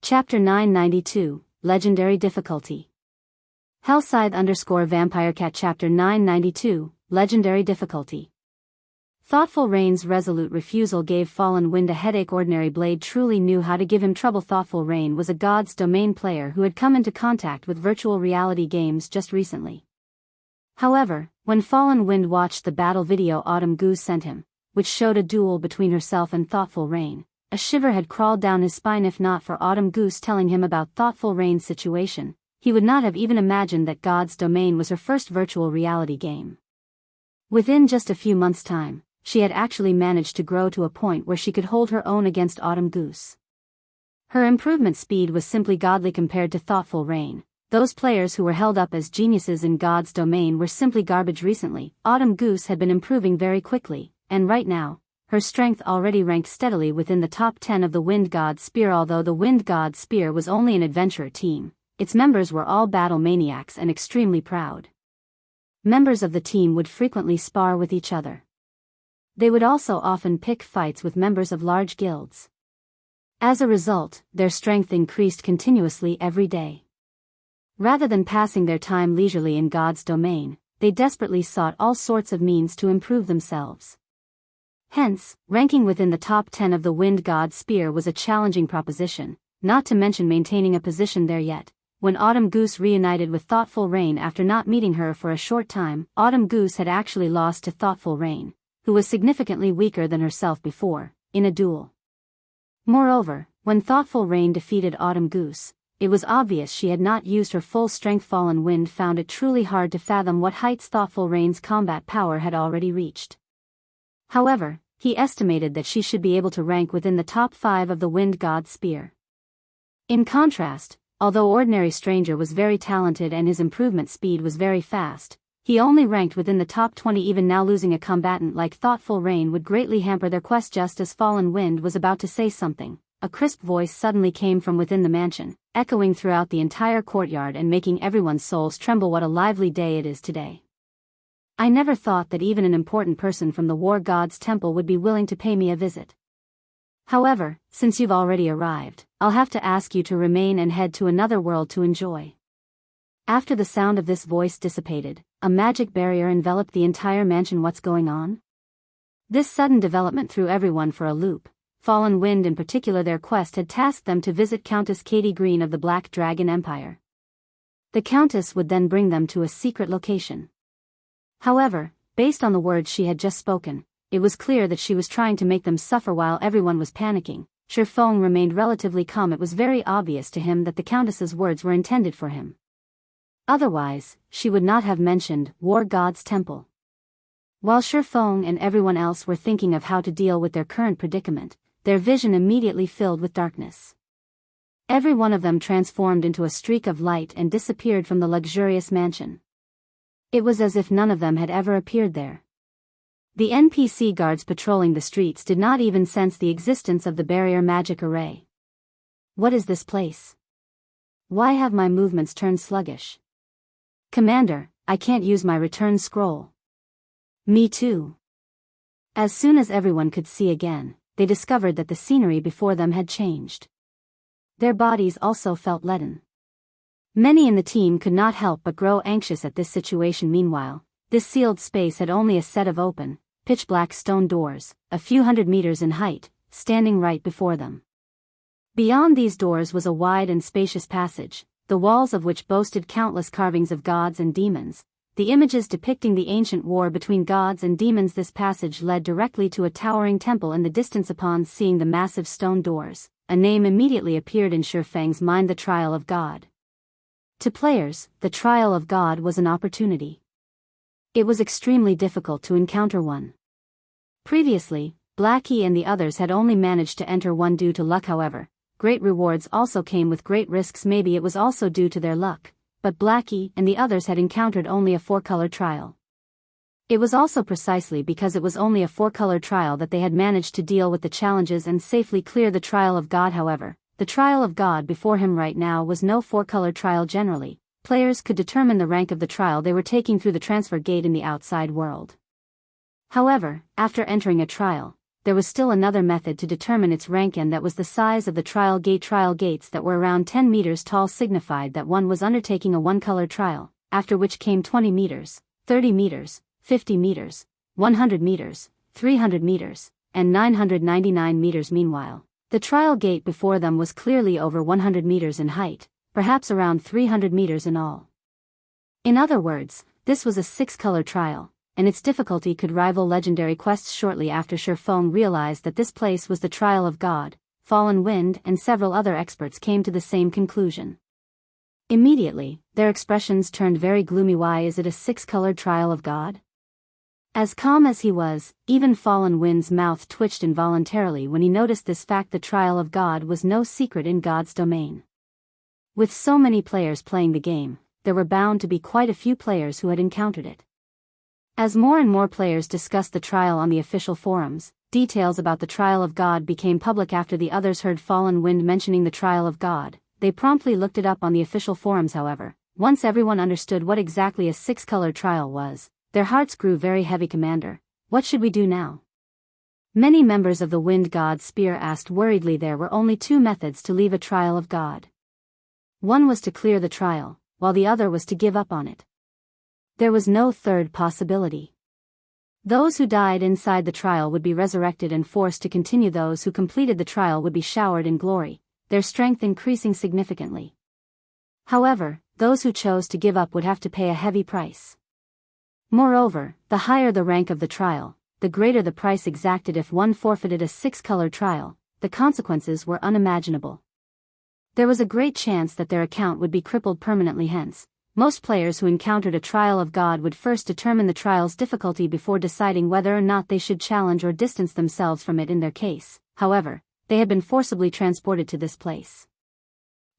Chapter 992, Legendary Difficulty. Hellscythe_Vampirecat Chapter 992, Legendary Difficulty. Thoughtful Rain's resolute refusal gave Fallen Wind a headache. Ordinary Blade truly knew how to give him trouble. Thoughtful Rain was a God's Domain player who had come into contact with virtual reality games just recently. However, when Fallen Wind watched the battle video Autumn Goose sent him, which showed a duel between herself and Thoughtful Rain, a shiver had crawled down his spine. If not for Autumn Goose telling him about Thoughtful Rain's situation, he would not have even imagined that God's Domain was her first virtual reality game. Within just a few months' time, she had actually managed to grow to a point where she could hold her own against Autumn Goose. Her improvement speed was simply godly compared to Thoughtful Rain. Those players who were held up as geniuses in God's Domain were simply garbage. Recently, Autumn Goose had been improving very quickly, and right now, her strength already ranked steadily within the top 10 of the Wind God Spear. Although the Wind God Spear was only an adventurer team, its members were all battle maniacs and extremely proud. Members of the team would frequently spar with each other. They would also often pick fights with members of large guilds. As a result, their strength increased continuously every day. Rather than passing their time leisurely in God's Domain, they desperately sought all sorts of means to improve themselves. Hence, ranking within the top 10 of the Wind God Spear was a challenging proposition, not to mention maintaining a position there yet. When Autumn Goose reunited with Thoughtful Rain after not meeting her for a short time, Autumn Goose had actually lost to Thoughtful Rain, who was significantly weaker than herself before, in a duel. Moreover, when Thoughtful Rain defeated Autumn Goose, it was obvious she had not used her full strength. Fallen Wind found it truly hard to fathom what heights Thoughtful Rain's combat power had already reached. However, he estimated that she should be able to rank within the top 5 of the Wind God Spear. In contrast, although Ordinary Stranger was very talented and his improvement speed was very fast, he only ranked within the top 20. Even now, losing a combatant like Thoughtful Rain would greatly hamper their quest. Just as Fallen Wind was about to say something, a crisp voice suddenly came from within the mansion, echoing throughout the entire courtyard and making everyone's souls tremble. What a lively day it is today. I never thought that even an important person from the War God's Temple would be willing to pay me a visit. However, since you've already arrived, I'll have to ask you to remain and head to another world to enjoy. After the sound of this voice dissipated, a magic barrier enveloped the entire mansion. What's going on? This sudden development threw everyone for a loop. Fallen Wind in particular, their quest had tasked them to visit Countess Katie Green of the Black Dragon Empire. The Countess would then bring them to a secret location. However, based on the words she had just spoken, it was clear that she was trying to make them suffer. While everyone was panicking, Shifeng remained relatively calm. It was very obvious to him that the Countess's words were intended for him. Otherwise, she would not have mentioned War God's Temple. While Shifeng and everyone else were thinking of how to deal with their current predicament, their vision immediately filled with darkness. Every one of them transformed into a streak of light and disappeared from the luxurious mansion. It was as if none of them had ever appeared there. The NPC guards patrolling the streets did not even sense the existence of the barrier magic array. What is this place? Why have my movements turned sluggish? Commander, I can't use my return scroll. Me too. As soon as everyone could see again, they discovered that the scenery before them had changed. Their bodies also felt leaden. Many in the team could not help but grow anxious at this situation. Meanwhile, this sealed space had only a set of open, pitch-black stone doors, a few hundred meters in height, standing right before them. Beyond these doors was a wide and spacious passage, the walls of which boasted countless carvings of gods and demons, the images depicting the ancient war between gods and demons. This passage led directly to a towering temple in the distance. Upon seeing the massive stone doors, a name immediately appeared in Shifeng's mind: the Trial of God. To players, the Trial of God was an opportunity. It was extremely difficult to encounter one. Previously, Blackie and the others had only managed to enter one due to luck. However, great rewards also came with great risks. Maybe it was also due to their luck, but Blackie and the others had encountered only a 4-color trial. It was also precisely because it was only a 4-color trial that they had managed to deal with the challenges and safely clear the Trial of God. However, the Trial of God before him right now was no 4-color trial. Generally, players could determine the rank of the trial they were taking through the transfer gate in the outside world. However, after entering a trial, there was still another method to determine its rank, and that was the size of the trial gate. Trial gates that were around 10 meters tall signified that one was undertaking a one-color trial, after which came 20 meters, 30 meters, 50 meters, 100 meters, 300 meters, and 999 meters. Meanwhile, the trial gate before them was clearly over 100 meters in height, perhaps around 300 meters in all. In other words, this was a 6-color trial, and its difficulty could rival legendary quests. Shortly after, Shifeng realized that this place was the trial of God. Fallen Wind and several other experts came to the same conclusion. Immediately, their expressions turned very gloomy. Why is it a 6-colored trial of God? As calm as he was, even Fallen Wind's mouth twitched involuntarily when he noticed this fact. The trial of God was no secret in God's domain. With so many players playing the game, there were bound to be quite a few players who had encountered it. As more and more players discussed the trial on the official forums, details about the trial of God became public. After the others heard Fallen Wind mentioning the trial of God, they promptly looked it up on the official forums. However, once everyone understood what exactly a 6-colored trial was, their hearts grew very heavy. Commander, what should we do now? Many members of the Wind God Spear asked worriedly. There were only 2 methods to leave a trial of God. One was to clear the trial, while the other was to give up on it. There was no third possibility. Those who died inside the trial would be resurrected and forced to continue. Those who completed the trial would be showered in glory, their strength increasing significantly. However, those who chose to give up would have to pay a heavy price. Moreover, the higher the rank of the trial, the greater the price exacted. If one forfeited a 6-color trial, the consequences were unimaginable. There was a great chance that their account would be crippled permanently. Hence, most players who encountered a trial of God would first determine the trial's difficulty before deciding whether or not they should challenge or distance themselves from it. In their case, however, they had been forcibly transported to this place.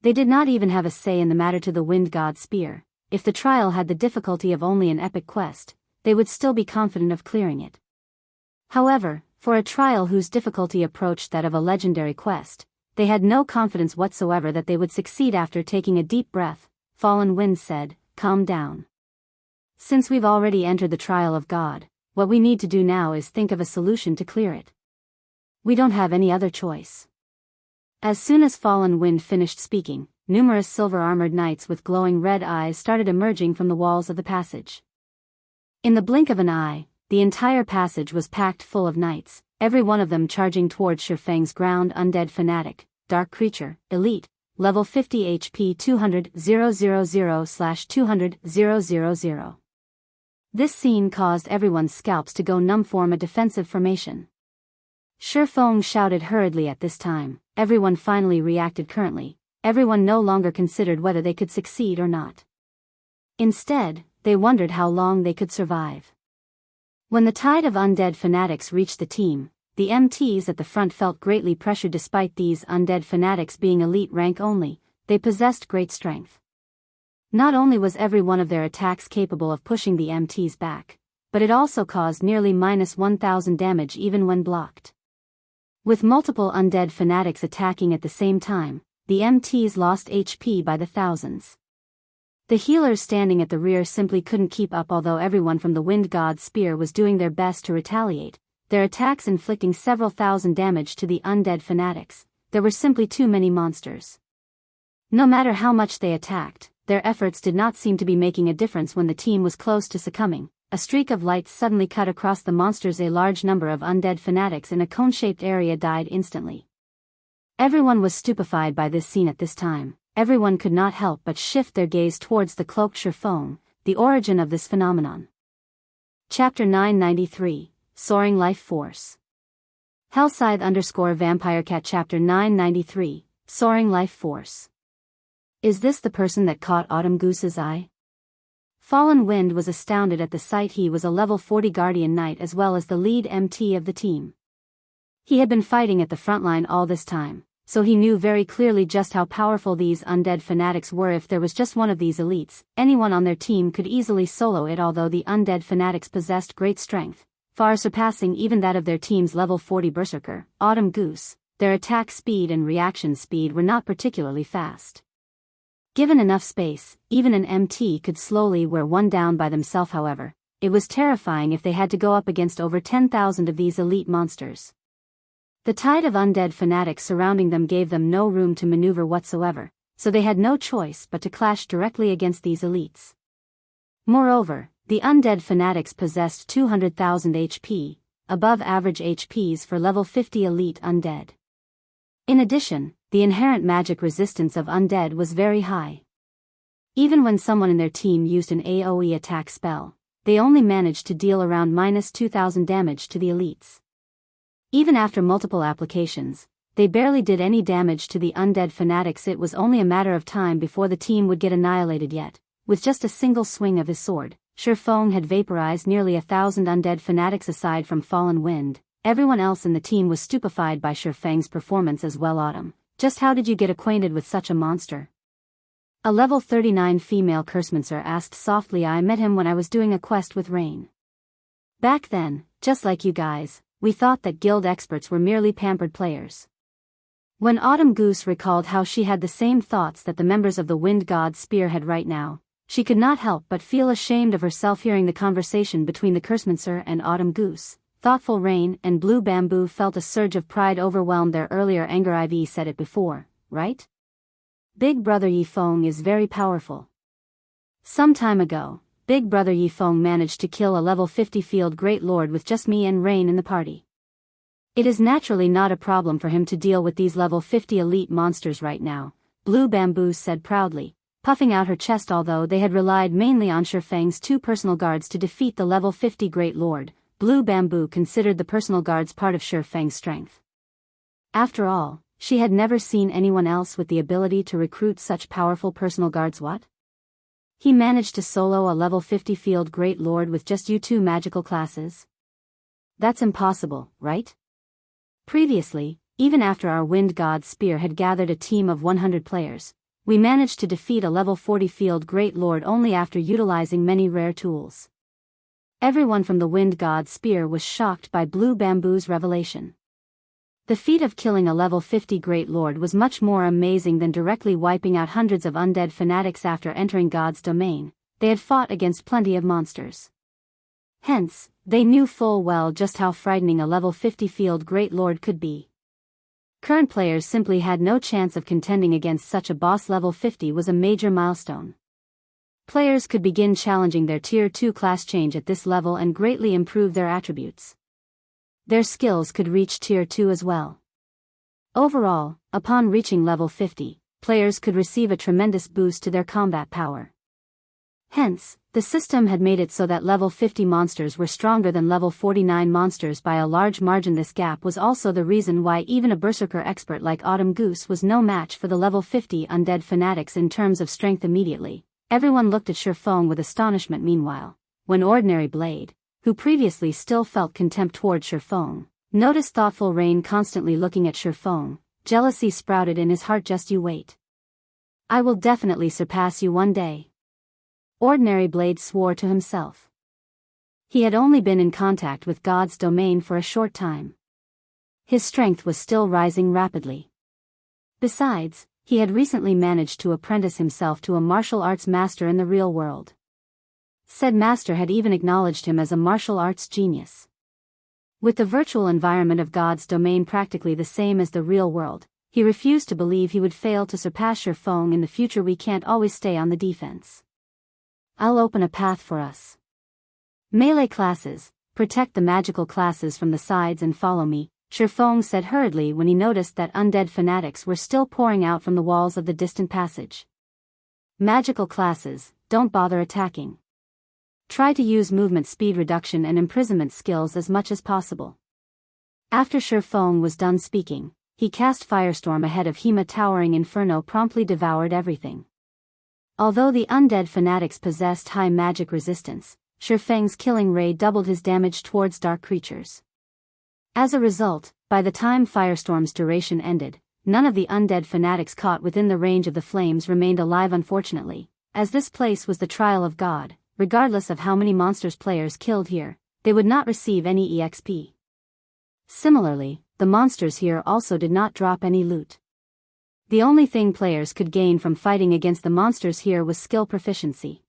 They did not even have a say in the matter. To the Wind God Spear, if the trial had the difficulty of only an epic quest, they would still be confident of clearing it. However, for a trial whose difficulty approached that of a legendary quest, they had no confidence whatsoever that they would succeed. After taking a deep breath, Fallen Wind said, "Calm down. Since we've already entered the trial of God, what we need to do now is think of a solution to clear it. We don't have any other choice." As soon as Fallen Wind finished speaking, numerous silver-armored knights with glowing red eyes started emerging from the walls of the passage. In the blink of an eye, the entire passage was packed full of knights, every one of them charging towards Shifeng's ground. Undead Fanatic, Dark Creature, Elite, Level 50 HP 200,000/200,000. This scene caused everyone's scalps to go numb. Form a defensive formation. Shifeng shouted hurriedly at this time. Everyone finally reacted. Currently, everyone no longer considered whether they could succeed or not. Instead, they wondered how long they could survive. When the tide of undead fanatics reached the team, the MTs at the front felt greatly pressured. Despite these undead fanatics being elite rank only, they possessed great strength. Not only was every one of their attacks capable of pushing the MTs back, but it also caused nearly -1000 damage even when blocked. With multiple undead fanatics attacking at the same time, the MTs lost HP by the thousands. The healers standing at the rear simply couldn't keep up. Although everyone from the Wind God Spear was doing their best to retaliate, their attacks inflicting several thousand damage to the undead fanatics, there were simply too many monsters. No matter how much they attacked, their efforts did not seem to be making a difference. When the team was close to succumbing, a streak of light suddenly cut across the monsters. A large number of undead fanatics in a cone-shaped area died instantly. Everyone was stupefied by this scene at this time. Everyone could not help but shift their gaze towards the cloaked Shifeng, the origin of this phenomenon. Chapter 993, Soaring Life Force. Hellscythe_VampireCat. Chapter 993, Soaring Life Force. Is this the person that caught Autumn Goose's eye? Fallen Wind was astounded at the sight. He was a level 40 Guardian Knight as well as the lead MT of the team. He had been fighting at the front line all this time, so he knew very clearly just how powerful these undead fanatics were. If there was just one of these elites, anyone on their team could easily solo it. Although the undead fanatics possessed great strength, far surpassing even that of their team's level 40 Berserker, Autumn Goose, their attack speed and reaction speed were not particularly fast. Given enough space, even an MT could slowly wear one down by themselves. However, it was terrifying if they had to go up against over 10,000 of these elite monsters. The tide of undead fanatics surrounding them gave them no room to maneuver whatsoever, so they had no choice but to clash directly against these elites. Moreover, the undead fanatics possessed 200,000 HP, above average HPs for level 50 elite undead. In addition, the inherent magic resistance of undead was very high. Even when someone in their team used an AoE attack spell, they only managed to deal around -2,000 damage to the elites. Even after multiple applications, they barely did any damage to the undead fanatics. It was only a matter of time before the team would get annihilated. Yet, with just a single swing of his sword, Shifeng had vaporized nearly 1,000 undead fanatics. Aside from Fallen Wind, everyone else in the team was stupefied by Shifeng's performance as well. Autumn, just how did you get acquainted with such a monster? A level 39 female cursemancer asked softly. I met him when I was doing a quest with Rain. Back then, just like you guys, we thought that guild experts were merely pampered players. When Autumn Goose recalled how she had the same thoughts that the members of the Wind God Spear had right now, she could not help but feel ashamed of herself. Hearing the conversation between the cursemancer and Autumn Goose, Thoughtful Rain and Blue Bamboo felt a surge of pride overwhelm their earlier anger. I've said it before, right? Big Brother Yifeng is very powerful. Some time ago, Big Brother Yifeng managed to kill a level 50 field Great Lord with just me and Rain in the party. It is naturally not a problem for him to deal with these level 50 elite monsters right now, Blue Bamboo said proudly, puffing out her chest. Although they had relied mainly on Shifeng's 2 personal guards to defeat the level 50 Great Lord, Blue Bamboo considered the personal guards part of Shifeng's strength. After all, she had never seen anyone else with the ability to recruit such powerful personal guards. What? He managed to solo a level 50 field Great Lord with just you 2 magical classes? That's impossible, right? Previously, even after our Wind God Spear had gathered a team of 100 players, we managed to defeat a level 40 field Great Lord only after utilizing many rare tools. Everyone from the Wind God Spear was shocked by Blue Bamboo's revelation. The feat of killing a level 50 Great Lord was much more amazing than directly wiping out hundreds of undead fanatics. After entering God's domain, they had fought against plenty of monsters. Hence, they knew full well just how frightening a level 50 field Great Lord could be. Current players simply had no chance of contending against such a boss. Level 50 was a major milestone. Players could begin challenging their Tier 2 class change at this level and greatly improve their attributes. Their skills could reach Tier 2 as well. Overall, upon reaching level 50, players could receive a tremendous boost to their combat power. Hence, the system had made it so that level 50 monsters were stronger than level 49 monsters by a large margin. This gap was also the reason why even a berserker expert like Autumn Goose was no match for the level 50 undead fanatics in terms of strength. Immediately, everyone looked at Shifeng with astonishment. Meanwhile, when Ordinary Blade, who previously still felt contempt toward Shifeng, noticed Thoughtful Rain constantly looking at Shifeng, jealousy sprouted in his heart. Just you wait. I will definitely surpass you one day. Ordinary Blade swore to himself. He had only been in contact with God's domain for a short time. His strength was still rising rapidly. Besides, he had recently managed to apprentice himself to a martial arts master in the real world. Said master had even acknowledged him as a martial arts genius. With the virtual environment of God's domain practically the same as the real world, he refused to believe he would fail to surpass Shifeng in the future. We can't always stay on the defense. I'll open a path for us. Melee classes, protect the magical classes from the sides and follow me, Shifeng said hurriedly when he noticed that undead fanatics were still pouring out from the walls of the distant passage. Magical classes, don't bother attacking. Try to use movement speed reduction and imprisonment skills as much as possible. After Shifeng was done speaking, he cast Firestorm ahead of him. A towering inferno promptly devoured everything. Although the undead fanatics possessed high magic resistance, Shifeng's killing ray doubled his damage towards dark creatures. As a result, by the time Firestorm's duration ended, none of the undead fanatics caught within the range of the flames remained alive. Unfortunately, as this place was the trial of God, regardless of how many monsters players killed here, they would not receive any EXP. Similarly, the monsters here also did not drop any loot. The only thing players could gain from fighting against the monsters here was skill proficiency.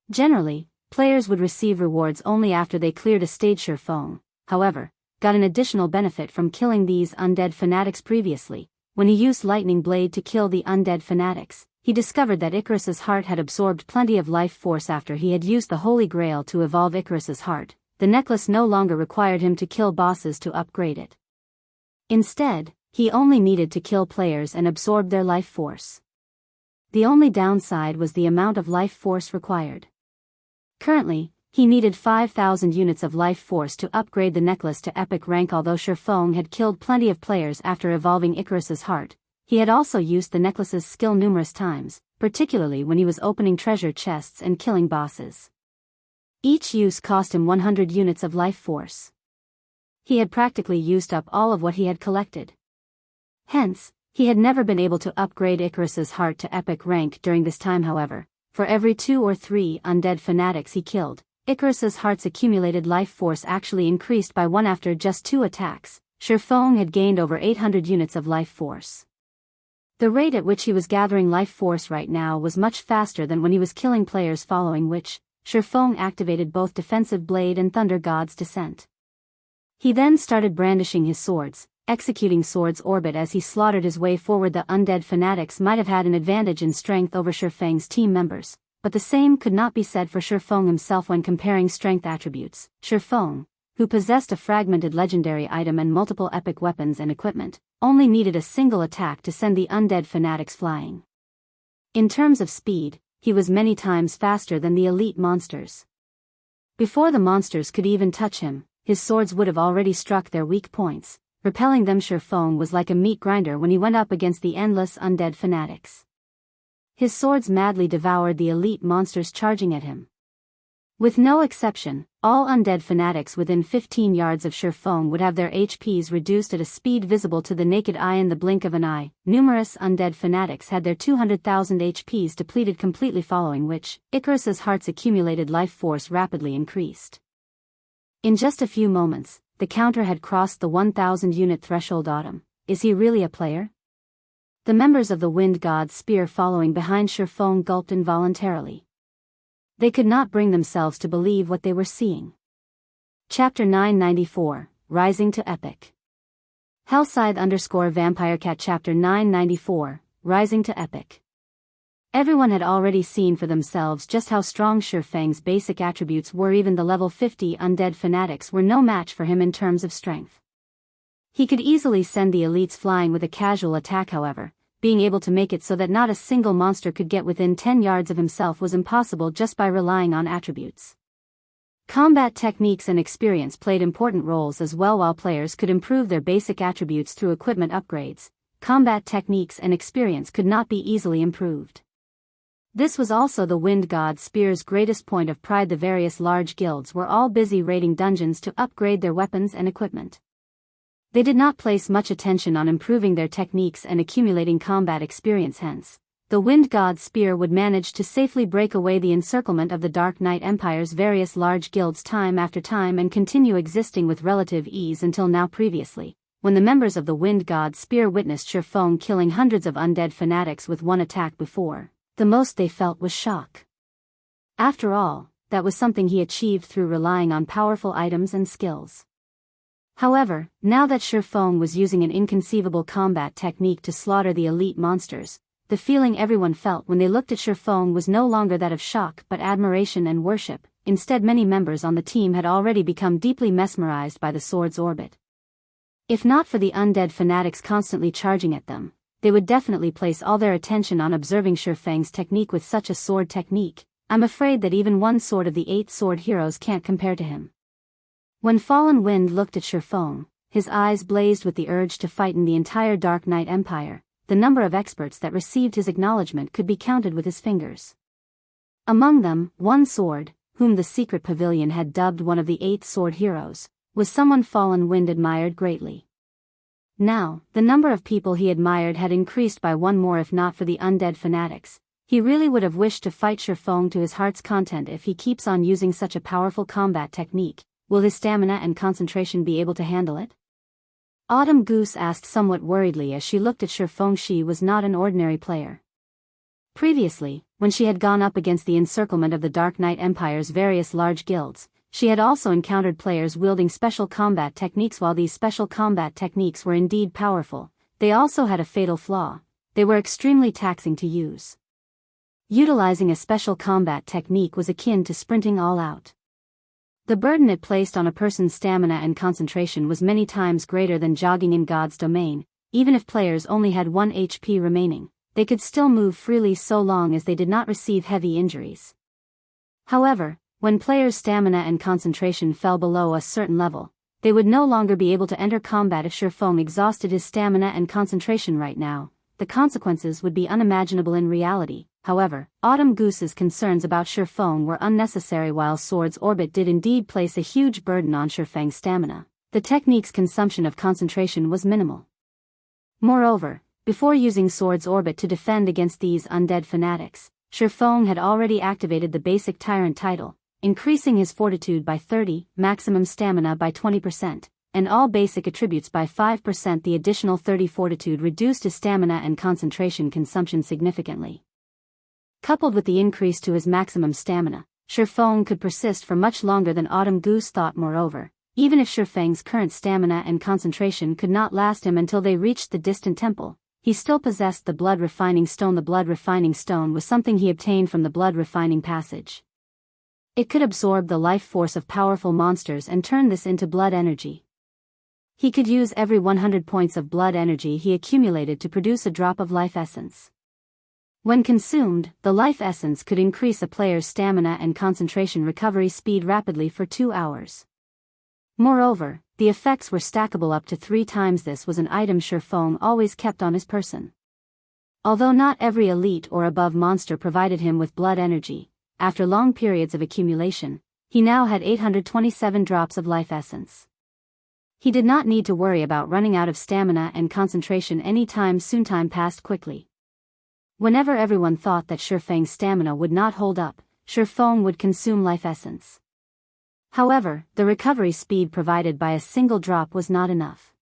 Generally, players would receive rewards only after they cleared a stage. Shifeng, however, got an additional benefit from killing these undead fanatics previously. When he used Lightning Blade to kill the undead fanatics, he discovered that Icarus's heart had absorbed plenty of life force after he had used the Holy Grail to evolve Icarus's heart. The necklace no longer required him to kill bosses to upgrade it. Instead, he only needed to kill players and absorb their life force. The only downside was the amount of life force required. Currently, he needed 5,000 units of life force to upgrade the necklace to epic rank. Although Shifeng had killed plenty of players after evolving Icarus's heart, he had also used the necklace's skill numerous times, particularly when he was opening treasure chests and killing bosses. Each use cost him 100 units of life force. He had practically used up all of what he had collected. Hence, he had never been able to upgrade Icarus's heart to epic rank during this time. However, for every 2 or 3 undead fanatics he killed, Icarus's heart's accumulated life force actually increased by 1 after just 2 attacks. Shifeng had gained over 800 units of life force. The rate at which he was gathering life force right now was much faster than when he was killing players, following which, Shifeng activated both Defensive Blade and Thunder God's Descent. He then started brandishing his swords, executing Sword's Orbit as he slaughtered his way forward. The undead fanatics might have had an advantage in strength over Shifeng's team members, but the same could not be said for Shifeng himself when comparing strength attributes. Shifeng, who possessed a fragmented legendary item and multiple epic weapons and equipment, only needed a single attack to send the undead fanatics flying. In terms of speed, he was many times faster than the elite monsters. Before the monsters could even touch him, his swords would have already struck their weak points, repelling them. Shifeng was like a meat grinder when he went up against the endless undead fanatics. His swords madly devoured the elite monsters charging at him. With no exception, all undead fanatics within 15 yards of Shifeng would have their HPs reduced at a speed visible to the naked eye in the blink of an eye. Numerous undead fanatics had their 200,000 HPs depleted completely, following which, Icarus's heart's accumulated life force rapidly increased. In just a few moments, the counter had crossed the 1,000 unit threshold. Autumn, is he really a player? The members of the Wind God's Spear following behind Shifeng gulped involuntarily. They could not bring themselves to believe what they were seeing. Chapter 994, Rising to Epic. Hellscythe_VampireCat Chapter 994, Rising to Epic. Everyone had already seen for themselves just how strong Shifeng's basic attributes were. Even the level 50 undead fanatics were no match for him in terms of strength. He could easily send the elites flying with a casual attack. However, being able to make it so that not a single monster could get within 10 yards of himself was impossible just by relying on attributes. Combat techniques and experience played important roles as well. While players could improve their basic attributes through equipment upgrades, combat techniques and experience could not be easily improved. This was also the Wind God's Spear's greatest point of pride. The various large guilds were all busy raiding dungeons to upgrade their weapons and equipment. They did not place much attention on improving their techniques and accumulating combat experience. Hence, the Wind God's Spear would manage to safely break away the encirclement of the Dark Knight Empire's various large guilds time after time and continue existing with relative ease until now. Previously, when the members of the Wind God's Spear witnessed Shifeng killing hundreds of undead fanatics with one attack before, the most they felt was shock. After all, that was something he achieved through relying on powerful items and skills. However, now that Shifeng was using an inconceivable combat technique to slaughter the elite monsters, the feeling everyone felt when they looked at Shifeng was no longer that of shock but admiration and worship. Instead, many members on the team had already become deeply mesmerized by the sword's orbit. If not for the undead fanatics constantly charging at them, they would definitely place all their attention on observing Shifeng's technique. With such a sword technique, I'm afraid that even one sword of the 8 sword heroes can't compare to him. When Fallen Wind looked at Shifeng, his eyes blazed with the urge to fight. In the entire Dark Knight Empire, the number of experts that received his acknowledgement could be counted with his fingers. Among them, one sword, whom the Secret Pavilion had dubbed one of the 8 sword heroes, was someone Fallen Wind admired greatly. Now, the number of people he admired had increased by one more. If not for the undead fanatics, he really would have wished to fight Shifeng to his heart's content. If he keeps on using such a powerful combat technique, will his stamina and concentration be able to handle it? Autumn Goose asked somewhat worriedly as she looked at Shifeng. She was not an ordinary player. Previously, when she had gone up against the encirclement of the Dark Knight Empire's various large guilds, she had also encountered players wielding special combat techniques. While these special combat techniques were indeed powerful, they also had a fatal flaw: they were extremely taxing to use. Utilizing a special combat technique was akin to sprinting all out. The burden it placed on a person's stamina and concentration was many times greater than jogging in God's domain. Even if players only had 1 HP remaining, they could still move freely so long as they did not receive heavy injuries. However, when players' stamina and concentration fell below a certain level, they would no longer be able to enter combat. If Shifeng exhausted his stamina and concentration right now, the consequences would be unimaginable in reality. However, Autumn Goose's concerns about Shifeng were unnecessary. While Sword's orbit did indeed place a huge burden on Shifeng's stamina, the technique's consumption of concentration was minimal. Moreover, before using Sword's orbit to defend against these undead fanatics, Shifeng had already activated the basic Tyrant title, increasing his fortitude by 30, maximum stamina by 20%, and all basic attributes by 5%. The additional 30 fortitude reduced his stamina and concentration consumption significantly. Coupled with the increase to his maximum stamina, Shifeng could persist for much longer than Autumn Goose thought. Moreover, even if Shifeng's current stamina and concentration could not last him until they reached the distant temple, he still possessed the Blood Refining Stone. The Blood Refining Stone was something he obtained from the Blood Refining Passage. It could absorb the life force of powerful monsters and turn this into blood energy. He could use every 100 points of blood energy he accumulated to produce a drop of life essence. When consumed, the life essence could increase a player's stamina and concentration recovery speed rapidly for 2 hours. Moreover, the effects were stackable up to 3 times. This was an item Shifeng always kept on his person. Although not every elite or above monster provided him with blood energy, after long periods of accumulation, he now had 827 drops of life essence. He did not need to worry about running out of stamina and concentration anytime soon. Time passed quickly. Whenever everyone thought that Shifeng's stamina would not hold up, Shifeng would consume life essence. However, the recovery speed provided by a single drop was not enough.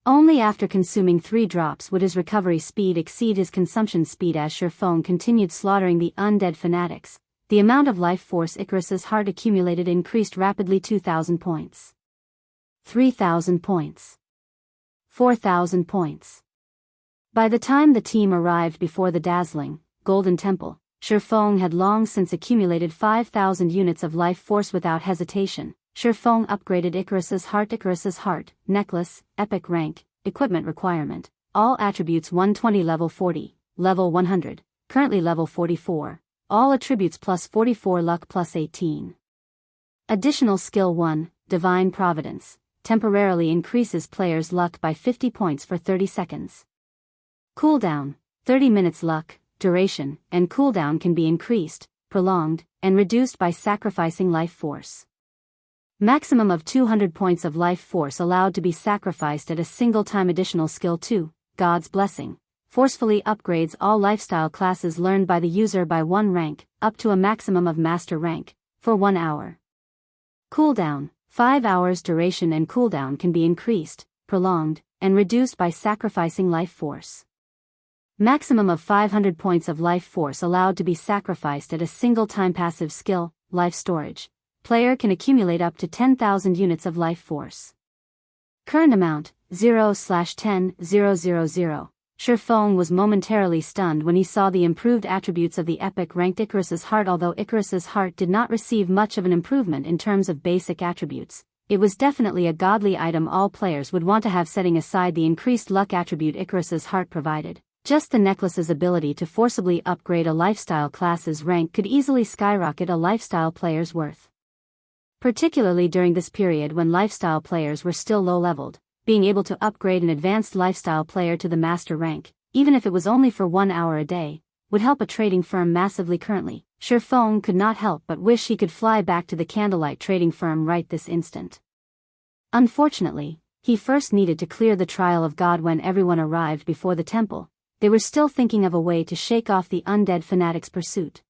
Only after consuming 3 drops would his recovery speed exceed his consumption speed. As Shifeng continued slaughtering the undead fanatics, the amount of life force Icarus's heart accumulated increased rapidly. 2,000 points. 3,000 points. 4,000 points. By the time the team arrived before the dazzling, Golden Temple, Shifeng had long since accumulated 5,000 units of life force. Without hesitation, Shifeng upgraded Icarus's heart, necklace, epic rank, equipment requirement, all attributes 120 level 40, level 100, currently level 44, all attributes plus 44 luck plus 18. Additional skill 1, Divine Providence, temporarily increases player's luck by 50 points for 30 seconds. Cooldown, 30 minutes. Luck, duration, and cooldown can be increased, prolonged, and reduced by sacrificing life force. Maximum of 200 points of life force allowed to be sacrificed at a single time. Additional skill 2, God's Blessing, forcefully upgrades all lifestyle classes learned by the user by 1 rank, up to a maximum of master rank, for 1 hour. Cooldown, 5 hours. Duration and cooldown can be increased, prolonged, and reduced by sacrificing life force. Maximum of 500 points of life force allowed to be sacrificed at a single time. Passive skill, Life Storage. Player can accumulate up to 10,000 units of life force. Current amount, 0/10,000. Shifeng was momentarily stunned when he saw the improved attributes of the epic ranked Icarus's heart. Although Icarus's heart did not receive much of an improvement in terms of basic attributes, it was definitely a godly item all players would want to have, setting aside the increased luck attribute Icarus's heart provided. Just the necklace's ability to forcibly upgrade a lifestyle class's rank could easily skyrocket a lifestyle player's worth. Particularly during this period when lifestyle players were still low-leveled, being able to upgrade an advanced lifestyle player to the master rank, even if it was only for 1 hour a day, would help a trading firm massively. Currently, Shifeng could not help but wish he could fly back to the Candlelight trading firm right this instant. Unfortunately, he first needed to clear the trial of God. When everyone arrived before the temple, they were still thinking of a way to shake off the undead fanatics' pursuit.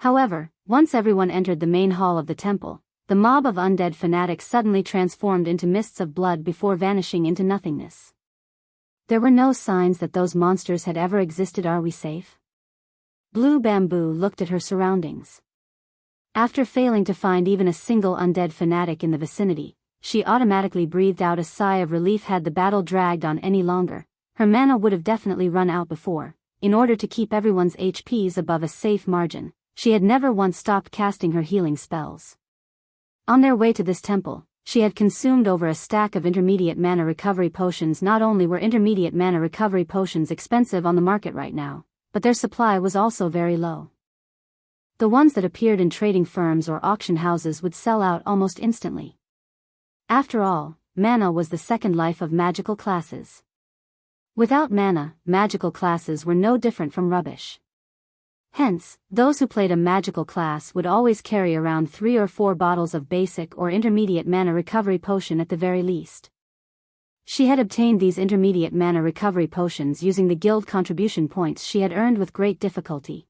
However, once everyone entered the main hall of the temple, the mob of undead fanatics suddenly transformed into mists of blood before vanishing into nothingness. There were no signs that those monsters had ever existed. Are we safe? Blue Bamboo looked at her surroundings. After failing to find even a single undead fanatic in the vicinity, she automatically breathed out a sigh of relief. Had the battle dragged on any longer, her mana would have definitely run out before. In order to keep everyone's HPs above a safe margin, she had never once stopped casting her healing spells. On their way to this temple, she had consumed over a stack of intermediate mana recovery potions. Not only were intermediate mana recovery potions expensive on the market right now, but their supply was also very low. The ones that appeared in trading firms or auction houses would sell out almost instantly. After all, mana was the second life of magical classes. Without mana, magical classes were no different from rubbish. Hence, those who played a magical class would always carry around 3 or 4 bottles of basic or intermediate mana recovery potion at the very least. She had obtained these intermediate mana recovery potions using the guild contribution points she had earned with great difficulty.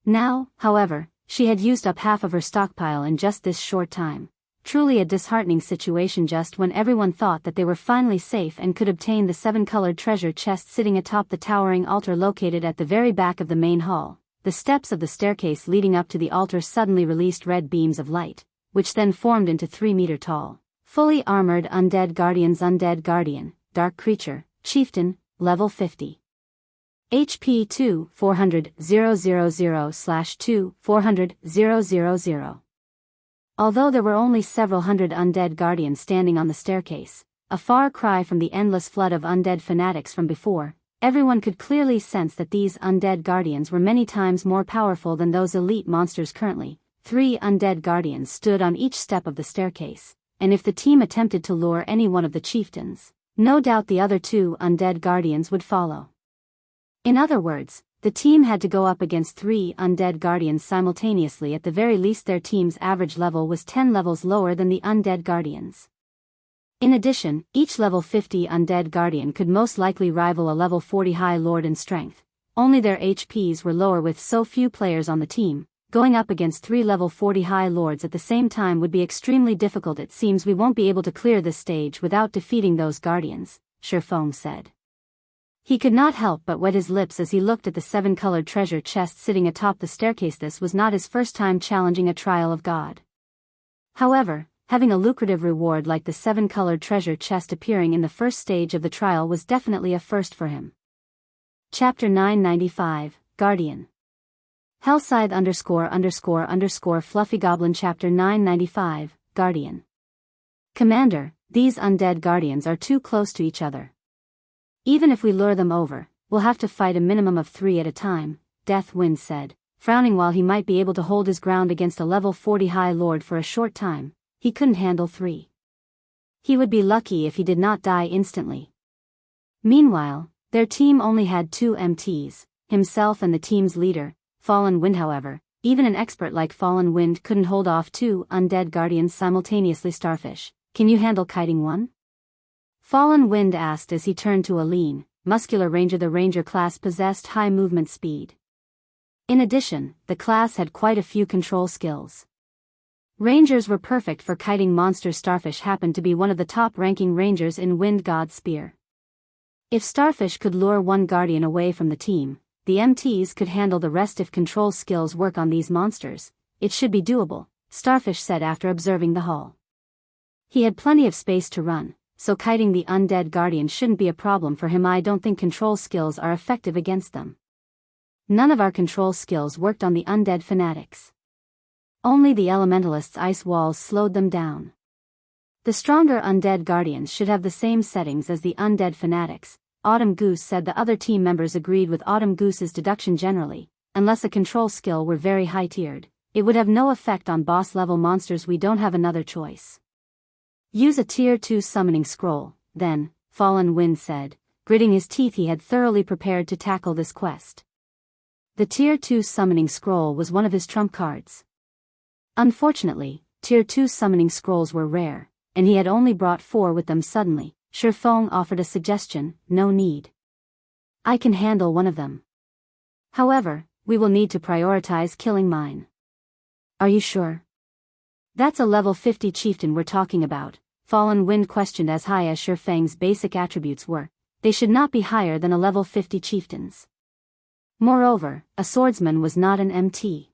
Now, however, she had used up half of her stockpile in just this short time. Truly a disheartening situation just when everyone thought that they were finally safe and could obtain the 7-colored treasure chest sitting atop the towering altar located at the very back of the main hall. The steps of the staircase leading up to the altar suddenly released red beams of light, which then formed into 3-meter-tall, fully armored undead guardians. Undead guardian, dark creature, chieftain, level 50. HP 2 400 000/2 400 000. Although there were only several hundred undead guardians standing on the staircase, a far cry from the endless flood of undead fanatics from before, everyone could clearly sense that these undead guardians were many times more powerful than those elite monsters currently. 3 undead guardians stood on each step of the staircase, and if the team attempted to lure any one of the chieftains, no doubt the other 2 undead guardians would follow. In other words, the team had to go up against 3 undead guardians simultaneously. At the very least their team's average level was 10 levels lower than the undead guardians. In addition, each level 50 undead guardian could most likely rival a level 40 high lord in strength. Only their HPs were lower. With so few players on the team, going up against 3 level 40 high lords at the same time would be extremely difficult. It seems we won't be able to clear this stage without defeating those guardians, Shifeng said. He could not help but wet his lips as he looked at the 7-colored treasure chest sitting atop the staircase. This was not his first time challenging a trial of God. However, having a lucrative reward like the 7-colored treasure chest appearing in the first stage of the trial was definitely a first for him. Chapter 995, Guardian. Hellscythe ___ Fluffy Goblin. Chapter 995, Guardian. Commander, these undead guardians are too close to each other. Even if we lure them over, we'll have to fight a minimum of 3 at a time, Deathwind said, frowning. While he might be able to hold his ground against a level 40 high lord for a short time, he couldn't handle 3. He would be lucky if he did not die instantly. Meanwhile, their team only had 2 MTs, himself and the team's leader, Fallen Wind. However, even an expert like Fallen Wind couldn't hold off 2 undead guardians simultaneously. Starfish, can you handle kiting one? Fallen Wind asked as he turned to a lean, muscular ranger. The ranger class possessed high movement speed. In addition, the class had quite a few control skills. Rangers were perfect for kiting monsters. Starfish happened to be one of the top-ranking rangers in Wind God's Spear. If Starfish could lure one guardian away from the team, the MTs could handle the rest. If control skills work on these monsters, it should be doable, Starfish said after observing the hall. He had plenty of space to run, so kiting the undead guardian shouldn't be a problem for him. I don't think control skills are effective against them. None of our control skills worked on the undead fanatics. Only the elementalist's ice walls slowed them down. The stronger undead guardians should have the same settings as the undead fanatics, Autumn Goose said. The other team members agreed with Autumn Goose's deduction. Generally, unless a control skill were very high-tiered, it would have no effect on boss-level monsters. We don't have another choice. Use a Tier 2 summoning scroll, then, Fallen Wind said, gritting his teeth. He had thoroughly prepared to tackle this quest. The Tier 2 summoning scroll was one of his trump cards. Unfortunately, Tier 2 summoning scrolls were rare, and he had only brought 4 with them. Suddenly, Shifeng offered a suggestion. No need. I can handle one of them. However, we will need to prioritize killing mine. Are you sure? That's a level 50 chieftain we're talking about, Fallen Wind questioned. As high as Shifeng's basic attributes were, they should not be higher than a level 50 chieftains. Moreover, a swordsman was not an MT.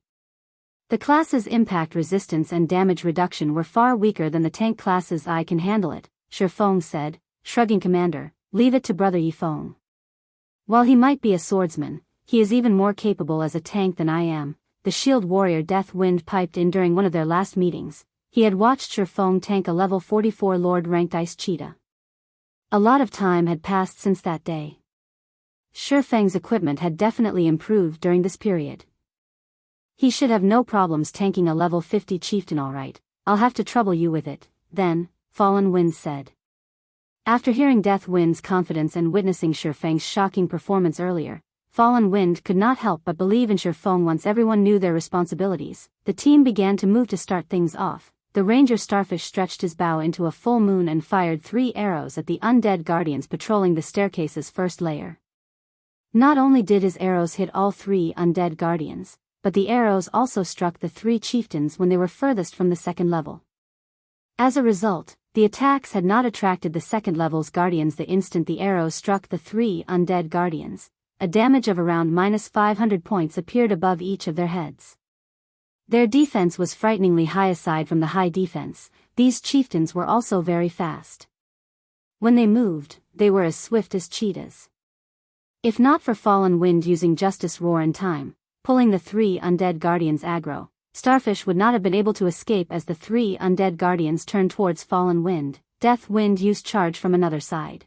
The class's impact resistance and damage reduction were far weaker than the tank class's. I can handle it, Shifeng said, shrugging. Commander, leave it to Brother Yifeng. While he might be a swordsman, he is even more capable as a tank than I am, the shield warrior Death Wind piped in during one of their last meetings. He had watched Shifeng tank a level 44 Lord-ranked ice cheetah. A lot of time had passed since that day. Shifeng's equipment had definitely improved during this period. He should have no problems tanking a level 50 chieftain. Alright, I'll have to trouble you with it, then, Fallen Wind said. After hearing Death Wind's confidence and witnessing Shifeng's shocking performance earlier, Fallen Wind could not help but believe in Shifeng. Once everyone knew their responsibilities, the team began to move to start things off. The Ranger Starfish stretched his bow into a full moon and fired 3 arrows at the undead guardians patrolling the staircase's first layer. Not only did his arrows hit all 3 undead guardians, but the arrows also struck the 3 chieftains when they were furthest from the second level. As a result, the attacks had not attracted the second level's guardians the instant the arrows struck the 3 undead guardians. A damage of around -500 points appeared above each of their heads. Their defense was frighteningly high. Aside from the high defense, these chieftains were also very fast. When they moved, they were as swift as cheetahs. If not for Fallen Wind using Justice Roar in time, pulling the 3 undead guardians aggro, Starfish would not have been able to escape. As the 3 undead guardians turned towards Fallen Wind, Death Wind used charge from another side.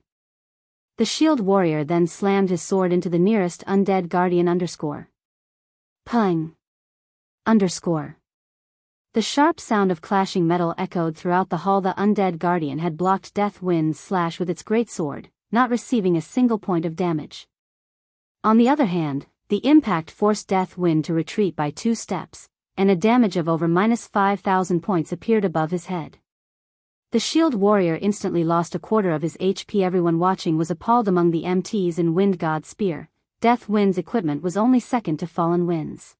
The shield warrior then slammed his sword into the nearest undead guardian. Pung. The sharp sound of clashing metal echoed throughout the hall. The undead guardian had blocked Death Wind's slash with its greatsword, not receiving a single point of damage. On the other hand, the impact forced Death Wind to retreat by 2 steps, and a damage of over -5,000 points appeared above his head. The shield warrior instantly lost a quarter of his HP. Everyone watching was appalled. Among the MTs in Wind God's spear, Death Wind's equipment was only second to Fallen Wind's.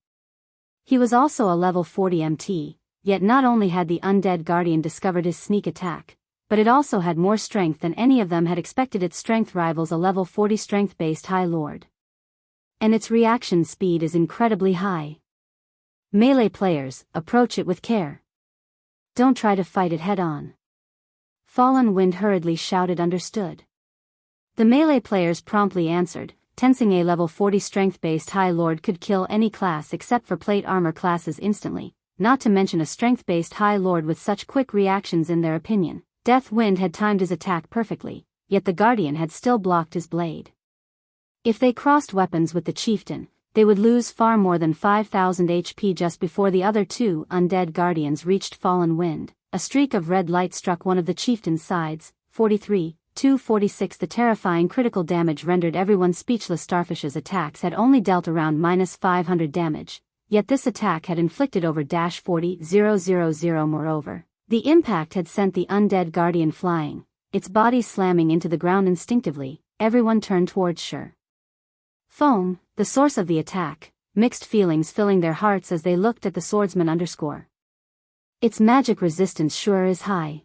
He was also a level 40 MT, yet not only had the undead guardian discovered his sneak attack, but it also had more strength than any of them had expected. Its strength rivals a level 40 strength-based High Lord. And its reaction speed is incredibly high. Melee players, approach it with care. Don't try to fight it head-on. Fallen Wind hurriedly shouted. Understood. The melee players promptly answered, tensing. A level 40 strength-based High Lord could kill any class except for plate armor classes instantly, not to mention a strength-based High Lord with such quick reactions. In their opinion, Death Wind had timed his attack perfectly, yet the Guardian had still blocked his blade. If they crossed weapons with the chieftain, they would lose far more than 5,000 HP. Just before the other 2 undead guardians reached Fallen Wind, a streak of red light struck one of the chieftain's sides. 43-246. The terrifying critical damage rendered everyone speechless. Starfish's attacks had only dealt around -500 damage, yet this attack had inflicted over -40,000. Moreover, the impact had sent the undead guardian flying, its body slamming into the ground. Instinctively, everyone turned towards Shifeng, the source of the attack, mixed feelings filling their hearts as they looked at the swordsman. Its magic resistance sure is high.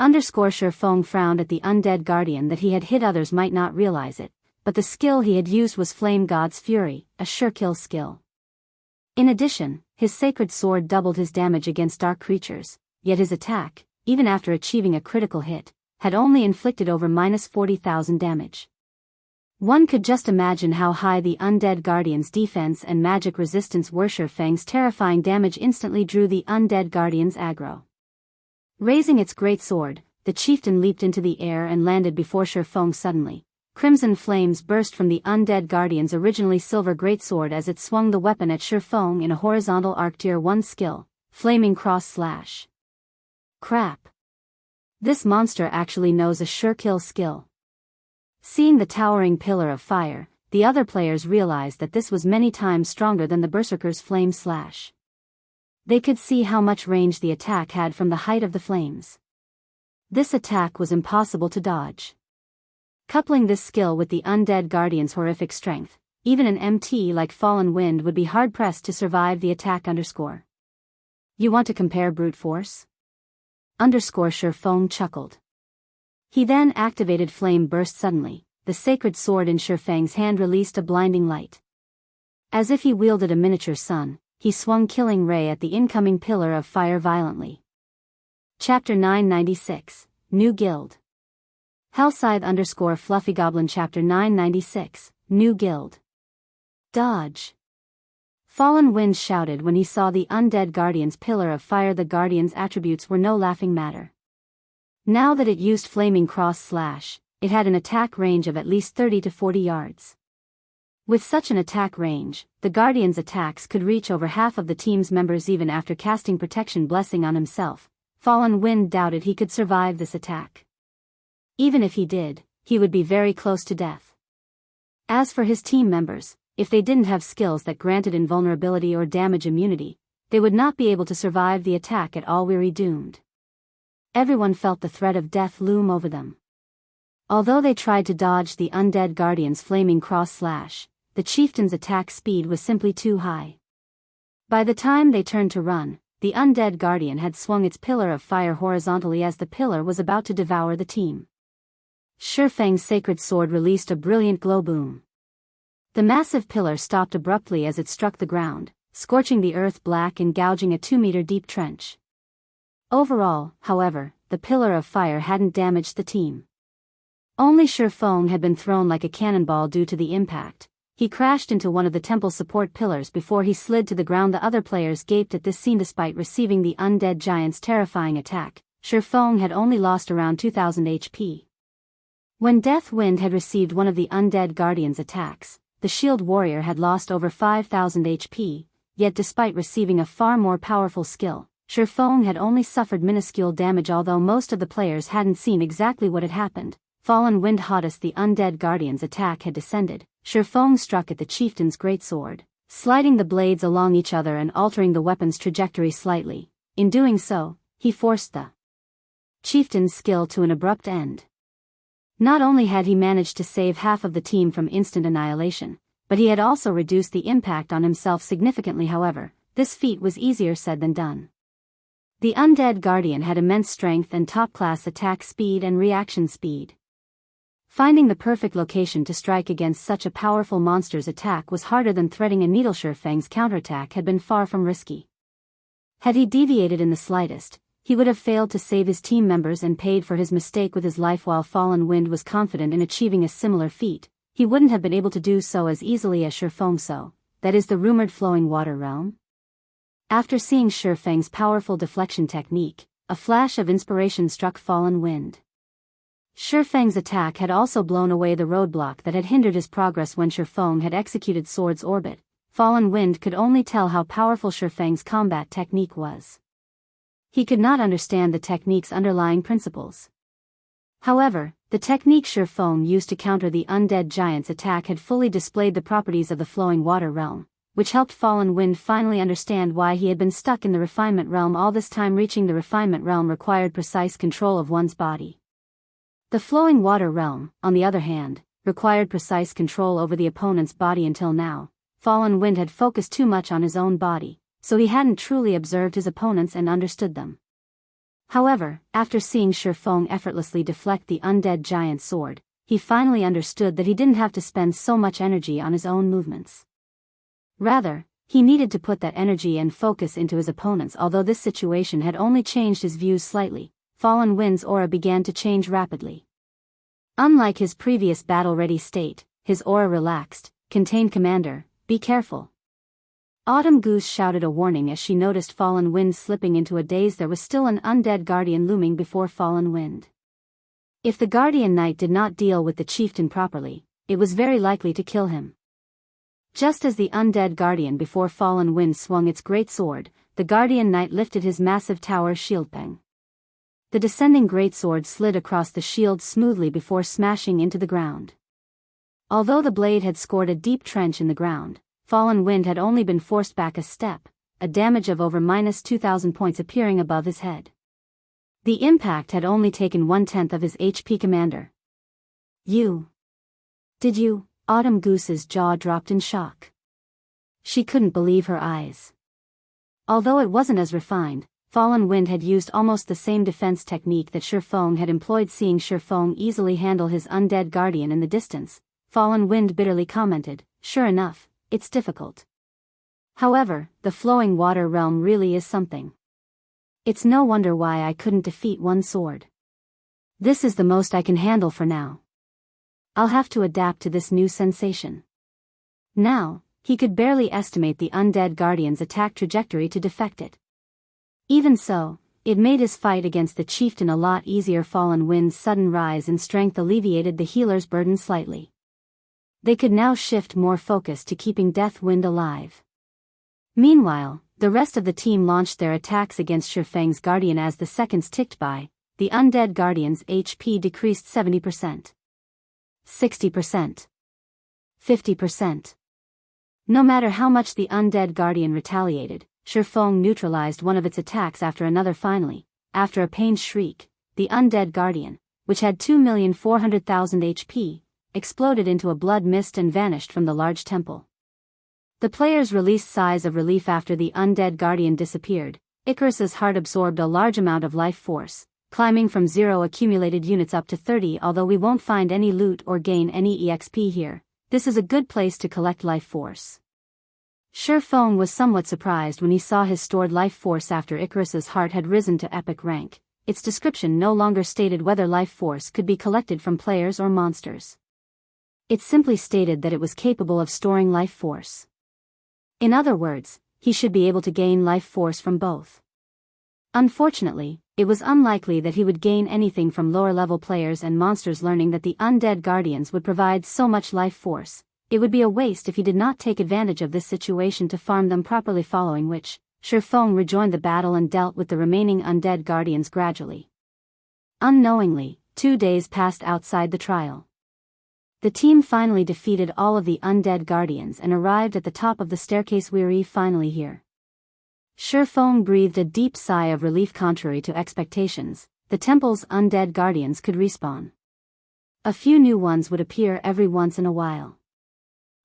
Shifeng frowned at the undead guardian. That he had hit others might not realize it, but the skill he had used was Flame God's Fury, a sure kill skill. In addition, his sacred sword doubled his damage against dark creatures, yet his attack, even after achieving a critical hit, had only inflicted over -40,000 damage. One could just imagine how high the undead guardian's defense and magic resistance were. Shifeng's terrifying damage instantly drew the undead guardian's aggro. Raising its great sword, the chieftain leaped into the air and landed before Shifeng. Suddenly, crimson flames burst from the undead guardian's originally silver greatsword as it swung the weapon at Shifeng in a horizontal arc. Tier 1 skill, Flaming Cross Slash. Crap. This monster actually knows a sure kill skill. Seeing the towering pillar of fire, the other players realized that this was many times stronger than the Berserker's Flame Slash. They could see how much range the attack had from the height of the flames. This attack was impossible to dodge. Coupling this skill with the undead guardian's horrific strength, even an MT like Fallen Wind would be hard-pressed to survive the attack. You want to compare brute force? Shifeng chuckled. He then activated Flame Burst. Suddenly, the sacred sword in Shifeng's hand released a blinding light. As if he wielded a miniature sun, he swung Killing Ray at the incoming pillar of fire violently. Chapter 996, New Guild. Hellscythe_FluffyGoblin Chapter 996, New Guild. Dodge. Fallen Wind shouted when he saw the undead Guardian's pillar of fire. The Guardian's attributes were no laughing matter. Now that it used Flaming Cross Slash, it had an attack range of at least 30 to 40 yards. With such an attack range, the Guardian's attacks could reach over half of the team's members even after casting Protection Blessing on himself. Fallen Wind doubted he could survive this attack. Even if he did, he would be very close to death. As for his team members, if they didn't have skills that granted invulnerability or damage immunity, they would not be able to survive the attack at all. Weary doomed. Everyone felt the threat of death loom over them. Although they tried to dodge the undead Guardian's Flaming Cross Slash, the chieftain's attack speed was simply too high. By the time they turned to run, the undead Guardian had swung its pillar of fire horizontally as the pillar was about to devour the team. Shifang's sacred sword released a brilliant glow boom. The massive pillar stopped abruptly as it struck the ground, scorching the earth black and gouging a 2-meter deep trench. Overall, however, the pillar of fire hadn't damaged the team. Only Shifang had been thrown like a cannonball due to the impact. He crashed into one of the temple support pillars before he slid to the ground. The other players gaped at this scene. Despite receiving the undead giant's terrifying attack, Shifang had only lost around 2,000 HP. When Death Wind had received one of the undead Guardian's attacks, the shield warrior had lost over 5,000 HP, yet despite receiving a far more powerful skill, Shifang had only suffered minuscule damage. Although most of the players hadn't seen exactly what had happened, Fallen Wind hottest the undead Guardian's attack had descended. Shifang struck at the chieftain's greatsword, sliding the blades along each other and altering the weapon's trajectory slightly. In doing so, he forced the chieftain's skill to an abrupt end. Not only had he managed to save half of the team from instant annihilation, but he had also reduced the impact on himself significantly. However, this feat was easier said than done. The undead Guardian had immense strength and top-class attack speed and reaction speed. Finding the perfect location to strike against such a powerful monster's attack was harder than threading a needle. Shifang's counterattack had been far from risky. Had he deviated in the slightest, he would have failed to save his team members and paid for his mistake with his life. While Fallen Wind was confident in achieving a similar feat, he wouldn't have been able to do so as easily as Shifang. So, that is the rumored flowing water realm? After seeing Shifang's powerful deflection technique, a flash of inspiration struck Fallen Wind. Shifang's attack had also blown away the roadblock that had hindered his progress. When Shifang had executed Sword's Orbit, Fallen Wind could only tell how powerful Shifang's combat technique was. He could not understand the technique's underlying principles. However, the technique Shifang used to counter the undead giant's attack had fully displayed the properties of the flowing water realm, which helped Fallen Wind finally understand why he had been stuck in the refinement realm all this time. Reaching the refinement realm required precise control of one's body. The flowing water realm, on the other hand, required precise control over the opponent's body. Until now, Fallen Wind had focused too much on his own body, so he hadn't truly observed his opponents and understood them. However, after seeing Shifang effortlessly deflect the undead giant's sword, he finally understood that he didn't have to spend so much energy on his own movements. Rather, he needed to put that energy and focus into his opponents. Although this situation had only changed his views slightly, Fallen Wind's aura began to change rapidly. Unlike his previous battle-ready state, his aura relaxed, contained. Commander, be careful. Autumn Goose shouted a warning as she noticed Fallen Wind slipping into a daze. There was still an undead guardian looming before Fallen Wind. If the guardian knight did not deal with the chieftain properly, it was very likely to kill him. Just as the undead guardian before Fallen Wind swung its great sword, the guardian knight lifted his massive tower shield. Bang! The descending greatsword slid across the shield smoothly before smashing into the ground. Although the blade had scored a deep trench in the ground, Fallen Wind had only been forced back a step, a damage of over -2,000 points appearing above his head. The impact had only taken 1/10 of his HP. Commander. Did you? Autumn Goose's jaw dropped in shock. She couldn't believe her eyes. Although it wasn't as refined, Fallen Wind had used almost the same defense technique that Shifang had employed. Seeing Shifang easily handle his undead guardian in the distance, Fallen Wind bitterly commented, "Sure enough, it's difficult." However, the flowing water realm really is something. It's no wonder why I couldn't defeat one sword. This is the most I can handle for now. I'll have to adapt to this new sensation. Now, he could barely estimate the undead guardian's attack trajectory to defect it. Even so, it made his fight against the chieftain a lot easier. Fallen Wind's sudden rise in strength alleviated the healer's burden slightly. They could now shift more focus to keeping Deathwind alive. Meanwhile, the rest of the team launched their attacks against Shifeng's guardian. As the seconds ticked by, the undead guardian's HP decreased 70%. 60%. 50%. No matter how much the undead guardian retaliated, Shifeng neutralized one of its attacks after another. Finally, after a pained shriek, the undead guardian, which had 2,400,000 HP, exploded into a blood mist and vanished from the large temple. The players released sighs of relief after the undead guardian disappeared. Icarus's heart absorbed a large amount of life force, climbing from 0 accumulated units up to 30. Although we won't find any loot or gain any EXP here, this is a good place to collect life force. Shifeng was somewhat surprised when he saw his stored life force after Icarus's heart had risen to epic rank. Its description no longer stated whether life force could be collected from players or monsters. It simply stated that it was capable of storing life force. In other words, he should be able to gain life force from both. Unfortunately, it was unlikely that he would gain anything from lower-level players and monsters. Learning that the undead guardians would provide so much life force, it would be a waste if he did not take advantage of this situation to farm them properly. Following which, Shifeng rejoined the battle and dealt with the remaining undead guardians gradually. Unknowingly, 2 days passed outside the trial. The team finally defeated all of the undead guardians and arrived at the top of the staircase. We're finally here. Shifeng breathed a deep sigh of relief. Contrary to expectations, the temple's undead guardians could respawn. A few new ones would appear every once in a while.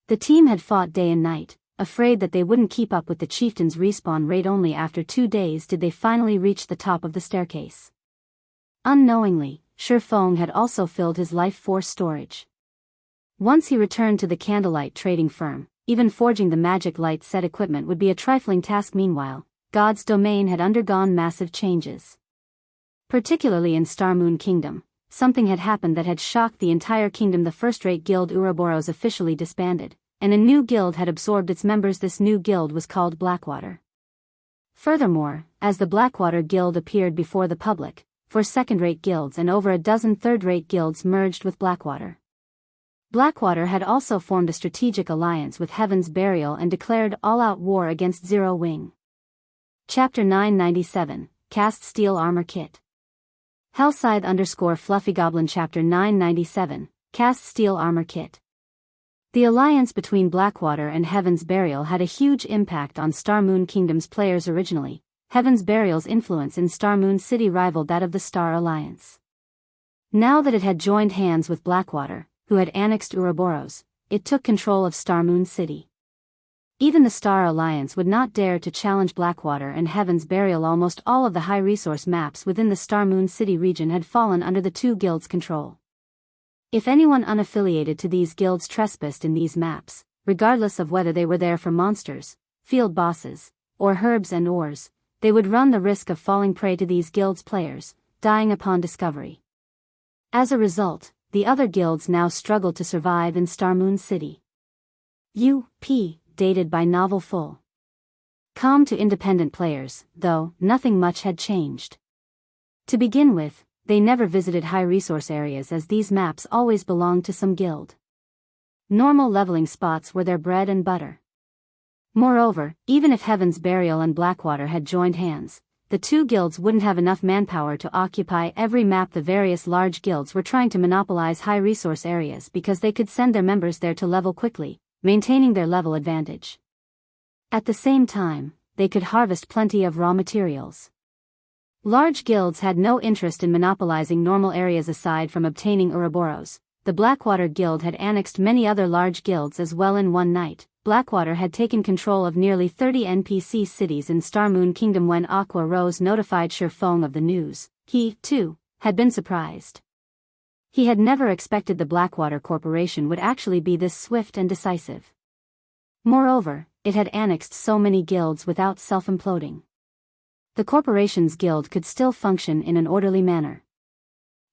The team had fought day and night, afraid that they wouldn't keep up with the chieftain's respawn rate. Only after 2 days did they finally reach the top of the staircase. Unknowingly, Shifeng had also filled his life force storage. Once he returned to the Candlelight trading firm, even forging the magic light set equipment would be a trifling task. Meanwhile, God's domain had undergone massive changes. Particularly in Starmoon Kingdom, something had happened that had shocked the entire kingdom. The first-rate guild Ouroboros officially disbanded, and a new guild had absorbed its members. This new guild was called Blackwater. Furthermore, as the Blackwater Guild appeared before the public, 4 second-rate guilds and over a dozen third-rate guilds merged with Blackwater. Blackwater had also formed a strategic alliance with Heaven's Burial and declared all-out war against Zero Wing. Chapter 997, Cast Steel Armor Kit. Hellscythe _Fluffy Goblin. Chapter 997, Cast Steel Armor Kit. The alliance between Blackwater and Heaven's Burial had a huge impact on Starmoon Kingdom's players. Originally, Heaven's Burial's influence in Starmoon City rivaled that of the Star Alliance. Now that it had joined hands with Blackwater, who had annexed Ouroboros, it took control of Starmoon City. Even the Star Alliance would not dare to challenge Blackwater and Heaven's Burial. Almost all of the high-resource maps within the Starmoon City region had fallen under the two guilds' control. If anyone unaffiliated to these guilds trespassed in these maps, regardless of whether they were there for monsters, field bosses, or herbs and ores, they would run the risk of falling prey to these guilds' players, dying upon discovery. As a result, the other guilds now struggled to survive in Starmoon City. U.P. Dated by Novel Full. Com to independent players, though, nothing much had changed. To begin with, they never visited high-resource areas as these maps always belonged to some guild. Normal leveling spots were their bread and butter. Moreover, even if Heaven's Burial and Blackwater had joined hands, the two guilds wouldn't have enough manpower to occupy every map. The various large guilds were trying to monopolize high-resource areas because they could send their members there to level quickly, maintaining their level advantage. At the same time, they could harvest plenty of raw materials. Large guilds had no interest in monopolizing normal areas aside from obtaining Ouroboros. The Blackwater Guild had annexed many other large guilds as well. In one night, Blackwater had taken control of nearly 30 NPC cities in Starmoon Kingdom. When Aqua Rose notified Shifeng of the news, he, too, had been surprised. He had never expected the Blackwater Corporation would actually be this swift and decisive. Moreover, it had annexed so many guilds without self-imploding. The corporation's guild could still function in an orderly manner.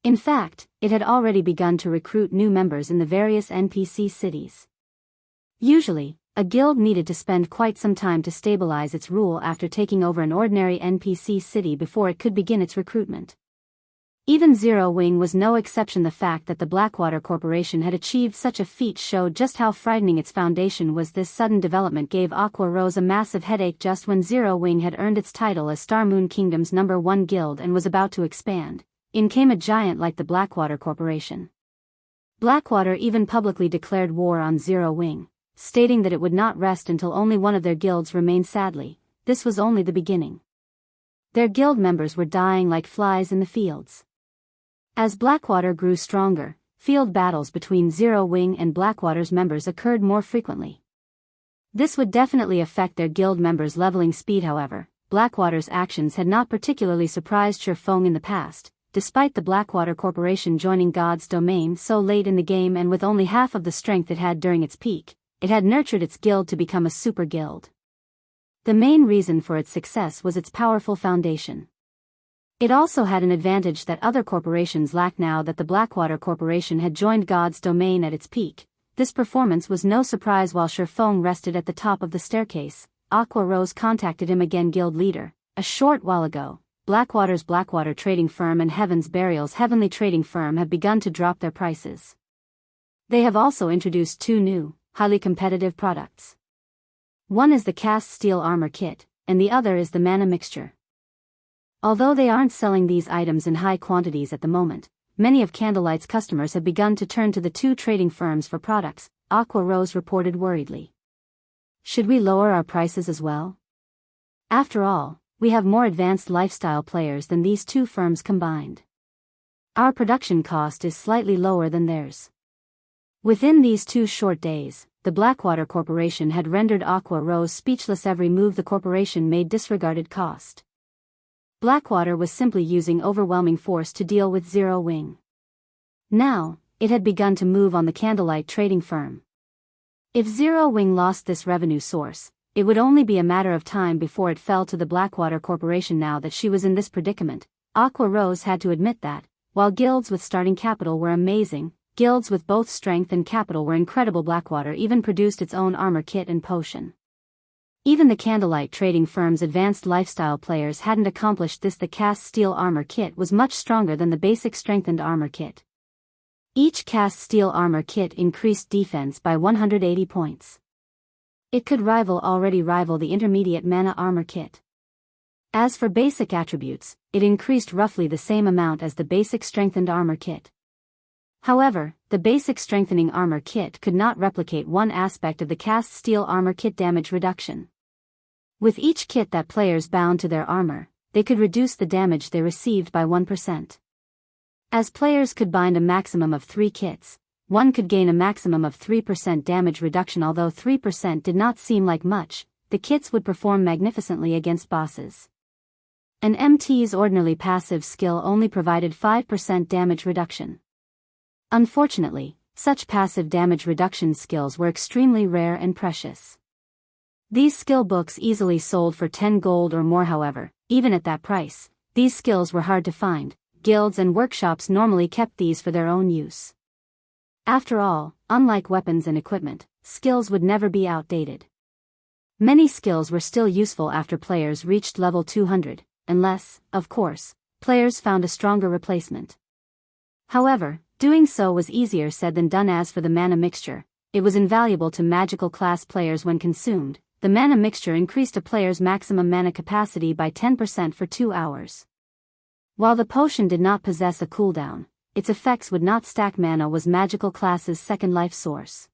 In fact, it had already begun to recruit new members in the various NPC cities. Usually, a guild needed to spend quite some time to stabilize its rule after taking over an ordinary NPC city before it could begin its recruitment. Even Zero Wing was no exception. The fact that the Blackwater Corporation had achieved such a feat showed just how frightening its foundation was. This sudden development gave Aqua Rose a massive headache just when Zero Wing had earned its title as Star Moon Kingdom's #1 guild and was about to expand. In came a giant like the Blackwater Corporation. Blackwater even publicly declared war on Zero Wing, stating that it would not rest until only one of their guilds remained. Sadly, this was only the beginning. Their guild members were dying like flies in the fields. As Blackwater grew stronger, field battles between Zero Wing and Blackwater's members occurred more frequently. This would definitely affect their guild members' leveling speed. However, Blackwater's actions had not particularly surprised Shifeng in the past, despite the Blackwater Corporation joining God's domain so late in the game and with only half of the strength it had during its peak. It had nurtured its guild to become a super guild. The main reason for its success was its powerful foundation. It also had an advantage that other corporations lacked. Now that the Blackwater Corporation had joined God's domain at its peak, this performance was no surprise. While Shifeng rested at the top of the staircase, Aqua Rose contacted him again. Guild leader, a short while ago, Blackwater's Blackwater Trading Firm and Heaven's Burial's Heavenly Trading Firm have begun to drop their prices. They have also introduced 2 new, highly competitive products. One is the cast steel armor kit, and the other is the mana mixture. Although they aren't selling these items in high quantities at the moment, many of Candlelight's customers have begun to turn to the 2 trading firms for products, Aqua Rose reported worriedly. Should we lower our prices as well? After all, we have more advanced lifestyle players than these 2 firms combined. Our production cost is slightly lower than theirs. Within these 2 short days, the Blackwater Corporation had rendered Aqua Rose speechless. Every move the corporation made disregarded cost. Blackwater was simply using overwhelming force to deal with Zero Wing. Now, it had begun to move on the Candlelight trading firm. If Zero Wing lost this revenue source, it would only be a matter of time before it fell to the Blackwater Corporation. Now that she was in this predicament, Aqua Rose had to admit that, while guilds with starting capital were amazing, guilds with both strength and capital were incredible. Blackwater even produced its own armor kit and potion. Even the Candlelight trading firm's advanced lifestyle players hadn't accomplished this. The cast steel armor kit was much stronger than the basic strengthened armor kit. Each cast steel armor kit increased defense by 180 points. It could already rival the intermediate mana armor kit. As for basic attributes, it increased roughly the same amount as the basic strengthened armor kit. However, the basic strengthening armor kit could not replicate one aspect of the cast steel armor kit: damage reduction. With each kit that players bound to their armor, they could reduce the damage they received by 1%. As players could bind a maximum of 3 kits, one could gain a maximum of 3% damage reduction. Although 3% did not seem like much, the kits would perform magnificently against bosses. An MT's ordinarily passive skill only provided 5% damage reduction. Unfortunately, such passive damage reduction skills were extremely rare and precious. These skill books easily sold for 10 gold or more. However, even at that price, these skills were hard to find. Guilds and workshops normally kept these for their own use. After all, unlike weapons and equipment, skills would never be outdated. Many skills were still useful after players reached level 200, unless, of course, players found a stronger replacement. However, doing so was easier said than done. As for the mana mixture, it was invaluable to magical class players when consumed. The mana mixture increased a player's maximum mana capacity by 10% for 2 hours. While the potion did not possess a cooldown, its effects would not stack. Mana was magical class's second life source.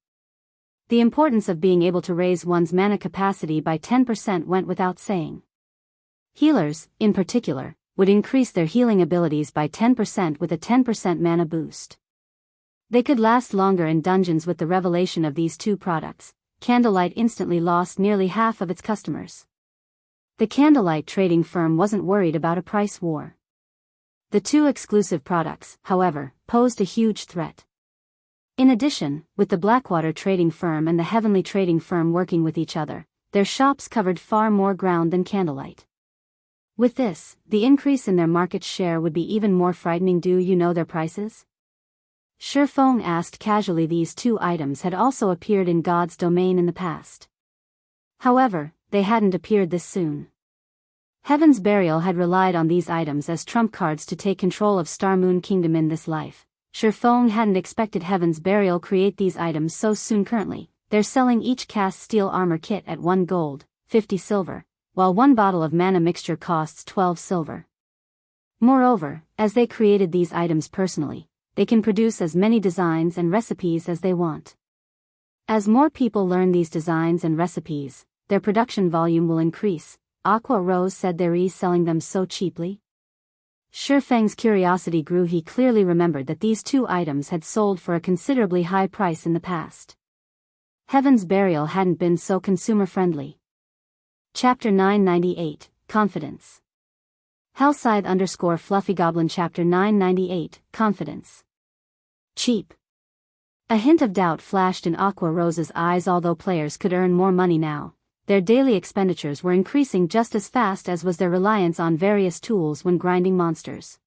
The importance of being able to raise one's mana capacity by 10% went without saying. Healers, in particular, would increase their healing abilities by 10% with a 10% mana boost. They could last longer in dungeons. With the revelation of these 2 products, Candlelight instantly lost nearly half of its customers. The Candlelight trading firm wasn't worried about a price war. The 2 exclusive products, however, posed a huge threat. In addition, with the Blackwater trading firm and the Heavenly trading firm working with each other, their shops covered far more ground than Candlelight. With this, the increase in their market share would be even more frightening. Do you know their prices? Shifeng asked casually. These two items had also appeared in God's domain in the past. However, they hadn't appeared this soon. Heaven's Burial had relied on these items as trump cards to take control of Star Moon Kingdom in this life. Shifeng hadn't expected Heaven's Burial create these items so soon. Currently, they're selling each cast steel armor kit at 1 gold, 50 silver, while 1 bottle of mana mixture costs 12 silver. Moreover, as they created these items personally, they can produce as many designs and recipes as they want. As more people learn these designs and recipes, their production volume will increase. Aqua Rose said. They're selling them so cheaply? Shifeng's curiosity grew. He clearly remembered that these two items had sold for a considerably high price in the past. Heaven's Burial hadn't been so consumer-friendly. Chapter 998, Confidence. Hellscythe_Fluffy Goblin. Chapter 998, Confidence. Cheap. A hint of doubt flashed in Aqua Rose's eyes. Although players could earn more money now, their daily expenditures were increasing just as fast as was their reliance on various tools when grinding monsters.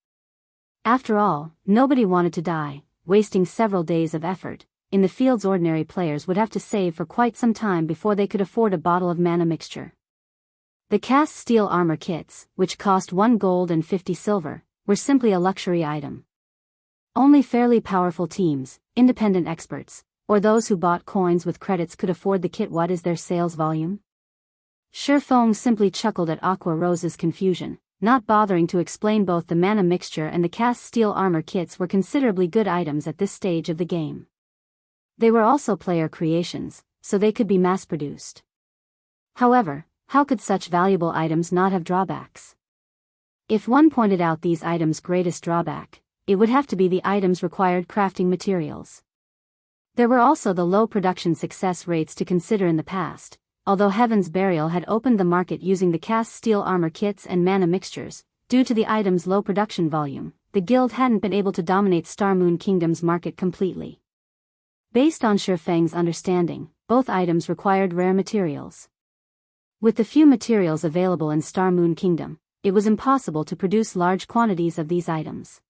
After all, nobody wanted to die, wasting several days of effort in the fields. Ordinary players would have to save for quite some time before they could afford a bottle of mana mixture. The cast steel armor kits, which cost 1 gold and 50 silver, were simply a luxury item. Only fairly powerful teams, independent experts, or those who bought coins with credits could afford the kit. What is their sales volume? Shifeng simply chuckled at Aqua Rose's confusion, not bothering to explain. Both the mana mixture and the cast steel armor kits were considerably good items at this stage of the game. They were also player creations, so they could be mass-produced. However, how could such valuable items not have drawbacks? If one pointed out these items' greatest drawback, it would have to be the items' required crafting materials. There were also the low production success rates to consider in the past. Although Heaven's Burial had opened the market using the cast steel armor kits and mana mixtures, due to the items' low production volume, the guild hadn't been able to dominate Star Moon Kingdom's market completely. Based on Shifeng's understanding, both items required rare materials. With the few materials available in Star Moon Kingdom, it was impossible to produce large quantities of these items.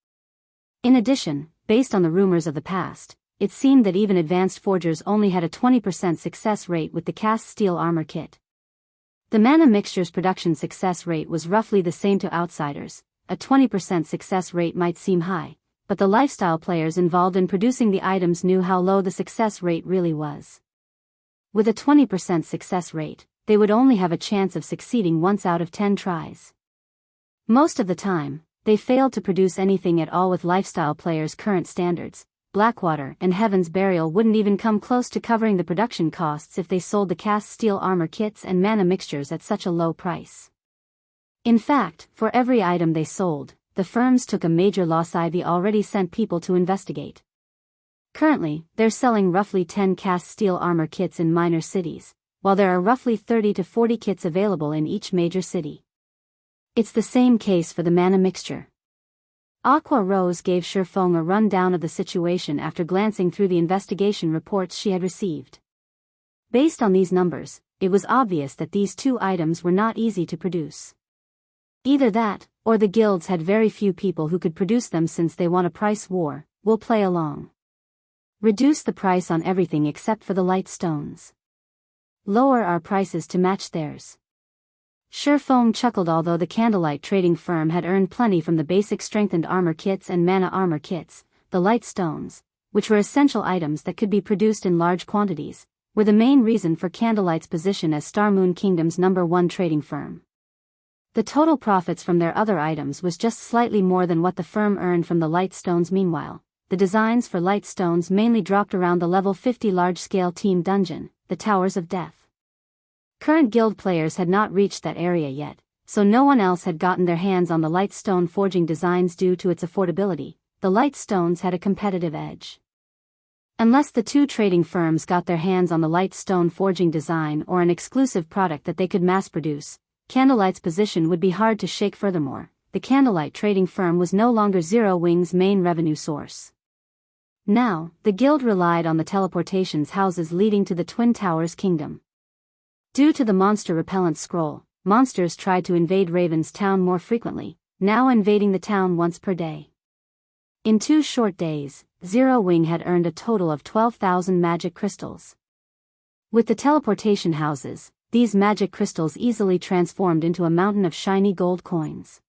In addition, based on the rumors of the past, it seemed that even advanced forgers only had a 20% success rate with the cast steel armor kit. The mana mixture's production success rate was roughly the same to outsiders. A 20% success rate might seem high, but the lifestyle players involved in producing the items knew how low the success rate really was. With a 20% success rate, they would only have a chance of succeeding once out of 10 tries. Most of the time, they failed to produce anything at all. With lifestyle players' current standards, Blackwater and Heaven's Burial wouldn't even come close to covering the production costs if they sold the cast steel armor kits and mana mixtures at such a low price. In fact, for every item they sold, the firms took a major loss. Ivy already sent people to investigate. Currently, they're selling roughly 10 cast steel armor kits in minor cities, while there are roughly 30 to 40 kits available in each major city. It's the same case for the mana mixture. Aqua Rose gave Shifeng a rundown of the situation after glancing through the investigation reports she had received. Based on these numbers, it was obvious that these two items were not easy to produce. Either that, or the guilds had very few people who could produce them. Since they want a price war, we'll play along. Reduce the price on everything except for the light stones. Lower our prices to match theirs. Shifeng chuckled. Although the Candlelight trading firm had earned plenty from the basic strengthened armor kits and mana armor kits, the light stones, which were essential items that could be produced in large quantities, were the main reason for Candlelight's position as Star Moon Kingdom's #1 trading firm. The total profits from their other items was just slightly more than what the firm earned from the light stones. Meanwhile, the designs for light stones mainly dropped around the level 50 large-scale team dungeon, the Towers of Death. Current guild players had not reached that area yet, so no one else had gotten their hands on the light stone forging designs. Due to its affordability, the light stones had a competitive edge. Unless the two trading firms got their hands on the light stone forging design or an exclusive product that they could mass produce, Candlelight's position would be hard to shake. Furthermore, the Candlelight trading firm was no longer Zero Wing's main revenue source. Now, the guild relied on the teleportations houses leading to the Twin Towers Kingdom. Due to the monster repellent scroll, monsters tried to invade Raven's town more frequently, now invading the town once per day. In 2 short days, Zero Wing had earned a total of 12,000 magic crystals. With the teleportation houses, these magic crystals easily transformed into a mountain of shiny gold coins.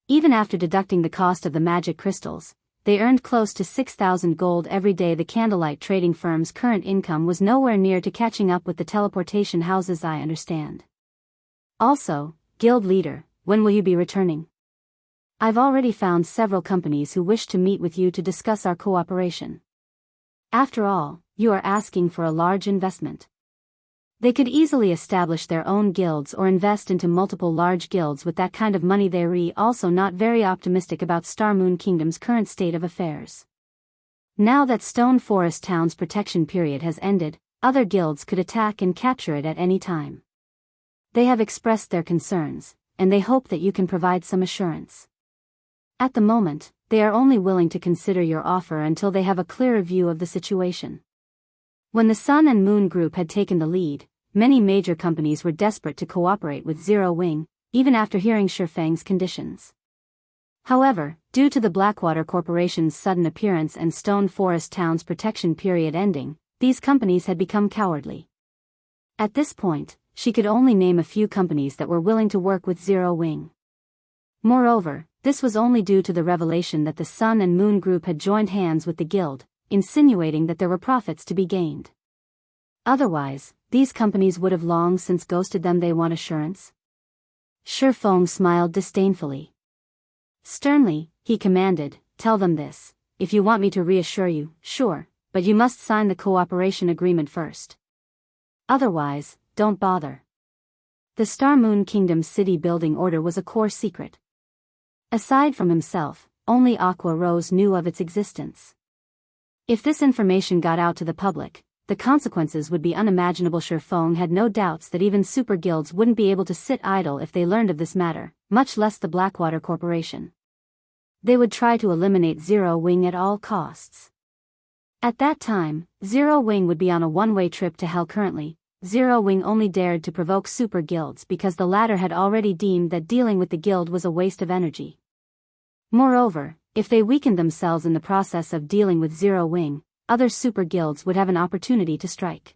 Even after deducting the cost of the magic crystals, they earned close to 6,000 gold every day. The Candlelight trading firm's current income was nowhere near to catching up with the teleportation houses. I understand. Also, guild leader, when will you be returning? I've already found several companies who wish to meet with you to discuss our cooperation. After all, you are asking for a large investment. They could easily establish their own guilds or invest into multiple large guilds with that kind of money. They're also not very optimistic about Star Moon Kingdom's current state of affairs. Now that Stone Forest Town's protection period has ended, other guilds could attack and capture it at any time. They have expressed their concerns, and they hope that you can provide some assurance. At the moment, they are only willing to consider your offer until they have a clearer view of the situation. When the Sun and Moon Group had taken the lead, many major companies were desperate to cooperate with Zero Wing, even after hearing Shifeng's conditions. However, due to the Blackwater Corporation's sudden appearance and Stone Forest Town's protection period ending, these companies had become cowardly. At this point, she could only name a few companies that were willing to work with Zero Wing. Moreover, this was only due to the revelation that the Sun and Moon Group had joined hands with the guild, insinuating that there were profits to be gained. Otherwise, these companies would have long since ghosted them. They want assurance? Shifeng smiled disdainfully. Sternly, he commanded, tell them this. If you want me to reassure you, sure, but you must sign the cooperation agreement first. Otherwise, don't bother. The Star Moon Kingdom's city building order was a core secret. Aside from himself, only Aqua Rose knew of its existence. If this information got out to the public, the consequences would be unimaginable. Shifeng had no doubts that even super guilds wouldn't be able to sit idle if they learned of this matter, much less the Blackwater Corporation. They would try to eliminate Zero Wing at all costs. At that time, Zero Wing would be on a one-way trip to hell. Currently, Zero Wing only dared to provoke super guilds because the latter had already deemed that dealing with the guild was a waste of energy. Moreover, if they weakened themselves in the process of dealing with Zero Wing, other super guilds would have an opportunity to strike.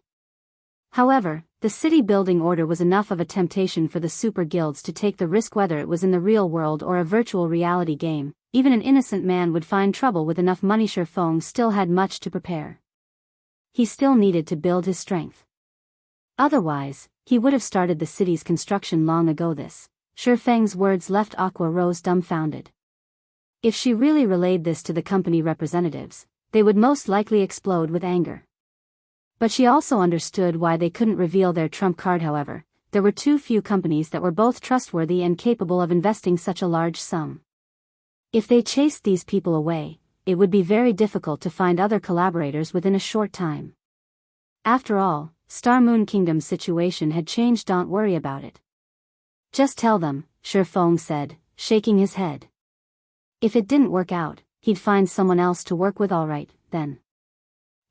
However, the city building order was enough of a temptation for the super guilds to take the risk. Whether it was in the real world or a virtual reality game, even an innocent man would find trouble with enough money. Shifeng still had much to prepare. He still needed to build his strength. Otherwise, he would have started the city's construction long ago. Shifeng's words left Aqua Rose dumbfounded. If she really relayed this to the company representatives, they would most likely explode with anger. But she also understood why they couldn't reveal their trump card. However, there were too few companies that were both trustworthy and capable of investing such a large sum. If they chased these people away, it would be very difficult to find other collaborators within a short time. After all, Star Moon Kingdom's situation had changed. Don't worry about it. Just tell them, Shifeng said, shaking his head. If it didn't work out, he'd find someone else to work with. All right, then.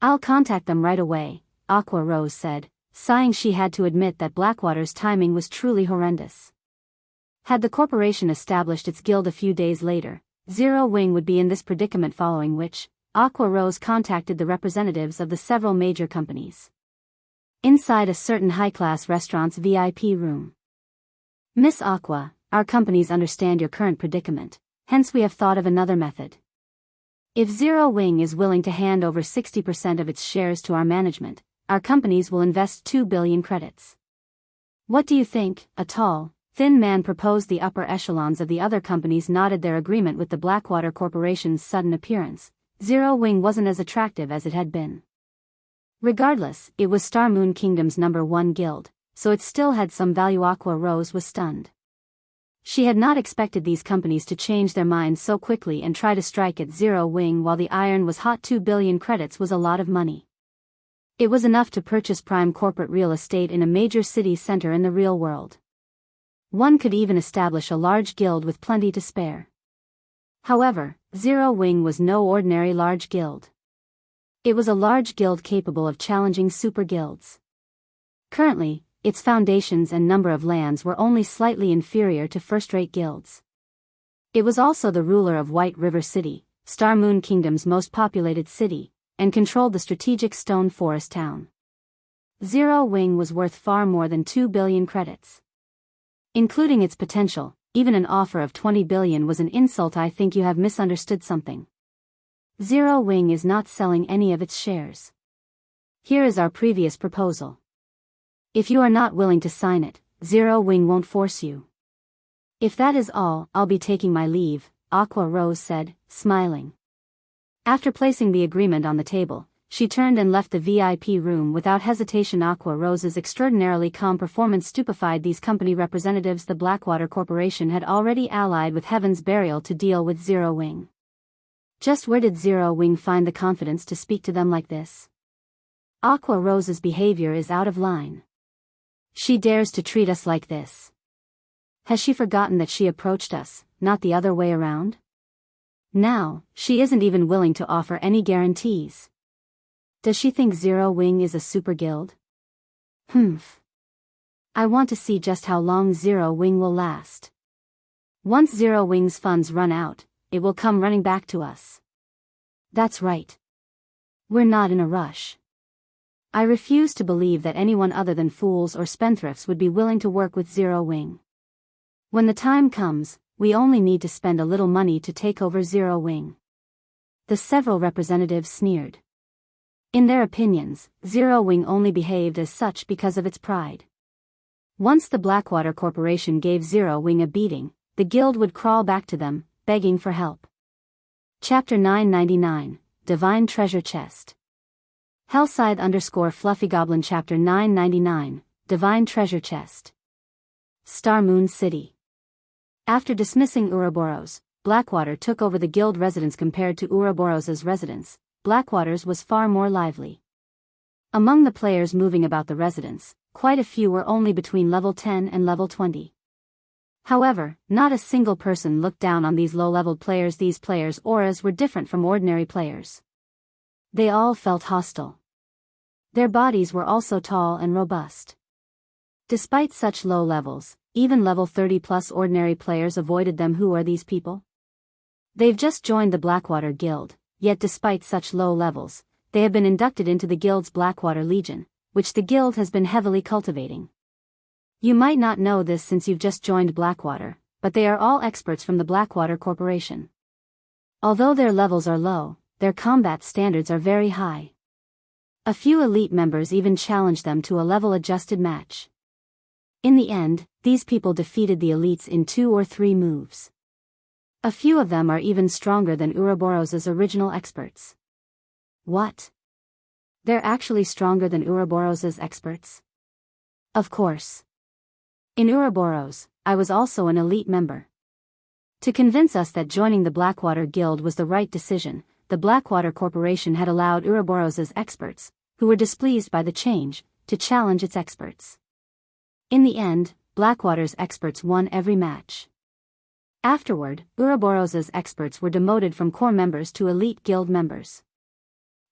I'll contact them right away, Aqua Rose said, sighing. She had to admit that Blackwater's timing was truly horrendous. Had the corporation established its guild a few days later, Zero Wing would be in this predicament, following which, Aqua Rose contacted the representatives of the several major companies. Inside a certain high-class restaurant's VIP room. Miss Aqua, our companies understand your current predicament. Hence we have thought of another method. If Zero Wing is willing to hand over 60% of its shares to our management, our companies will invest 2 billion credits. What do you think? A tall, thin man proposed. The upper echelons of the other companies nodded their agreement with the Blackwater Corporation's sudden appearance. Zero Wing wasn't as attractive as it had been. Regardless, it was Star Moon Kingdom's #1 guild, so it still had some value. Aqua Rose was stunned. She had not expected these companies to change their minds so quickly and try to strike at Zero Wing while the iron was hot. 2 billion credits was a lot of money. It was enough to purchase prime corporate real estate in a major city center in the real world. One could even establish a large guild with plenty to spare. However, Zero Wing was no ordinary large guild. It was a large guild capable of challenging super guilds. Currently, its foundations and number of lands were only slightly inferior to first-rate guilds. It was also the ruler of White River City, Star Moon Kingdom's most populated city, and controlled the strategic Stone Forest town. Zero Wing was worth far more than 2 billion credits. Including its potential, even an offer of 20 billion was an insult. I think you have misunderstood something. Zero Wing is not selling any of its shares. Here is our previous proposal. If you are not willing to sign it, Zero Wing won't force you. If that is all, I'll be taking my leave, Aqua Rose said, smiling. After placing the agreement on the table, she turned and left the VIP room without hesitation. Aqua Rose's extraordinarily calm performance stupefied these company representatives. The Blackwater Corporation had already allied with Heaven's Burial to deal with Zero Wing. Just where did Zero Wing find the confidence to speak to them like this? Aqua Rose's behavior is out of line. She dares to treat us like this. Has she forgotten that she approached us, not the other way around? Now, she isn't even willing to offer any guarantees. Does she think Zero Wing is a super guild? I want to see just how long Zero Wing will last. Once Zero Wing's funds run out, it will come running back to us. That's right. We're not in a rush. I refuse to believe that anyone other than fools or spendthrifts would be willing to work with Zero Wing. When the time comes, we only need to spend a little money to take over Zero Wing. The several representatives sneered. In their opinions, Zero Wing only behaved as such because of its pride. Once the Blackwater Corporation gave Zero Wing a beating, the guild would crawl back to them, begging for help. Chapter 999, Divine Treasure Chest. Hellside_FluffyGoblin Chapter 999, Divine Treasure Chest. Star Moon City. After dismissing Ouroboros, Blackwater took over the guild residence. Compared to Ouroboros' residence, Blackwater's was far more lively. Among the players moving about the residence, quite a few were only between level 10 and level 20. However, not a single person looked down on these low-leveled players. These players' auras were different from ordinary players. They all felt hostile. Their bodies were also tall and robust. Despite such low levels, even level 30+ ordinary players avoided them. Who are these people? They've just joined the Blackwater Guild, yet despite such low levels, they have been inducted into the guild's Blackwater Legion, which the guild has been heavily cultivating. You might not know this since you've just joined Blackwater, but they are all experts from the Blackwater Corporation. Although their levels are low, their combat standards are very high. A few elite members even challenged them to a level-adjusted match. In the end, these people defeated the elites in 2 or 3 moves. A few of them are even stronger than Ouroboros' original experts. What? They're actually stronger than Ouroboros' experts? Of course. In Ouroboros, I was also an elite member. To convince us that joining the Blackwater Guild was the right decision, the Blackwater Corporation had allowed Ouroboros' experts, who were displeased by the change, to challenge its experts. In the end, Blackwater's experts won every match. Afterward, Ouroboros' experts were demoted from core members to elite guild members.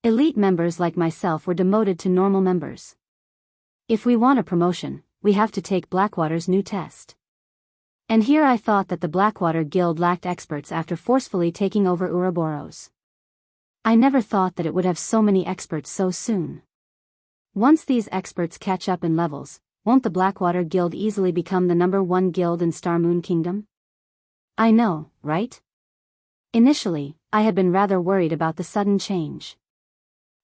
Elite members like myself were demoted to normal members. If we want a promotion, we have to take Blackwater's new test. And here I thought that the Blackwater Guild lacked experts after forcefully taking over Ouroboros. I never thought that it would have so many experts so soon. Once these experts catch up in levels, won't the Blackwater Guild easily become the #1 guild in Star Moon Kingdom? I know, right? Initially, I had been rather worried about the sudden change.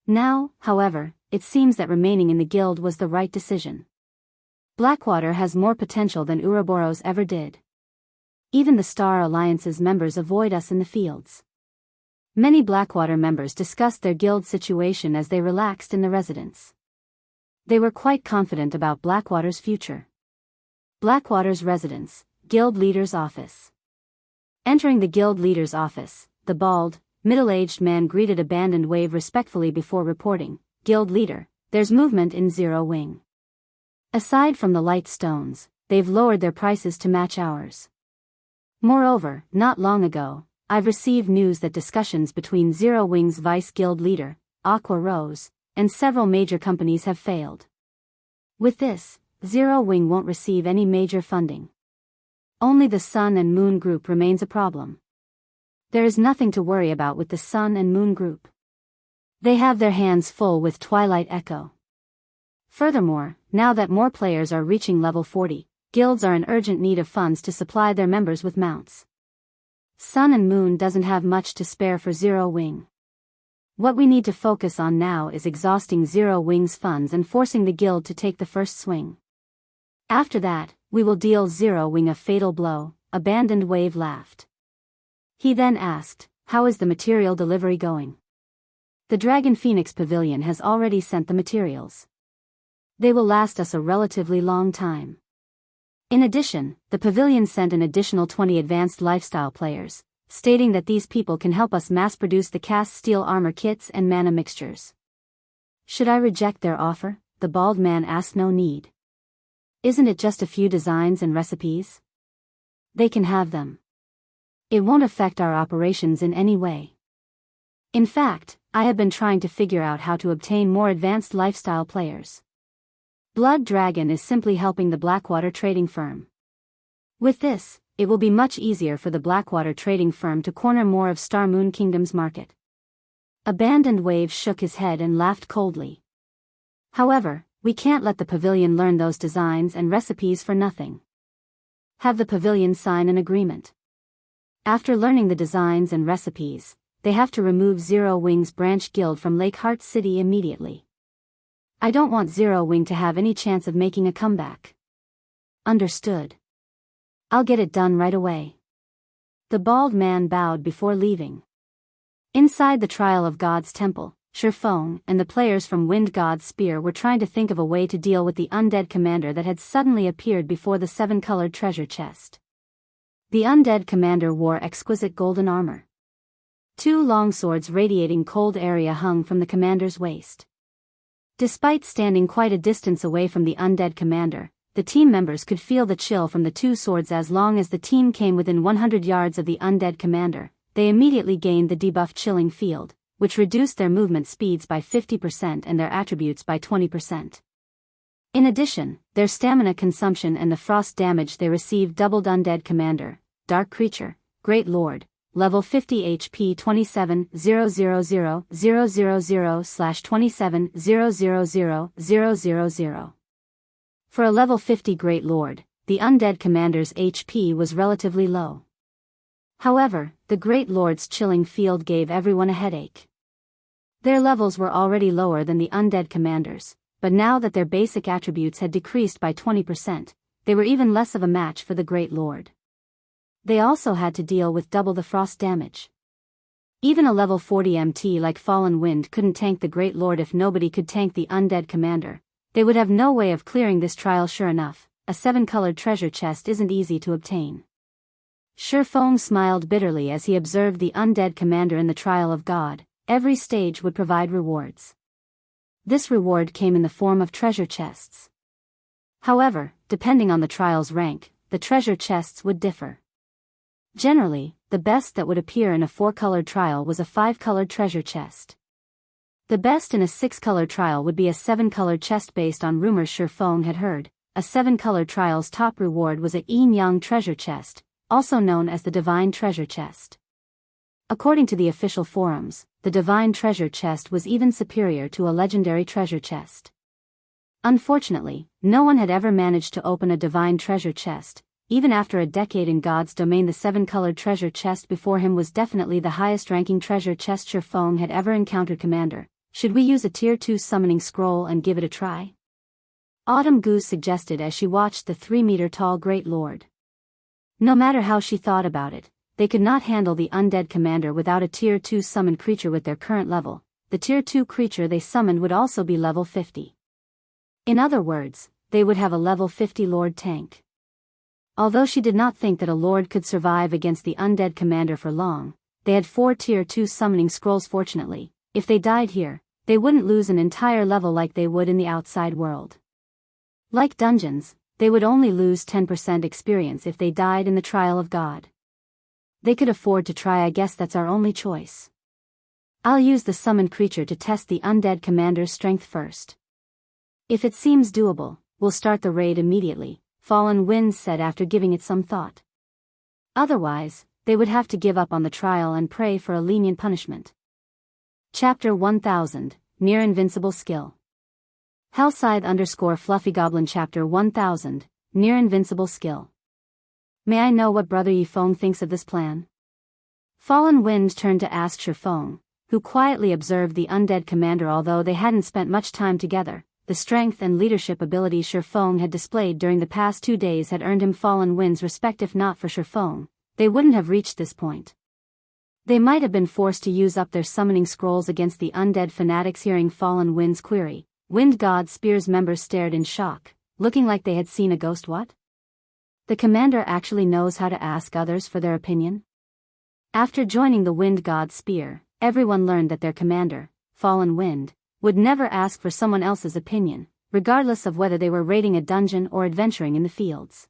Now, however, it seems that remaining in the guild was the right decision. Blackwater has more potential than Ouroboros ever did. Even the Star Alliance's members avoid us in the fields. Many Blackwater members discussed their guild situation as they relaxed in the residence. They were quite confident about Blackwater's future. Blackwater's residence, Guild Leader's Office. Entering the Guild Leader's office, the bald, middle-aged man greeted Abandoned Wave respectfully before reporting, "Guild Leader, there's movement in Zero Wing. Aside from the light stones, they've lowered their prices to match ours. Moreover, not long ago, I've received news that discussions between Zero Wing's Vice Guild Leader, Aqua Rose, and several major companies have failed. With this, Zero Wing won't receive any major funding. Only the Sun and Moon group remains a problem. There is nothing to worry about with the Sun and Moon group. They have their hands full with Twilight Echo. Furthermore, now that more players are reaching level 40, guilds are in urgent need of funds to supply their members with mounts. Sun and Moon doesn't have much to spare for Zero Wing. What we need to focus on now is exhausting Zero Wing's funds and forcing the guild to take the first swing. After that, we will deal Zero Wing a fatal blow. Abandoned Wave laughed. He then asked, how is the material delivery going? The Dragon Phoenix Pavilion has already sent the materials. They will last us a relatively long time. In addition, the pavilion sent an additional 20 advanced lifestyle players, stating that these people can help us mass-produce the cast steel armor kits and mana mixtures. Should I reject their offer? The bald man asked. No need. Isn't it just a few designs and recipes? They can have them. It won't affect our operations in any way. In fact, I have been trying to figure out how to obtain more advanced lifestyle players. Blood Dragon is simply helping the Blackwater trading firm. With this, it will be much easier for the Blackwater trading firm to corner more of Star Moon Kingdom's market. Abandoned Wave shook his head and laughed coldly. However, we can't let the pavilion learn those designs and recipes for nothing. Have the pavilion sign an agreement. After learning the designs and recipes, they have to remove Zero Wing's branch guild from Lakeheart City immediately. I don't want Zero Wing to have any chance of making a comeback. Understood. I'll get it done right away. The bald man bowed before leaving. Inside the Trial of God's temple, Shifeng and the players from Wind God's Spear were trying to think of a way to deal with the undead commander that had suddenly appeared before the seven-colored treasure chest. The undead commander wore exquisite golden armor. Two longswords radiating cold area hung from the commander's waist. Despite standing quite a distance away from the undead commander, the team members could feel the chill from the two swords. As long as the team came within 100 yards of the undead commander, they immediately gained the debuff Chilling Field, which reduced their movement speeds by 50% and their attributes by 20%. In addition, their stamina consumption and the frost damage they received doubled. Undead commander, Dark Creature, Great Lord, level 50 HP 27,000/27000,000. For a level 50 Great Lord, the undead commander's HP was relatively low. However, the Great Lord's Chilling Field gave everyone a headache. Their levels were already lower than the undead commanders, but now that their basic attributes had decreased by 20%, they were even less of a match for the Great Lord. They also had to deal with double the frost damage. Even a level 40 MT like Fallen Wind couldn't tank the Great Lord. If nobody could tank the undead commander, they would have no way of clearing this trial. Sure enough, a seven-colored treasure chest isn't easy to obtain. Shifeng smiled bitterly as he observed the undead commander in the Trial of God. Every stage would provide rewards. This reward came in the form of treasure chests. However, depending on the trial's rank, the treasure chests would differ. Generally, the best that would appear in a 4-colored trial was a 5-colored treasure chest. The best in a 6-colored trial would be a 7-colored chest. Based on rumors Shifeng had heard, a 7-colored trial's top reward was a Yin-Yang treasure chest, also known as the Divine Treasure Chest. According to the official forums, the Divine Treasure Chest was even superior to a legendary treasure chest. Unfortunately, no one had ever managed to open a Divine Treasure Chest. Even after a decade in God's domain, the 7-colored treasure chest before him was definitely the highest-ranking treasure chest Shifeng had ever encountered. Commander, should we use a Tier 2 summoning scroll and give it a try? Autumn Goose suggested as she watched the 3-meter-tall Great Lord. No matter how she thought about it, they could not handle the undead commander without a Tier 2 summoned creature with their current level. The Tier 2 creature they summoned would also be level 50. In other words, they would have a level 50 Lord tank. Although she did not think that a Lord could survive against the undead commander for long, they had 4 Tier 2 summoning scrolls. Fortunately, if they died here, they wouldn't lose an entire level like they would in the outside world. Like dungeons, they would only lose 10% experience if they died in the Trial of God. They could afford to try. I guess that's our only choice. I'll use the summoned creature to test the undead commander's strength first. If it seems doable, we'll start the raid immediately, Fallen Winds said after giving it some thought. Otherwise, they would have to give up on the trial and pray for a lenient punishment. Chapter 1000, Near-invincible skill. Hellscythe_FluffyGoblin Chapter 1000, Near-invincible skill. May I know what Brother Yifeng thinks of this plan? Fallen Wind turned to ask Shifeng, who quietly observed the undead commander. Although they hadn't spent much time together, the strength and leadership abilities Shifeng had displayed during the past 2 days had earned him Fallen Wind's respect. If not for Shifeng, they wouldn't have reached this point. They might have been forced to use up their summoning scrolls against the undead fanatics. Hearing Fallen Wind's query, Wind God Spear's members stared in shock, looking like they had seen a ghost. What? The commander actually knows how to ask others for their opinion? After joining the Wind God Spear, everyone learned that their commander, Fallen Wind, would never ask for someone else's opinion, regardless of whether they were raiding a dungeon or adventuring in the fields.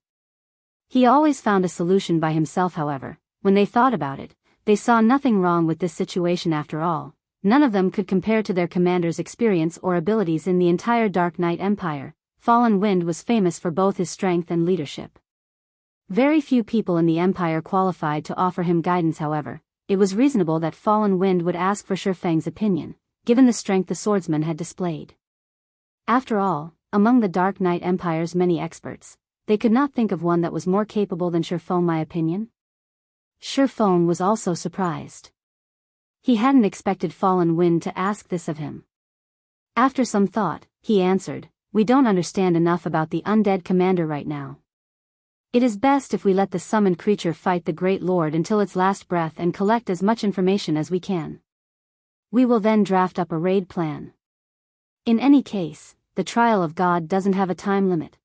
He always found a solution by himself. However, when they thought about it, they saw nothing wrong with this situation. After all, none of them could compare to their commander's experience or abilities in the entire Dark Knight Empire. Fallen Wind was famous for both his strength and leadership. Very few people in the Empire qualified to offer him guidance. However, it was reasonable that Fallen Wind would ask for Shifeng's opinion, given the strength the swordsman had displayed. After all, among the Dark Knight Empire's many experts, they could not think of one that was more capable than Shifeng. My opinion? Shifeng was also surprised. He hadn't expected Fallen Wind to ask this of him. After some thought, he answered, "We don't understand enough about the undead commander right now. It is best if we let the summoned creature fight the Great Lord until its last breath and collect as much information as we can. We will then draft up a raid plan. In any case, the trial of God doesn't have a time limit.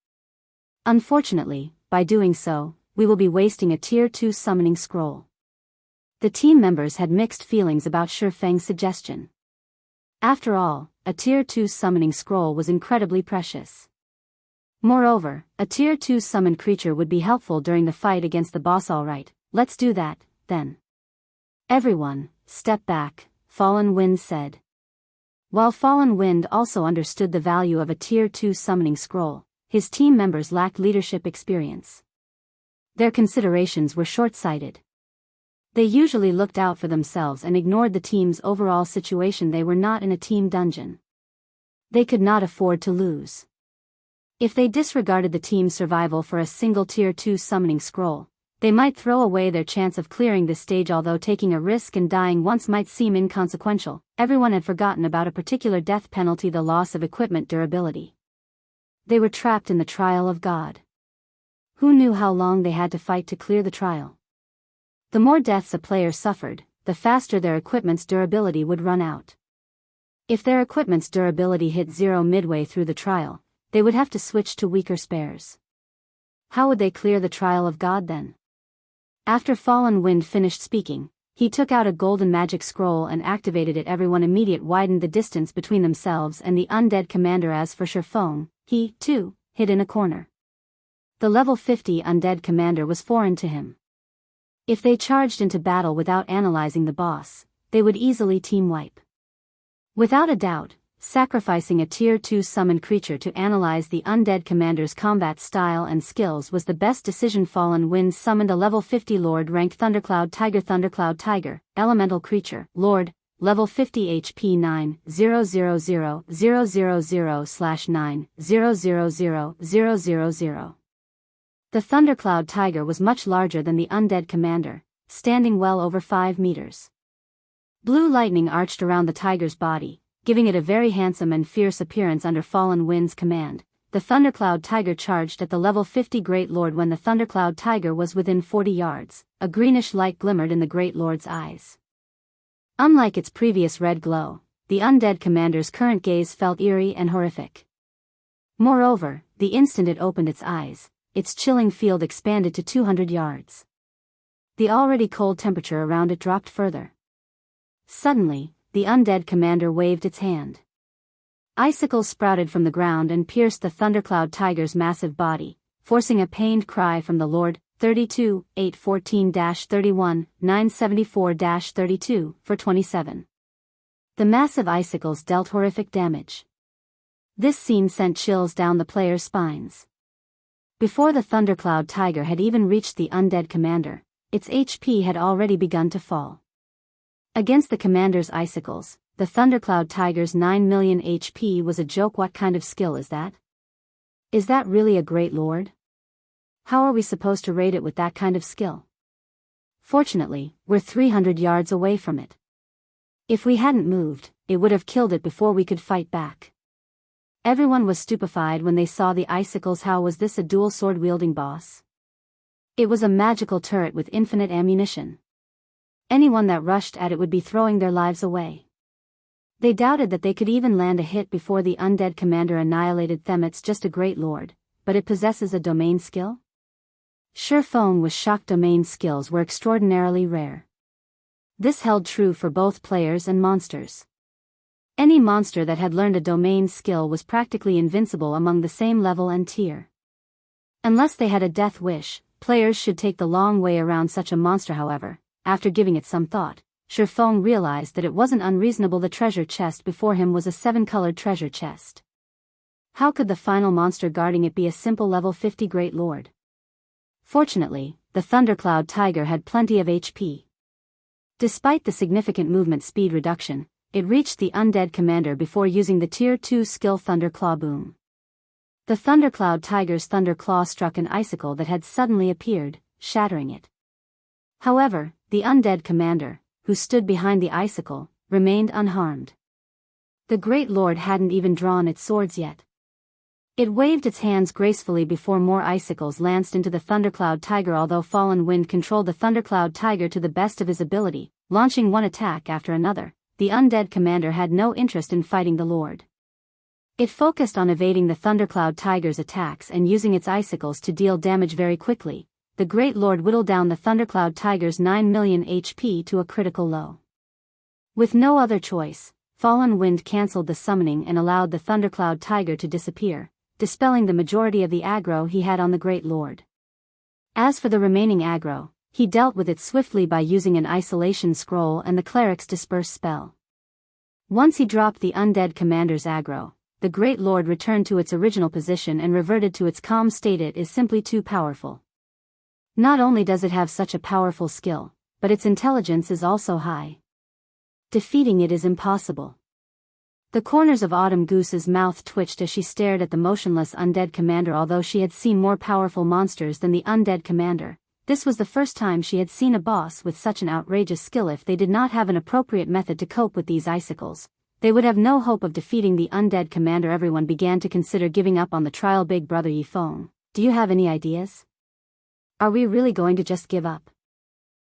Unfortunately, by doing so, we will be wasting a Tier 2 summoning scroll." The team members had mixed feelings about Shifeng's suggestion. After all, a Tier 2 summoning scroll was incredibly precious. Moreover, a Tier 2 summoned creature would be helpful during the fight against the boss. All right, let's do that, then. Everyone, step back, Fallen Wind said. While Fallen Wind also understood the value of a Tier 2 summoning scroll, his team members lacked leadership experience. Their considerations were short-sighted. They usually looked out for themselves and ignored the team's overall situation. They were not in a team dungeon. They could not afford to lose. If they disregarded the team's survival for a single Tier 2 summoning scroll, they might throw away their chance of clearing this stage. Although taking a risk and dying once might seem inconsequential, everyone had forgotten about a particular death penalty: the loss of equipment durability. They were trapped in the trial of God. Who knew how long they had to fight to clear the trial? The more deaths a player suffered, the faster their equipment's durability would run out. If their equipment's durability hit 0 midway through the trial, they would have to switch to weaker spares. How would they clear the trial of God then? After Fallen Wind finished speaking, he took out a golden magic scroll and activated it. Everyone immediately widened the distance between themselves and the undead commander. As for Shifeng, he, too, hid in a corner. The level 50 undead commander was foreign to him. If they charged into battle without analyzing the boss, they would easily team wipe. Without a doubt, sacrificing a Tier 2 summoned creature to analyze the undead commander's combat style and skills was the best decision. Fallen Wind summoned a level 50 Lord ranked Thundercloud Tiger, elemental creature, Lord, level 50 HP 9000000/9000000. The Thundercloud Tiger was much larger than the undead commander, standing well over 5 meters. Blue lightning arched around the tiger's body, giving it a very handsome and fierce appearance. Under Fallen Wind's command, the Thundercloud Tiger charged at the level 50 Great Lord. When the Thundercloud Tiger was within 40 yards, a greenish light glimmered in the Great Lord's eyes. Unlike its previous red glow, the undead commander's current gaze felt eerie and horrific. Moreover, the instant it opened its eyes, its chilling field expanded to 200 yards. The already cold temperature around it dropped further. Suddenly, the undead commander waved its hand. Icicles sprouted from the ground and pierced the Thundercloud Tiger's massive body, forcing a pained cry from the Lord. 32-814-31, 974-32, for 27. The massive icicles dealt horrific damage. This scene sent chills down the players' spines. Before the Thundercloud Tiger had even reached the undead commander, its HP had already begun to fall. Against the commander's icicles, the Thundercloud Tiger's 9 million HP was a joke. What kind of skill is that? Is that really a great lord? How are we supposed to raid it with that kind of skill? Fortunately, we're 300 yards away from it. If we hadn't moved, it would have killed it before we could fight back. Everyone was stupefied when they saw the icicles. How was this a dual sword-wielding boss? It was a magical turret with infinite ammunition. Anyone that rushed at it would be throwing their lives away. They doubted that they could even land a hit before the undead commander annihilated them. It's just a great lord, but it possesses a domain skill? Shipyard was shocked. Domain skills were extraordinarily rare. This held true for both players and monsters. Any monster that had learned a domain skill was practically invincible among the same level and tier. Unless they had a death wish, players should take the long way around such a monster. However, after giving it some thought, Shipyard realized that it wasn't unreasonable. The treasure chest before him was a 7-colored treasure chest. How could the final monster guarding it be a simple level 50 Great Lord? Fortunately, the Thundercloud Tiger had plenty of HP. Despite the significant movement speed reduction, it reached the undead commander before using the Tier 2 skill Thunderclaw Boom. The Thundercloud Tiger's Thunderclaw struck an icicle that had suddenly appeared, shattering it. However, the undead commander, who stood behind the icicle, remained unharmed. The Great Lord hadn't even drawn its swords yet. It waved its hands gracefully before more icicles lanced into the Thundercloud Tiger. Although Fallen Wind controlled the Thundercloud Tiger to the best of his ability, launching one attack after another, the undead commander had no interest in fighting the Lord. It focused on evading the Thundercloud Tiger's attacks and using its icicles to deal damage very quickly. The Great Lord whittled down the Thundercloud Tiger's 9 million HP to a critical low. With no other choice, Fallen Wind cancelled the summoning and allowed the Thundercloud Tiger to disappear, dispelling the majority of the aggro he had on the Great Lord. As for the remaining aggro, he dealt with it swiftly by using an isolation scroll and the cleric's disperse spell. Once he dropped the undead commander's aggro, the Great Lord returned to its original position and reverted to its calm state. It is simply too powerful. Not only does it have such a powerful skill, but its intelligence is also high. Defeating it is impossible. The corners of Autumn Goose's mouth twitched as she stared at the motionless undead commander. Although she had seen more powerful monsters than the undead commander, this was the first time she had seen a boss with such an outrageous skill. If they did not have an appropriate method to cope with these icicles, they would have no hope of defeating the undead commander. Everyone began to consider giving up on the trial. Big Brother Yifeng, do you have any ideas? Are we really going to just give up?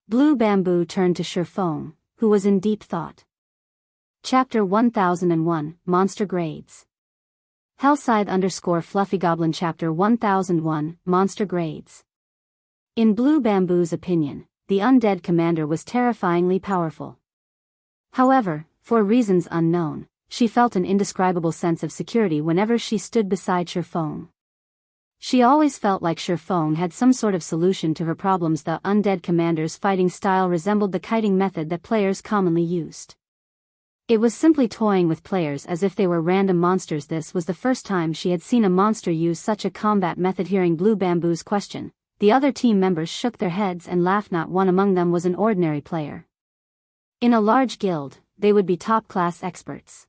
Blue Bamboo turned to Shipyard, who was in deep thought. Chapter 1001, Monster Grades. Hellscythe _ Fluffy Goblin. Chapter 1001, Monster Grades. In Blue Bamboo's opinion, the undead commander was terrifyingly powerful. However, for reasons unknown, she felt an indescribable sense of security whenever she stood beside Shipyard. She always felt like Shipyard had some sort of solution to her problems. The undead commander's fighting style resembled the kiting method that players commonly used. It was simply toying with players as if they were random monsters. This was the first time she had seen a monster use such a combat method. Hearing Blue Bamboo's question, the other team members shook their heads and laughed. Not one among them was an ordinary player. In a large guild, they would be top-class experts.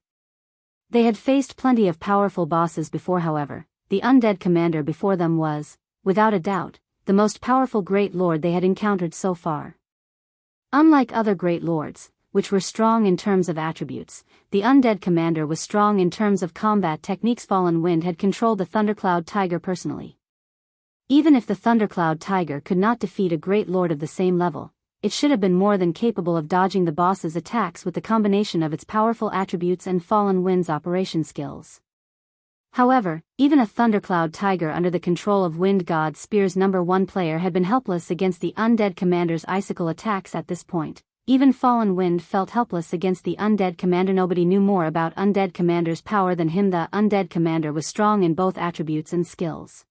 They had faced plenty of powerful bosses before. However, the undead commander before them was, without a doubt, the most powerful Great Lord they had encountered so far. Unlike other Great Lords, which were strong in terms of attributes, the undead commander was strong in terms of combat techniques. Fallen Wind had controlled the Thundercloud Tiger personally. Even if the Thundercloud Tiger could not defeat a Great Lord of the same level, it should have been more than capable of dodging the boss's attacks with the combination of its powerful attributes and Fallen Wind's operation skills. However, even a Thundercloud Tiger under the control of Wind God Spear's #1 player had been helpless against the undead commander's icicle attacks. At this point, even Fallen Wind felt helpless against the undead commander. Nobody knew more about undead commander's power than him. The undead commander was strong in both attributes and skills.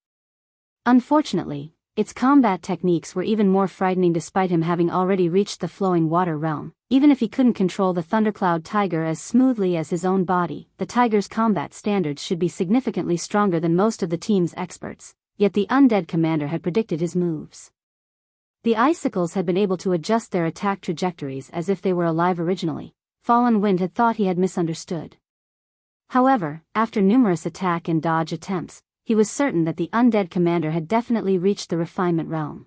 Unfortunately, Its combat techniques were even more frightening despite him having already reached the flowing water realm. Even if he couldn't control the Thundercloud Tiger as smoothly as his own body, the Tiger's combat standards should be significantly stronger than most of the team's experts, yet the undead commander had predicted his moves. The icicles had been able to adjust their attack trajectories as if they were alive originally. Fallen Wind had thought he had misunderstood. However, after numerous attack and dodge attempts, he was certain that the undead commander had definitely reached the refinement realm.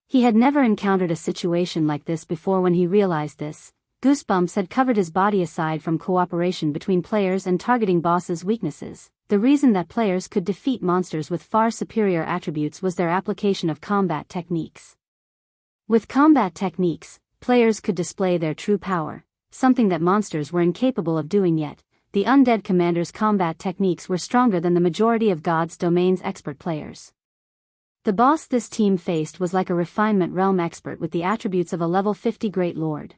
He had never encountered a situation like this before. When he realized this, goosebumps had covered his body. Aside from cooperation between players and targeting bosses' weaknesses, the reason that players could defeat monsters with far superior attributes was their application of combat techniques. With combat techniques, players could display their true power, something that monsters were incapable of doing yet. The undead commander's combat techniques were stronger than the majority of God's domain's expert players. The boss this team faced was like a refinement realm expert with the attributes of a level 50 Great Lord.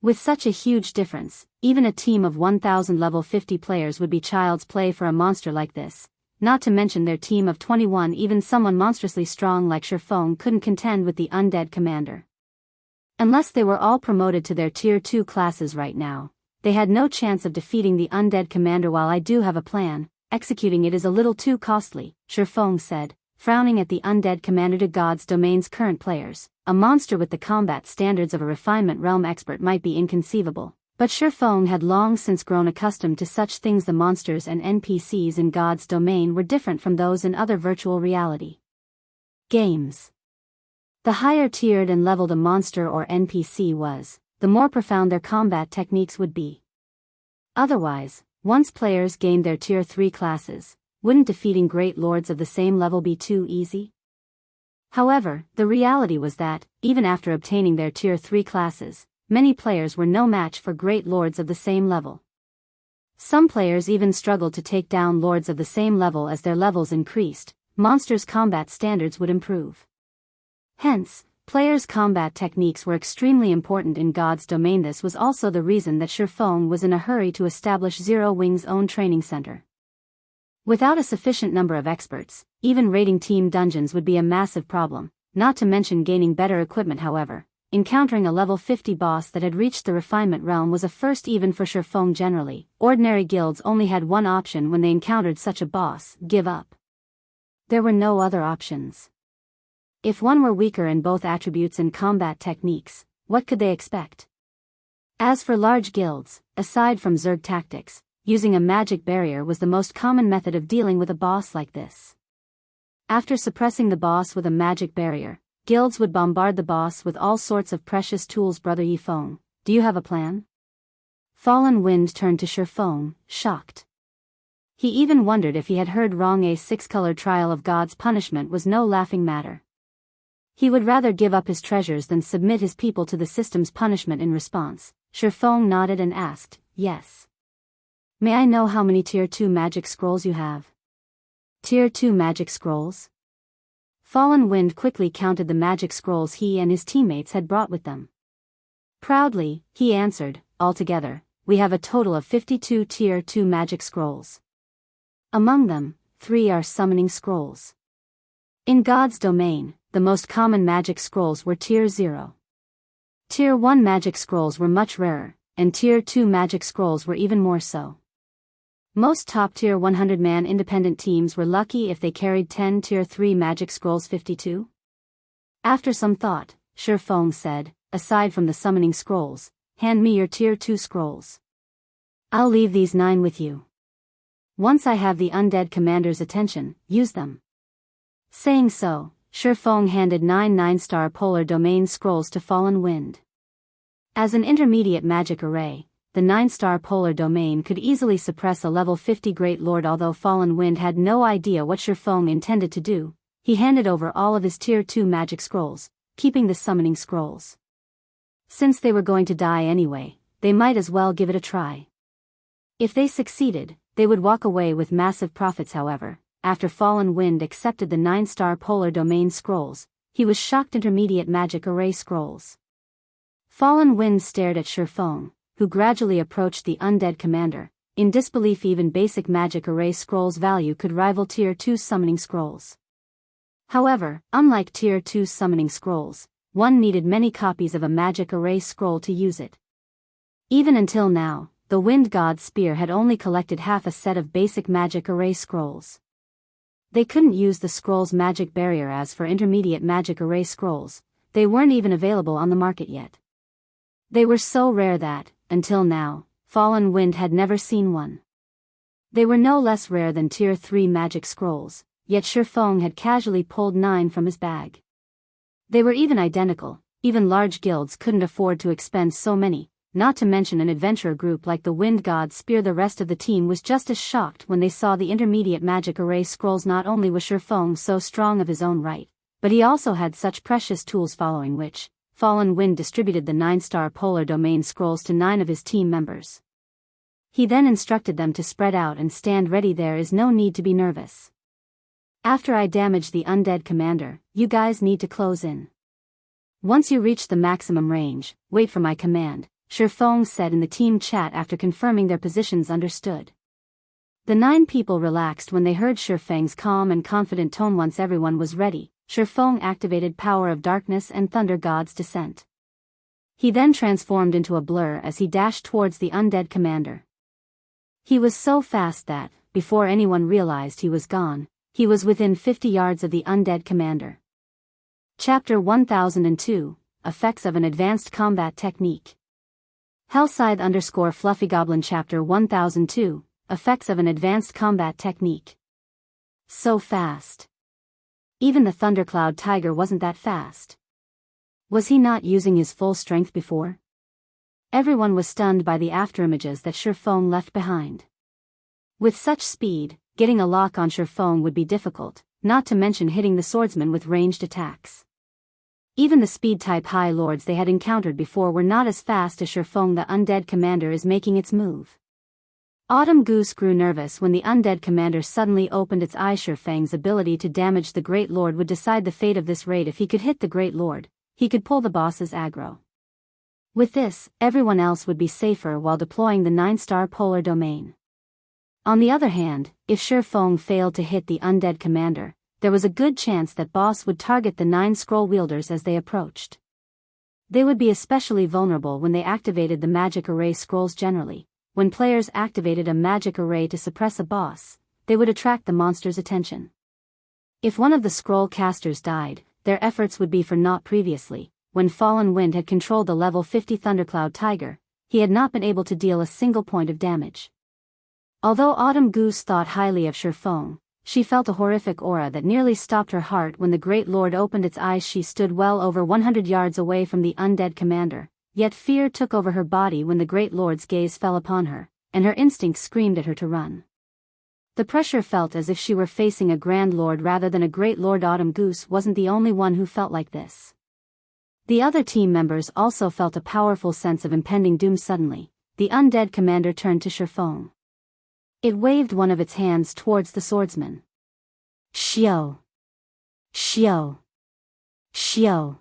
With such a huge difference, even a team of 1,000 level 50 players would be child's play for a monster like this, not to mention their team of 21. Even someone monstrously strong like Shifeng couldn't contend with the undead commander. Unless they were all promoted to their tier 2 classes right now, they had no chance of defeating the undead commander. While I do have a plan, executing it is a little too costly, Shifeng said, frowning at the undead commander. To God's domain's current players, a monster with the combat standards of a refinement realm expert might be inconceivable, but Shifeng had long since grown accustomed to such things. The monsters and NPCs in God's domain were different from those in other virtual reality games. The higher tiered and leveled a monster or NPC was, the more profound their combat techniques would be. Otherwise, once players gained their tier 3 classes, wouldn't defeating great lords of the same level be too easy? However, the reality was that, even after obtaining their tier 3 classes, many players were no match for great lords of the same level. Some players even struggled to take down lords of the same level. As their levels increased, monsters' combat standards would improve. Hence, players' combat techniques were extremely important in God's domain. This was also the reason that Shifeng was in a hurry to establish Zero Wing's own training center. Without a sufficient number of experts, even raiding team dungeons would be a massive problem, not to mention gaining better equipment. However, encountering a level 50 boss that had reached the refinement realm was a first. Even for Shifeng generally, ordinary guilds only had one option when they encountered such a boss: give up. There were no other options. If one were weaker in both attributes and combat techniques, what could they expect? As for large guilds, aside from Zerg tactics, using a magic barrier was the most common method of dealing with a boss like this. After suppressing the boss with a magic barrier, guilds would bombard the boss with all sorts of precious tools. Brother Yifeng, do you have a plan? Fallen Wind turned to Shifeng, shocked. He even wondered if he had heard wrong. A 6-colored trial of God's punishment was no laughing matter. He would rather give up his treasures than submit his people to the system's punishment. In response, Shifeng nodded and asked, yes. May I know how many tier 2 magic scrolls you have? Tier 2 magic scrolls? Fallen Wind quickly counted the magic scrolls he and his teammates had brought with them. Proudly, he answered, altogether, we have a total of 52 tier 2 magic scrolls. Among them, 3 are summoning scrolls. In God's domain, the most common magic scrolls were tier 0. Tier 1 magic scrolls were much rarer, and tier 2 magic scrolls were even more so. Most top tier 100-man independent teams were lucky if they carried 10 tier 3 magic scrolls. 52? After some thought, Shifeng said, aside from the summoning scrolls, hand me your tier 2 scrolls. I'll leave these 9 with you. Once I have the undead commander's attention, use them. Saying so, Shifeng handed 9 9-star polar domain scrolls to Fallen Wind. As an intermediate magic array, the 9-star polar domain could easily suppress a level 50 Great Lord. Although Fallen Wind had no idea what Shifeng intended to do, he handed over all of his tier 2 magic scrolls, keeping the summoning scrolls. Since they were going to die anyway, they might as well give it a try. If they succeeded, they would walk away with massive profits. However, after Fallen Wind accepted the 9-star polar domain scrolls, he was shocked. Intermediate magic array scrolls. Fallen Wind stared at Shifeng, who gradually approached the undead commander, in disbelief. Even basic magic array scrolls value could rival tier 2 summoning scrolls. However, unlike Tier 2 summoning scrolls, one needed many copies of a magic array scroll to use it. Even until now, the Wind God's spear had only collected half a set of basic magic array scrolls. They couldn't use the scroll's magic barrier as for intermediate magic array scrolls, they weren't even available on the market yet. They were so rare that, until now, Fallen Wind had never seen one. They were no less rare than Tier 3 magic scrolls, yet Shifeng had casually pulled 9 from his bag. They were even identical, even large guilds couldn't afford to expend so many, not to mention an adventurer group like the Wind God's spear. The rest of the team was just as shocked when they saw the intermediate magic array scrolls. Not only was Shifeng so strong of his own right, but he also had such precious tools, following which, Fallen Wind distributed the 9-star polar domain scrolls to 9 of his team members. He then instructed them to spread out and stand ready. There is no need to be nervous. After I damage the undead commander, you guys need to close in. Once you reach the maximum range, wait for my command, Shifeng said in the team chat after confirming their positions understood. The 9 people relaxed when they heard Shifeng's calm and confident tone. Once everyone was ready, Shifeng activated Power of Darkness and Thunder God's Descent. He then transformed into a blur as he dashed towards the undead commander. He was so fast that, before anyone realized he was gone, he was within 50 yards of the undead commander. Chapter 1002, Effects of an Advanced Combat Technique. Hellscythe _ Fluffy Goblin. Chapter 1002, Effects of an Advanced Combat Technique. So fast. Even the Thundercloud Tiger wasn't that fast. Was he not using his full strength before? Everyone was stunned by the afterimages that Shifeng left behind. With such speed, getting a lock on Shifeng would be difficult, not to mention hitting the swordsman with ranged attacks. Even the speed-type High Lords they had encountered before were not as fast as Shifeng. The undead commander is making its move. Autumn Goose grew nervous when the undead commander suddenly opened its eyes. Shifeng's ability to damage the Great Lord would decide the fate of this raid. If he could hit the Great Lord, he could pull the boss's aggro. With this, everyone else would be safer while deploying the 9-star polar domain. On the other hand, if Shifeng failed to hit the undead commander, there was a good chance that boss would target the 9 scroll wielders as they approached. They would be especially vulnerable when they activated the magic array scrolls. Generally, when players activated a magic array to suppress a boss, they would attract the monster's attention. If one of the scroll casters died, their efforts would be for naught. Previously, when Fallen Wind had controlled the level 50 Thundercloud Tiger, he had not been able to deal a single point of damage. Although Autumn Goose thought highly of Shifeng, she felt a horrific aura that nearly stopped her heart when the Great Lord opened its eyes. She stood well over 100 yards away from the undead commander, yet fear took over her body when the Great Lord's gaze fell upon her, and her instinct screamed at her to run. The pressure felt as if she were facing a Grand Lord rather than a Great Lord. Autumn Goose wasn't the only one who felt like this. The other team members also felt a powerful sense of impending doom. Suddenly, the undead commander turned to Shifeng. It waved one of its hands towards the swordsman. Shio! Shio! Shio!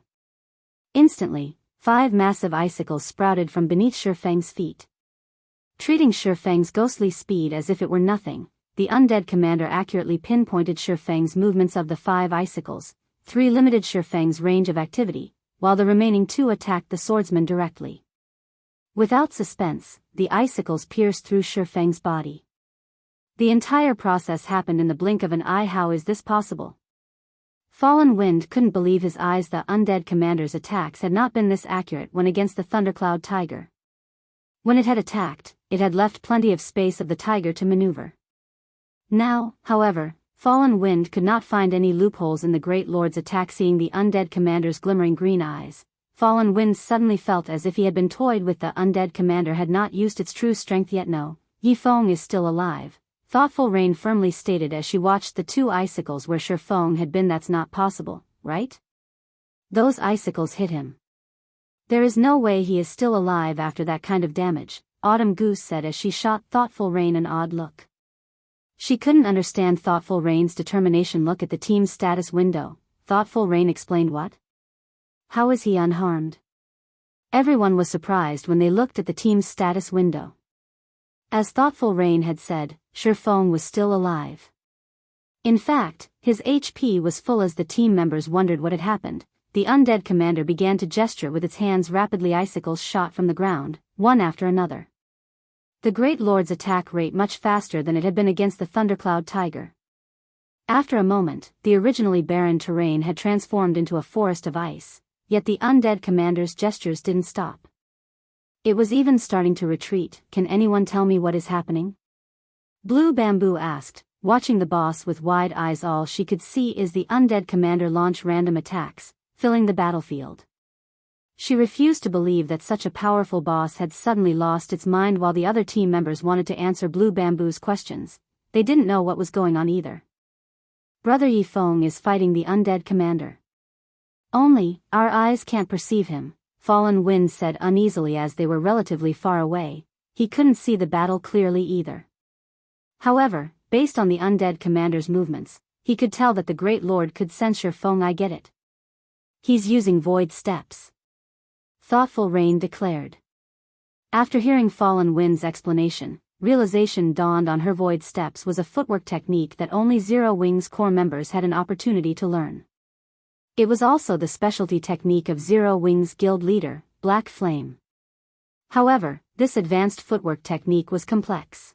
Instantly, 5 massive icicles sprouted from beneath Shifeng's feet. Treating Shifeng's ghostly speed as if it were nothing, the undead commander accurately pinpointed Shifeng's movements. Of the 5 icicles, 3 limited Shifeng's range of activity, while the remaining 2 attacked the swordsman directly. Without suspense, the icicles pierced through Shifeng's body. The entire process happened in the blink of an eye. How is this possible? Fallen Wind couldn't believe his eyes. The undead commander's attacks had not been this accurate when against the Thundercloud Tiger. When it had attacked, it had left plenty of space of the tiger to maneuver. Now, however, Fallen Wind could not find any loopholes in the Great Lord's attack. Seeing the undead commander's glimmering green eyes, Fallen Wind suddenly felt as if he had been toyed with. The undead commander had not used its true strength yet. No, Yifeng is still alive, Thoughtful Rain firmly stated as she watched the 2 icicles where Shifeng had been. That's not possible, right? Those icicles hit him. There is no way he is still alive after that kind of damage, Autumn Goose said as she shot Thoughtful Rain an odd look. She couldn't understand Thoughtful Rain's determination. Look at the team's status window, Thoughtful Rain explained. What? How is he unharmed? Everyone was surprised when they looked at the team's status window. As Thoughtful Rain had said, Shifeng was still alive. In fact, his HP was full. As the team members wondered what had happened, the undead commander began to gesture with its hands. Rapidly icicles shot from the ground, one after another. The Great Lord's attack rate much faster than it had been against the Thundercloud Tiger. After a moment, the originally barren terrain had transformed into a forest of ice, yet the undead commander's gestures didn't stop. It was even starting to retreat. Can anyone tell me what is happening? Blue Bamboo asked, watching the boss with wide eyes. All she could see is the undead commander launch random attacks, filling the battlefield. She refused to believe that such a powerful boss had suddenly lost its mind. While the other team members wanted to answer Blue Bamboo's questions, they didn't know what was going on either. Brother Yifeng is fighting the undead commander. Only, our eyes can't perceive him, Fallen Wind said uneasily. As they were relatively far away, he couldn't see the battle clearly either. However, based on the undead commander's movements, he could tell that the Great Lord could sense Yifeng. I get it. He's using void steps, Thoughtful Rain declared. After hearing Fallen Wind's explanation, realization dawned on her. Void steps was a footwork technique that only Zero Wings Corps members had an opportunity to learn. It was also the specialty technique of Zero Wings Guild leader, Black Flame. However, this advanced footwork technique was complex.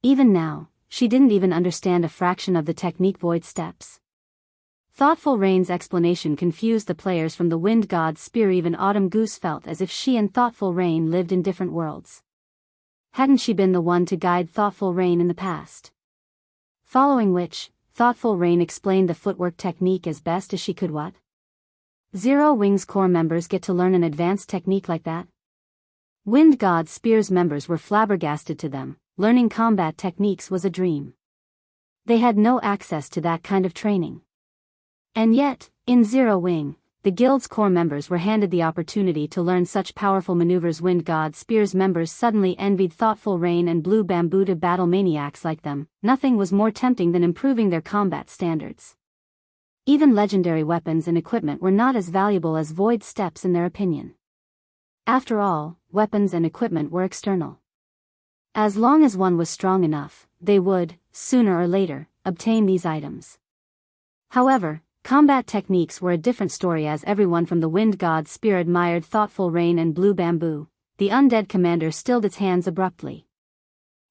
Even now, she didn't even understand a fraction of the technique. Void steps. Thoughtful Rain's explanation confused the players from the Wind God's spear. Even Autumn Goose felt as if she and Thoughtful Rain lived in different worlds. Hadn't she been the one to guide Thoughtful Rain in the past? Following which, Thoughtful Rain explained the footwork technique as best as she could. What? Zero Wings Corps members get to learn an advanced technique like that? Wind God Spear's members were flabbergasted. To them, learning combat techniques was a dream. They had no access to that kind of training. And yet, in Zero Wing, the guild's core members were handed the opportunity to learn such powerful maneuvers. Wind God Spear's members suddenly envied Thoughtful Rain and Blue Bamboo to battle maniacs like them. Nothing was more tempting than improving their combat standards. Even legendary weapons and equipment were not as valuable as void steps in their opinion. After all, weapons and equipment were external. As long as one was strong enough, they would, sooner or later, obtain these items. However, combat techniques were a different story. As everyone from the Wind God's spear admired Thoughtful Rain and Blue Bamboo, the undead commander stilled its hands abruptly.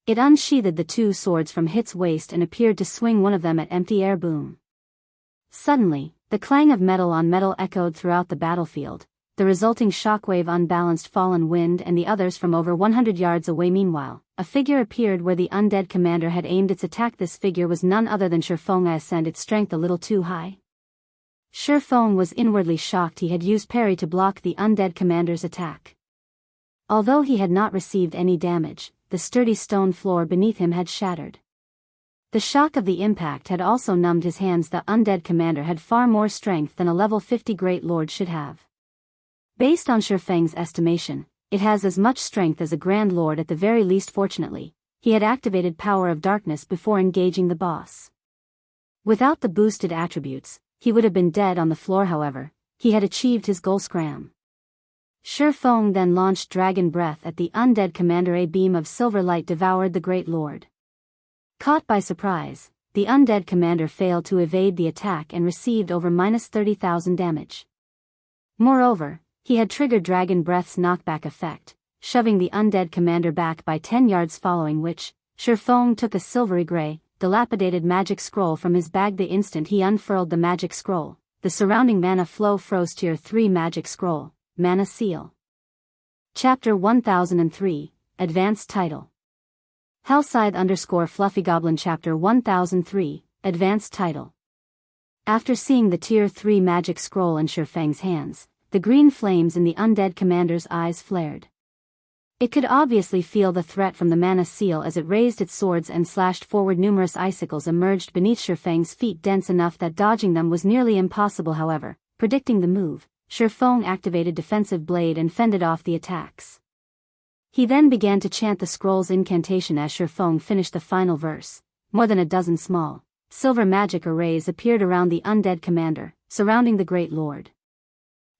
It unsheathed the two swords from its waist and appeared to swing one of them at empty air. Boom. Suddenly, the clang of metal on metal echoed throughout the battlefield, the resulting shockwave unbalanced Fallen Wind and the others from over 100 yards away. Meanwhile, a figure appeared where the undead commander had aimed its attack. This figure was none other than Yifeng. I ascend its strength a little too high. Yifeng was inwardly shocked. He had used parry to block the undead commander's attack. Although he had not received any damage, the sturdy stone floor beneath him had shattered. The shock of the impact had also numbed his hands. The undead commander had far more strength than a level 50 Great Lord should have. Based on Yifeng's estimation, it has as much strength as a Grand Lord at the very least. Fortunately, he had activated Power of Darkness before engaging the boss. Without the boosted attributes, he would have been dead on the floor. However, he had achieved his goal. Scram. Yifeng then launched Dragon Breath at the undead commander. A beam of silver light devoured the Great Lord. Caught by surprise, the undead commander failed to evade the attack and received over -30,000 damage. Moreover, he had triggered Dragon Breath's knockback effect, shoving the undead commander back by 10 yards. Following which, Yifeng took a silvery gray, dilapidated magic scroll from his bag. The instant he unfurled the magic scroll, the surrounding mana flow froze. Tier 3 magic scroll, Mana Seal. Chapter 1003, Advanced Title. Hellscythe _Fluffy Goblin. Chapter 1003, Advanced Title. After seeing the Tier 3 magic scroll in Yifeng's hands, the green flames in the undead commander's eyes flared. It could obviously feel the threat from the Mana Seal as it raised its swords and slashed forward. Numerous icicles emerged beneath Yifeng's feet, dense enough that dodging them was nearly impossible. However, predicting the move, Yifeng activated Defensive Blade and fended off the attacks. He then began to chant the scroll's incantation. As Yifeng finished the final verse, more than a dozen small, silver magic arrays appeared around the undead commander, surrounding the Great Lord.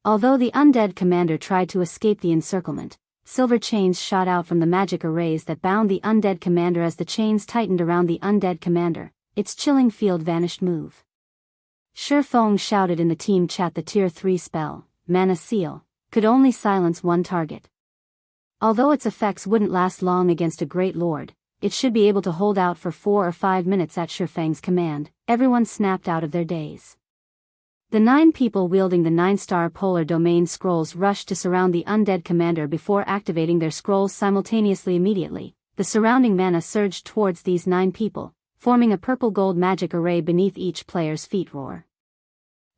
Although the undead commander tried to escape the encirclement, silver chains shot out from the magic arrays that bound the undead commander. As the chains tightened around the undead commander, its chilling field vanished move. Shifeng shouted in the team chat the tier 3 spell, Mana Seal, could only silence one target. Although its effects wouldn't last long against a Great Lord, it should be able to hold out for 4 or 5 minutes at Shifeng's command. Everyone snapped out of their daze. The 9 people wielding the 9-star polar domain scrolls rushed to surround the undead commander before activating their scrolls simultaneously. Immediately, the surrounding mana surged towards these 9 people, forming a purple-gold magic array beneath each player's feet. Roar.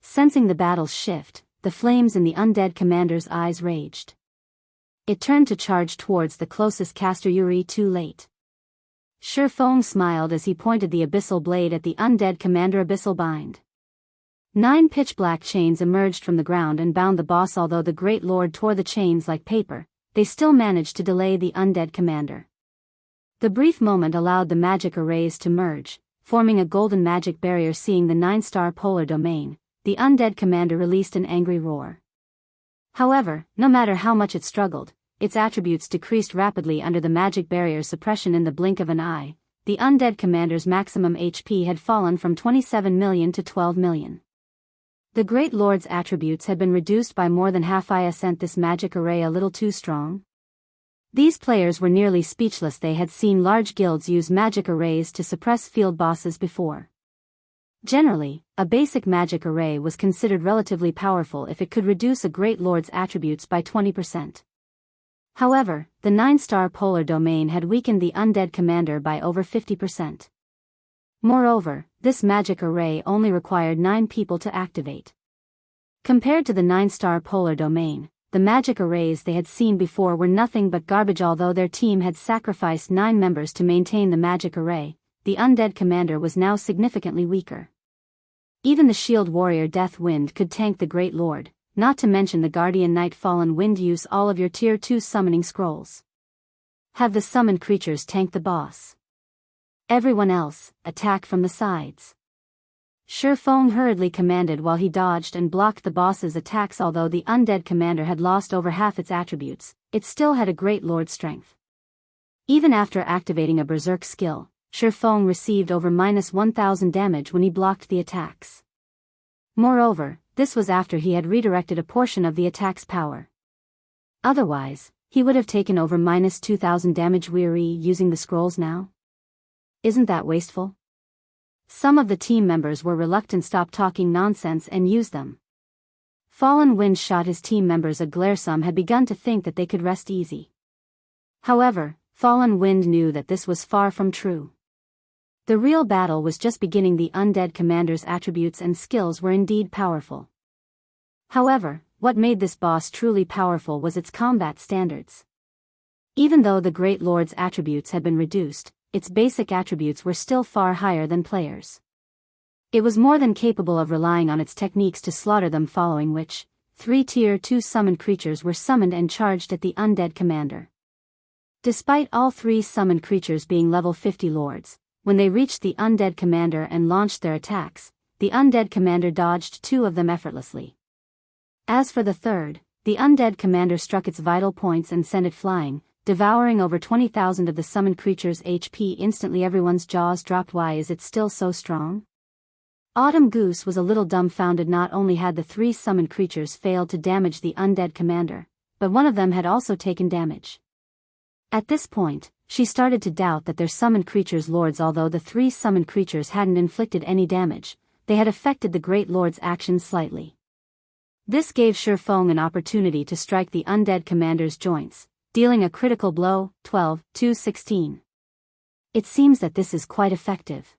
Sensing the battle's shift, the flames in the undead commander's eyes raged. It turned to charge towards the closest caster. Yuri, too late. Shifeng smiled as he pointed the abyssal blade at the undead commander. Abyssal bind. 9 pitch-black chains emerged from the ground and bound the boss. Although the Great Lord tore the chains like paper, they still managed to delay the undead commander. The brief moment allowed the magic arrays to merge, forming a golden magic barrier. Seeing the 9-star polar domain, the undead commander released an angry roar. However, no matter how much it struggled, its attributes decreased rapidly under the magic barrier's suppression. In the blink of an eye, the undead commander's maximum HP had fallen from 27 million to 12 million. The Great Lord's attributes had been reduced by more than half. Sent this magic array a little too strong? These players were nearly speechless. They had seen large guilds use magic arrays to suppress field bosses before. Generally, a basic magic array was considered relatively powerful if it could reduce a Great Lord's attributes by 20%. However, the 9-star polar domain had weakened the undead commander by over 50%. Moreover, this magic array only required 9 people to activate. Compared to the 9-star polar domain, the magic arrays they had seen before were nothing but garbage. Although their team had sacrificed 9 members to maintain the magic array, the undead commander was now significantly weaker. Even the shield warrior Death Wind could tank the Great Lord, not to mention the Guardian Knight Fallen Wind. Use all of your tier 2 summoning scrolls. Have the summoned creatures tank the boss. Everyone else, attack from the sides. Shifeng hurriedly commanded while he dodged and blocked the boss's attacks. Although the undead commander had lost over half its attributes, it still had a Great Lord strength. Even after activating a berserk skill, Shifeng received over -1000 damage when he blocked the attacks. Moreover, this was after he had redirected a portion of the attack's power. Otherwise, he would have taken over -2000 damage. Weary using the scrolls now? Isn't that wasteful? Some of the team members were reluctant to stop talking nonsense and use them. Fallen Wind shot his team members a glare. Some had begun to think that they could rest easy. However, Fallen Wind knew that this was far from true. The real battle was just beginning. The undead commander's attributes and skills were indeed powerful. However, what made this boss truly powerful was its combat standards. Even though the Great Lord's attributes had been reduced, its basic attributes were still far higher than players. It was more than capable of relying on its techniques to slaughter them, following which, 3 tier 2 summoned creatures were summoned and charged at the undead commander. Despite all 3 summoned creatures being level 50 lords, when they reached the undead commander and launched their attacks, the undead commander dodged 2 of them effortlessly. As for the third, the undead commander struck its vital points and sent it flying, devouring over 20,000 of the summoned creature's HP instantly. Everyone's jaws dropped. Why is it still so strong? Autumn Goose was a little dumbfounded. Not only had the 3 summoned creatures failed to damage the undead commander, but one of them had also taken damage. At this point, she started to doubt that their summoned creatures' lords. Although the 3 summoned creatures hadn't inflicted any damage, they had affected the Great Lord's actions slightly. This gave Shifeng an opportunity to strike the undead commander's joints, dealing a critical blow, 12-16. It seems that this is quite effective.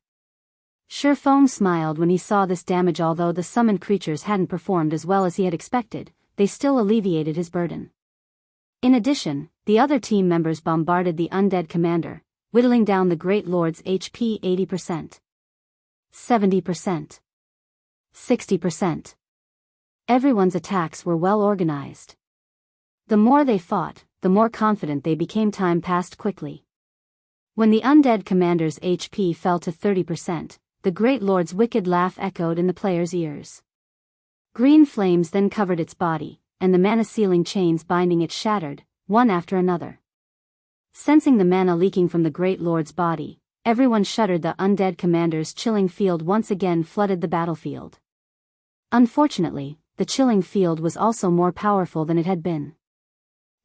Shifeng smiled when he saw this damage. Although the summoned creatures hadn't performed as well as he had expected, they still alleviated his burden. In addition, the other team members bombarded the undead commander, whittling down the Great Lord's HP 80%, 70%, 60%. Everyone's attacks were well organized. The more they fought, the more confident they became. Time passed quickly. When the undead commander's HP fell to 30%, the Great Lord's wicked laugh echoed in the players' ears. Green flames then covered its body, and the mana sealing chains binding it shattered, one after another. Sensing the mana leaking from the Great Lord's body, everyone shuddered. The undead commander's chilling field once again flooded the battlefield. Unfortunately, the chilling field was also more powerful than it had been.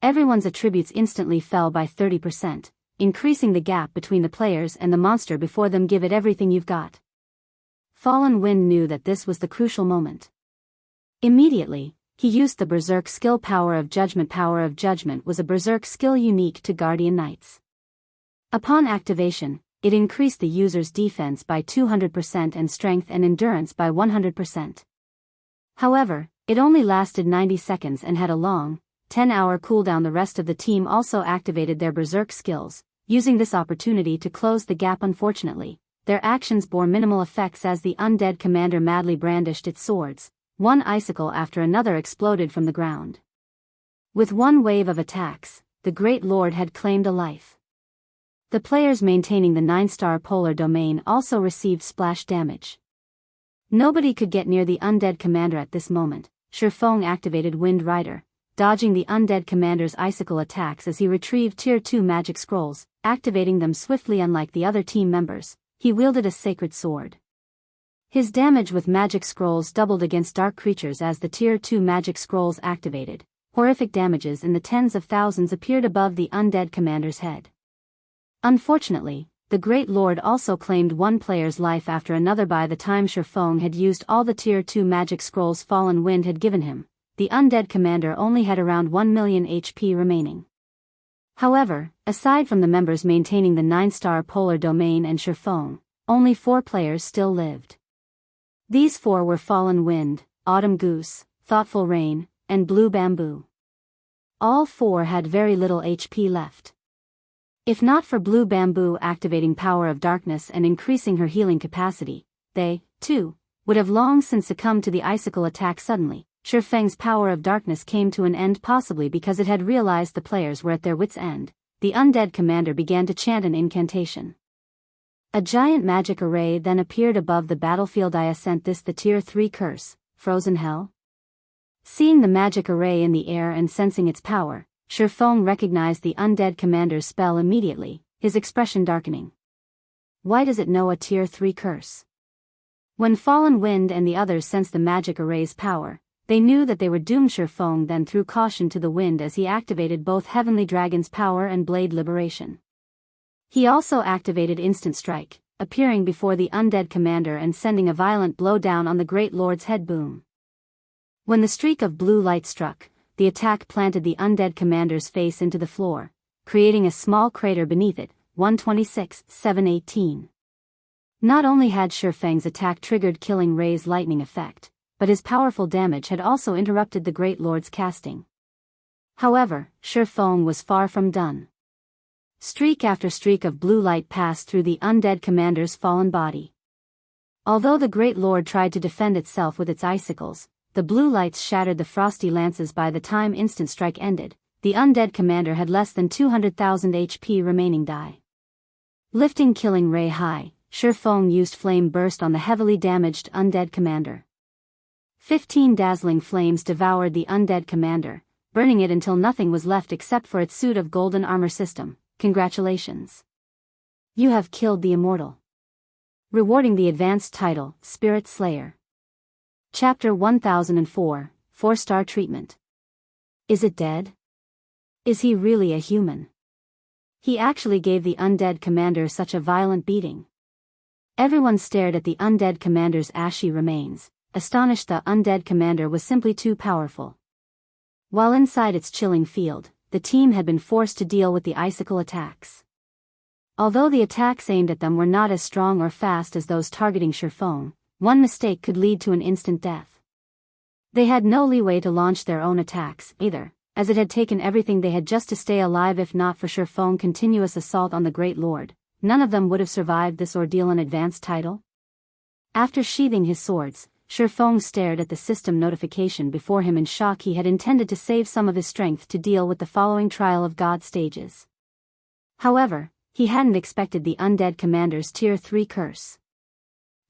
Everyone's attributes instantly fell by 30%, increasing the gap between the players and the monster before them. Give it everything you've got. Fallen Wind knew that this was the crucial moment. Immediately, he used the Berserk skill. Power of Judgment. Power of Judgment was a Berserk skill unique to Guardian Knights. Upon activation, it increased the user's defense by 200% and strength and endurance by 100%. However, it only lasted 90 seconds and had a long, 10-hour cooldown. The rest of the team also activated their Berserk skills, using this opportunity to close the gap. Unfortunately, their actions bore minimal effects as the undead commander madly brandished its swords. One icicle after another exploded from the ground. With one wave of attacks, the Great Lord had claimed a life. The players maintaining the 9-star polar domain also received splash damage. Nobody could get near the undead commander at this moment. Shifeng activated Wind Rider, dodging the undead commander's icicle attacks as he retrieved Tier 2 magic scrolls, activating them swiftly. Unlike the other team members, he wielded a sacred sword. His damage with magic scrolls doubled against dark creatures as the Tier 2 magic scrolls activated. Horrific damages in the tens of thousands appeared above the undead commander's head. Unfortunately, the Great Lord also claimed one player's life after another. By the time Shifeng had used all the Tier 2 magic scrolls Fallen Wind had given him, the undead commander only had around 1 million HP remaining. However, aside from the members maintaining the 9-star polar domain and Shifeng, only 4 players still lived. These 4 were Fallen Wind, Autumn Goose, Thoughtful Rain, and Blue Bamboo. All 4 had very little HP left. If not for Blue Bamboo activating Power of Darkness and increasing her healing capacity, they, too, would have long since succumbed to the icicle attack. Suddenly, Shifeng's Power of Darkness came to an end, possibly because it had realized the players were at their wits' end. The undead commander began to chant an incantation. A giant magic array then appeared above the battlefield. I sent this the Tier 3 curse, Frozen Hell. Seeing the magic array in the air and sensing its power, Shifeng recognized the undead commander's spell immediately, his expression darkening. Why does it know a Tier 3 curse? When Fallen Wind and the others sensed the magic array's power, they knew that they were doomed. Shifeng then threw caution to the wind as he activated both Heavenly Dragon's power and Blade Liberation. He also activated Instant Strike, appearing before the undead commander and sending a violent blow down on the Great Lord's head. Boom. When the streak of blue light struck, the attack planted the undead commander's face into the floor, creating a small crater beneath it. 126-718. Not only had Shifeng's attack triggered Killing Ray's lightning effect, but his powerful damage had also interrupted the Great Lord's casting. However, Shifeng was far from done. Streak after streak of blue light passed through the undead commander's fallen body. Although the Great Lord tried to defend itself with its icicles, the blue lights shattered the frosty lances. By the time Instant Strike ended, the undead commander had less than 200,000 HP remaining. Lifting Killing Ray high, Shifeng used Flame Burst on the heavily damaged undead commander. 15 dazzling flames devoured the undead commander, burning it until nothing was left except for its suit of golden armor system. Congratulations. You have killed the immortal. Rewarding the advanced title, Spirit Slayer. Chapter 1004, 4-star treatment. Is it dead? Is he really a human? He actually gave the undead commander such a violent beating. Everyone stared at the undead commander's ashy remains, astonished. The undead commander was simply too powerful. While inside its chilling field, the team had been forced to deal with the icicle attacks. Although the attacks aimed at them were not as strong or fast as those targeting Shifeng, one mistake could lead to an instant death. They had no leeway to launch their own attacks, either, as it had taken everything they had just to stay alive. If not for Shifeng's continuous assault on the Great Lord, none of them would have survived this ordeal. An advanced title? After sheathing his swords, Shifeng stared at the system notification before him in shock. He had intended to save some of his strength to deal with the following Trial of God stages. However, he hadn't expected the undead commander's Tier 3 curse.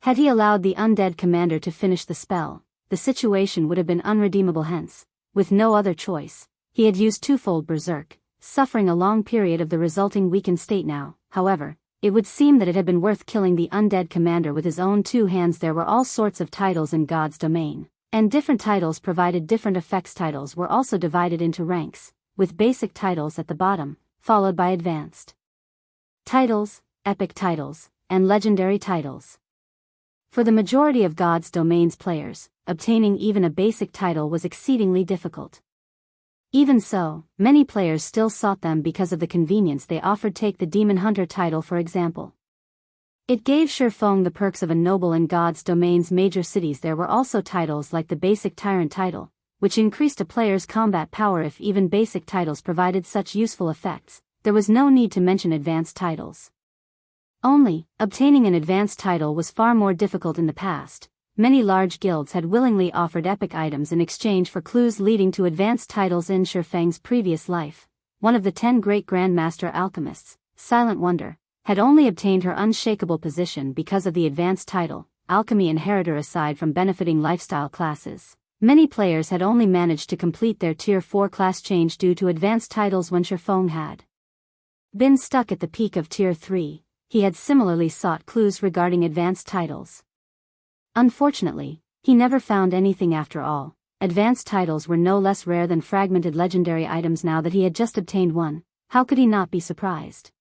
Had he allowed the undead commander to finish the spell, the situation would have been unredeemable. Hence, with no other choice, he had used twofold Berserk, suffering a long period of the resulting weakened state now. However, it would seem that it had been worth killing the undead commander with his own two hands. There were all sorts of titles in God's domain, and different titles provided different effects. Titles were also divided into ranks, with basic titles at the bottom, followed by advanced titles, epic titles, and legendary titles. For the majority of God's domain's players, obtaining even a basic title was exceedingly difficult. Even so, many players still sought them because of the convenience they offered. Take the Demon Hunter title for example. It gave Shifeng the perks of a noble in God's domain's major cities. There were also titles like the basic Tyrant title, which increased a player's combat power. If even basic titles provided such useful effects, there was no need to mention advanced titles. Only, obtaining an advanced title was far more difficult in the past. Many large guilds had willingly offered epic items in exchange for clues leading to advanced titles. In Shifeng's previous life, one of the 10 great Grandmaster alchemists, Silent Wonder, had only obtained her unshakable position because of the advanced title, Alchemy Inheritor. Aside from benefiting lifestyle classes, many players had only managed to complete their Tier 4 class change due to advanced titles. When Shifeng had been stuck at the peak of Tier 3, he had similarly sought clues regarding advanced titles. Unfortunately, he never found anything after all. Advanced titles were no less rare than fragmented legendary items. Now that he had just obtained one, how could he not be surprised?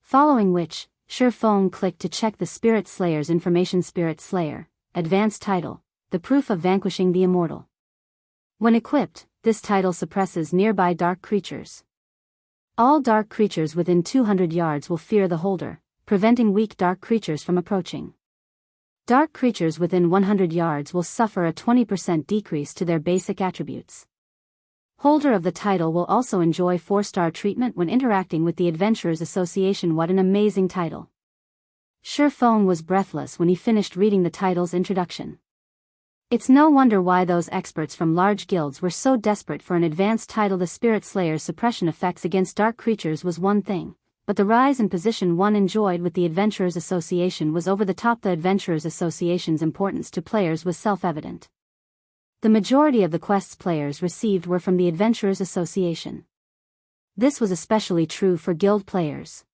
Following which, Shifeng clicked to check the Spirit Slayer's information. Spirit Slayer, advanced title, the proof of vanquishing the immortal. When equipped, this title suppresses nearby dark creatures. All dark creatures within 200 yards will fear the holder, preventing weak dark creatures from approaching. Dark creatures within 100 yards will suffer a 20% decrease to their basic attributes. Holder of the title will also enjoy 4-star treatment when interacting with the Adventurers Association. What an amazing title! Shifeng was breathless when he finished reading the title's introduction. It's no wonder why those experts from large guilds were so desperate for an advanced title. The Spirit Slayer's suppression effects against dark creatures was one thing, but the rise in position one enjoyed with the Adventurers Association was over the top. The Adventurers Association's importance to players was self-evident. The majority of the quests players received were from the Adventurers Association. This was especially true for guild players.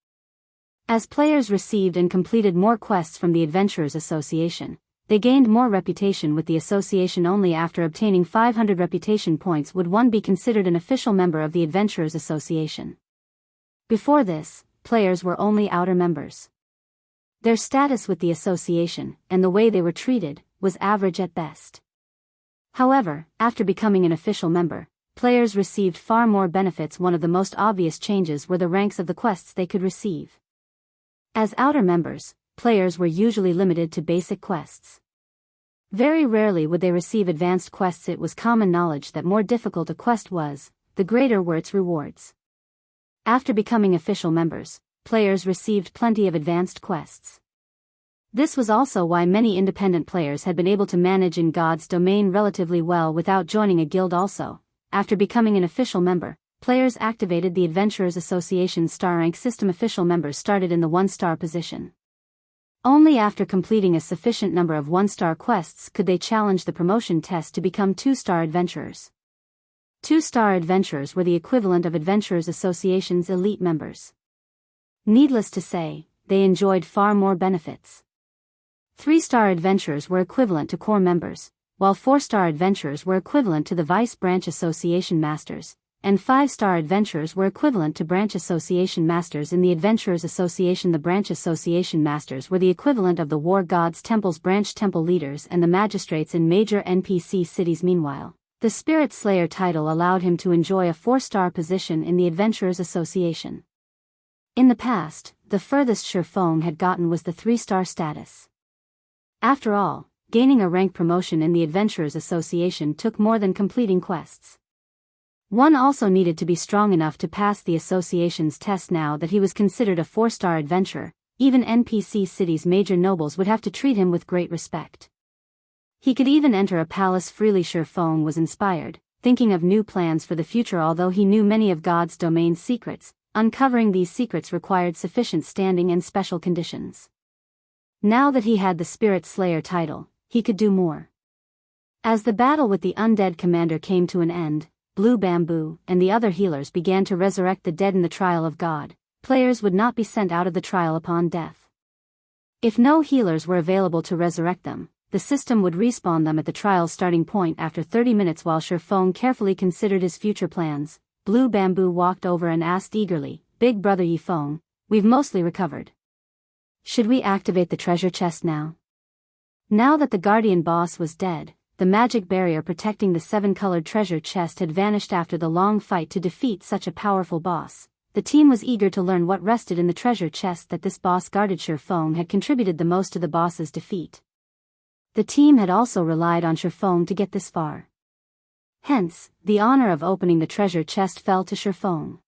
As players received and completed more quests from the Adventurers Association, they gained more reputation with the association. Only after obtaining 500 reputation points would one be considered an official member of the Adventurers Association. Before this, players were only outer members. Their status with the association, and the way they were treated, was average at best. However, after becoming an official member, players received far more benefits. One of the most obvious changes were the ranks of the quests they could receive. As outer members, players were usually limited to basic quests. Very rarely would they receive advanced quests. It was common knowledge that more difficult a quest was, the greater were its rewards. After becoming official members, players received plenty of advanced quests. This was also why many independent players had been able to manage in God's domain relatively well without joining a guild. Also, after becoming an official member, players activated the Adventurers Association's star rank system. Official members started in the 1-star position. Only after completing a sufficient number of 1-star quests could they challenge the promotion test to become 2-star adventurers. 2-star adventurers were the equivalent of Adventurers Association's elite members. Needless to say, they enjoyed far more benefits. 3-star adventurers were equivalent to core members, while 4-star adventurers were equivalent to the Vice Branch Association Masters, and 5-star adventurers were equivalent to Branch Association Masters. In the Adventurers Association, the Branch Association Masters were the equivalent of the War Gods Temple's branch temple leaders and the magistrates in major NPC cities. Meanwhile, the Spirit Slayer title allowed him to enjoy a 4-star position in the Adventurers Association. In the past, the furthest Shifeng had gotten was the 3-star status. After all, gaining a rank promotion in the Adventurers Association took more than completing quests. One also needed to be strong enough to pass the association's test. Now that he was considered a 4-star adventurer, even NPC cities' major nobles would have to treat him with great respect. He could even enter a palace freely. Shifeng was inspired, thinking of new plans for the future. Although he knew many of God's domain's secrets, uncovering these secrets required sufficient standing and special conditions. Now that he had the Spirit Slayer title, he could do more. As the battle with the undead commander came to an end, Blue Bamboo and the other healers began to resurrect the dead in the trial of God. players would not be sent out of the trial upon death. If no healers were available to resurrect them, the system would respawn them at the trial's starting point after 30 minutes. While Shifeng carefully considered his future plans, Blue Bamboo walked over and asked eagerly, "Big brother Yifeng, we've mostly recovered. Should we activate the treasure chest now?" Now that the guardian boss was dead, the magic barrier protecting the 7-colored treasure chest had vanished. After the long fight to defeat such a powerful boss, the team was eager to learn what rested in the treasure chest that this boss guarded. Shifeng had contributed the most to the boss's defeat. The team had also relied on Shifeng to get this far. Hence, the honor of opening the treasure chest fell to Shifeng.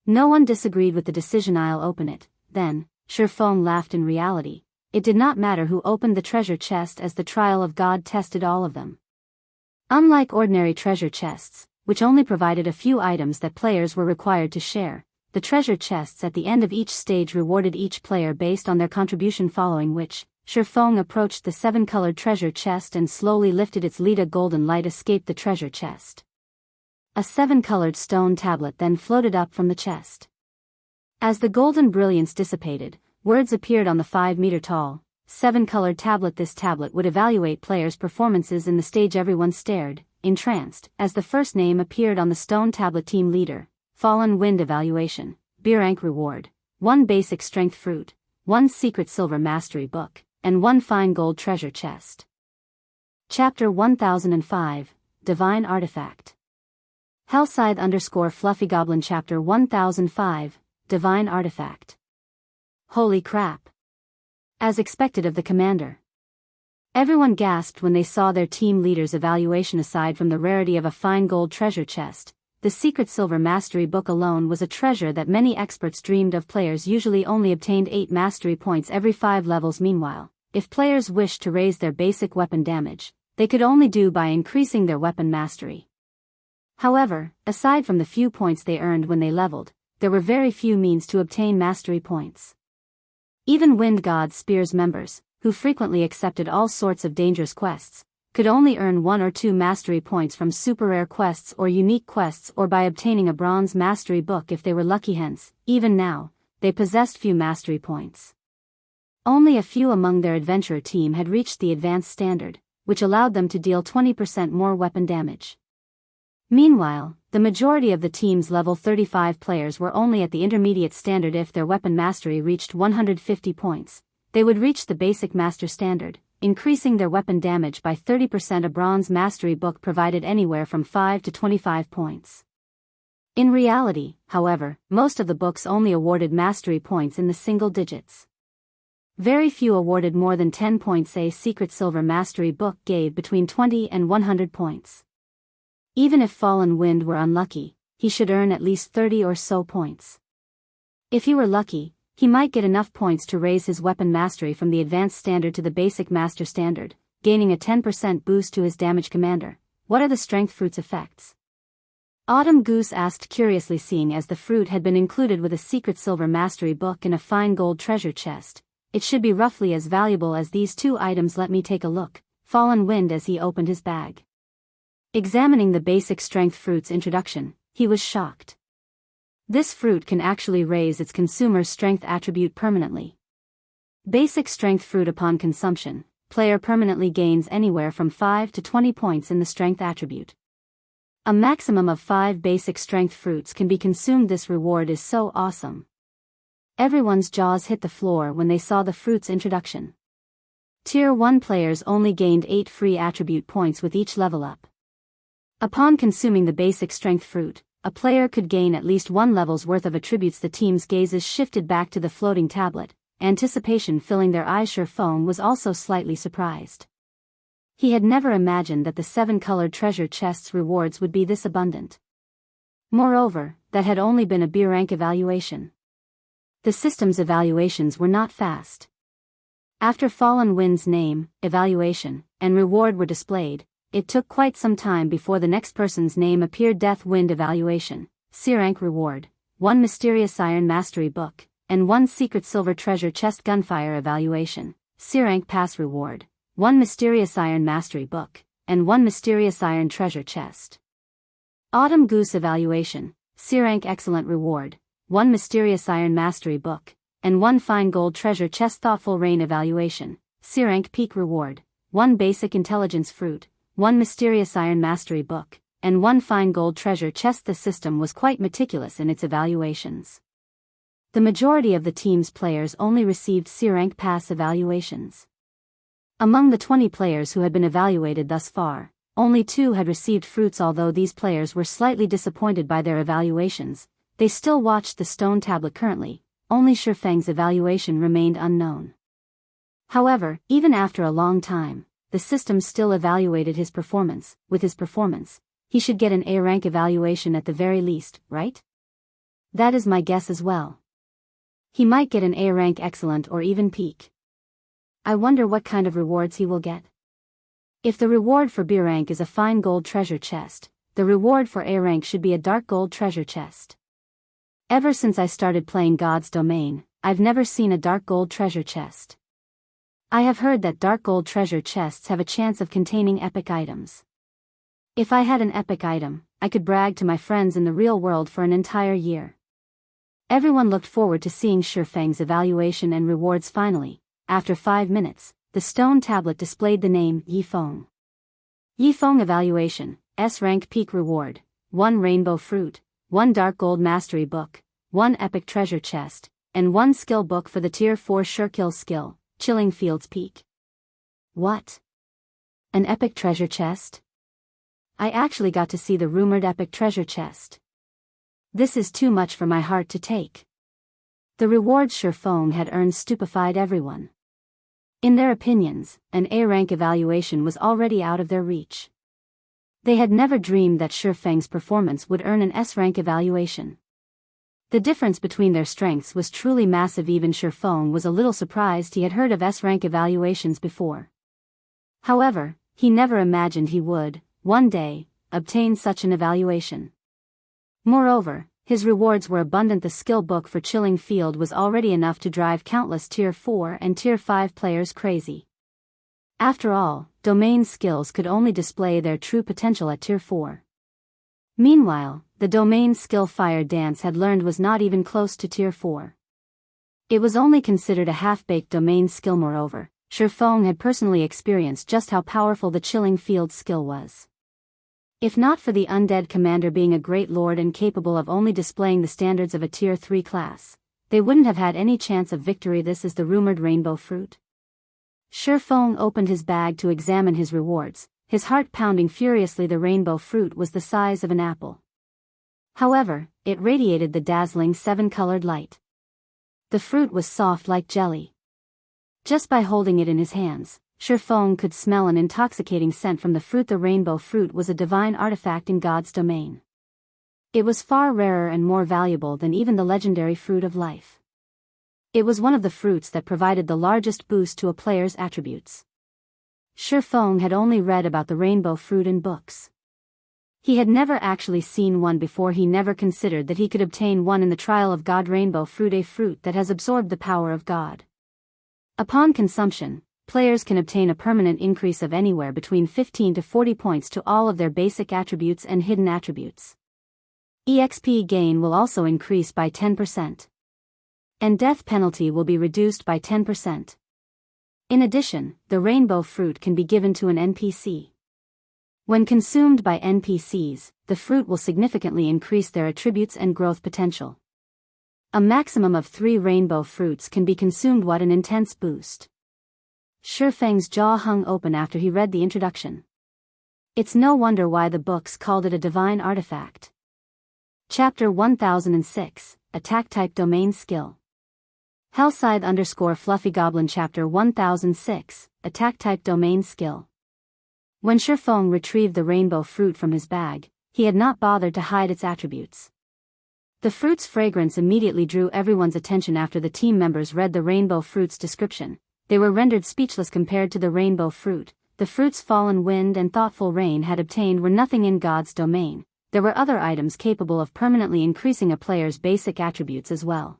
No one disagreed with the decision. "I'll open it." Then, Shifeng laughed. In reality, it did not matter who opened the treasure chest, as the trial of God tested all of them. Unlike ordinary treasure chests, which only provided a few items that players were required to share, the treasure chests at the end of each stage rewarded each player based on their contribution, following which, Shifeng approached the 7-colored treasure chest and slowly lifted its lid. A golden light escaped the treasure chest. A 7-colored stone tablet then floated up from the chest. As the golden brilliance dissipated, words appeared on the 5-meter-tall, 7-colored tablet. This tablet would evaluate players' performances in the stage. Everyone stared, entranced, as the first name appeared on the stone tablet: Team Leader, Fallen Wind Evaluation, B rank reward, 1 basic strength fruit, 1 secret silver mastery book, and 1 fine gold treasure chest. Chapter 1005, Divine Artifact. Hellscythe_Fluffy Goblin. Chapter 1005, Divine Artifact. Holy crap! As expected of the commander. Everyone gasped when they saw their team leader's evaluation. Aside from the rarity of a fine gold treasure chest, the secret silver mastery book alone was a treasure that many experts dreamed of. Players usually only obtained 8 mastery points every 5 levels. Meanwhile, if players wished to raise their basic weapon damage, they could only do by increasing their weapon mastery. However, aside from the few points they earned when they leveled, there were very few means to obtain mastery points. Even Wind God Spear's members, who frequently accepted all sorts of dangerous quests, could only earn 1 or 2 mastery points from super rare quests or unique quests, or by obtaining a bronze mastery book if they were lucky. Hence, even now, they possessed few mastery points. Only a few among their adventurer team had reached the advanced standard, which allowed them to deal 20% more weapon damage. Meanwhile, the majority of the team's level 35 players were only at the intermediate standard. If their weapon mastery reached 150 points, they would reach the basic master standard, increasing their weapon damage by 30%. A bronze mastery book provided anywhere from 5 to 25 points. In reality, however, most of the books only awarded mastery points in the single digits. Very few awarded more than 10 points. A secret silver mastery book gave between 20 and 100 points. Even if Fallen Wind were unlucky, he should earn at least 30 or so points. If he were lucky, he might get enough points to raise his weapon mastery from the advanced standard to the basic master standard, gaining a 10% boost to his damage. "Commander, what are the strength fruit's effects?" Autumn Goose asked curiously. Seeing as the fruit had been included with a secret silver mastery book and a fine gold treasure chest, it should be roughly as valuable as these 2 items. "Let me take a look," Fallen Wind as he opened his bag. Examining the basic strength fruit's introduction, he was shocked. This fruit can actually raise its consumer's strength attribute permanently. Basic strength fruit. Upon consumption, player permanently gains anywhere from 5 to 20 points in the strength attribute. A maximum of 5 basic strength fruits can be consumed. This reward is so awesome. Everyone's jaws hit the floor when they saw the fruit's introduction. Tier 1 players only gained 8 free attribute points with each level up. Upon consuming the basic strength fruit, a player could gain at least 1 level's worth of attributes. The team's gazes shifted back to the floating tablet, anticipation filling their eyes. Shifeng was also slightly surprised. He had never imagined that the 7-colored treasure chest's rewards would be this abundant. Moreover, that had only been a B rank evaluation. The system's evaluations were not fast. After Fallen Wind's name, evaluation, and reward were displayed, it took quite some time before the next person's name appeared. Death Wind Evaluation, C rank reward, 1 mysterious iron mastery book, and 1 secret silver treasure chest. Gunfire Evaluation, C rank pass reward, 1 mysterious iron mastery book, and 1 mysterious iron treasure chest. Autumn Goose Evaluation, C rank excellent reward, 1 mysterious iron mastery book, and 1 fine gold treasure chest. Thoughtful Rain evaluation, C-rank peak reward, 1 basic intelligence fruit, 1 mysterious iron mastery book, and 1 fine gold treasure chest. The system was quite meticulous in its evaluations. The majority of the team's players only received C-rank pass evaluations. Among the 20 players who had been evaluated thus far, only 2 had received fruits. Although these players were slightly disappointed by their evaluations, they still watched the stone tablet. Currently, only Shifeng's evaluation remained unknown. However, even after a long time, the system still evaluated his performance. With his performance, he should get an A-rank evaluation at the very least, right? That is my guess as well. He might get an A-rank excellent or even peak. I wonder what kind of rewards he will get. If the reward for B rank is a fine gold treasure chest, the reward for A rank should be a dark gold treasure chest. Ever since I started playing God's Domain, I've never seen a dark gold treasure chest. I have heard that dark gold treasure chests have a chance of containing epic items. If I had an epic item, I could brag to my friends in the real world for an entire year. Everyone looked forward to seeing Shifeng's evaluation and rewards. Finally, after 5 minutes, the stone tablet displayed the name Yifeng. Yifeng evaluation, S-rank peak reward, 1 rainbow fruit, 1 dark gold mastery book, 1 epic treasure chest, and 1 skill book for the tier 4 Surekill skill, Chilling Fields peak. What? An epic treasure chest? I actually got to see the rumored epic treasure chest. This is too much for my heart to take. The rewards Shifeng had earned stupefied everyone. In their opinions, an A-rank evaluation was already out of their reach. They had never dreamed that Shifeng's performance would earn an S-rank evaluation. The difference between their strengths was truly massive. Even Shifeng was a little surprised. He had heard of S-rank evaluations before. However, he never imagined he would, one day, obtain such an evaluation. Moreover, his rewards were abundant. The skill book for Chilling Field was already enough to drive countless tier 4 and tier 5 players crazy. After all, domain skills could only display their true potential at tier 4. Meanwhile, the domain skill Fire Dance had learned was not even close to tier 4. It was only considered a half-baked domain skill. Moreover, Shifeng had personally experienced just how powerful the Chilling Field skill was. If not for the undead commander being a great lord and capable of only displaying the standards of a tier 3 class, they wouldn't have had any chance of victory. This is the rumored rainbow fruit. Shifeng opened his bag to examine his rewards, his heart pounding furiously. The rainbow fruit was the size of an apple. However, it radiated the dazzling 7-colored light. The fruit was soft like jelly. Just by holding it in his hands, Shifeng could smell an intoxicating scent from the fruit. The rainbow fruit was a divine artifact in God's domain. It was far rarer and more valuable than even the legendary fruit of life. It was one of the fruits that provided the largest boost to a player's attributes. Shifeng had only read about the rainbow fruit in books. He had never actually seen one before. He never considered that he could obtain one in the trial of God. Rainbow fruit, a fruit that has absorbed the power of God. Upon consumption, players can obtain a permanent increase of anywhere between 15 to 40 points to all of their basic attributes and hidden attributes. EXP gain will also increase by 10%. And death penalty will be reduced by 10%. In addition, the rainbow fruit can be given to an NPC. When consumed by NPCs, the fruit will significantly increase their attributes and growth potential. A maximum of 3 rainbow fruits can be consumed. What an intense boost. Shifeng's jaw hung open after he read the introduction. It's no wonder why the books called it a divine artifact. Chapter 1006, Attack Type Domain Skill. Hellscythe _ Fluffy Goblin. Chapter 1006, Attack Type Domain Skill. When Shifeng retrieved the rainbow fruit from his bag, he had not bothered to hide its attributes. The fruit's fragrance immediately drew everyone's attention. After the team members read the rainbow fruit's description, they were rendered speechless. Compared to the rainbow fruit, the fruits Fallen Wind and Thoughtful Rain had obtained were nothing in God's domain. There were other items capable of permanently increasing a player's basic attributes as well.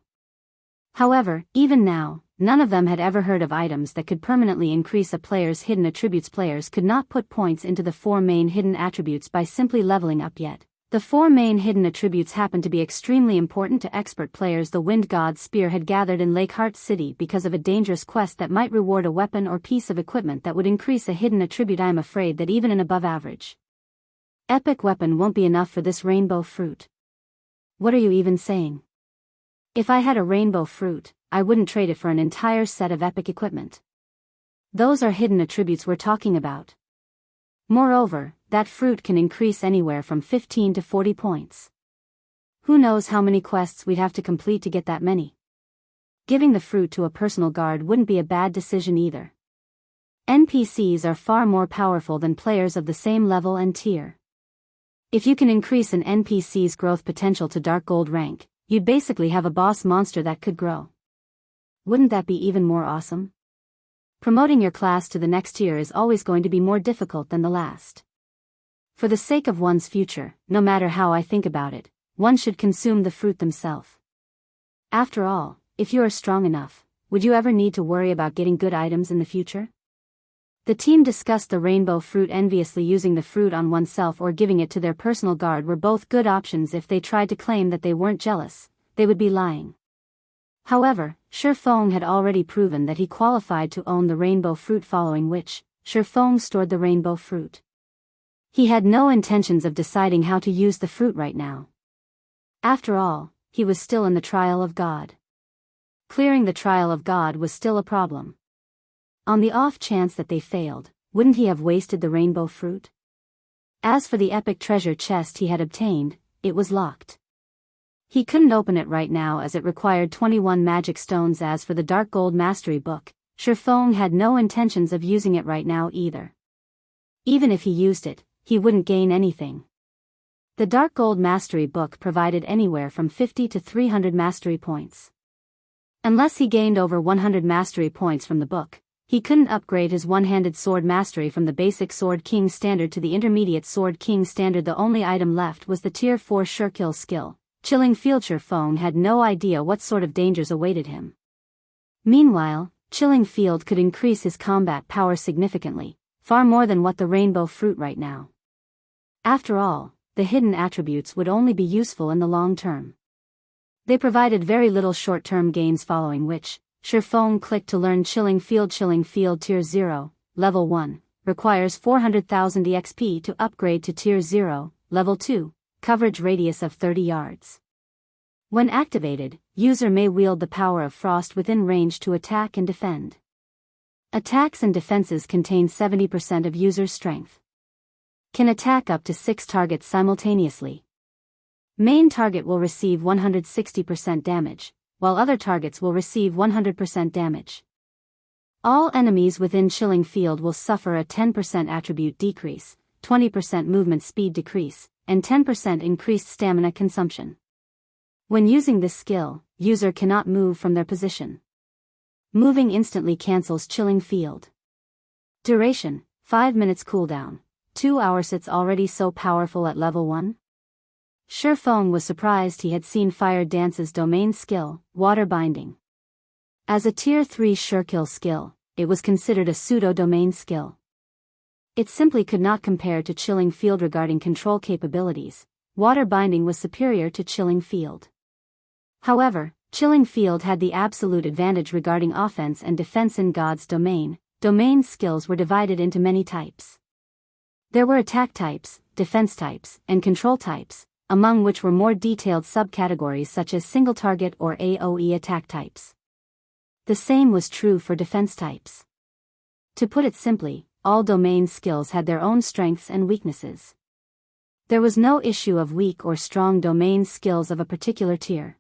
However, even now, none of them had ever heard of items that could permanently increase a player's hidden attributes. Players could not put points into the 4 main hidden attributes by simply leveling up yet. The 4 main hidden attributes happened to be extremely important to expert players. The Wind God's spear had gathered in Lakeheart City because of a dangerous quest that might reward a weapon or piece of equipment that would increase a hidden attribute. I am afraid that even an above average epic weapon won't be enough for this rainbow fruit. What are you even saying? If I had a rainbow fruit, I wouldn't trade it for an entire set of epic equipment. Those are hidden attributes we're talking about. Moreover, that fruit can increase anywhere from 15 to 40 points. Who knows how many quests we'd have to complete to get that many? Giving the fruit to a personal guard wouldn't be a bad decision either. NPCs are far more powerful than players of the same level and tier. If you can increase an NPC's growth potential to Dark Gold rank, you'd basically have a boss monster that could grow. Wouldn't that be even more awesome? Promoting your class to the next tier is always going to be more difficult than the last. For the sake of one's future, no matter how I think about it, one should consume the fruit themselves. After all, if you are strong enough, would you ever need to worry about getting good items in the future? The team discussed the rainbow fruit enviously. Using the fruit on oneself or giving it to their personal guard were both good options. If they tried to claim that they weren't jealous, they would be lying. However, Shifeng had already proven that he qualified to own the rainbow fruit, following which, Shifeng stored the rainbow fruit. He had no intentions of deciding how to use the fruit right now. After all, he was still in the trial of God. Clearing the trial of God was still a problem. On the off chance that they failed, wouldn't he have wasted the rainbow fruit? As for the epic treasure chest he had obtained, it was locked. He couldn't open it right now as it required 21 magic stones. As for the Dark Gold Mastery Book, Shifeng had no intentions of using it right now either. Even if he used it, he wouldn't gain anything. The Dark Gold Mastery Book provided anywhere from 50 to 300 mastery points. Unless he gained over 100 mastery points from the book, he couldn't upgrade his one-handed sword mastery from the basic Sword King standard to the intermediate Sword King standard. The only item left was the Tier 4 Surekill skill. Chilling Field. Shifeng had no idea what sort of dangers awaited him. Meanwhile, Chilling Field could increase his combat power significantly, far more than what the rainbow fruit right now. After all, the hidden attributes would only be useful in the long term. They provided very little short-term gains, following which, Shifeng clicked to learn Chilling Field. Chilling Field Tier 0, Level 1, requires 400,000 EXP to upgrade to Tier 0, Level 2, coverage radius of 30 yards. When activated, user may wield the power of frost within range to attack and defend. Attacks and defenses contain 70% of user's strength. Can attack up to 6 targets simultaneously. Main target will receive 160% damage, while other targets will receive 100% damage. All enemies within Chilling Field will suffer a 10% attribute decrease, 20% movement speed decrease, and 10% increased stamina consumption. When using this skill, user cannot move from their position. Moving instantly cancels Chilling Field. Duration, 5 minutes cooldown, 2 hours. It's already so powerful at level 1? Shifeng was surprised. He had seen Fire Dance's domain skill, Water Binding. As a Tier 3 Surekill skill, it was considered a pseudo-domain skill. It simply could not compare to Chilling Field regarding control capabilities. Water Binding was superior to Chilling Field. However, Chilling Field had the absolute advantage regarding offense and defense. In God's domain, domain skills were divided into many types. There were attack types, defense types, and control types, among which were more detailed subcategories such as single target or AoE attack types. The same was true for defense types. To put it simply, all domain skills had their own strengths and weaknesses. There was no issue of weak or strong domain skills of a particular tier.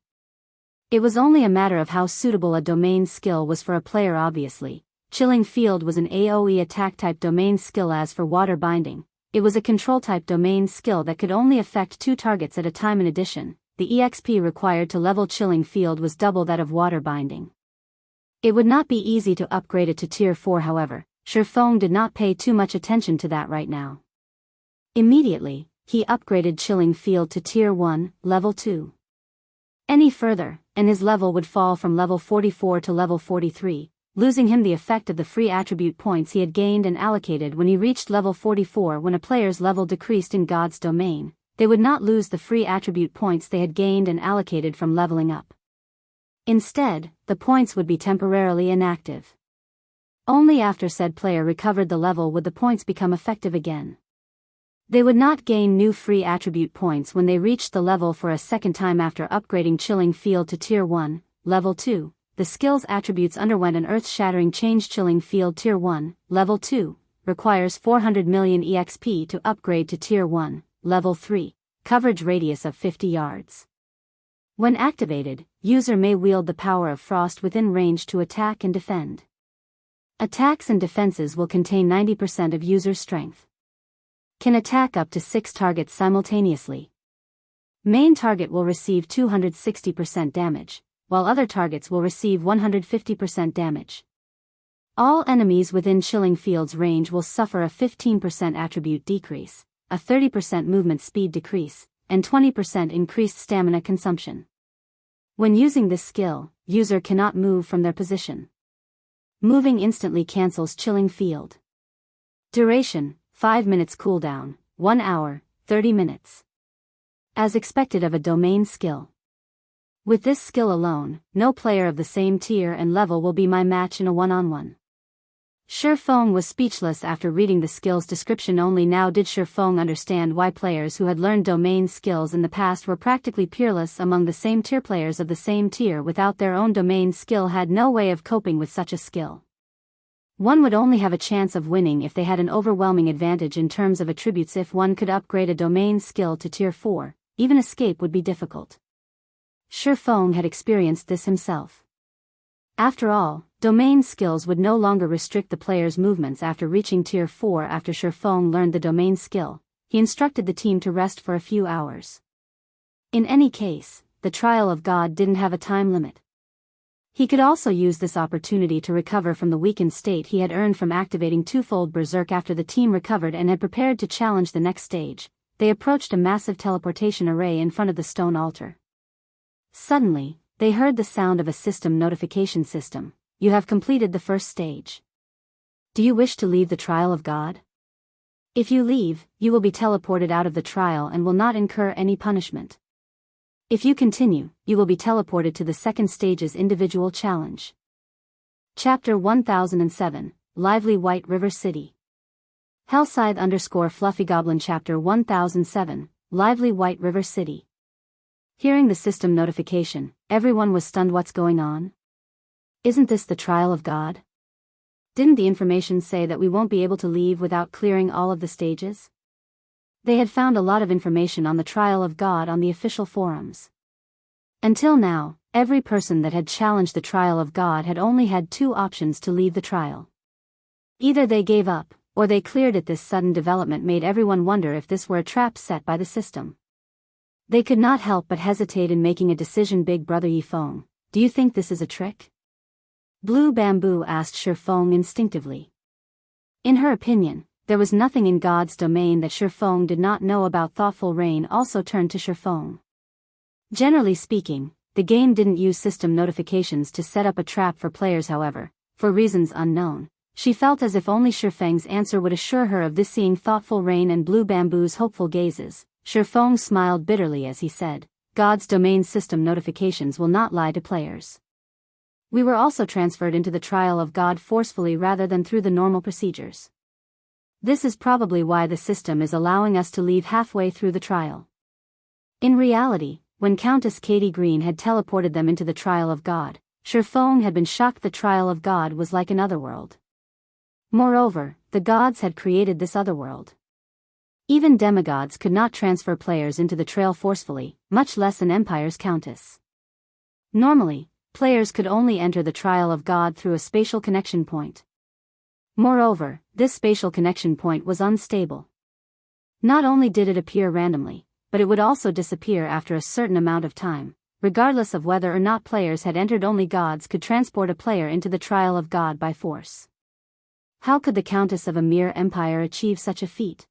It was only a matter of how suitable a domain skill was for a player. Obviously, Chilling Field was an AoE attack type domain skill. As for Water Binding, it was a control type domain skill that could only affect 2 targets at a time. In addition, the EXP required to level Chilling Field was double that of Water Binding. It would not be easy to upgrade it to Tier 4. However, Shifeng did not pay too much attention to that right now. Immediately, he upgraded Chilling Field to Tier 1, Level 2. Any further, and his level would fall from level 44 to level 43, losing him the effect of the free attribute points he had gained and allocated when he reached level 44. When a player's level decreased in God's domain, they would not lose the free attribute points they had gained and allocated from leveling up. Instead, the points would be temporarily inactive. Only after said player recovered the level would the points become effective again. They would not gain new free attribute points when they reached the level for a second time after upgrading Chilling Field to Tier 1, Level 2. The skill's attributes underwent an earth-shattering change. Chilling Field Tier 1, Level 2, requires 400 million EXP to upgrade to Tier 1, Level 3, coverage radius of 50 yards. When activated, user may wield the power of frost within range to attack and defend. Attacks and defenses will contain 90% of user's strength. Can attack up to 6 targets simultaneously. Main target will receive 260% damage, while other targets will receive 150% damage. All enemies within Chilling Field's range will suffer a 15% attribute decrease, a 30% movement speed decrease, and 20% increased stamina consumption. When using this skill, user cannot move from their position. Moving instantly cancels Chilling Field. Duration, 5 minutes cooldown, 1 hour, 30 minutes. As expected of a domain skill. With this skill alone, no player of the same tier and level will be my match in a one-on-one. Shifeng was speechless after reading the skill's description. Only now did Shifeng understand why players who had learned domain skills in the past were practically peerless among the same tier. Players of the same tier without their own domain skill had no way of coping with such a skill. One would only have a chance of winning if they had an overwhelming advantage in terms of attributes. If one could upgrade a domain skill to Tier 4, even escape would be difficult. Shifeng had experienced this himself. After all, domain skills would no longer restrict the player's movements after reaching Tier 4. After Shifeng learned the domain skill, he instructed the team to rest for a few hours. In any case, the trial of God didn't have a time limit. He could also use this opportunity to recover from the weakened state he had earned from activating twofold Berserk. After the team recovered and had prepared to challenge the next stage, they approached a massive teleportation array in front of the stone altar. Suddenly, they heard the sound of a system notification system. You have completed the first stage. Do you wish to leave the trial of God? If you leave, you will be teleported out of the trial and will not incur any punishment. If you continue, you will be teleported to the second stage's individual challenge. Chapter 1007, Lively White River City. Hellscythe_Fluffy Goblin. Chapter 1007, Lively White River City. Hearing the system notification, everyone was stunned. What's going on? Isn't this the trial of God? Didn't the information say that we won't be able to leave without clearing all of the stages? They had found a lot of information on the trial of God on the official forums. Until now, every person that had challenged the trial of God had only had 2 options to leave the trial. Either they gave up, or they cleared it. This sudden development made everyone wonder if this were a trap set by the system. They could not help but hesitate in making a decision. Big Brother Yifeng, do you think this is a trick? Blue Bamboo asked Shifeng instinctively. In her opinion, there was nothing in God's domain that Shifeng did not know about. Thoughtful Rain also turned to Shifeng. Generally speaking, the game didn't use system notifications to set up a trap for players. However, for reasons unknown, she felt as if only Shifeng's answer would assure her of this. Seeing Thoughtful Rain and Blue Bamboo's hopeful gazes, Shifeng smiled bitterly as he said, God's domain system notifications will not lie to players. We were also transferred into the trial of God forcefully rather than through the normal procedures. This is probably why the system is allowing us to leave halfway through the trial. In reality, when Countess Katie Green had teleported them into the trial of God, Shifeng had been shocked. The trial of God was like an otherworld. Moreover, the gods had created this otherworld. Even demigods could not transfer players into the trail forcefully, much less an empire's countess. Normally, players could only enter the trial of God through a spatial connection point. Moreover, this spatial connection point was unstable. Not only did it appear randomly, but it would also disappear after a certain amount of time, regardless of whether or not players had entered. Only gods could transport a player into the trial of God by force. How could the countess of a mere empire achieve such a feat?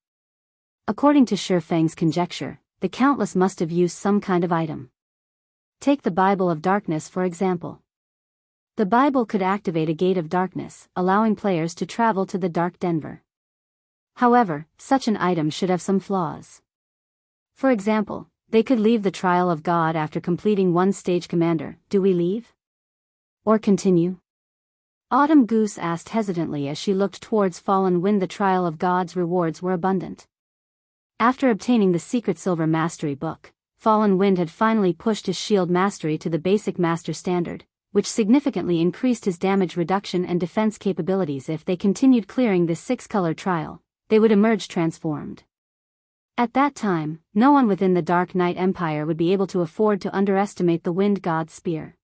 According to Shifeng's conjecture, the Countess must have used some kind of item. Take the Bible of Darkness for example. The Bible could activate a gate of darkness, allowing players to travel to the Dark Denver. However, such an item should have some flaws. For example, they could leave the trial of God after completing one stage. Commander, do we leave? Or continue? Autumn Goose asked hesitantly as she looked towards Fallen Wind. The trial of God's rewards were abundant. After obtaining the secret Silver Mastery book, Fallen Wind had finally pushed his shield mastery to the basic master standard, which significantly increased his damage reduction and defense capabilities. If they continued clearing this 6-color trial, they would emerge transformed. At that time, no one within the Dark Knight Empire would be able to afford to underestimate the Wind God's spear.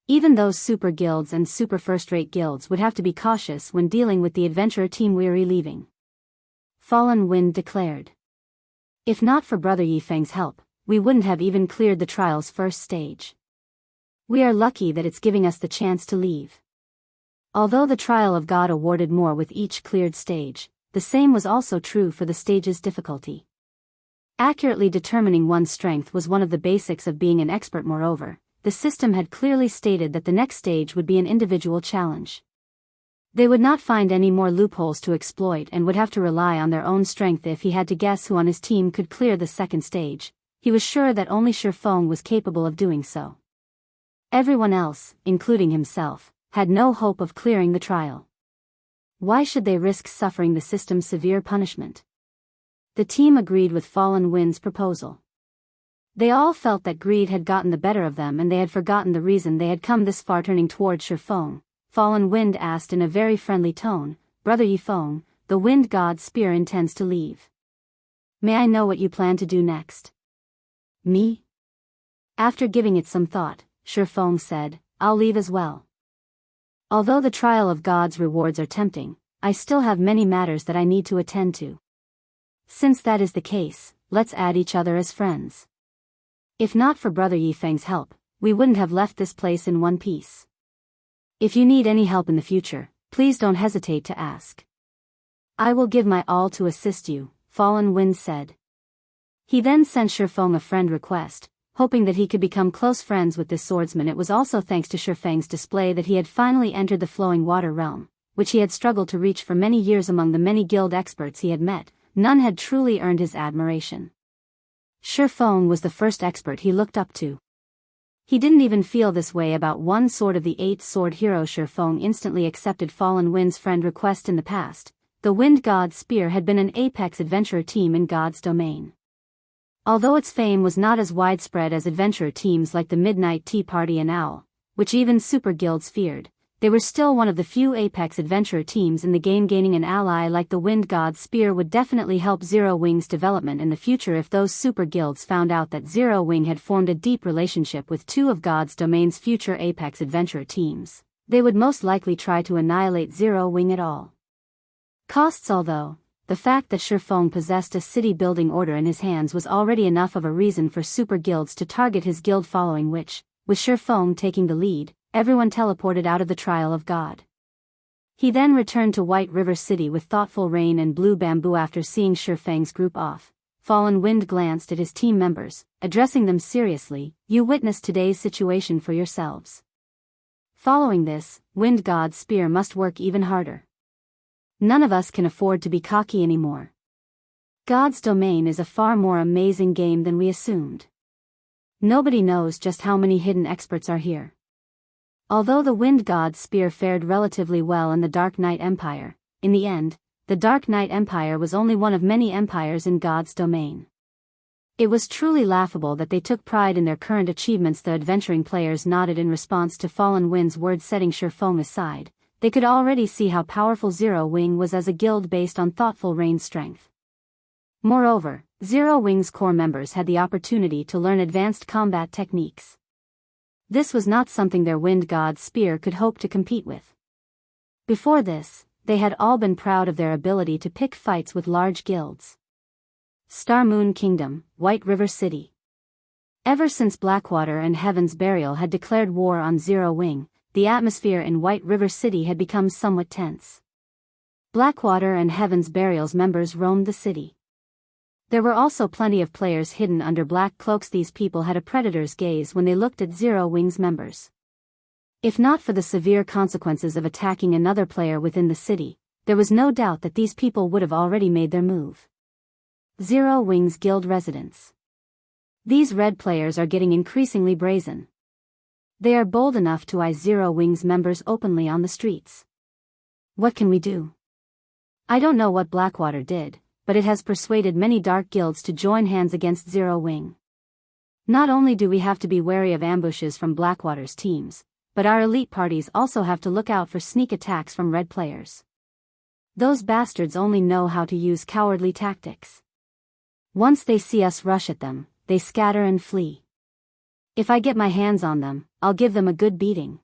Even those super guilds and super first-rate guilds would have to be cautious when dealing with the adventurer team. Weary leaving, Fallen Wind declared. If not for Brother Yifeng's help, we wouldn't have even cleared the trial's first stage. We are lucky that it's giving us the chance to leave. Although the trial of God awarded more with each cleared stage, the same was also true for the stage's difficulty. Accurately determining one's strength was one of the basics of being an expert. Moreover, the system had clearly stated that the next stage would be an individual challenge. They would not find any more loopholes to exploit and would have to rely on their own strength. If he had to guess who on his team could clear the second stage, he was sure that only Shifeng was capable of doing so. Everyone else, including himself, had no hope of clearing the trial. Why should they risk suffering the system's severe punishment? The team agreed with Fallen Wind's proposal. They all felt that greed had gotten the better of them and they had forgotten the reason they had come this far. Turning toward Shifeng, Fallen Wind asked in a very friendly tone, Brother Yifeng, the Wind God's spear intends to leave. May I know what you plan to do next? Me? After giving it some thought, Shifeng said, I'll leave as well. Although the trial of God's rewards are tempting, I still have many matters that I need to attend to. Since that is the case, let's add each other as friends. If not for Brother Yifeng's help, we wouldn't have left this place in one piece. If you need any help in the future, please don't hesitate to ask. I will give my all to assist you, Fallen Wind said. He then sent Shifeng a friend request, hoping that he could become close friends with this swordsman. It was also thanks to Shifeng's display that he had finally entered the flowing water realm, which he had struggled to reach for many years. Among the many guild experts he had met, none had truly earned his admiration. Shifeng was the first expert he looked up to. He didn't even feel this way about one sword of the 8-sword hero. Shifeng instantly accepted Fallen Wind's friend request. In the past, the Wind God's spear had been an apex adventurer team in God's domain. Although its fame was not as widespread as adventurer teams like the Midnight Tea Party and Owl, which even super guilds feared, they were still one of the few apex adventurer teams in the game. Gaining an ally like the Wind God's spear would definitely help Zero Wing's development in the future. If those super guilds found out that Zero Wing had formed a deep relationship with two of God's domain's future apex adventurer teams, they would most likely try to annihilate Zero Wing at all costs. Although the fact that Shifeng possessed a city-building order in his hands was already enough of a reason for super guilds to target his guild following, which, with Shifeng taking the lead, everyone teleported out of the trial of God. He then returned to White River City with Thoughtful Rain and Blue Bamboo. After seeing Shifeng's group off, Fallen Wind glanced at his team members, addressing them seriously, you witnessed today's situation for yourselves. Following this, Wind God's spear must work even harder. None of us can afford to be cocky anymore. God's domain is a far more amazing game than we assumed. Nobody knows just how many hidden experts are here. Although the Wind God's spear fared relatively well in the Dark Knight Empire, in the end, the Dark Knight Empire was only one of many empires in God's domain. It was truly laughable that they took pride in their current achievements. The adventuring players nodded in response to Fallen Wind's words. Setting Shifeng aside, they could already see how powerful Zero Wing was as a guild based on Thoughtful Rain's strength. Moreover, Zero Wing's core members had the opportunity to learn advanced combat techniques. This was not something their Wind God's spear could hope to compete with. Before this, they had all been proud of their ability to pick fights with large guilds. Star Moon Kingdom, White River City. Ever since Blackwater and Heaven's Burial had declared war on Zero Wing, the atmosphere in White River City had become somewhat tense. Blackwater and Heaven's Burial's members roamed the city. There were also plenty of players hidden under black cloaks. These people had a predator's gaze when they looked at Zero Wing's members. If not for the severe consequences of attacking another player within the city, there was no doubt that these people would have already made their move. Zero Wings Guild residents. These red players are getting increasingly brazen. They are bold enough to eye Zero Wings members openly on the streets. What can we do? I don't know what Blackwater did, but it has persuaded many dark guilds to join hands against Zero Wing. Not only do we have to be wary of ambushes from Blackwater's teams, but our elite parties also have to look out for sneak attacks from red players. Those bastards only know how to use cowardly tactics. Once they see us rush at them, they scatter and flee. If I get my hands on them, I'll give them a good beating.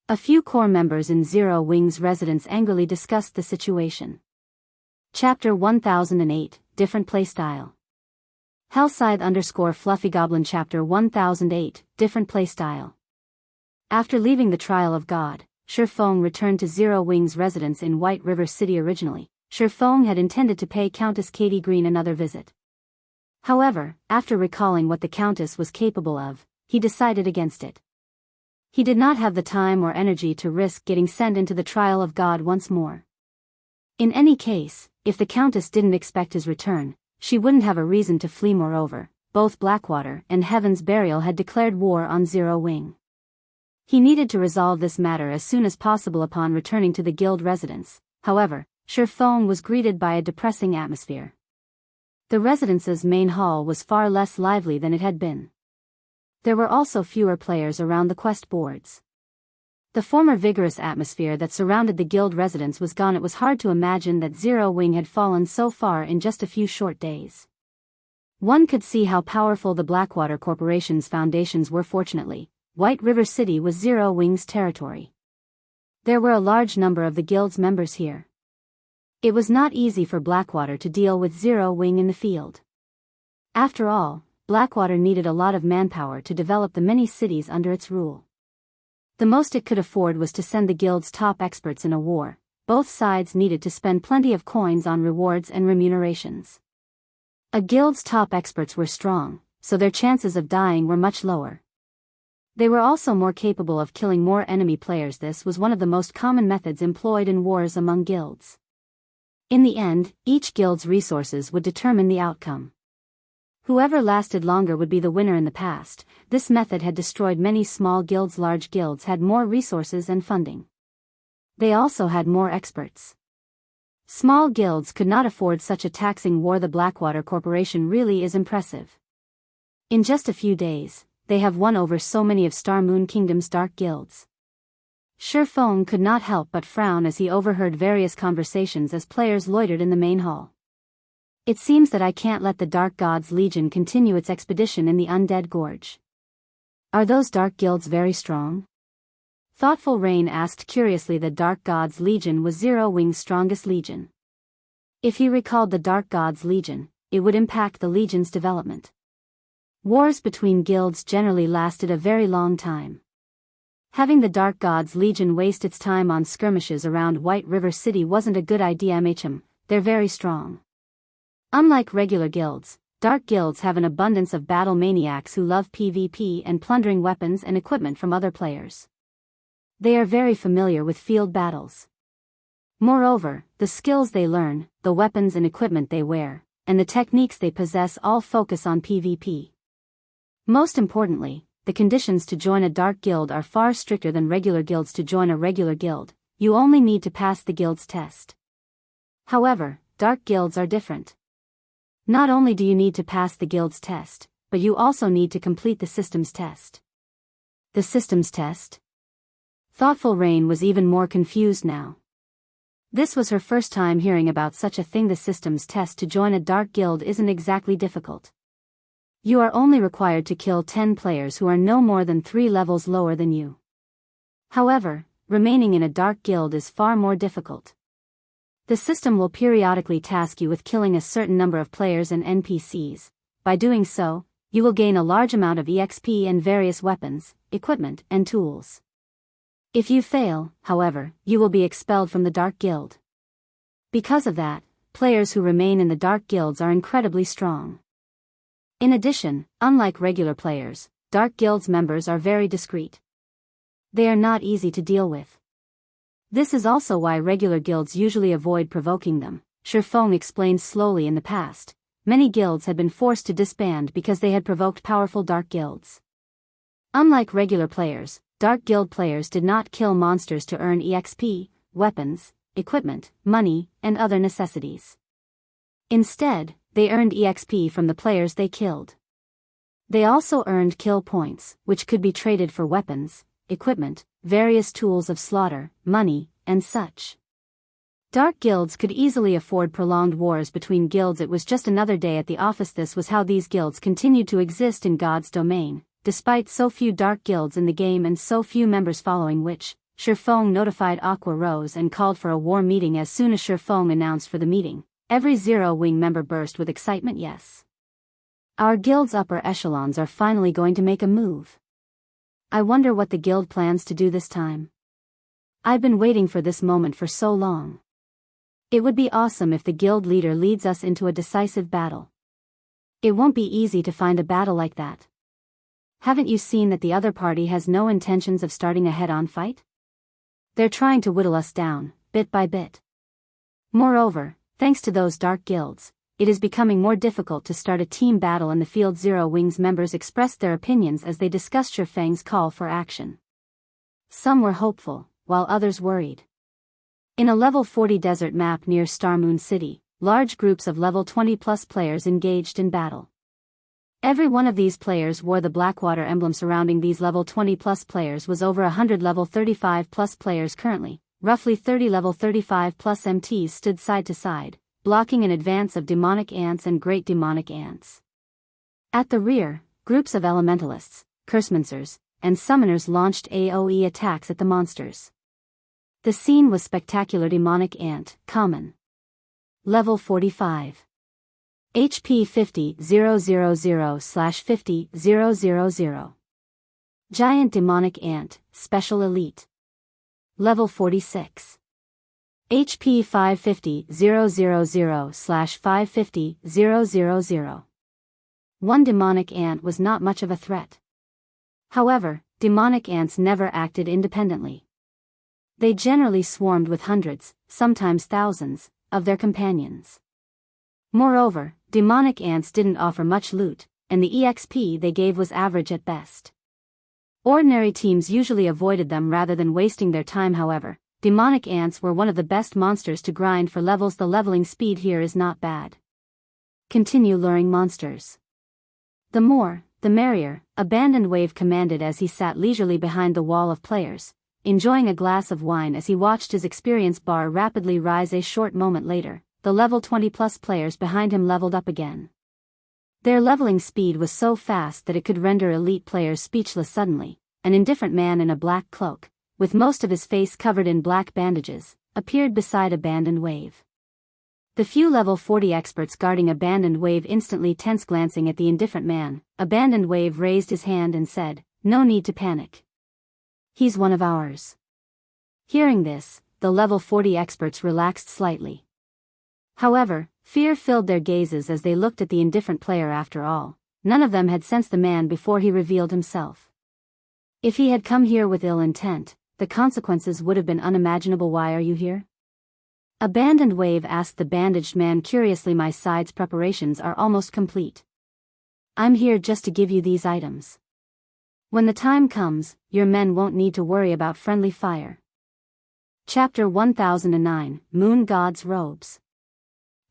A few core members in Zero Wings residence angrily discussed the situation. Chapter 1008, Different Playstyle. Hellscythe_Fluffygoblin Chapter 1008, Different Playstyle. After leaving the Trial of God, Shifeng returned to Zero Wings residence in White River City originally. Shifeng had intended to pay Countess Katie Green another visit. However, after recalling what the Countess was capable of, he decided against it. He did not have the time or energy to risk getting sent into the Trial of God once more. In any case, if the Countess didn't expect his return, she wouldn't have a reason to flee. Moreover, both Blackwater and Heaven's Burial had declared war on Zero Wing. He needed to resolve this matter as soon as possible upon returning to the guild residence. However, Shifeng was greeted by a depressing atmosphere. The residence's main hall was far less lively than it had been. There were also fewer players around the quest boards. The former vigorous atmosphere that surrounded the guild residence was gone. It was hard to imagine that Zero Wing had fallen so far in just a few short days. One could see how powerful the Blackwater Corporation's foundations were. Fortunately, White River City was Zero Wing's territory. There were a large number of the guild's members here. It was not easy for Blackwater to deal with Zero Wing in the field. After all, Blackwater needed a lot of manpower to develop the many cities under its rule. The most it could afford was to send the guild's top experts in a war. Both sides needed to spend plenty of coins on rewards and remunerations. A guild's top experts were strong, so their chances of dying were much lower. They were also more capable of killing more enemy players. This was one of the most common methods employed in wars among guilds. In the end, each guild's resources would determine the outcome. Whoever lasted longer would be the winner. In the past, this method had destroyed many small guilds. Large guilds had more resources and funding. They also had more experts. Small guilds could not afford such a taxing war. The Blackwater Corporation really is impressive. In just a few days, they have won over so many of Star Moon Kingdom's dark guilds. Shifeng could not help but frown as he overheard various conversations as players loitered in the main hall. It seems that I can't let the Dark Gods Legion continue its expedition in the Undead Gorge. Are those dark guilds very strong? Thoughtful Rain asked curiously. The Dark Gods Legion was Zero Wing's strongest legion. If he recalled the Dark Gods Legion, it would impact the legion's development. Wars between guilds generally lasted a very long time. Having the Dark Gods Legion waste its time on skirmishes around White River City wasn't a good idea. They're very strong. Unlike regular guilds, dark guilds have an abundance of battle maniacs who love PvP and plundering weapons and equipment from other players. They are very familiar with field battles. Moreover, the skills they learn, the weapons and equipment they wear, and the techniques they possess all focus on PvP. Most importantly, the conditions to join a dark guild are far stricter than regular guilds. To join a regular guild, you only need to pass the guild's test. However, dark guilds are different. Not only do you need to pass the guild's test, but you also need to complete the systems test. The systems test? Thoughtful Rain was even more confused now. This was her first time hearing about such a thing. The systems test to join a dark guild isn't exactly difficult. You are only required to kill 10 players who are no more than 3 levels lower than you. However, remaining in a dark guild is far more difficult. The system will periodically task you with killing a certain number of players and NPCs. By doing so, you will gain a large amount of EXP and various weapons, equipment, and tools. If you fail, however, you will be expelled from the Dark Guild. Because of that, players who remain in the Dark Guilds are incredibly strong. In addition, unlike regular players, Dark Guilds members are very discreet. They are not easy to deal with. This is also why regular guilds usually avoid provoking them. Shifeng explained slowly. In the past, many guilds had been forced to disband because they had provoked powerful dark guilds. Unlike regular players, dark guild players did not kill monsters to earn EXP, weapons, equipment, money, and other necessities. Instead, they earned EXP from the players they killed. They also earned kill points, which could be traded for weapons, equipment, various tools of slaughter, money, and such. Dark guilds could easily afford prolonged wars between guilds. It was just another day at the office. This was how these guilds continued to exist in God's domain, despite so few dark guilds in the game and so few members following which, Shifeng notified Aqua Rose and called for a war meeting. As soon as Shifeng announced for the meeting, every Zero Wing member burst with excitement. Yes. Our guild's upper echelons are finally going to make a move. I wonder what the guild plans to do this time. I've been waiting for this moment for so long. It would be awesome if the guild leader leads us into a decisive battle. It won't be easy to find a battle like that. Haven't you seen that the other party has no intentions of starting a head-on fight? They're trying to whittle us down, bit by bit. Moreover, thanks to those dark guilds, it is becoming more difficult to start a team battle in the field. Zero Wings members expressed their opinions as they discussed Shifeng's call for action. Some were hopeful, while others worried. In a level 40 desert map near Starmoon City, large groups of level 20+ players engaged in battle. Every one of these players wore the Blackwater emblem. Surrounding these level 20+ players was over 100 level 35+ players currently. Roughly 30 level 35+ MTs stood side to side, blocking an advance of demonic ants and great demonic ants. At the rear, groups of elementalists, cursemancers, and summoners launched AoE attacks at the monsters. The scene was spectacular. Demonic ant, common. Level 45. HP 50,000/50,000. Giant demonic ant, special elite. Level 46. HP 550,000/550,000. One demonic ant was not much of a threat. However, demonic ants never acted independently. They generally swarmed with hundreds, sometimes thousands, of their companions. Moreover, demonic ants didn't offer much loot, and the EXP they gave was average at best. Ordinary teams usually avoided them rather than wasting their time. However, demonic ants were one of the best monsters to grind for levels. The leveling speed here is not bad. Continue luring monsters. The more, the merrier, Abandoned Wave commanded as he sat leisurely behind the wall of players, enjoying a glass of wine as he watched his experience bar rapidly rise. A short moment later, the level 20+ players behind him leveled up again. Their leveling speed was so fast that it could render elite players speechless. Suddenly, an indifferent man in a black cloak, with most of his face covered in black bandages, appeared beside Abandoned Wave. The few level 40 experts guarding Abandoned Wave instantly tensed. Glancing at the indifferent man, Abandoned Wave raised his hand and said, "No need to panic. He's one of ours." Hearing this, the level 40 experts relaxed slightly. However, fear filled their gazes as they looked at the indifferent player. After all, none of them had sensed the man before he revealed himself. If he had come here with ill intent, the consequences would have been unimaginable. "Why are you here?" Abandoned Wave asked the bandaged man curiously. "My side's preparations are almost complete. I'm here just to give you these items. When the time comes, your men won't need to worry about friendly fire." Chapter 1009, Moon God's Robes.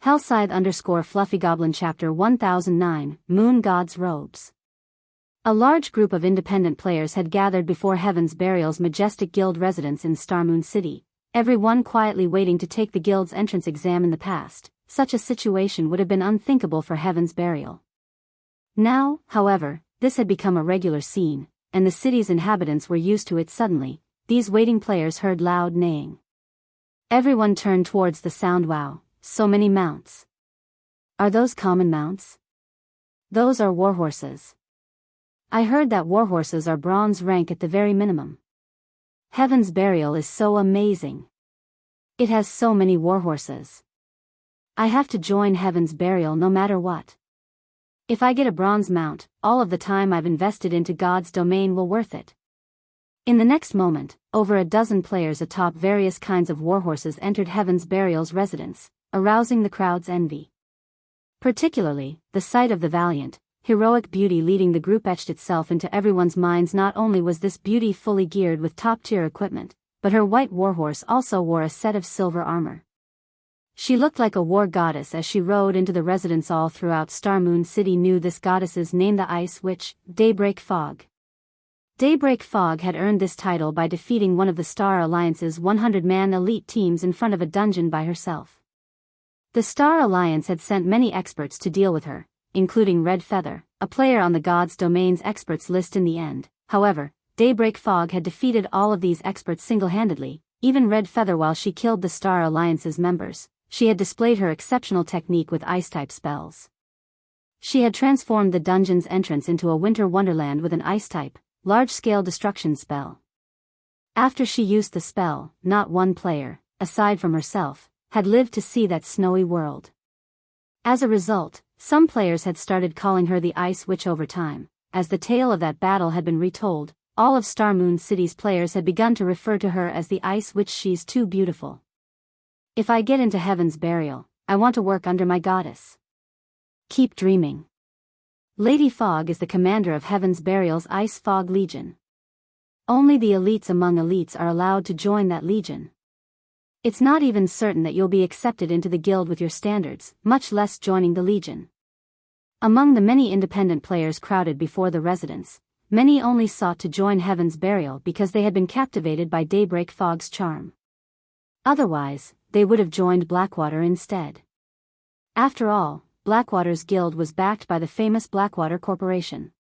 Hellscythe_Fluffy Goblin. Chapter 1009, Moon God's Robes. A large group of independent players had gathered before Heaven's Burial's majestic guild residence in Starmoon City, everyone quietly waiting to take the guild's entrance exam. In the past, such a situation would have been unthinkable for Heaven's Burial. Now, however, this had become a regular scene, and the city's inhabitants were used to it. Suddenly, these waiting players heard loud neighing. Everyone turned towards the sound. "Wow, so many mounts. Are those common mounts?" "Those are warhorses. I heard that warhorses are bronze rank at the very minimum. Heaven's Burial is so amazing. It has so many warhorses. I have to join Heaven's Burial no matter what. If I get a bronze mount, all of the time I've invested into God's domain will worth it." In the next moment, over a dozen players atop various kinds of warhorses entered Heaven's Burial's residence, arousing the crowd's envy. Particularly, the sight of the valiant, heroic beauty leading the group etched itself into everyone's minds. Not only was this beauty fully geared with top-tier equipment, but her white warhorse also wore a set of silver armor. She looked like a war goddess as she rode into the residence. All throughout Star Moon City knew this goddess's name, the Ice Witch, Daybreak Fog. Daybreak Fog had earned this title by defeating one of the Star Alliance's 100-man elite teams in front of a dungeon by herself. The Star Alliance had sent many experts to deal with her, including Red Feather, a player on the God's Domain's experts list. In the end, however, Daybreak Fog had defeated all of these experts single-handedly, even Red Feather. While she killed the Star Alliance's members, she had displayed her exceptional technique with ice-type spells. She had transformed the dungeon's entrance into a winter wonderland with an ice-type, large-scale destruction spell. After she used the spell, not one player, aside from herself, had lived to see that snowy world. As a result, some players had started calling her the Ice Witch. Over time, as the tale of that battle had been retold, all of Star Moon City's players had begun to refer to her as the Ice Witch. She's too beautiful. If I get into Heaven's Burial, I want to work under my goddess. Keep dreaming. Lady Fog is the commander of Heaven's Burial's Ice Fog Legion. Only the elites among elites are allowed to join that legion. It's not even certain that you'll be accepted into the guild with your standards, much less joining the legion. Among the many independent players crowded before the residence, many only sought to join Heaven's Burial because they had been captivated by Daybreak Fog's charm. Otherwise, they would have joined Blackwater instead. After all, Blackwater's guild was backed by the famous Blackwater Corporation.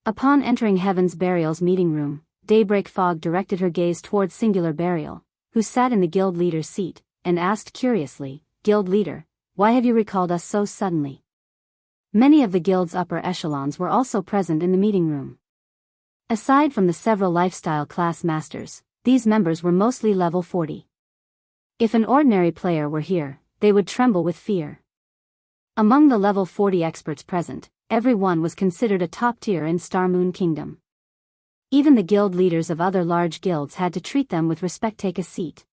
Upon entering Heaven's Burial's meeting room, Daybreak Fog directed her gaze towards Singular Burial, who sat in the guild leader's seat, and asked curiously, "Guild leader, why have you recalled us so suddenly?" Many of the guild's upper echelons were also present in the meeting room. Aside from the several lifestyle class masters, these members were mostly level 40. If an ordinary player were here, they would tremble with fear. Among the level 40 experts present, every one was considered a top tier in Star Moon Kingdom. Even the guild leaders of other large guilds had to treat them with respect. Take a seat.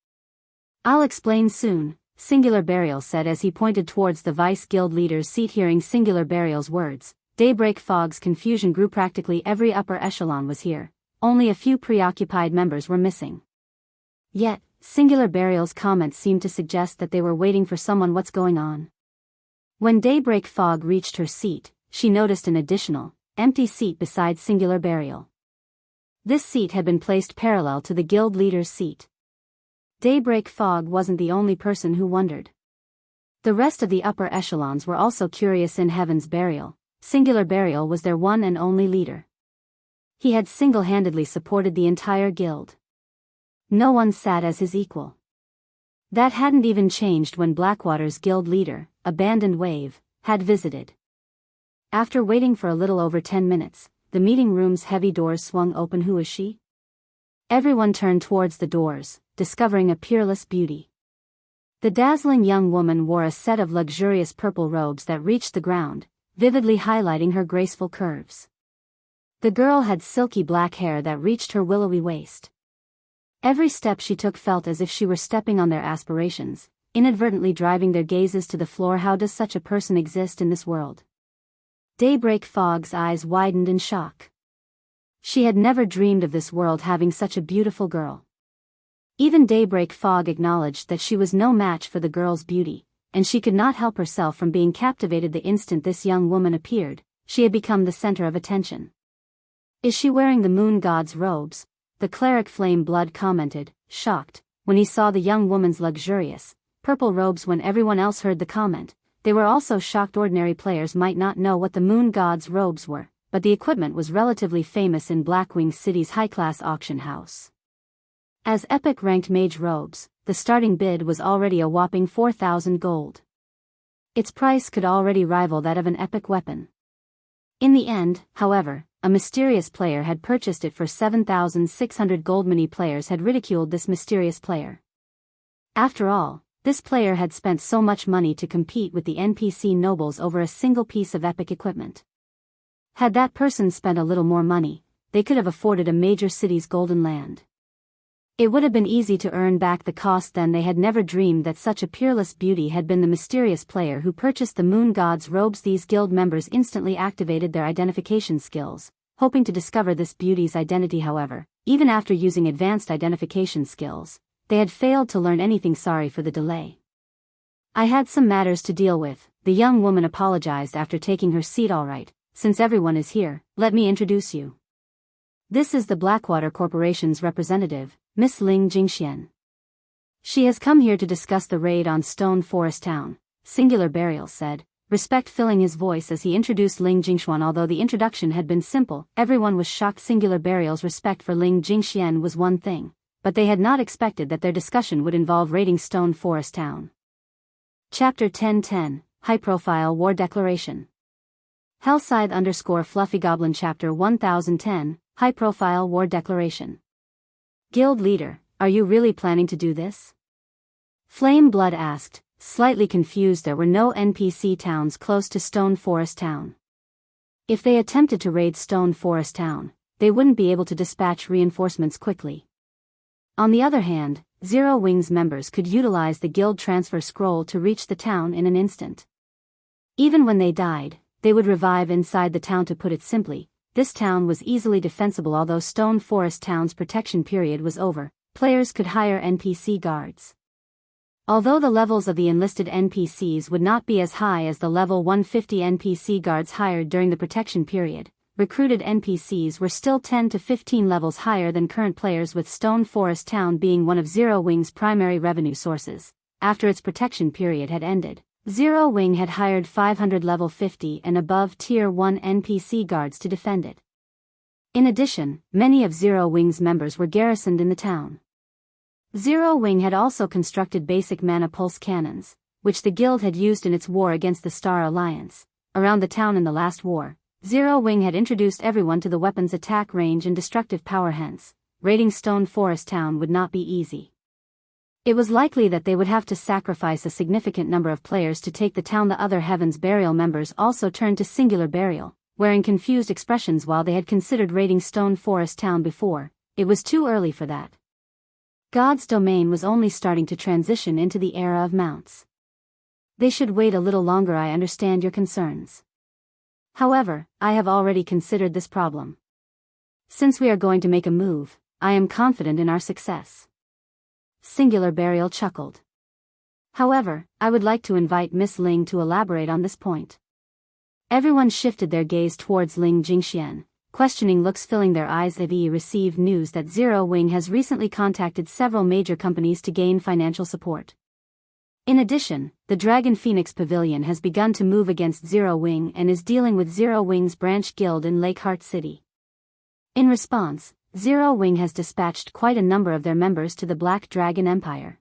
I'll explain soon, Singular Burial said as he pointed towards the vice guild leader's seat. Hearing Singular Burial's words, Daybreak Fog's confusion grew. Practically every upper echelon was here, only a few preoccupied members were missing. Yet, Singular Burial's comments seemed to suggest that they were waiting for someone. What's going on? When Daybreak Fog reached her seat, she noticed an additional, empty seat beside Singular Burial. This seat had been placed parallel to the guild leader's seat. Daybreak Fog wasn't the only person who wondered. The rest of the upper echelons were also curious. In Heaven's Burial, Singular Burial was their one and only leader. He had single-handedly supported the entire guild. No one sat as his equal. That hadn't even changed when Blackwater's guild leader, Abandoned Wave, had visited. After waiting for a little over 10 minutes, the meeting room's heavy doors swung open. Who is she? Everyone turned towards the doors, discovering a peerless beauty. The dazzling young woman wore a set of luxurious purple robes that reached the ground, vividly highlighting her graceful curves. The girl had silky black hair that reached her willowy waist. Every step she took felt as if she were stepping on their aspirations, inadvertently driving their gazes to the floor. How does such a person exist in this world? Daybreak Fog's eyes widened in shock. She had never dreamed of this world having such a beautiful girl. Even Daybreak Fog acknowledged that she was no match for the girl's beauty, and she could not help herself from being captivated. The instant this young woman appeared, she had become the center of attention. Is she wearing the moon god's robes? The cleric Flame Blood commented, shocked, when he saw the young woman's luxurious, purple robes. When everyone else heard the comment, they were also shocked. Ordinary players might not know what the moon god's robes were, but the equipment was relatively famous in Blackwing City's high-class auction house. As epic-ranked mage robes, the starting bid was already a whopping 4,000 gold. Its price could already rival that of an epic weapon. In the end, however, a mysterious player had purchased it for 7,600 gold. Many players had ridiculed this mysterious player. After all, this player had spent so much money to compete with the NPC nobles over a single piece of epic equipment. Had that person spent a little more money, they could have afforded a major city's golden land. It would have been easy to earn back the cost then. They had never dreamed that such a peerless beauty had been the mysterious player who purchased the moon god's robes. These guild members instantly activated their identification skills, hoping to discover this beauty's identity. However, even after using advanced identification skills, they had failed to learn anything. Sorry for the delay. I had some matters to deal with, the young woman apologized after taking her seat. All right, since everyone is here, let me introduce you. This is the Blackwater Corporation's representative, Miss Ling Jingxian. She has come here to discuss the raid on Stone Forest Town, Singular Burial said, respect filling his voice as he introduced Ling Jingxian. Although the introduction had been simple, everyone was shocked. Singular Burial's respect for Ling Jingxian was one thing, but they had not expected that their discussion would involve raiding Stone Forest Town. Chapter 1010, High Profile War Declaration. Hellscythe_Fluffy Goblin Chapter 1010, High Profile War Declaration. Guild Leader, are you really planning to do this? Flame Blood asked, slightly confused. There were no NPC towns close to Stone Forest Town. If they attempted to raid Stone Forest Town, they wouldn't be able to dispatch reinforcements quickly. On the other hand, Zero Wings members could utilize the guild transfer scroll to reach the town in an instant. Even when they died, they would revive inside the town. To put it simply, this town was easily defensible. Although Stone Forest Town's protection period was over, players could hire NPC guards. Although the levels of the enlisted NPCs would not be as high as the level 150 NPC guards hired during the protection period, recruited NPCs were still 10 to 15 levels higher than current players, with Stone Forest Town being one of Zero Wing's primary revenue sources. After its protection period had ended, Zero Wing had hired 500 level 50 and above Tier 1 NPC guards to defend it. In addition, many of Zero Wing's members were garrisoned in the town. Zero Wing had also constructed basic mana pulse cannons, which the guild had used in its war against the Star Alliance, around the town. In the last war, Zero Wing had introduced everyone to the weapon's attack range and destructive power. Hence, raiding Stone Forest Town would not be easy. It was likely that they would have to sacrifice a significant number of players to take the town. The other Heaven's Burial members also turned to Singular Burial, wearing confused expressions. While they had considered raiding Stone Forest Town before, it was too early for that. God's domain was only starting to transition into the era of mounts. They should wait a little longer. I understand your concerns. However, I have already considered this problem. Since we are going to make a move, I am confident in our success. Singular Burial chuckled. However, I would like to invite Miss Ling to elaborate on this point. Everyone shifted their gaze towards Ling Jingxian, questioning looks filling their eyes. Have you received news that Zero Wing has recently contacted several major companies to gain financial support? In addition, the Dragon Phoenix Pavilion has begun to move against Zero Wing and is dealing with Zero Wing's branch guild in Lakeheart City. In response, Zero Wing has dispatched quite a number of their members to the Black Dragon Empire.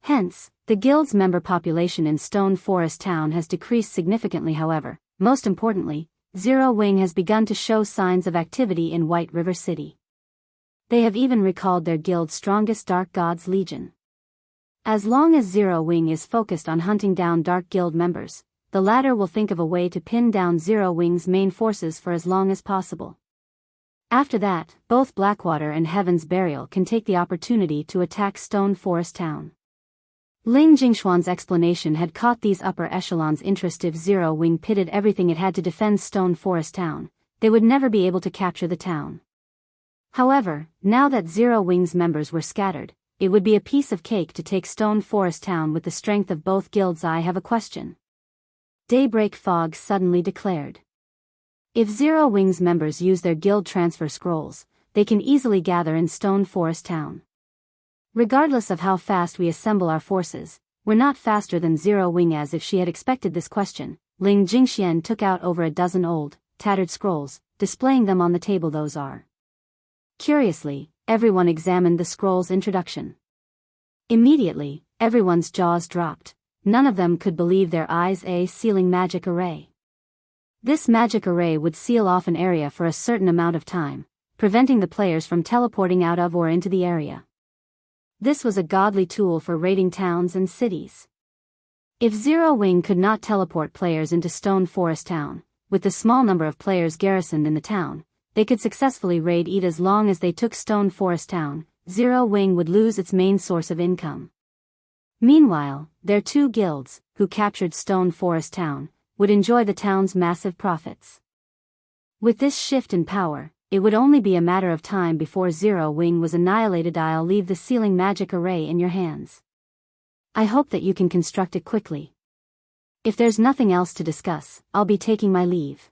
Hence, the guild's member population in Stone Forest Town has decreased significantly. However, most importantly, Zero Wing has begun to show signs of activity in White River City. They have even recalled their guild's strongest Dark Gods Legion. As long as Zero Wing is focused on hunting down Dark Guild members, the latter will think of a way to pin down Zero Wing's main forces for as long as possible. After that, both Blackwater and Heaven's Burial can take the opportunity to attack Stone Forest Town. Ling Jingxuan's explanation had caught these upper echelons' interest. If Zero Wing pitted everything it had to defend Stone Forest Town, they would never be able to capture the town. However, now that Zero Wing's members were scattered, it would be a piece of cake to take Stone Forest Town with the strength of both guilds. I have a question. Daybreak Fog suddenly declared. If Zero Wing's members use their guild transfer scrolls, they can easily gather in Stone Forest Town. Regardless of how fast we assemble our forces, we're not faster than Zero Wing. As if she had expected this question, Ling Jingxian took out over a dozen old, tattered scrolls, displaying them on the table. Those are. Curiously, everyone examined the scroll's introduction. Immediately, everyone's jaws dropped. None of them could believe their eyes. A sealing magic array. This magic array would seal off an area for a certain amount of time, preventing the players from teleporting out of or into the area. This was a godly tool for raiding towns and cities. If Zero Wing could not teleport players into Stone Forest Town, with the small number of players garrisoned in the town, they could successfully raid it. As long as they took Stone Forest Town, Zero Wing would lose its main source of income. Meanwhile, their two guilds, who captured Stone Forest Town, would enjoy the town's massive profits. With this shift in power, it would only be a matter of time before Zero Wing was annihilated. I'll leave the sealing magic array in your hands. I hope that you can construct it quickly. If there's nothing else to discuss, I'll be taking my leave.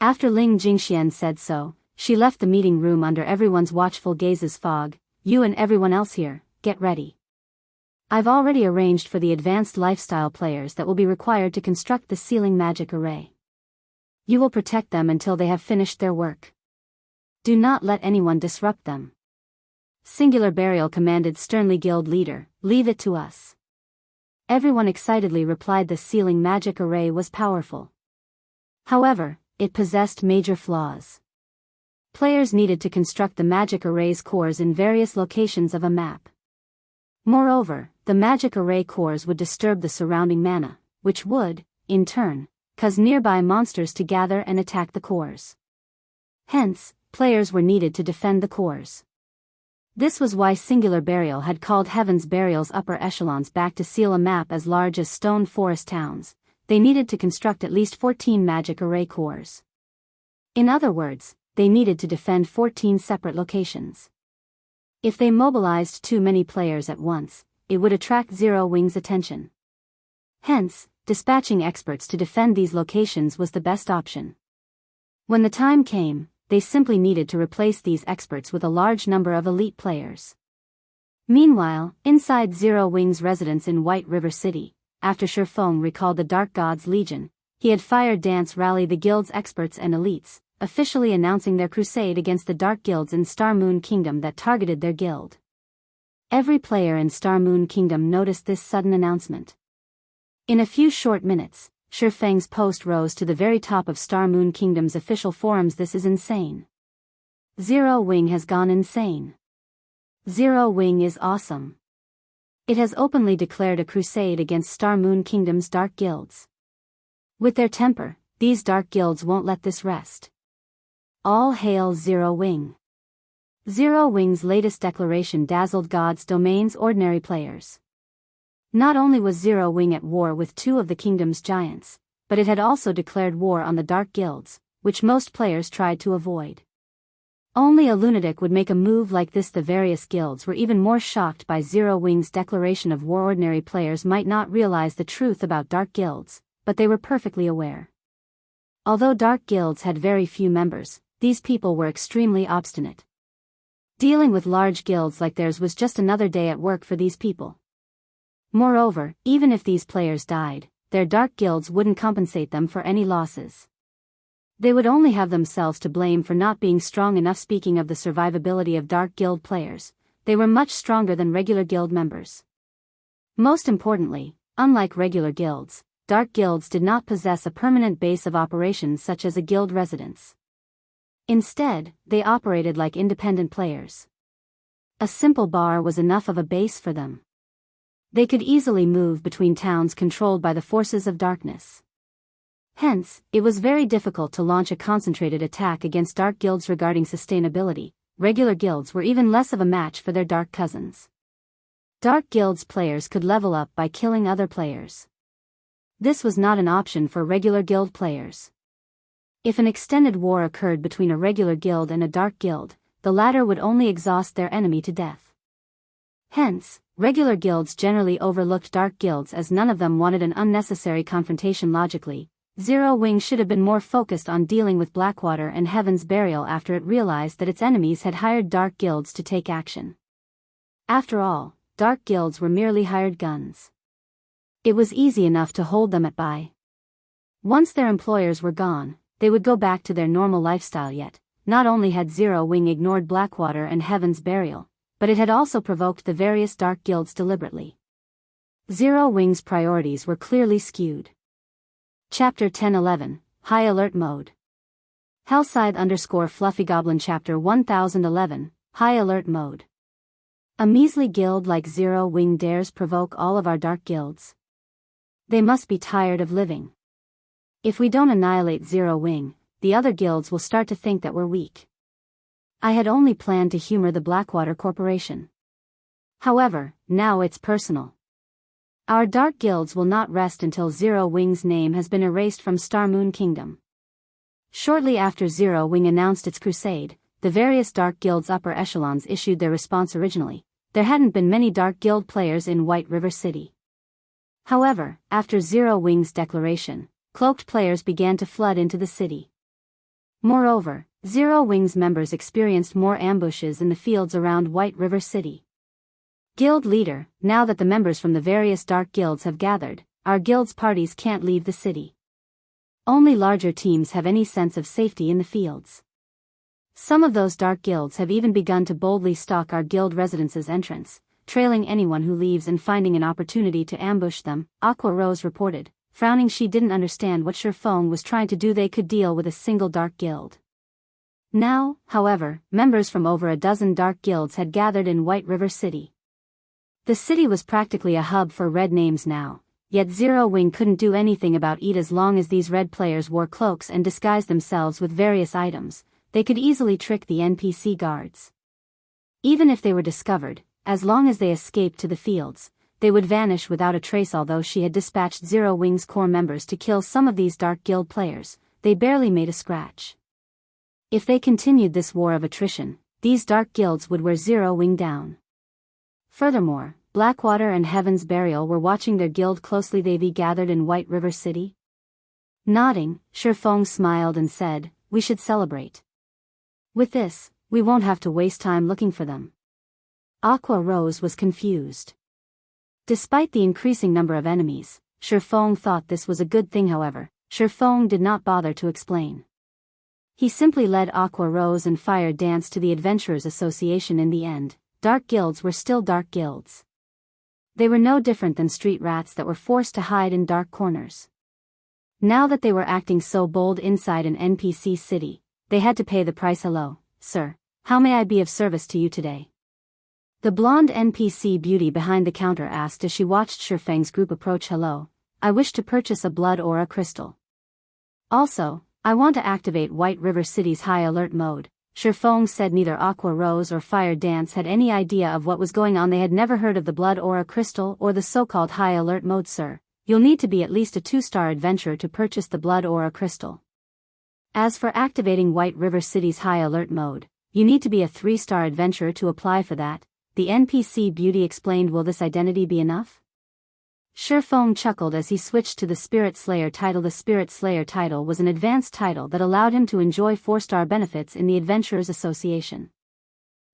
After Ling Jingxian said so, she left the meeting room under everyone's watchful gazes. Fog, you and everyone else here, get ready. I've already arranged for the advanced lifestyle players that will be required to construct the sealing magic array. You will protect them until they have finished their work. Do not let anyone disrupt them. Singular Burial commanded sternly. Guild leader, leave it to us. Everyone excitedly replied. The sealing magic array was powerful. However, it possessed major flaws. Players needed to construct the magic array's cores in various locations of a map. Moreover, the magic array cores would disturb the surrounding mana, which would, in turn, cause nearby monsters to gather and attack the cores. Hence, players were needed to defend the cores. This was why Singular Burial had called Heaven's Burial's upper echelons back to seal a map as large as Stone Forest Towns. They needed to construct at least 14 magic array cores. In other words, they needed to defend 14 separate locations. If they mobilized too many players at once, it would attract Zero Wing's attention. Hence, dispatching experts to defend these locations was the best option. When the time came, they simply needed to replace these experts with a large number of elite players. Meanwhile, inside Zero Wing's residence in White River City, after Shifeng recalled the Dark God's Legion, he had fired Dance Rally the guild's experts and elites, officially announcing their crusade against the dark guilds in Star Moon Kingdom that targeted their guild. Every player in Star Moon Kingdom noticed this sudden announcement. In a few short minutes, Shifeng's post rose to the very top of Star Moon Kingdom's official forums. This is insane. Zero Wing has gone insane. Zero Wing is awesome. It has openly declared a crusade against Star Moon Kingdom's dark guilds. With their temper, these dark guilds won't let this rest. All hail Zero Wing. Zero Wing's latest declaration dazzled God's Domain's ordinary players. Not only was Zero Wing at war with two of the kingdom's giants, but it had also declared war on the dark guilds, which most players tried to avoid. Only a lunatic would make a move like this. The various guilds were even more shocked by Zero Wing's declaration of war. Ordinary players might not realize the truth about dark guilds, but they were perfectly aware. Although dark guilds had very few members, these people were extremely obstinate. Dealing with large guilds like theirs was just another day at work for these people. Moreover, even if these players died, their dark guilds wouldn't compensate them for any losses. They would only have themselves to blame for not being strong enough. Speaking of the survivability of dark guild players, they were much stronger than regular guild members. Most importantly, unlike regular guilds, dark guilds did not possess a permanent base of operations such as a guild residence. Instead, they operated like independent players. A simple bar was enough of a base for them. They could easily move between towns controlled by the forces of darkness. Hence, it was very difficult to launch a concentrated attack against dark guilds. Regarding sustainability, regular guilds were even less of a match for their dark cousins. Dark guilds players could level up by killing other players. This was not an option for regular guild players. If an extended war occurred between a regular guild and a dark guild, the latter would only exhaust their enemy to death. Hence, regular guilds generally overlooked dark guilds as none of them wanted an unnecessary confrontation. Logically, Zero Wing should have been more focused on dealing with Blackwater and Heaven's Burial after it realized that its enemies had hired dark guilds to take action. After all, dark guilds were merely hired guns. It was easy enough to hold them at bay. Once their employers were gone, they would go back to their normal lifestyle. Yet, not only had Zero Wing ignored Blackwater and Heaven's Burial, but it had also provoked the various dark guilds deliberately. Zero Wing's priorities were clearly skewed. Chapter 1011, High Alert Mode. Hellscythe_Fluffy Goblin Chapter 1011, High Alert Mode. A measly guild like Zero Wing dares provoke all of our dark guilds. They must be tired of living. If we don't annihilate Zero Wing, the other guilds will start to think that we're weak. I had only planned to humor the Blackwater Corporation. However, now it's personal. Our dark guilds will not rest until Zero Wing's name has been erased from Star Moon Kingdom. Shortly after Zero Wing announced its crusade, the various dark guilds' upper echelons issued their response originally. There hadn't been many dark guild players in White River City. However, after Zero Wing's declaration, cloaked players began to flood into the city. Moreover, Zero Wing's members experienced more ambushes in the fields around White River City. Guild leader, now that the members from the various dark guilds have gathered, our guild's parties can't leave the city. Only larger teams have any sense of safety in the fields. Some of those dark guilds have even begun to boldly stalk our guild residence's entrance, trailing anyone who leaves and finding an opportunity to ambush them, Aqua Rose reported, frowning. She didn't understand what Shifeng was trying to do. They could deal with a single dark guild. Now, however, members from over a dozen dark guilds had gathered in White River City. The city was practically a hub for red names now, yet Zero Wing couldn't do anything about it as long as these red players wore cloaks and disguised themselves with various items. They could easily trick the NPC guards. Even if they were discovered, as long as they escaped to the fields, they would vanish without a trace. Although she had dispatched Zero Wing's core members to kill some of these dark guild players, they barely made a scratch. If they continued this war of attrition, these dark guilds would wear Zero Wing down. Furthermore, Blackwater and Heaven's Burial were watching their guild closely. They gathered in White River City. Nodding, Shifeng smiled and said, "We should celebrate. With this, we won't have to waste time looking for them." Aqua Rose was confused. Despite the increasing number of enemies, Shifeng thought this was a good thing. However, Shifeng did not bother to explain. He simply led Aqua Rose and Fire Dance to the Adventurers Association. In the end, dark guilds were still dark guilds. They were no different than street rats that were forced to hide in dark corners. Now that they were acting so bold inside an NPC city, they had to pay the price. "Hello, sir. How may I be of service to you today?" The blonde NPC beauty behind the counter asked as she watched Shifeng's group approach. "Hello, I wish to purchase a blood aura crystal. Also, I want to activate White River City's high alert mode." Shifeng said. Neither Aqua Rose or Fire Dance had any idea of what was going on. They had never heard of the blood aura crystal or the so-called high alert mode. "Sir, you'll need to be at least a 2-star adventurer to purchase the blood aura crystal. As for activating White River City's high alert mode, you need to be a 3-star adventurer to apply for that," the NPC beauty explained. "Will this identity be enough?" Shifeng chuckled as he switched to the Spirit Slayer title. The Spirit Slayer title was an advanced title that allowed him to enjoy 4-star benefits in the Adventurers Association.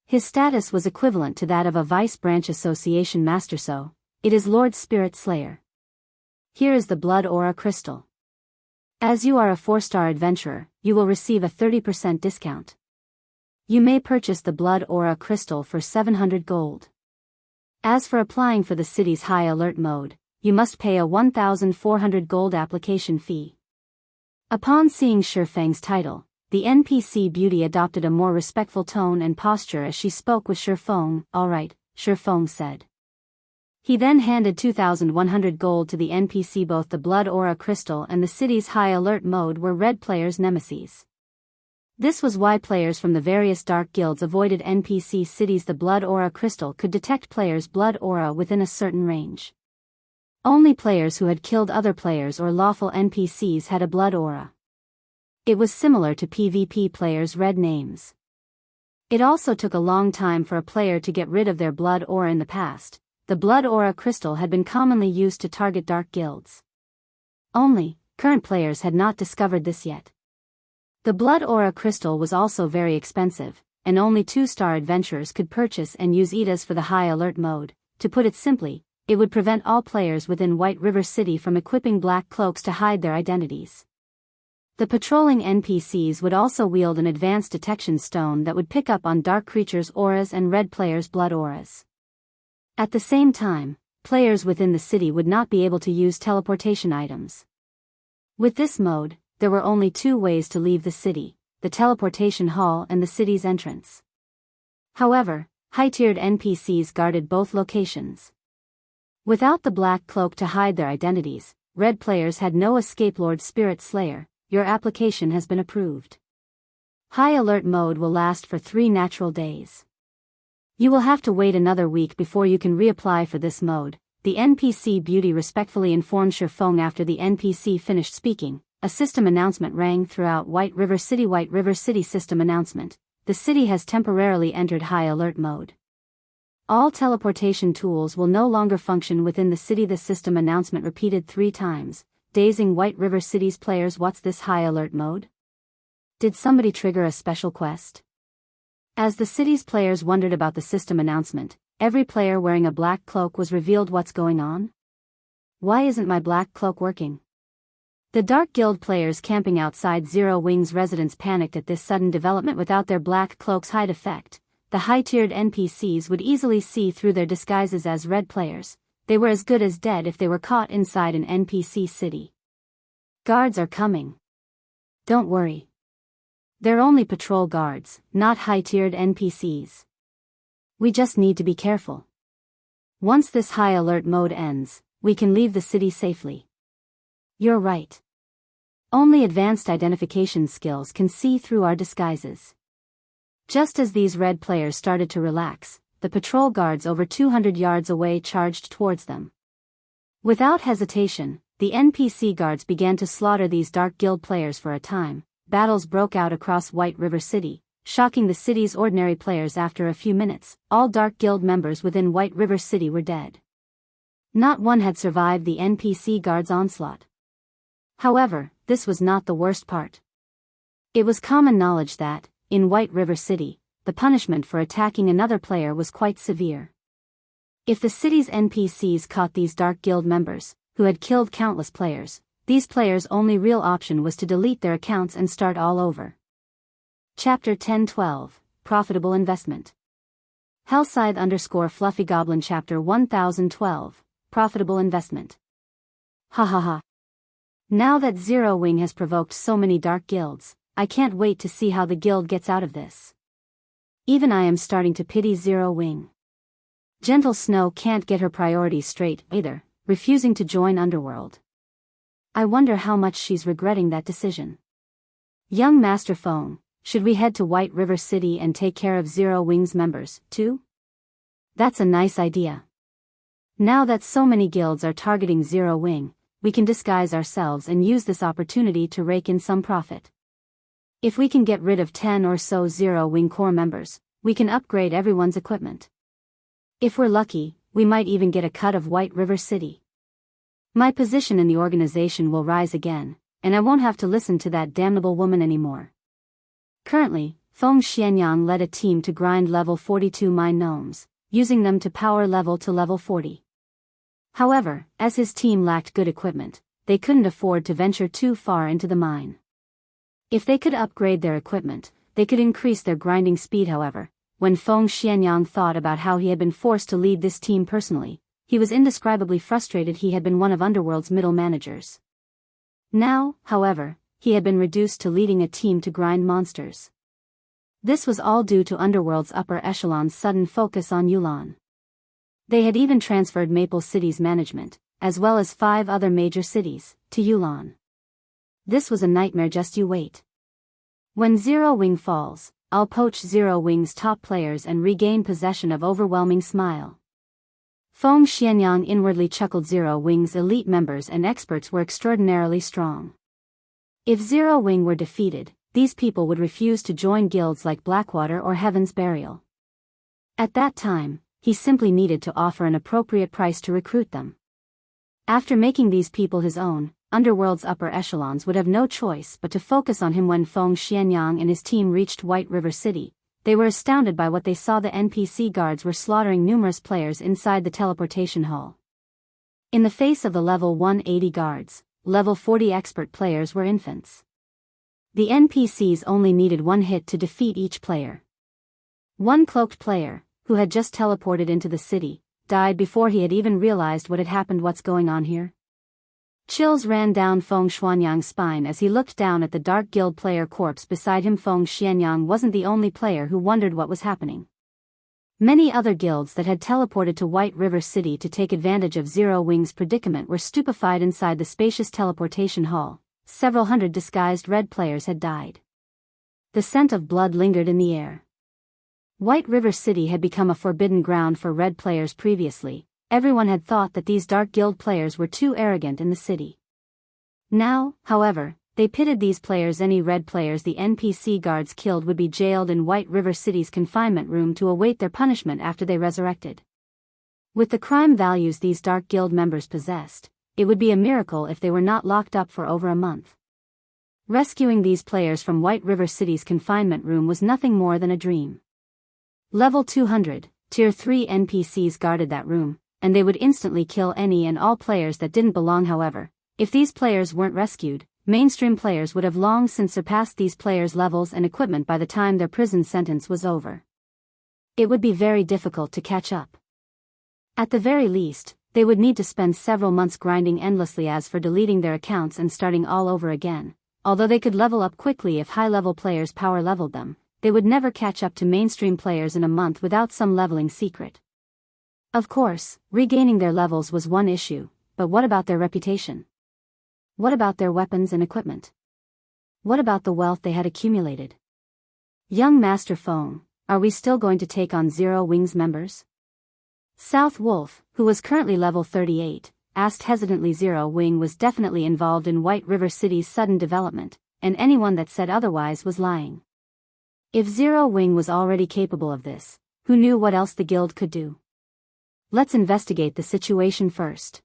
His status was equivalent to that of a Vice Branch Association Master. So, it is Lord Spirit Slayer. Here is the Blood Aura Crystal. As you are a 4-star adventurer, you will receive a 30% discount. You may purchase the Blood Aura Crystal for 700 gold. As for applying for the city's high alert mode, you must pay a 1,400 gold application fee. Upon seeing Shifeng's title, the NPC beauty adopted a more respectful tone and posture as she spoke with Shifeng. "All right," Shifeng said. He then handed 2,100 gold to the NPC. Both the Blood Aura Crystal and the city's high alert mode were red players' nemesis. This was why players from the various dark guilds avoided NPC cities. The Blood Aura Crystal could detect players' blood aura within a certain range. Only players who had killed other players or lawful NPCs had a blood aura. It was similar to PvP players' red names. It also took a long time for a player to get rid of their blood aura. In the past, the Blood Aura Crystal had been commonly used to target dark guilds. Only, current players had not discovered this yet. The Blood Aura Crystal was also very expensive, and only 2-star adventurers could purchase and use it. As for the high alert mode, to put it simply, it would prevent all players within White River City from equipping black cloaks to hide their identities. The patrolling NPCs would also wield an advanced detection stone that would pick up on dark creatures' auras and red players' blood auras. At the same time, players within the city would not be able to use teleportation items. With this mode, there were only 2 ways to leave the city: the teleportation hall and the city's entrance. However, high-tiered NPCs guarded both locations. Without the black cloak to hide their identities, red players had no escape. "Lord Spirit Slayer, your application has been approved. High alert mode will last for 3 natural days. You will have to wait another week before you can reapply for this mode, the NPC beauty respectfully informed Shifeng after the NPC finished speaking. A system announcement rang throughout White River City. White River City system announcement. The city has temporarily entered high alert mode. All teleportation tools will no longer function within the city. The system announcement repeated 3 times, dazing White River City's players. What's this high alert mode? Did somebody trigger a special quest? As the city's players wondered about the system announcement, every player wearing a black cloak was revealed. What's going on? Why isn't my black cloak working? The Dark Guild players camping outside Zero Wing's residence panicked at this sudden development. Without their black cloaks' hide effect, the high-tiered NPCs would easily see through their disguises as red players. They were as good as dead if they were caught inside an NPC city. Guards are coming. Don't worry. They're only patrol guards, not high-tiered NPCs. We just need to be careful. Once this high alert mode ends, we can leave the city safely. You're right. Only advanced identification skills can see through our disguises. Just as these red players started to relax, the patrol guards over 200 yards away charged towards them. Without hesitation, the NPC guards began to slaughter these Dark Guild players. For a time, battles broke out across White River City, shocking the city's ordinary players. After a few minutes, all Dark Guild members within White River City were dead. Not one had survived the NPC guards' onslaught. However, this was not the worst part. It was common knowledge that, in White River City, the punishment for attacking another player was quite severe. If the city's NPCs caught these Dark Guild members, who had killed countless players, these players' only real option was to delete their accounts and start all over. Chapter 1012, Profitable Investment. Hellscythe_Fluffy Goblin Chapter 1012, Profitable Investment. Ha ha ha. Now that Zero Wing has provoked so many Dark Guilds, I can't wait to see how the guild gets out of this. Even I am starting to pity Zero Wing. Gentle Snow can't get her priorities straight either, refusing to join Underworld. I wonder how much she's regretting that decision. Young Master Feng, should we head to White River City and take care of Zero Wing's members, too? That's a nice idea. Now that so many guilds are targeting Zero Wing, we can disguise ourselves and use this opportunity to rake in some profit. If we can get rid of 10 or so Zero Wing core members, we can upgrade everyone's equipment. If we're lucky, we might even get a cut of White River City. My position in the organization will rise again, and I won't have to listen to that damnable woman anymore. Currently, Feng Xianyang led a team to grind level 42 mine gnomes, using them to power level to level 40. However, as his team lacked good equipment, they couldn't afford to venture too far into the mine. If they could upgrade their equipment, they could increase their grinding speed. However, when Feng Xianyang thought about how he had been forced to lead this team personally, he was indescribably frustrated. He had been one of Underworld's middle managers. Now, however, he had been reduced to leading a team to grind monsters. This was all due to Underworld's upper echelon's sudden focus on Yulan. They had even transferred Maple City's management, as well as 5 other major cities, to Yulan. This was a nightmare. Just you wait. When Zero Wing falls, I'll poach Zero Wing's top players and regain possession of Overwhelming Smile. Feng Xianyang inwardly chuckled. Zero Wing's elite members and experts were extraordinarily strong. If Zero Wing were defeated, these people would refuse to join guilds like Blackwater or Heaven's Burial. At that time, he simply needed to offer an appropriate price to recruit them. After making these people his own, Underworld's upper echelons would have no choice but to focus on him. When Feng Xianyang and his team reached White River City, they were astounded by what they saw. The NPC guards were slaughtering numerous players inside the teleportation hall. In the face of the level 180 guards, level 40 expert players were infants. The NPCs only needed one hit to defeat each player. One cloaked player, who had just teleported into the city, died before he had even realized what had happened. What's going on here? Chills ran down Feng Xianyang's spine as he looked down at the Dark Guild player corpse beside him. Feng Xianyang wasn't the only player who wondered what was happening. Many other guilds that had teleported to White River City to take advantage of Zero Wing's predicament were stupefied inside the spacious teleportation hall. Several hundred disguised red players had died. The scent of blood lingered in the air. White River City had become a forbidden ground for red players previously. Everyone had thought that these Dark Guild players were too arrogant in the city. Now, however, they pitted these players. Any red players the NPC guards killed would be jailed in White River City's confinement room to await their punishment after they resurrected. With the crime values these Dark Guild members possessed, it would be a miracle if they were not locked up for over a month. Rescuing these players from White River City's confinement room was nothing more than a dream. Level 200, Tier 3 NPCs guarded that room, and they would instantly kill any and all players that didn't belong. However, if these players weren't rescued, mainstream players would have long since surpassed these players' levels and equipment by the time their prison sentence was over. It would be very difficult to catch up. At the very least, they would need to spend several months grinding endlessly as for deleting their accounts and starting all over again. Although they could level up quickly if high-level players power leveled them, they would never catch up to mainstream players in a month without some leveling secret. Of course, regaining their levels was one issue, but what about their reputation? What about their weapons and equipment? What about the wealth they had accumulated? Young Master Fong, are we still going to take on Zero Wings members? South Wolf, who was currently level 38, asked hesitantly. Zero Wing was definitely involved in White River City's sudden development, and anyone that said otherwise was lying. If Zero Wing was already capable of this, who knew what else the guild could do? Let's investigate the situation first.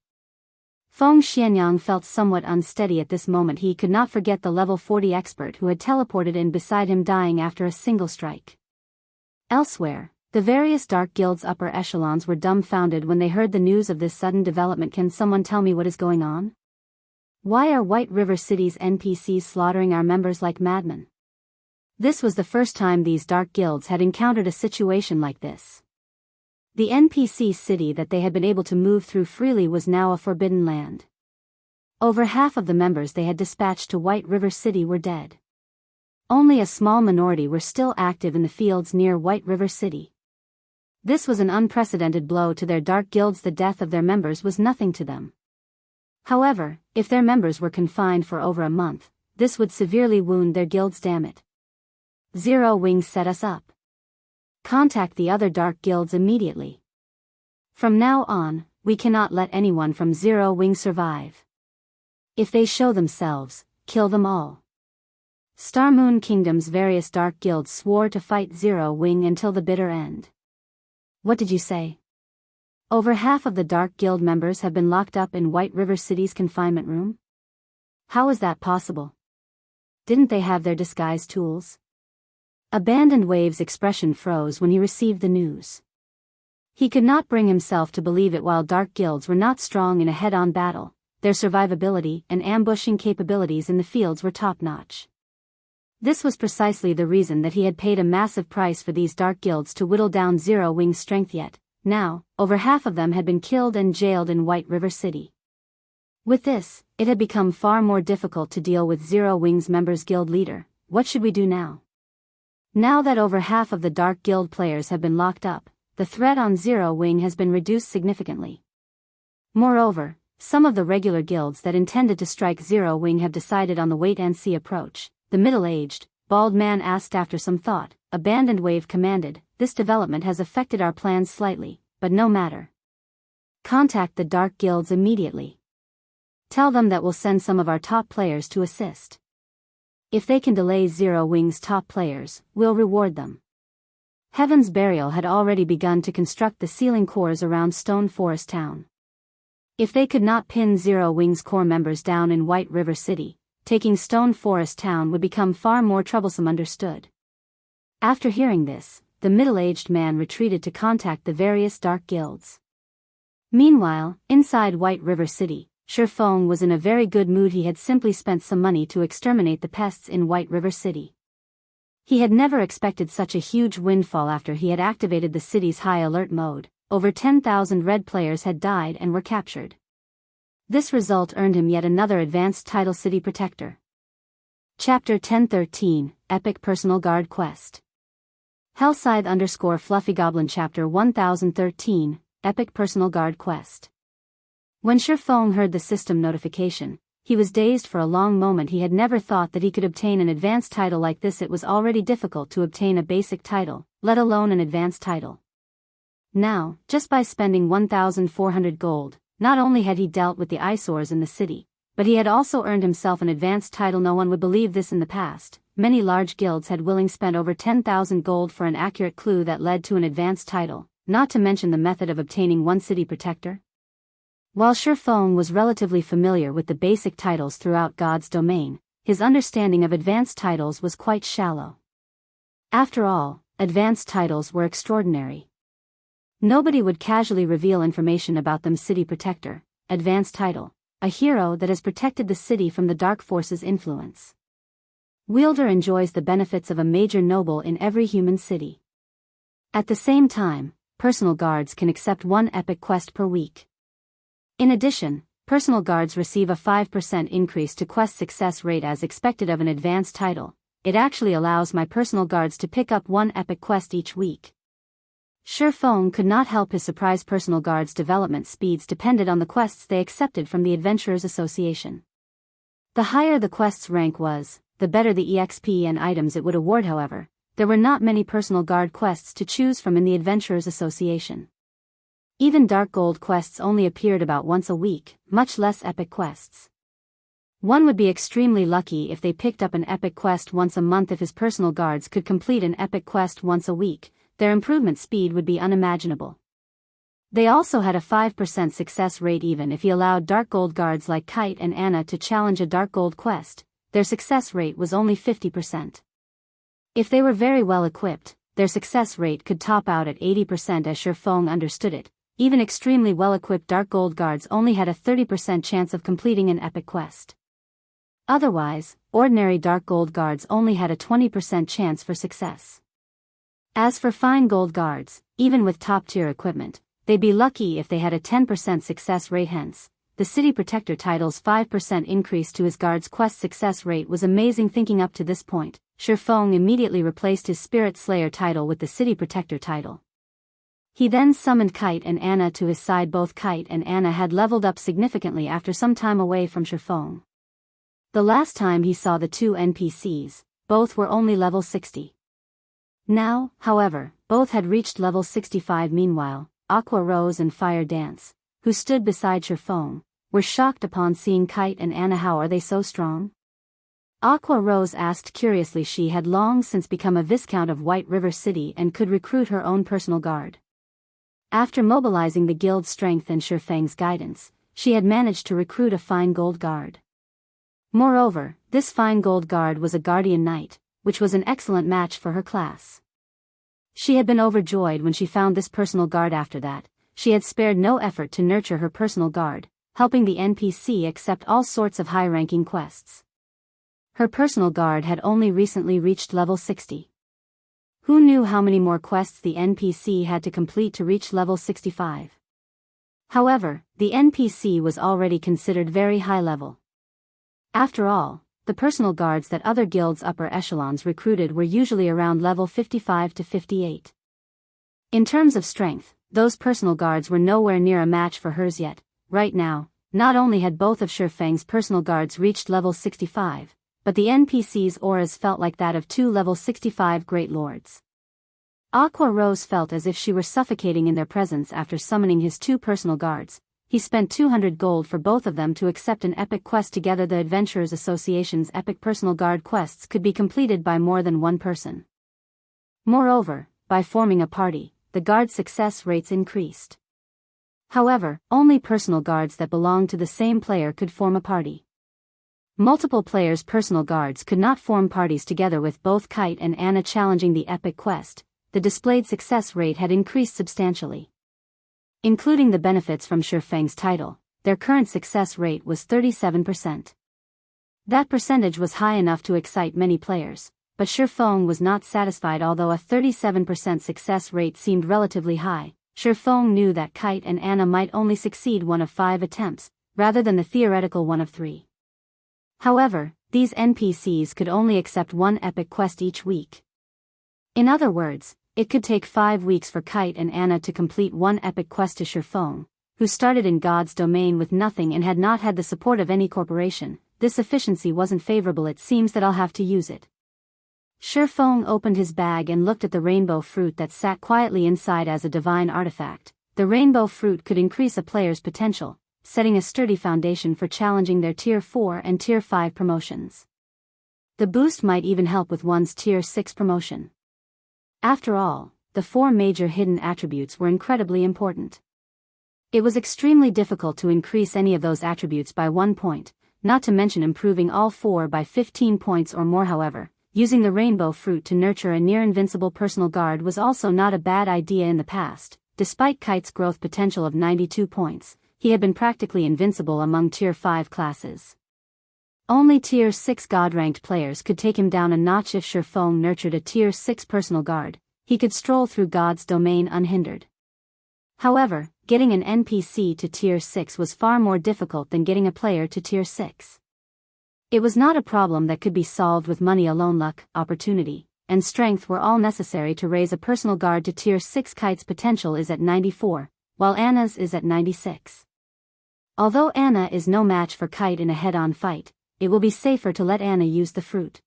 Feng Xianyang felt somewhat unsteady at this moment. He could not forget the level 40 expert who had teleported in beside him, dying after a single strike. Elsewhere, the various Dark Guild's upper echelons were dumbfounded when they heard the news of this sudden development. Can someone tell me what is going on? Why are White River City's NPCs slaughtering our members like madmen? This was the first time these Dark Guilds had encountered a situation like this. The NPC city that they had been able to move through freely was now a forbidden land. Over half of the members they had dispatched to White River City were dead. Only a small minority were still active in the fields near White River City. This was an unprecedented blow to their Dark Guilds. The death of their members was nothing to them. However, if their members were confined for over a month, this would severely wound their guilds. Damn it. Zero Wing set us up. Contact the other Dark Guilds immediately. From now on, we cannot let anyone from Zero Wing survive. If they show themselves, kill them all. Star Moon Kingdom's various Dark Guilds swore to fight Zero Wing until the bitter end. What did you say? Over half of the Dark Guild members have been locked up in White River City's confinement room? How is that possible? Didn't they have their disguise tools? Abandoned Wave's expression froze when he received the news. He could not bring himself to believe it. While Dark Guilds were not strong in a head-on battle, their survivability and ambushing capabilities in the fields were top-notch. This was precisely the reason that he had paid a massive price for these Dark Guilds to whittle down Zero Wing's strength. Yet, now, over half of them had been killed and jailed in White River City. With this, it had become far more difficult to deal with Zero Wing's members. Guild leader, what should we do now? Now that over half of the Dark Guild players have been locked up, the threat on Zero Wing has been reduced significantly. Moreover, some of the regular guilds that intended to strike Zero Wing have decided on the wait-and-see approach. The middle-aged, bald man asked after some thought. Abandoned Wave commanded, this development has affected our plans slightly, but no matter. Contact the Dark Guilds immediately. Tell them that we'll send some of our top players to assist. If they can delay Zero Wing's top players, we'll reward them. Heaven's Burial had already begun to construct the sealing cores around Stone Forest Town. If they could not pin Zero Wing's core members down in White River City, taking Stone Forest Town would become far more troublesome. Understood. After hearing this, the middle-aged man retreated to contact the various Dark Guilds. Meanwhile, inside White River City, Shifeng was in a very good mood. He had simply spent some money to exterminate the pests in White River City. He had never expected such a huge windfall after he had activated the city's high alert mode. Over 10,000 red players had died and were captured. This result earned him yet another advanced title, City Protector. Chapter 1013, Epic Personal Guard Quest. Hellscythe_Fluffy Goblin Chapter 1013, Epic Personal Guard Quest. When Shifeng heard the system notification, He was dazed for a long moment. He had never thought that he could obtain an advanced title like this. It was already difficult to obtain a basic title, let alone an advanced title. Now, just by spending 1,400 gold, not only had he dealt with the eyesores in the city, but he had also earned himself an advanced title. No one would believe this in the past. Many large guilds had willingly spent over 10,000 gold for an accurate clue that led to an advanced title, not to mention the method of obtaining one city protector. While Shifeng was relatively familiar with the basic titles throughout God's domain, his understanding of advanced titles was quite shallow. After all, advanced titles were extraordinary. Nobody would casually reveal information about them. City protector, advanced title, a hero that has protected the city from the dark forces' influence. Wielder enjoys the benefits of a major noble in every human city. At the same time, personal guards can accept one epic quest per week. In addition, personal guards receive a 5% increase to quest success rate as expected of an advanced title. It actually allows my personal guards to pick up one epic quest each week. Shifeng could not help his surprise. Personal guards' development speeds depended on the quests they accepted from the Adventurers Association. The higher the quest's rank was, the better the EXP and items it would award. However, there were not many personal guard quests to choose from in the Adventurers Association. Even dark gold quests only appeared about once a week, much less epic quests. One would be extremely lucky if they picked up an epic quest once a month. If his personal guards could complete an epic quest once a week, their improvement speed would be unimaginable. They also had a 5% success rate. Even if he allowed dark gold guards like Kite and Anna to challenge a dark gold quest, their success rate was only 50%. If they were very well equipped, their success rate could top out at 80%. As Shifeng understood it, even extremely well-equipped dark gold guards only had a 30% chance of completing an epic quest. Otherwise, ordinary dark gold guards only had a 20% chance for success. As for fine gold guards, even with top-tier equipment, they'd be lucky if they had a 10% success rate. Hence, the City Protector title's 5% increase to his guard's quest success rate was amazing. Thinking up to this point, Shifeng immediately replaced his Spirit Slayer title with the City Protector title. He then summoned Kite and Anna to his side. Both Kite and Anna had leveled up significantly after some time away from Shifeng. The last time he saw the two NPCs, both were only level 60. Now, however, both had reached level 65. Meanwhile, Aqua Rose and Fire Dance, who stood beside Shifeng, were shocked upon seeing Kite and Anna. How are they so strong? Aqua Rose asked curiously. She had long since become a Viscount of White River City and could recruit her own personal guard. After mobilizing the guild's strength and Shifeng's guidance, she had managed to recruit a fine gold guard. Moreover, this fine gold guard was a guardian knight, which was an excellent match for her class. She had been overjoyed when she found this personal guard. After that, she had spared no effort to nurture her personal guard, helping the NPC accept all sorts of high-ranking quests. Her personal guard had only recently reached level 60. Who knew how many more quests the NPC had to complete to reach level 65? However, the NPC was already considered very high level. After all, the personal guards that other guilds' upper echelons recruited were usually around level 55 to 58. In terms of strength, those personal guards were nowhere near a match for hers yet. Right now, not only had both of Shifeng's personal guards reached level 65, but the NPC's auras felt like that of two level 65 great lords. Aqua Rose felt as if she were suffocating in their presence. After summoning his two personal guards, he spent 200 gold for both of them to accept an epic quest together. The Adventurers Association's epic personal guard quests could be completed by more than one person. Moreover, by forming a party, the guard success rates increased. However, only personal guards that belonged to the same player could form a party. Multiple players' personal guards could not form parties together. With both Kite and Anna challenging the epic quest, the displayed success rate had increased substantially. Including the benefits from Shifeng's title, their current success rate was 37%. That percentage was high enough to excite many players, but Shifeng was not satisfied. Although a 37% success rate seemed relatively high, Shifeng knew that Kite and Anna might only succeed one of 5 attempts, rather than the theoretical one of 3. However, these NPCs could only accept one epic quest each week. In other words, it could take 5 weeks for Kite and Anna to complete one epic quest to Shifeng, who started in God's domain with nothing and had not had the support of any corporation. This efficiency wasn't favorable. It seems that I'll have to use it. Shifeng opened his bag and looked at the rainbow fruit that sat quietly inside as a divine artifact. The rainbow fruit could increase a player's potential, setting a sturdy foundation for challenging their Tier 4 and Tier 5 promotions. The boost might even help with one's Tier 6 promotion. After all, the 4 major hidden attributes were incredibly important. It was extremely difficult to increase any of those attributes by 1 point, not to mention improving all 4 by 15 points or more. However, using the rainbow fruit to nurture a near-invincible personal guard was also not a bad idea in the past. Despite Kite's growth potential of 92 points, he had been practically invincible among Tier 5 classes. Only Tier 6 God-ranked players could take him down a notch. If Shifeng nurtured a Tier 6 personal guard, he could stroll through God's domain unhindered. However, getting an NPC to Tier 6 was far more difficult than getting a player to Tier 6. It was not a problem that could be solved with money alone. Luck, opportunity, and strength were all necessary to raise a personal guard to Tier 6. Kite's potential is at 94, while Anna's is at 96. Although Anna is no match for Kite in a head-on fight, it will be safer to let Anna use the fruit.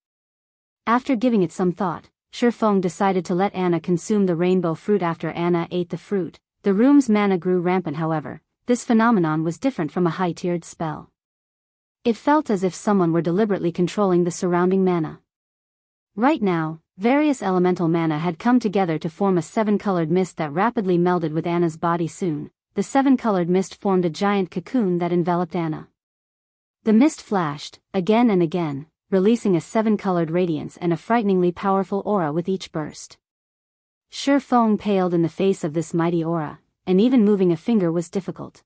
After giving it some thought, Shifeng decided to let Anna consume the rainbow fruit. After Anna ate the fruit, the room's mana grew rampant. However, this phenomenon was different from a high-tiered spell. It felt as if someone were deliberately controlling the surrounding mana. Right now, various elemental mana had come together to form a 7-colored mist that rapidly melded with Anna's body. Soon, the 7-colored mist formed a giant cocoon that enveloped Anna. The mist flashed, again and again, releasing a 7-colored radiance and a frighteningly powerful aura with each burst. Shifeng paled in the face of this mighty aura, and even moving a finger was difficult.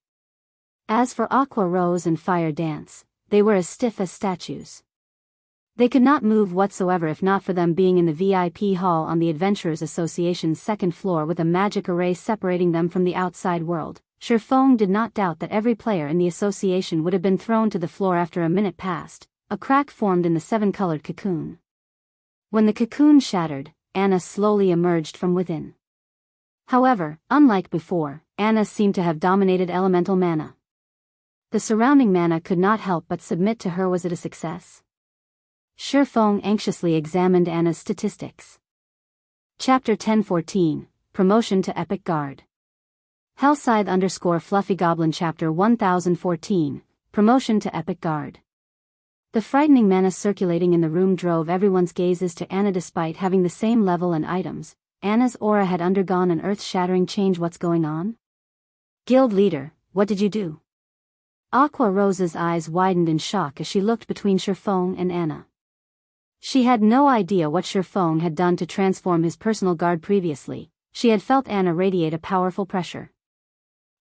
As for Aqua Rose and Fire Dance, they were as stiff as statues. They could not move whatsoever if not for them being in the VIP hall on the Adventurers Association's 2nd floor with a magic array separating them from the outside world. Shifeng did not doubt that every player in the association would have been thrown to the floor. After a minute passed, a crack formed in the 7-colored cocoon. When the cocoon shattered, Anna slowly emerged from within. However, unlike before, Anna seemed to have dominated elemental mana. The surrounding mana could not help but submit to her. Was it a success? Shifeng anxiously examined Anna's statistics. Chapter 1014, Promotion to Epic Guard. Hellscythe _ Fluffy Goblin Chapter 1014, Promotion to Epic Guard. The frightening mana circulating in the room drove everyone's gazes to Anna. Despite having the same level and items, Anna's aura had undergone an earth-shattering change. What's going on? Guild leader, what did you do? Aqua Rose's eyes widened in shock as she looked between Shifeng and Anna. She had no idea what Shifeng had done to transform his personal guard previously. She had felt Anna radiate a powerful pressure.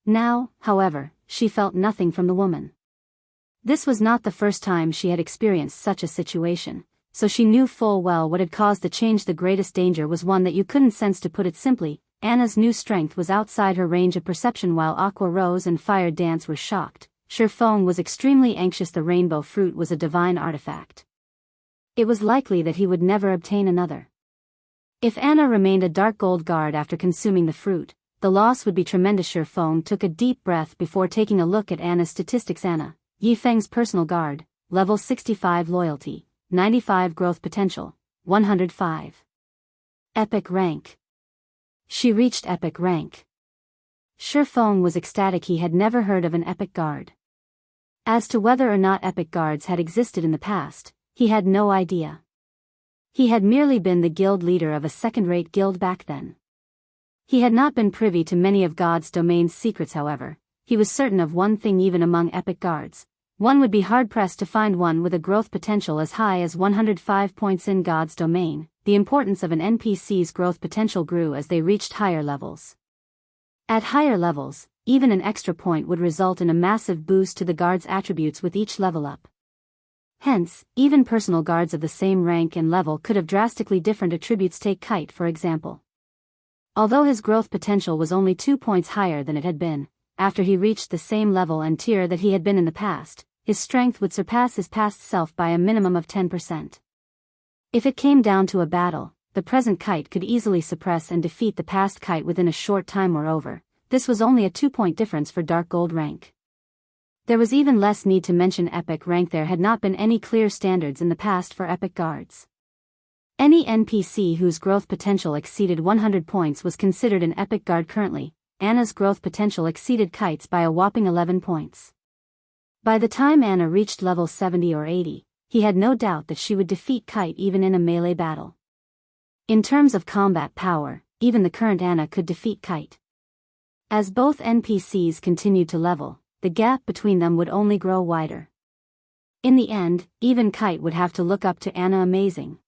Now, however, she felt nothing from the woman. This was not the first time she had experienced such a situation, so she knew full well what had caused the change. The greatest danger was one that you couldn't sense. To put it simply, Anna's new strength was outside her range of perception. While Aqua Rose and Fire Dance were shocked, Shifeng was extremely anxious. The rainbow fruit was a divine artifact. It was likely that he would never obtain another. If Anna remained a dark gold guard after consuming the fruit, the loss would be tremendous. Shifeng took a deep breath before taking a look at Anna's statistics. Anna, Yifeng's personal guard, level 65 loyalty, 95 growth potential, 105. Epic rank. She reached epic rank. Shifeng was ecstatic. He had never heard of an epic guard. As to whether or not epic guards had existed in the past, he had no idea. He had merely been the guild leader of a second-rate guild back then. He had not been privy to many of God's domain's secrets. However, he was certain of one thing: even among epic guards, one would be hard-pressed to find one with a growth potential as high as 105 points in God's domain. The importance of an NPC's growth potential grew as they reached higher levels. At higher levels, even an extra point would result in a massive boost to the guard's attributes with each level up. Hence, even personal guards of the same rank and level could have drastically different attributes. Take Kite, for example. Although his growth potential was only 2 points higher than it had been, after he reached the same level and tier that he had been in the past, his strength would surpass his past self by a minimum of 10%. If it came down to a battle, the present Kite could easily suppress and defeat the past Kite within a short time. Moreover, this was only a 2-point difference for Dark Gold rank. There was even less need to mention Epic rank. There had not been any clear standards in the past for Epic Guards. Any NPC whose growth potential exceeded 100 points was considered an Epic Guard. Currently, Anna's growth potential exceeded Kite's by a whopping 11 points. By the time Anna reached level 70 or 80, he had no doubt that she would defeat Kite even in a melee battle. In terms of combat power, even the current Anna could defeat Kite. As both NPCs continued to level, the gap between them would only grow wider. In the end, even Kite would have to look up to Anna. Amazing.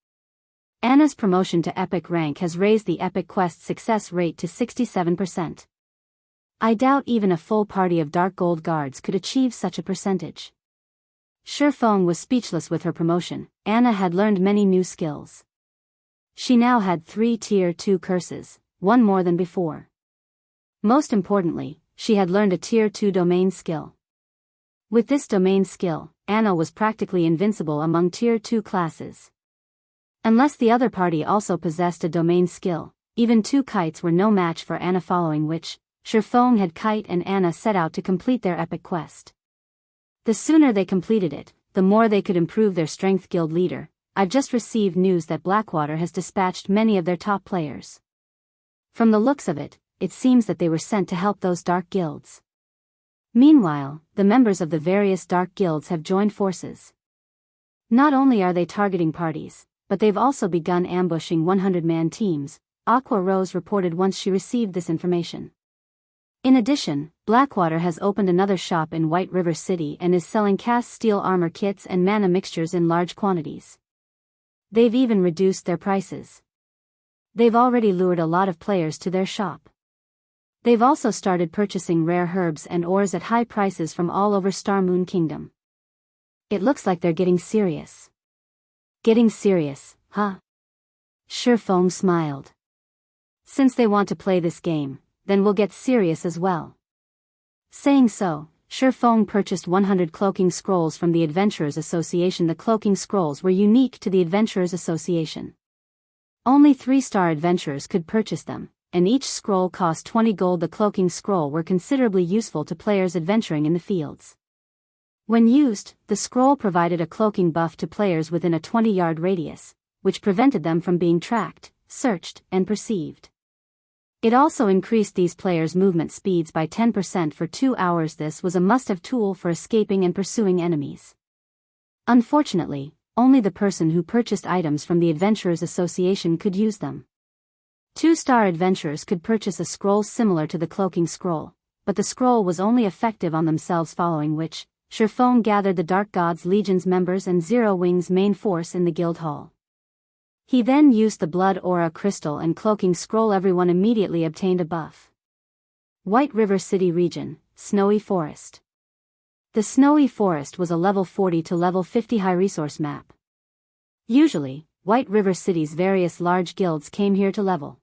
Anna's promotion to Epic rank has raised the Epic Quest success rate to 67%. I doubt even a full party of Dark Gold guards could achieve such a percentage. Shifeng was speechless with her promotion. Anna had learned many new skills. She now had 3 Tier 2 curses, one more than before. Most importantly, she had learned a Tier 2 domain skill. With this domain skill, Anna was practically invincible among Tier 2 classes. Unless the other party also possessed a domain skill, even 2 Kites were no match for Anna, following which, Shifeng had Kite and Anna set out to complete their epic quest. The sooner they completed it, the more they could improve their strength. Guild leader, I've just received news that Blackwater has dispatched many of their top players. From the looks of it, it seems that they were sent to help those dark guilds. Meanwhile, the members of the various dark guilds have joined forces. Not only are they targeting parties, but they've also begun ambushing 100-man teams, Aqua Rose reported once she received this information. In addition, Blackwater has opened another shop in White River City and is selling cast steel armor kits and mana mixtures in large quantities. They've even reduced their prices. They've already lured a lot of players to their shop. They've also started purchasing rare herbs and ores at high prices from all over Star Moon Kingdom. It looks like they're getting serious. Getting serious, huh? Shifeng smiled. Since they want to play this game, then we'll get serious as well. Saying so, Shifeng purchased 100 cloaking scrolls from the Adventurers Association. The cloaking scrolls were unique to the Adventurers Association. Only 3-star adventurers could purchase them, and each scroll cost 20 gold. The cloaking scroll were considerably useful to players adventuring in the fields. When used, the scroll provided a cloaking buff to players within a 20-yard radius, which prevented them from being tracked, searched, and perceived. It also increased these players' movement speeds by 10% for 2 hours. This was a must-have tool for escaping and pursuing enemies. Unfortunately, only the person who purchased items from the Adventurers Association could use them. 2-star adventurers could purchase a scroll similar to the cloaking scroll, but the scroll was only effective on themselves, following which, Shifeng gathered the Dark Gods Legion's members and Zero Wing's main force in the guild hall. He then used the Blood Aura Crystal and Cloaking Scroll. Everyone immediately obtained a buff. White River City Region, Snowy Forest. The Snowy Forest was a level 40 to level 50 high resource map. Usually, White River City's various large guilds came here to level.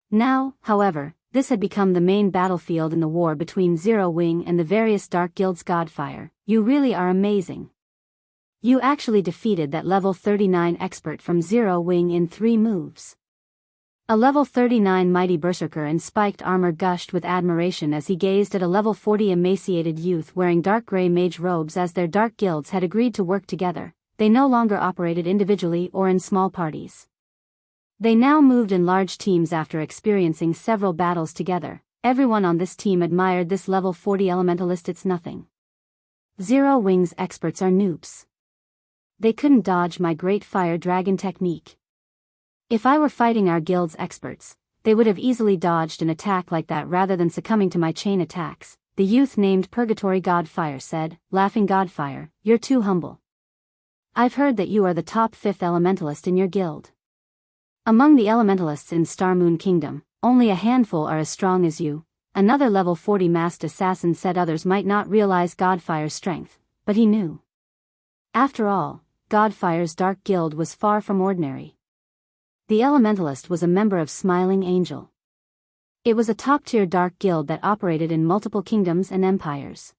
Now, however, this had become the main battlefield in the war between Zero Wing and the various dark guilds. Godfire, you really are amazing. You actually defeated that level 39 expert from Zero Wing in 3 moves. A level 39 mighty berserker in spiked armor gushed with admiration as he gazed at a level 40 emaciated youth wearing dark gray mage robes. As their dark guilds had agreed to work together, they no longer operated individually or in small parties. They now moved in large teams after experiencing several battles together. Everyone on this team admired this level 40 elementalist. It's nothing. Zero Wing's experts are noobs. They couldn't dodge my great fire dragon technique. If I were fighting our guild's experts, they would have easily dodged an attack like that rather than succumbing to my chain attacks, the youth named Purgatory Godfire said, laughing. Godfire, you're too humble. I've heard that you are the top 5th elementalist in your guild. Among the elementalists in Star Moon Kingdom, only a handful are as strong as you, another level 40 masked assassin said. Others might not realize Godfire's strength, but he knew. After all, Godfire's dark guild was far from ordinary. The elementalist was a member of Smiling Angel. It was a top-tier dark guild that operated in multiple kingdoms and empires.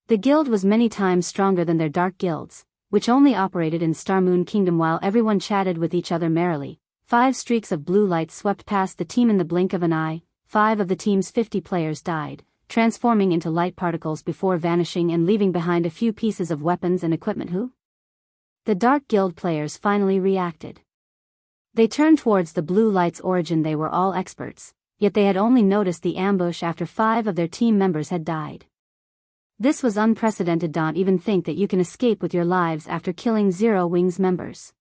The guild was many times stronger than their dark guilds, which only operated in Star Moon Kingdom. While everyone chatted with each other merrily, 5 streaks of blue light swept past the team in the blink of an eye. 5 of the team's 50 players died, transforming into light particles before vanishing and leaving behind a few pieces of weapons and equipment. Who? The Dark Guild players finally reacted. They turned towards the blue light's origin. They were all experts, yet they had only noticed the ambush after 5 of their team members had died. This was unprecedented. Don't even think that you can escape with your lives after killing Zero Wings members.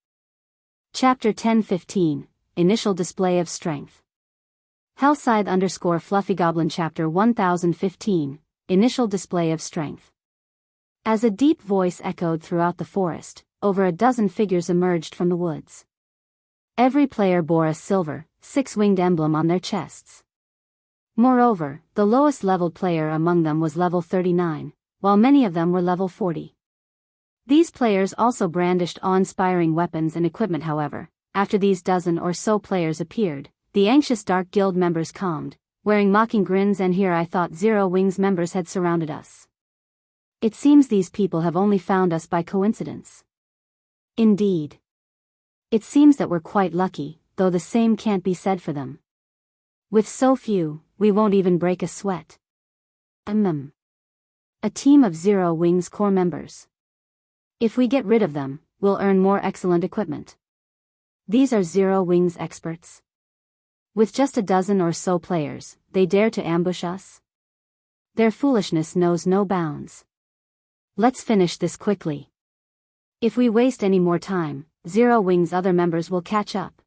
Chapter 10:15, Initial Display of Strength. Hellscythe _ Fluffy Goblin Chapter 1015, Initial Display of Strength. As a deep voice echoed throughout the forest, over a dozen figures emerged from the woods. Every player bore a silver, 6-winged emblem on their chests. Moreover, the lowest leveled player among them was level 39, while many of them were level 40. These players also brandished awe-inspiring weapons and equipment. However, after these dozen or so players appeared, the anxious Dark Guild members calmed, wearing mocking grins. And here I thought Zero Wings members had surrounded us. It seems these people have only found us by coincidence. Indeed. It seems that we're quite lucky, though the same can't be said for them. With so few, we won't even break a sweat. A team of Zero Wings core members. If we get rid of them, we'll earn more excellent equipment. These are Zero Wings experts. With just a dozen or so players, they dare to ambush us? Their foolishness knows no bounds. Let's finish this quickly. If we waste any more time, Zero Wings' other members will catch up.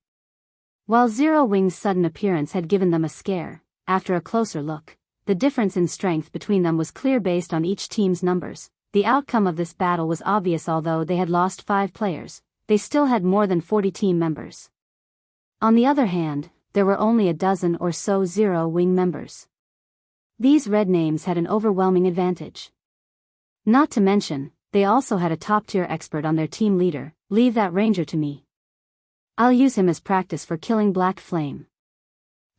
While Zero Wings' sudden appearance had given them a scare, after a closer look, the difference in strength between them was clear based on each team's numbers. The outcome of this battle was obvious. Although they had lost 5 players, they still had more than 40 team members. On the other hand, there were only a dozen or so Zero Wing members. These red names had an overwhelming advantage. Not to mention, they also had a top-tier expert on their team leader. Leave that ranger to me. I'll use him as practice for killing Black Flame.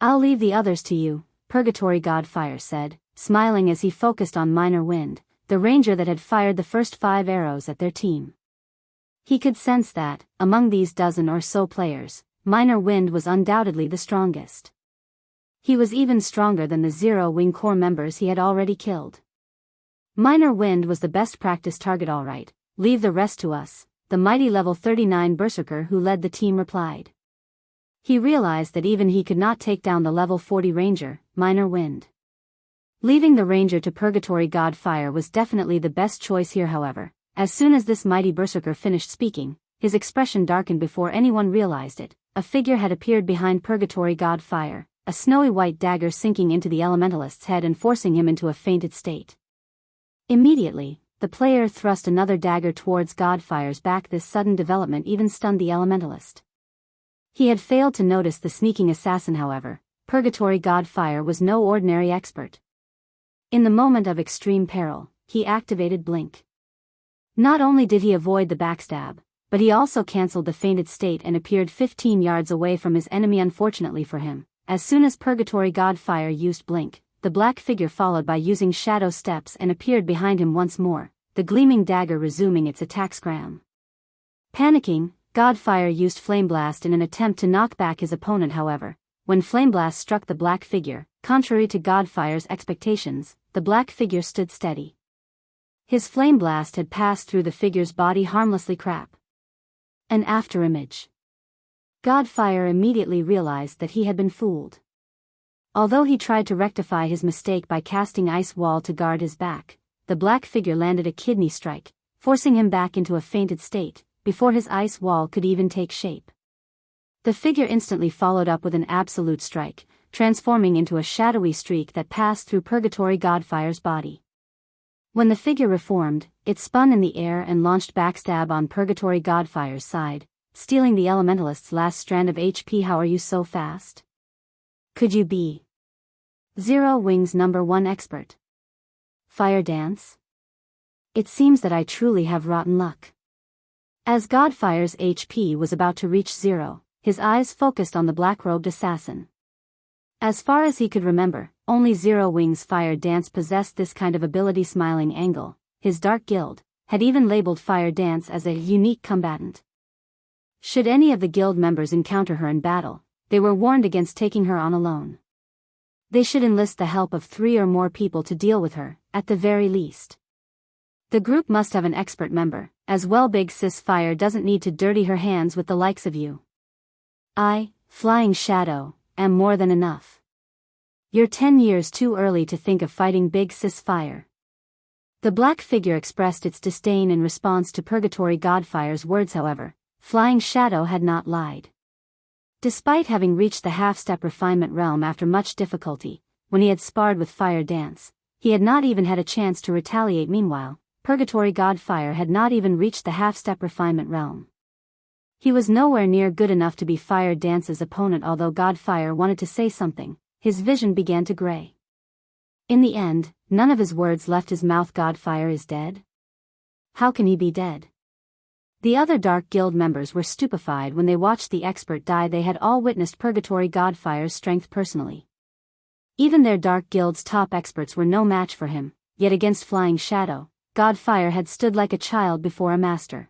I'll leave the others to you, Purgatory God Fire said, smiling as he focused on Minor Wind, the ranger that had fired the first 5 arrows at their team. He could sense that, among these dozen or so players, Minor Wind was undoubtedly the strongest. He was even stronger than the Zero Wing core members he had already killed. Minor Wind was the best practice target. All right, leave the rest to us, the mighty level 39 berserker who led the team replied. He realized that even he could not take down the level 40 ranger, Minor Wind. Leaving the ranger to Purgatory God Fire was definitely the best choice here. However, as soon as this mighty berserker finished speaking, his expression darkened before anyone realized it. A figure had appeared behind Purgatory God Fire, a snowy white dagger sinking into the elementalist's head and forcing him into a fainted state. Immediately, the player thrust another dagger towards Godfire's back. This sudden development even stunned the elementalist. He had failed to notice the sneaking assassin. However, Purgatory God Fire was no ordinary expert. In the moment of extreme peril, he activated Blink. Not only did he avoid the backstab, but he also cancelled the fainted state and appeared 15 yards away from his enemy. Unfortunately for him, as soon as Purgatory God Fire used Blink, the black figure followed by using shadow steps and appeared behind him once more, the gleaming dagger resuming its attack scram. Panicking, Godfire used Flame Blast in an attempt to knock back his opponent. However, when Flame Blast struck the black figure, contrary to Godfire's expectations, the black figure stood steady. His Flame Blast had passed through the figure's body harmlessly. Crap. An afterimage. Godfire immediately realized that he had been fooled. Although he tried to rectify his mistake by casting Ice Wall to guard his back, the black figure landed a kidney strike, forcing him back into a fainted state, before his Ice Wall could even take shape. The figure instantly followed up with an absolute strike, transforming into a shadowy streak that passed through Purgatory Godfire's body. When the figure reformed, it spun in the air and launched backstab on Purgatory Godfire's side, stealing the elementalist's last strand of HP. How are you so fast? Could you be Zero Wings #1 expert? Fire Dance? It seems that I truly have rotten luck. As Godfire's HP was about to reach 0, his eyes focused on the black-robed assassin. As far as he could remember, only Zero Wings Fire Dance possessed this kind of ability. Smiling Angle, his Dark Guild, had even labeled Fire Dance as a unique combatant. Should any of the guild members encounter her in battle, they were warned against taking her on alone. They should enlist the help of 3 or more people to deal with her, at the very least. The group must have an expert member, as well. Big Sis Fire doesn't need to dirty her hands with the likes of you. I, Flying Shadow, am more than enough. You're 10 years too early to think of fighting Big Sis Fire. The black figure expressed its disdain in response to Purgatory Godfire's words. However, Flying Shadow had not lied. Despite having reached the half-step refinement realm after much difficulty, when he had sparred with Fire Dance, he had not even had a chance to retaliate. Meanwhile, Purgatory Godfire had not even reached the half-step refinement realm. He was nowhere near good enough to be Fire Dance's opponent. Although Godfire wanted to say something, his vision began to gray. In the end, none of his words left his mouth. Godfire is dead? How can he be dead? The other Dark Guild members were stupefied when they watched the expert die. They had all witnessed Purgatory Godfire's strength personally. Even their Dark Guild's top experts were no match for him, yet against Flying Shadow, Godfire had stood like a child before a master.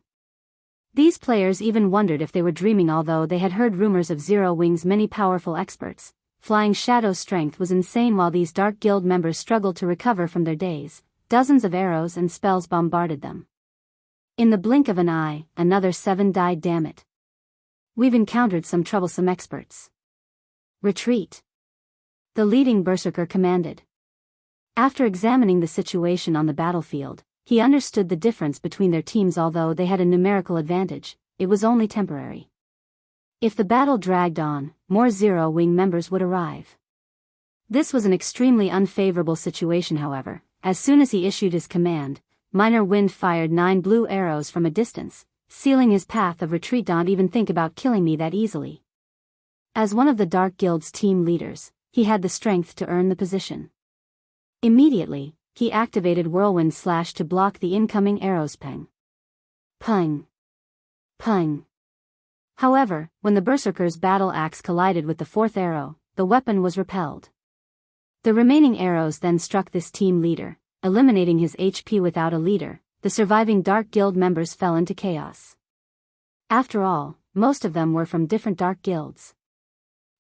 These players even wondered if they were dreaming. Although they had heard rumors of Zero Wing's many powerful experts, Flying Shadow's strength was insane. While these Dark Guild members struggled to recover from their daze, dozens of arrows and spells bombarded them. In the blink of an eye, another 7 died. Damn it. We've encountered some troublesome experts. Retreat. The leading berserker commanded. After examining the situation on the battlefield, he understood the difference between their teams. Although they had a numerical advantage, it was only temporary. If the battle dragged on, more Zero Wing members would arrive. This was an extremely unfavorable situation. However, as soon as he issued his command, Minor Wind fired 9 blue arrows from a distance, sealing his path of retreat. Don't even think about killing me that easily. As one of the Dark Guild's team leaders, he had the strength to earn the position. Immediately, he activated Whirlwind Slash to block the incoming arrows. Ping. Ping. Ping. However, when the Berserker's battle axe collided with the 4th arrow, the weapon was repelled. The remaining arrows then struck this team leader, eliminating his HP. Without a leader, the surviving Dark Guild members fell into chaos. After all, most of them were from different Dark Guilds.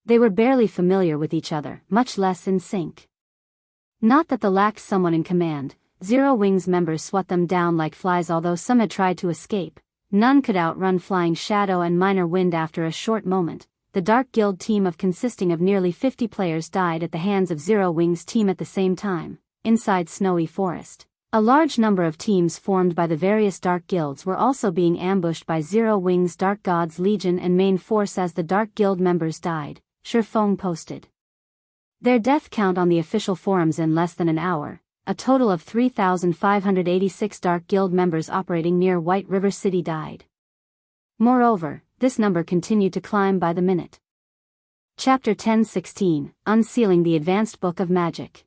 They were barely familiar with each other, much less in sync. Not that they lacked someone in command, Zero Wing's members swept them down like flies. Although some had tried to escape, none could outrun Flying Shadow and Minor Wind. After a short moment, the Dark Guild team consisting of nearly 50 players died at the hands of Zero Wing's team. At the same time, inside Snowy Forest, a large number of teams formed by the various Dark Guilds were also being ambushed by Zero Wing's Dark Gods Legion and main force. As the Dark Guild members died, Shifeng posted their death count on the official forums. In less than an hour, a total of 3,586 Dark Guild members operating near White River City died. Moreover, this number continued to climb by the minute. Chapter 1016, Unsealing the Advanced Book of Magic.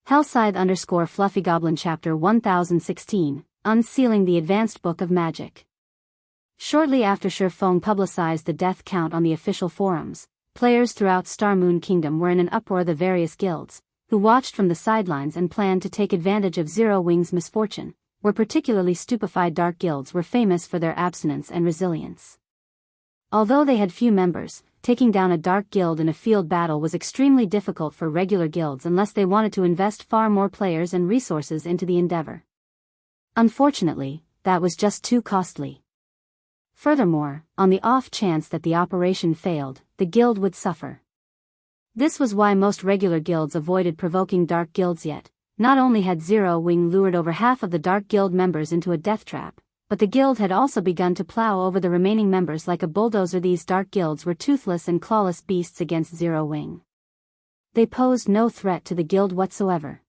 Hellscythe_Fluffy Goblin Chapter 1016, Unsealing the Advanced Book of Magic. Shortly after Shifeng publicized the death count on the official forums, players throughout Star Moon Kingdom were in an uproar. The various guilds, who watched from the sidelines and planned to take advantage of Zero Wing's misfortune, were particularly stupefied. Dark Guilds were famous for their abstinence and resilience. Although they had few members, taking down a Dark Guild in a field battle was extremely difficult for regular guilds unless they wanted to invest far more players and resources into the endeavor. Unfortunately, that was just too costly. Furthermore, on the off chance that the operation failed, the guild would suffer. This was why most regular guilds avoided provoking Dark Guilds. Yet, not only had Zero Wing lured over half of the Dark Guild members into a death trap, but the guild had also begun to plow over the remaining members like a bulldozer. These Dark Guilds were toothless and clawless beasts against Zero Wing. They posed no threat to the guild whatsoever.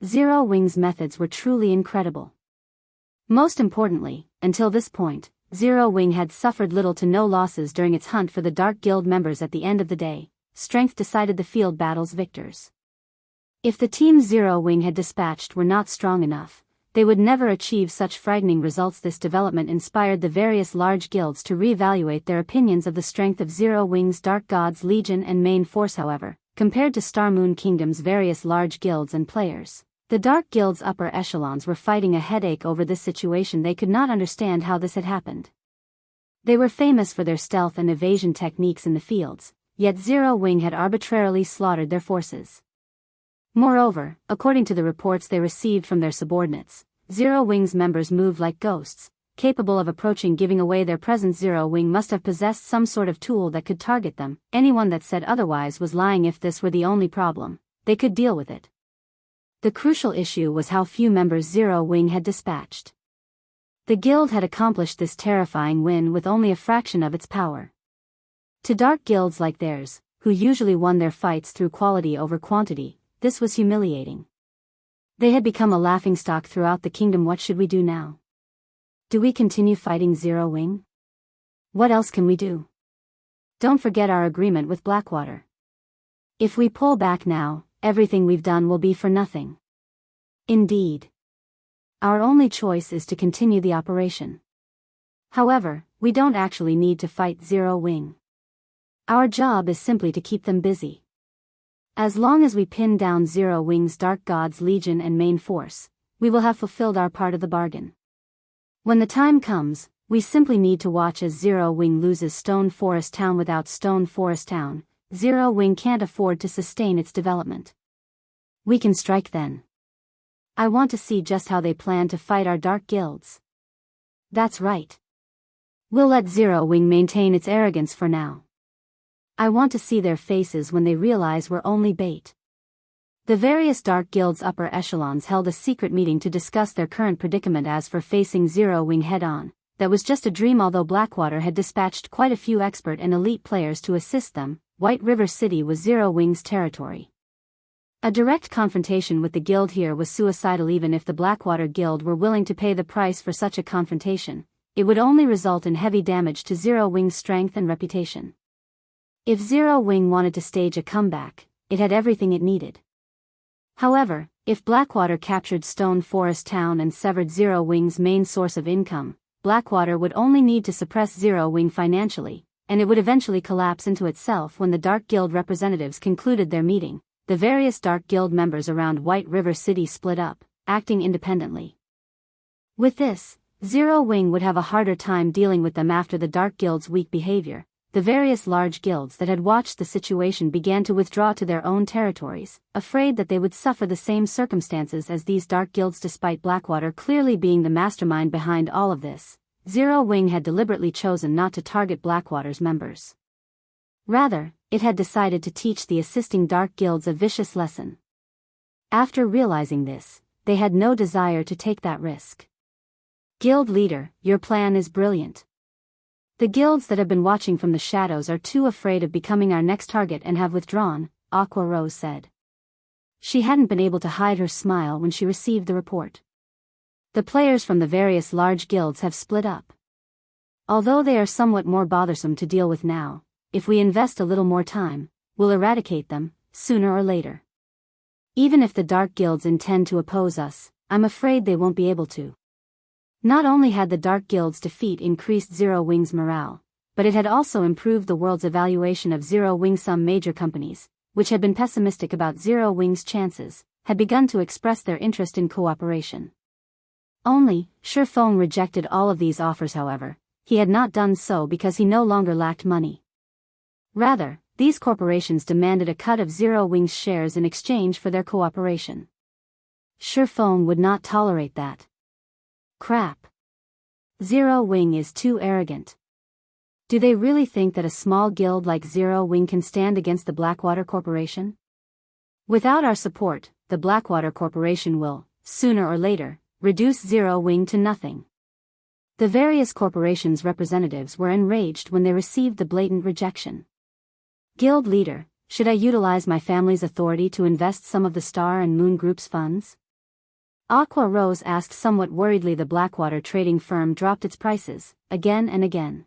Zero Wing's methods were truly incredible. Most importantly, until this point, Zero Wing had suffered little to no losses during its hunt for the Dark Guild members. At the end of the day, strength decided the field battle's victors. If the team Zero Wing had dispatched were not strong enough, they would never achieve such frightening results. This development inspired the various large guilds to reevaluate their opinions of the strength of Zero Wing's Dark Gods Legion and main force. However, compared to Star Moon Kingdom's various large guilds and players, the Dark Guild's upper echelons were fighting a headache over this situation. They could not understand how this had happened. They were famous for their stealth and evasion techniques in the fields, yet Zero Wing had arbitrarily slaughtered their forces. Moreover, according to the reports they received from their subordinates, Zero Wing's members moved like ghosts, capable of approaching, giving away their presence. Zero Wing must have possessed some sort of tool that could target them. Anyone that said otherwise was lying. If this were the only problem, they could deal with it. The crucial issue was how few members Zero Wing had dispatched. The guild had accomplished this terrifying win with only a fraction of its power. To dark guilds like theirs, who usually won their fights through quality over quantity, this was humiliating. They had become a laughingstock throughout the kingdom. What should we do now? Do we continue fighting Zero Wing? What else can we do? Don't forget our agreement with Blackwater. If we pull back now, everything we've done will be for nothing. Indeed. Our only choice is to continue the operation. However, we don't actually need to fight Zero Wing. Our job is simply to keep them busy. As long as we pin down Zero Wing's Dark God's Legion and main force, we will have fulfilled our part of the bargain. When the time comes, we simply need to watch as Zero Wing loses Stone Forest Town. Without Stone Forest Town, Zero Wing can't afford to sustain its development. We can strike then. I want to see just how they plan to fight our dark guilds. That's right. We'll let Zero Wing maintain its arrogance for now. I want to see their faces when they realize we're only bait. The various dark guilds' upper echelons held a secret meeting to discuss their current predicament. As for facing Zero Wing head-on, that was just a dream. Although Blackwater had dispatched quite a few expert and elite players to assist them, White River City was Zero Wing's territory. A direct confrontation with the guild here was suicidal. Even if the Blackwater Guild were willing to pay the price for such a confrontation, it would only result in heavy damage to Zero Wing's strength and reputation. If Zero Wing wanted to stage a comeback, it had everything it needed. However, if Blackwater captured Stone Forest Town and severed Zero Wing's main source of income, Blackwater would only need to suppress Zero Wing financially, and it would eventually collapse into itself. When the Dark Guild representatives concluded their meeting, the various Dark Guild members around White River City split up, acting independently. With this, Zero Wing would have a harder time dealing with them. After the Dark Guild's weak behavior, the various large guilds that had watched the situation began to withdraw to their own territories, afraid that they would suffer the same circumstances as these dark guilds. Despite Blackwater clearly being the mastermind behind all of this, Zero Wing had deliberately chosen not to target Blackwater's members. Rather, it had decided to teach the assisting dark guilds a vicious lesson. After realizing this, they had no desire to take that risk. Guild leader, your plan is brilliant. The guilds that have been watching from the shadows are too afraid of becoming our next target and have withdrawn, Aqua Rose said. She hadn't been able to hide her smile when she received the report. The players from the various large guilds have split up. Although they are somewhat more bothersome to deal with now, if we invest a little more time, we'll eradicate them, sooner or later. Even if the dark guilds intend to oppose us, I'm afraid they won't be able to. Not only had the Dark Guild's defeat increased Zero Wing's morale, but it had also improved the world's evaluation of Zero Wing. Some major companies, which had been pessimistic about Zero Wing's chances, had begun to express their interest in cooperation. Only, Shifeng rejected all of these offers. However, he had not done so because he no longer lacked money. Rather, these corporations demanded a cut of Zero Wing's shares in exchange for their cooperation. Shifeng would not tolerate that. Crap. Zero Wing is too arrogant. Do they really think that a small guild like Zero Wing can stand against the Blackwater Corporation? Without our support, the Blackwater Corporation will, sooner or later, reduce Zero Wing to nothing. The various corporations' representatives were enraged when they received the blatant rejection. Guild leader, should I utilize my family's authority to invest some of the Star and Moon Group's funds? Aqua Rose asked somewhat worriedly. The Blackwater trading firm dropped its prices, again and again.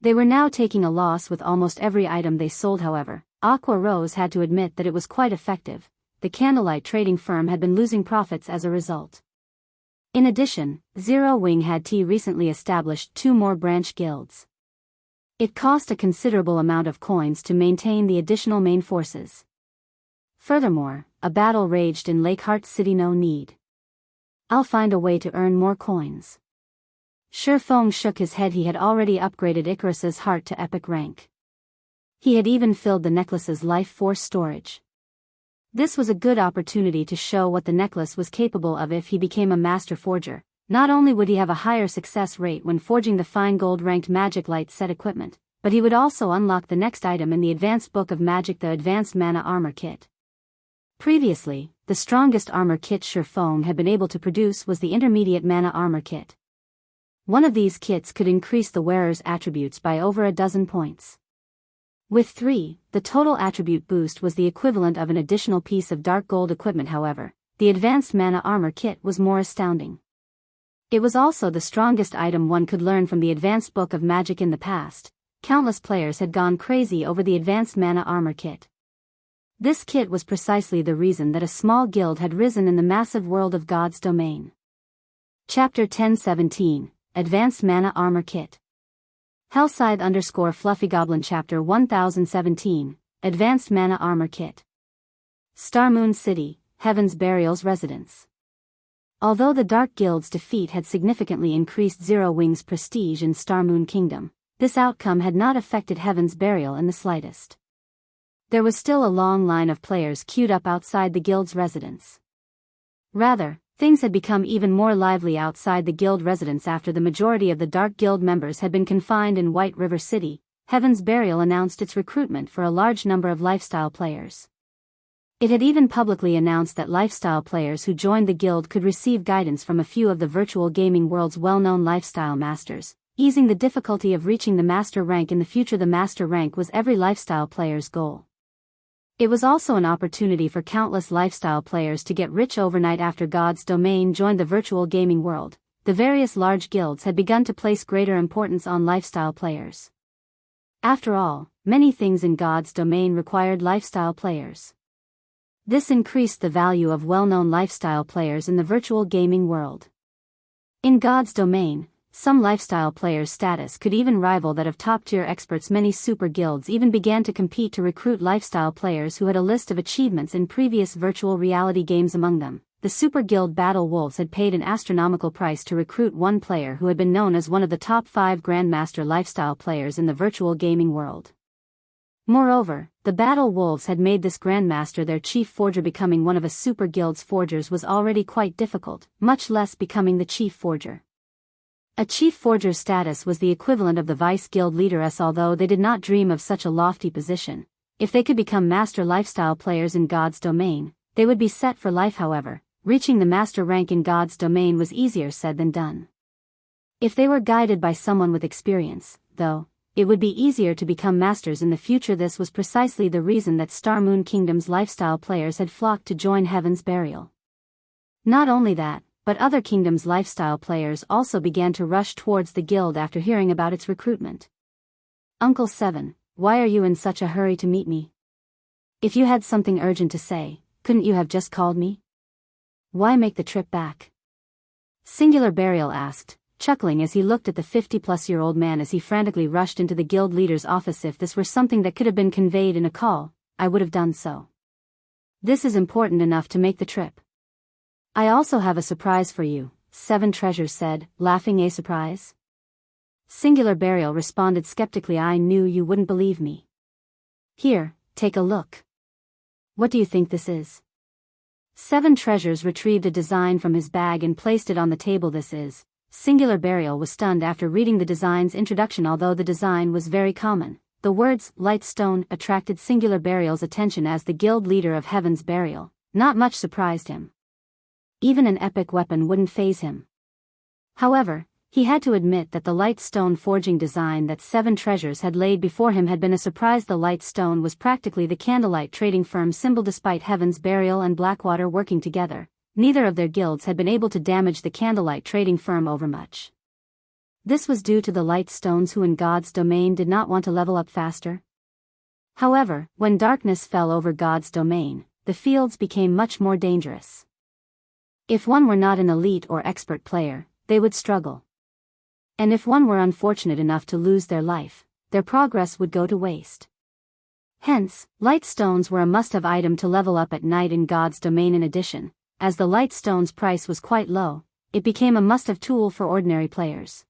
They were now taking a loss with almost every item they sold. However, Aqua Rose had to admit that it was quite effective. The Candlelight trading firm had been losing profits as a result. In addition, Zero Wing had recently established 2 more branch guilds. It cost a considerable amount of coins to maintain the additional main forces. Furthermore, a battle raged in Lakeheart City. No need. I'll find a way to earn more coins. Shifeng shook his head. He had already upgraded Icarus's heart to epic rank. He had even filled the necklace's life force storage. This was a good opportunity to show what the necklace was capable of if he became a master forger. Not only would he have a higher success rate when forging the fine gold-ranked magic light set equipment, but he would also unlock the next item in the Advanced Book of Magic, the Advanced Mana Armor Kit. Previously, the strongest armor kit Foam had been able to produce was the Intermediate Mana Armor Kit. One of these kits could increase the wearer's attributes by over a dozen points. With 3, the total attribute boost was the equivalent of an additional piece of dark gold equipment. However, the Advanced Mana Armor Kit was more astounding. It was also the strongest item one could learn from the Advanced Book of Magic. In the past, countless players had gone crazy over the Advanced Mana Armor Kit. This kit was precisely the reason that a small guild had risen in the massive world of God's domain. Chapter 1017, Advanced Mana Armor Kit. Hellscythe_FluffyGoblin Chapter 1017, Advanced Mana Armor Kit. Starmoon City, Heaven's Burial's residence. Although the Dark Guild's defeat had significantly increased Zero Wing's prestige in Starmoon Kingdom, this outcome had not affected Heaven's Burial in the slightest. There was still a long line of players queued up outside the guild's residence. Rather, things had become even more lively outside the guild residence after the majority of the Dark Guild members had been confined in White River City. Heaven's Burial announced its recruitment for a large number of lifestyle players. It had even publicly announced that lifestyle players who joined the guild could receive guidance from a few of the virtual gaming world's well-known lifestyle masters, easing the difficulty of reaching the master rank in the future. The master rank was every lifestyle player's goal. It was also an opportunity for countless lifestyle players to get rich overnight. After God's domain joined the virtual gaming world, the various large guilds had begun to place greater importance on lifestyle players. After all, many things in God's domain required lifestyle players. This increased the value of well-known lifestyle players in the virtual gaming world. In God's domain, some lifestyle players' status could even rival that of top-tier experts. Many super guilds even began to compete to recruit lifestyle players who had a list of achievements in previous virtual reality games. Among them, the super guild Battle Wolves had paid an astronomical price to recruit one player who had been known as one of the top 5 Grandmaster lifestyle players in the virtual gaming world. Moreover, the Battle Wolves had made this Grandmaster their chief forger. Becoming one of a super guild's forgers was already quite difficult, much less becoming the chief forger. A chief forger's status was the equivalent of the vice guild leader's. Although they did not dream of such a lofty position, if they could become master lifestyle players in God's domain, they would be set for life. However, reaching the master rank in God's domain was easier said than done. If they were guided by someone with experience, though, it would be easier to become masters in the future. This was precisely the reason that Starmoon Kingdom's lifestyle players had flocked to join Heaven's Burial. Not only that, but other kingdoms' lifestyle players also began to rush towards the guild after hearing about its recruitment. Uncle 7, why are you in such a hurry to meet me? If you had something urgent to say, couldn't you have just called me? Why make the trip back? Singular Burial asked, chuckling as he looked at the 50-plus-year-old man as he frantically rushed into the guild leader's office. If this were something that could have been conveyed in a call, I would have done so. This is important enough to make the trip. I also have a surprise for you, 7 Treasures said, laughing. A surprise? Singular Burial responded skeptically. I knew you wouldn't believe me. Here, take a look. What do you think this is? 7 Treasures retrieved a design from his bag and placed it on the table. This is. Singular Burial was stunned after reading the design's introduction. Although the design was very common, the words Lightstone attracted Singular Burial's attention. As the guild leader of Heaven's Burial, not much surprised him. Even an epic weapon wouldn't faze him. However, he had to admit that the light stone forging design that 7 Treasures had laid before him had been a surprise. The light stone was practically the Candlelight trading firm symbol. Despite Heaven's Burial and Blackwater working together, neither of their guilds had been able to damage the Candlelight trading firm overmuch. This was due to the light stones who in God's domain did not want to level up faster. However, when darkness fell over God's domain, the fields became much more dangerous. If one were not an elite or expert player, they would struggle. And if one were unfortunate enough to lose their life, their progress would go to waste. Hence, light stones were a must-have item to level up at night in God's domain. In addition, as the light stone's price was quite low, it became a must-have tool for ordinary players.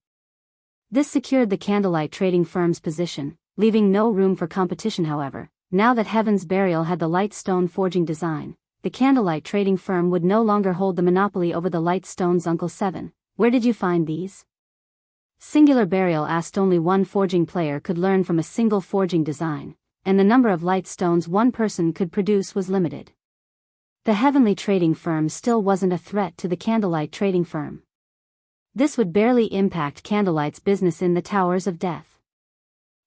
This secured the Candlelight trading firm's position, leaving no room for competition. However, now that Heaven's Burial had the light stone forging design, the Candlelight trading firm would no longer hold the monopoly over the light stones. Uncle 7, where did you find these? Singular Burial asked. Only one forging player could learn from a single forging design, and the number of light stones one person could produce was limited. The Heavenly trading firm still wasn't a threat to the Candlelight trading firm. This would barely impact Candlelight's business in the Towers of Death.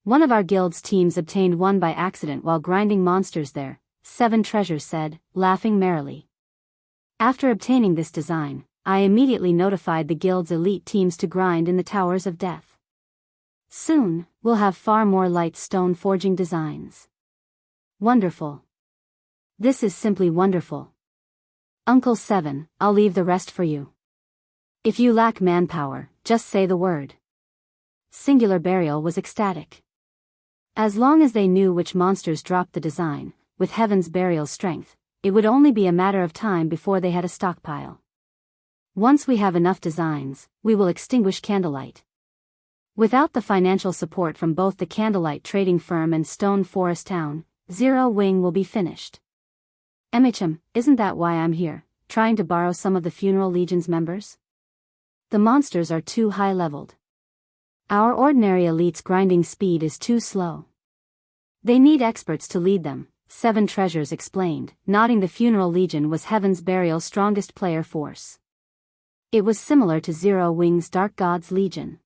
One of our guild's teams obtained one by accident while grinding monsters there, 7 Treasures said, laughing merrily. After obtaining this design, I immediately notified the guild's elite teams to grind in the Towers of Death. Soon, we'll have far more light stone forging designs. Wonderful. This is simply wonderful. Uncle 7, I'll leave the rest for you. If you lack manpower, just say the word. Singular Burial was ecstatic. As long as they knew which monsters dropped the design, with Heaven's Burial's strength, it would only be a matter of time before they had a stockpile. Once we have enough designs, we will extinguish Candlelight. Without the financial support from both the Candlelight trading firm and Stone Forest Town, Zero Wing will be finished. Isn't that why I'm here, trying to borrow some of the Funeral Legion's members? The monsters are too high-leveled. Our ordinary elite's grinding speed is too slow. They need experts to lead them, 7 Treasures explained, nodding. The Funeral Legion was Heaven's Burial's strongest player force. It was similar to Zero Wing's Dark God's Legion.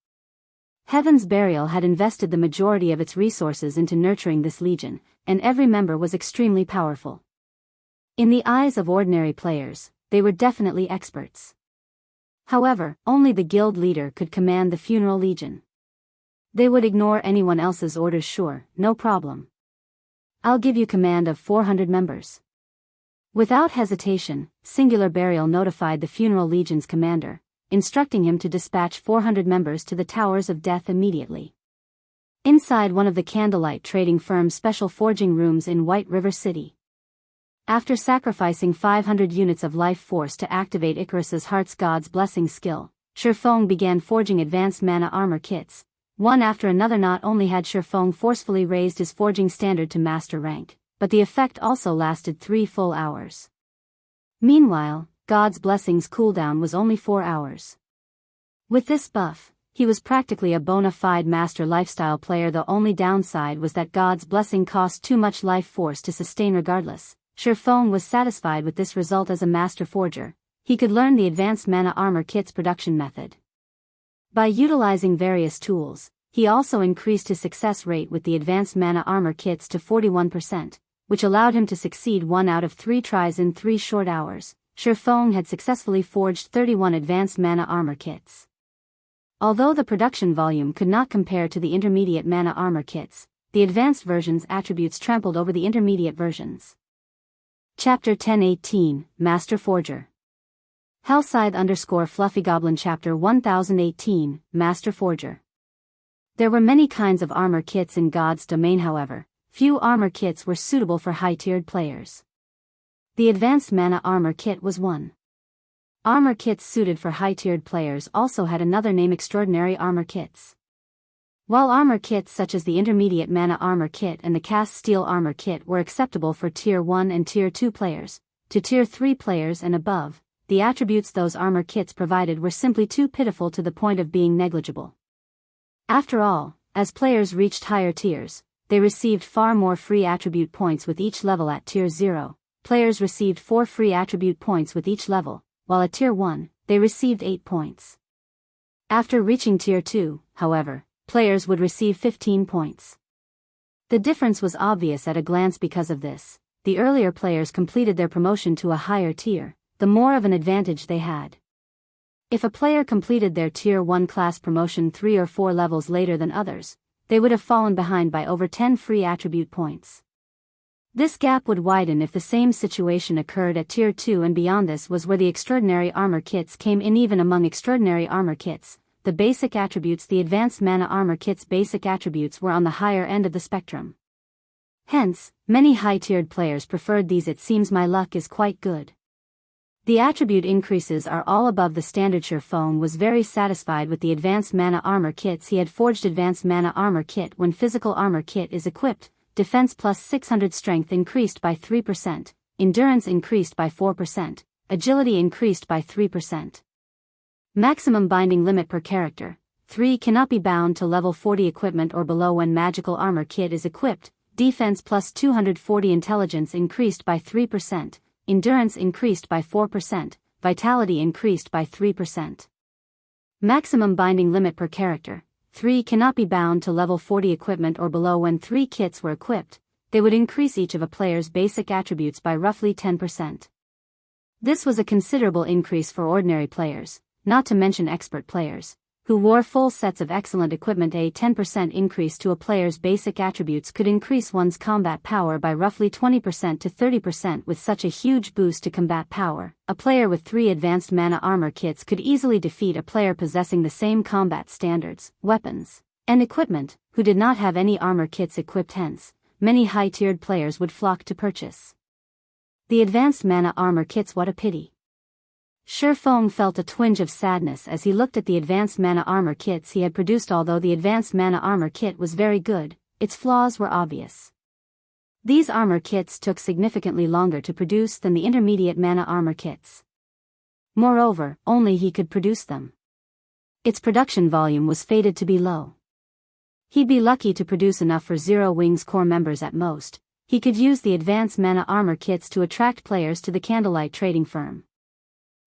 Heaven's Burial had invested the majority of its resources into nurturing this legion, and every member was extremely powerful. In the eyes of ordinary players, they were definitely experts. However, only the guild leader could command the Funeral Legion. They would ignore anyone else's orders. Sure, no problem. I'll give you command of 400 members. Without hesitation, Singular Burial notified the Funeral Legion's commander, instructing him to dispatch 400 members to the Towers of Death immediately. Inside one of the Candlelight trading firm's special forging rooms in White River City. After sacrificing 500 units of life force to activate Icarus's Heart's God's Blessing skill, Shifeng began forging advanced mana armor kits. One after another. Not only had Shifeng forcefully raised his forging standard to master rank, but the effect also lasted 3 full hours. Meanwhile, God's Blessing's cooldown was only 4 hours. With this buff, he was practically a bona fide master lifestyle player. The only downside was that God's Blessing cost too much life force to sustain. Regardless, Shifeng was satisfied with this result. As a master forger, he could learn the advanced mana armor kit's production method. By utilizing various tools, he also increased his success rate with the advanced mana armor kits to 41%, which allowed him to succeed 1 out of 3 tries in 3 short hours. Shifeng had successfully forged 31 advanced mana armor kits. Although the production volume could not compare to the intermediate mana armor kits, the advanced version's attributes trampled over the intermediate versions. Chapter 1018, Master Forger. Hellscythe _Fluffy Chapter 1018, Master Forger. There were many kinds of armor kits in God's domain. However, few armor kits were suitable for high-tiered players. The advanced mana armor kit was one. Armor kits suited for high-tiered players also had another name: extraordinary armor kits. While armor kits such as the intermediate mana armor kit and the cast steel armor kit were acceptable for Tier 1 and Tier 2 players, to Tier 3 players and above, the attributes those armor kits provided were simply too pitiful to the point of being negligible. After all, as players reached higher tiers, they received far more free attribute points with each level. At Tier 0, players received 4 free attribute points with each level, while at Tier 1, they received 8 points. After reaching Tier 2, however, players would receive 15 points. The difference was obvious at a glance. Because of this, the earlier players completed their promotion to a higher tier, the more of an advantage they had. If a player completed their Tier 1 class promotion 3 or 4 levels later than others, they would have fallen behind by over 10 free attribute points. This gap would widen if the same situation occurred at Tier 2 and beyond. This was where the extraordinary armor kits came in. Even among extraordinary armor kits, the basic attributes, the advanced mana armor kit's basic attributes, were on the higher end of the spectrum. Hence, many high-tiered players preferred these. It seems my luck is quite good. The attribute increases are all above the standard. Shifeng was very satisfied with the advanced mana armor kits he had forged. Advanced mana armor kit. When physical armor kit is equipped, defense plus 600, strength increased by 3%, endurance increased by 4%, agility increased by 3%. Maximum binding limit per character, 3 cannot be bound to level 40 equipment or below. When magical armor kit is equipped, defense plus 240, intelligence increased by 3%, endurance increased by 4%, vitality increased by 3%. Maximum binding limit per character, 3 cannot be bound to level 40 equipment or below. When 3 kits were equipped, they would increase each of a player's basic attributes by roughly 10%. This was a considerable increase for ordinary players, not to mention expert players, who wore full sets of excellent equipment. A 10% increase to a player's basic attributes could increase one's combat power by roughly 20% to 30%. With such a huge boost to combat power, a player with 3 advanced mana armor kits could easily defeat a player possessing the same combat standards, weapons, and equipment, who did not have any armor kits equipped. Hence, many high-tiered players would flock to purchase the advanced mana armor kits. What a pity. Shifeng felt a twinge of sadness as he looked at the advanced mana armor kits he had produced. Although the advanced mana armor kit was very good, its flaws were obvious. These armor kits took significantly longer to produce than the intermediate mana armor kits. Moreover, only he could produce them. Its production volume was fated to be low. He'd be lucky to produce enough for Zero Wings core members at most. He could use the advanced mana armor kits to attract players to the Candlelight trading firm.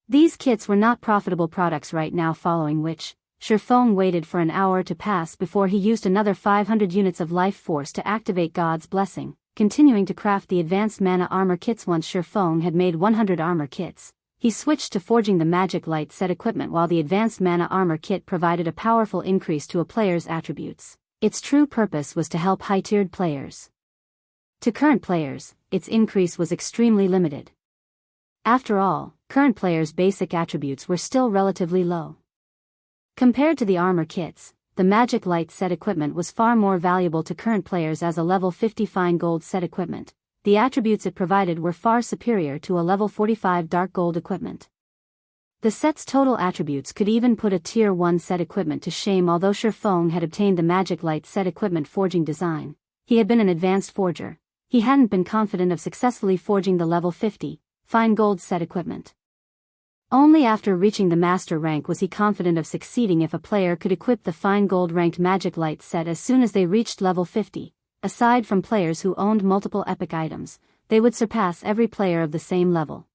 These kits were not profitable products right now, following which, Shifeng waited for an hour to pass before he used another 500 units of life force to activate God's blessing, continuing to craft the advanced mana armor kits. Once Shifeng had made 100 armor kits, he switched to forging the magic light set equipment. While the advanced mana armor kit provided a powerful increase to a player's attributes, its true purpose was to help high-tiered players. To current players, its increase was extremely limited. After all, current players' basic attributes were still relatively low. Compared to the armor kits, the magic light set equipment was far more valuable to current players. As a level 50 fine gold set equipment, the attributes it provided were far superior to a level 45 dark gold equipment. The set's total attributes could even put a tier 1 set equipment to shame. Although Shifeng had obtained the magic light set equipment forging design, he had been an advanced forger. He hadn't been confident of successfully forging the level 50 fine gold set equipment. Only after reaching the master rank was he confident of succeeding. If a player could equip the fine gold ranked magic light set as soon as they reached level 50, aside from players who owned multiple epic items, they would surpass every player of the same level.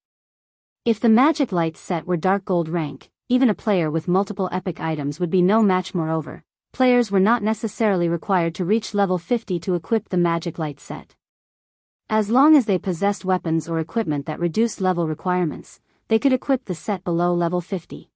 If the magic light set were dark gold rank, even a player with multiple epic items would be no match. Moreover, players were not necessarily required to reach level 50 to equip the magic light set. As long as they possessed weapons or equipment that reduced level requirements, they could equip the set below level 50.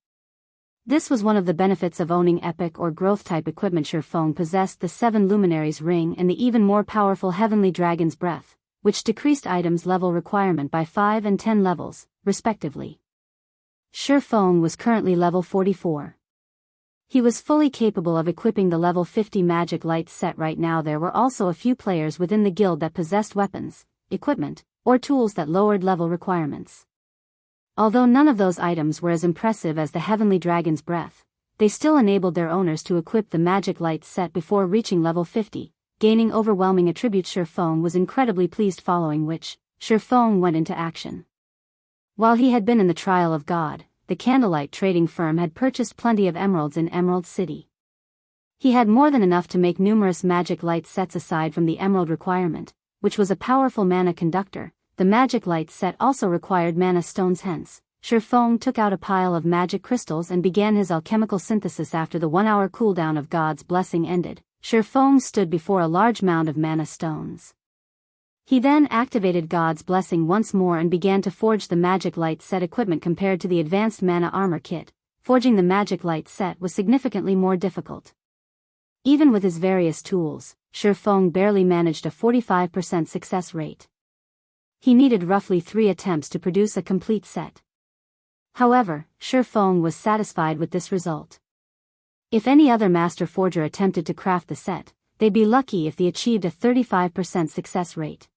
This was one of the benefits of owning epic or growth-type equipment. Shifeng possessed the 7 Luminaries Ring and the even more powerful Heavenly Dragon's Breath, which decreased items' level requirement by 5 and 10 levels, respectively. Shifeng was currently level 44. He was fully capable of equipping the level 50 magic light set right now. There were also a few players within the guild that possessed weapons, equipment, or tools that lowered level requirements. Although none of those items were as impressive as the Heavenly Dragon's Breath, they still enabled their owners to equip the magic light set before reaching level 50, gaining overwhelming attributes. Shifeng was incredibly pleased, following which, Shifeng went into action. While he had been in the trial of God, the Candlelight trading firm had purchased plenty of emeralds in Emerald City. He had more than enough to make numerous magic light sets aside from the emerald requirement, which was a powerful mana conductor. The magic light set also required mana stones. Hence, Shifeng took out a pile of magic crystals and began his alchemical synthesis. After the 1-hour cooldown of God's blessing ended, Shifeng stood before a large mound of mana stones. He then activated God's blessing once more and began to forge the magic light set equipment. Compared to the advanced mana armor kit, forging the magic light set was significantly more difficult. Even with his various tools, Shifeng barely managed a 45% success rate. He needed roughly 3 attempts to produce a complete set. However, Shifeng was satisfied with this result. If any other master forger attempted to craft the set, they'd be lucky if they achieved a 35% success rate.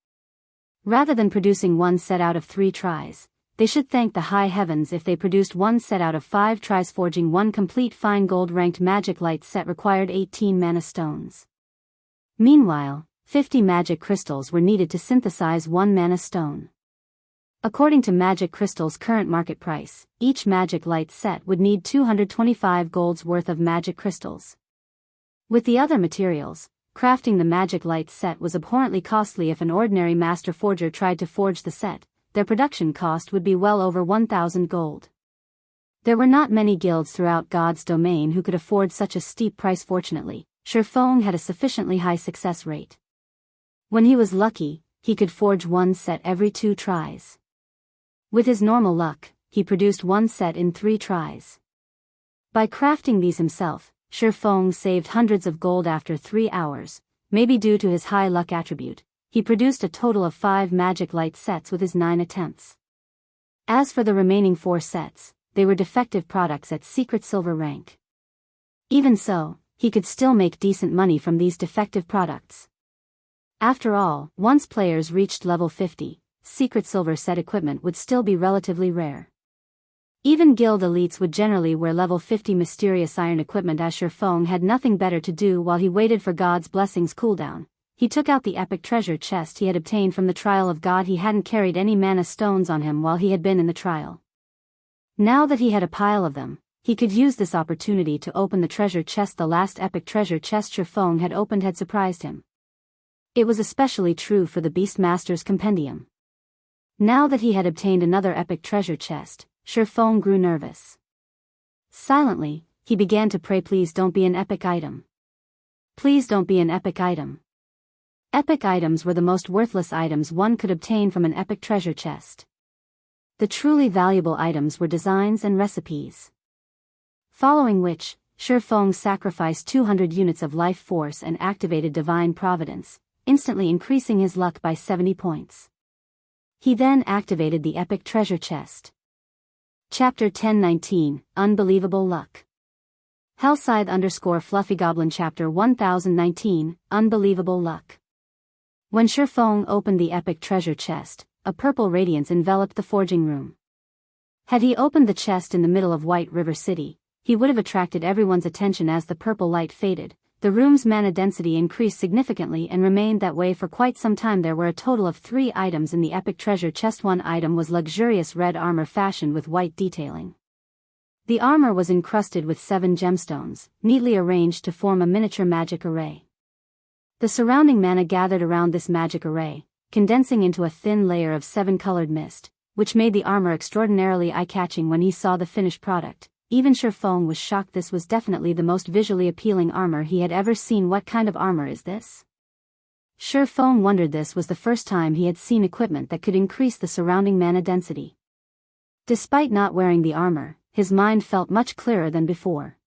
Rather than producing one set out of 3 tries, they should thank the high heavens if they produced 1 set out of 5 tries. Forging 1 complete fine gold ranked magic light set required 18 mana stones. Meanwhile, 50 magic crystals were needed to synthesize 1 mana stone. According to magic crystals' current market price, each magic light set would need 225 gold's worth of magic crystals. With the other materials, crafting the magic light set was abhorrently costly. If an ordinary master forger tried to forge the set, their production cost would be well over 1,000 gold. There were not many guilds throughout God's domain who could afford such a steep price. Fortunately, Shifeng had a sufficiently high success rate. When he was lucky, he could forge 1 set every 2 tries. With his normal luck, he produced 1 set in 3 tries. By crafting these himself, Shifeng saved hundreds of gold. After 3 hours, maybe due to his high luck attribute, he produced a total of 5 magic light sets with his 9 attempts. As for the remaining 4 sets, they were defective products at secret silver rank. Even so, he could still make decent money from these defective products. After all, once players reached level 50, secret silver set equipment would still be relatively rare. Even guild elites would generally wear level 50 mysterious iron equipment. As Shifeng had nothing better to do while he waited for God's blessings cooldown, he took out the epic treasure chest he had obtained from the trial of God. He hadn't carried any mana stones on him while he had been in the trial. Now that he had a pile of them, he could use this opportunity to open the treasure chest. The last epic treasure chest Shifeng had opened had surprised him. It was especially true for the Beastmaster's Compendium. Now that he had obtained another epic treasure chest, Shifeng grew nervous. Silently, he began to pray, "Please don't be an epic item. Please don't be an epic item." Epic items were the most worthless items one could obtain from an epic treasure chest. The truly valuable items were designs and recipes. Following which, Shifeng sacrificed 200 units of life force and activated Divine Providence, instantly increasing his luck by 70 points. He then activated the epic treasure chest. Chapter 1019, Unbelievable Luck. Hellscythe_FluffyGoblin Chapter 1019, Unbelievable Luck. When Shifeng opened the epic treasure chest, a purple radiance enveloped the forging room. Had he opened the chest in the middle of White River City, he would have attracted everyone's attention. As the purple light faded, the room's mana density increased significantly and remained that way for quite some time. There were a total of 3 items in the epic treasure chest. One item was luxurious red armor fashioned with white detailing. The armor was encrusted with 7 gemstones, neatly arranged to form a miniature magic array. The surrounding mana gathered around this magic array, condensing into a thin layer of 7-colored mist, which made the armor extraordinarily eye-catching. When he saw the finished product, even Shifeng was shocked. This was definitely the most visually appealing armor he had ever seen. What kind of armor is this? Shifeng wondered. This was the first time he had seen equipment that could increase the surrounding mana density. Despite not wearing the armor, his mind felt much clearer than before.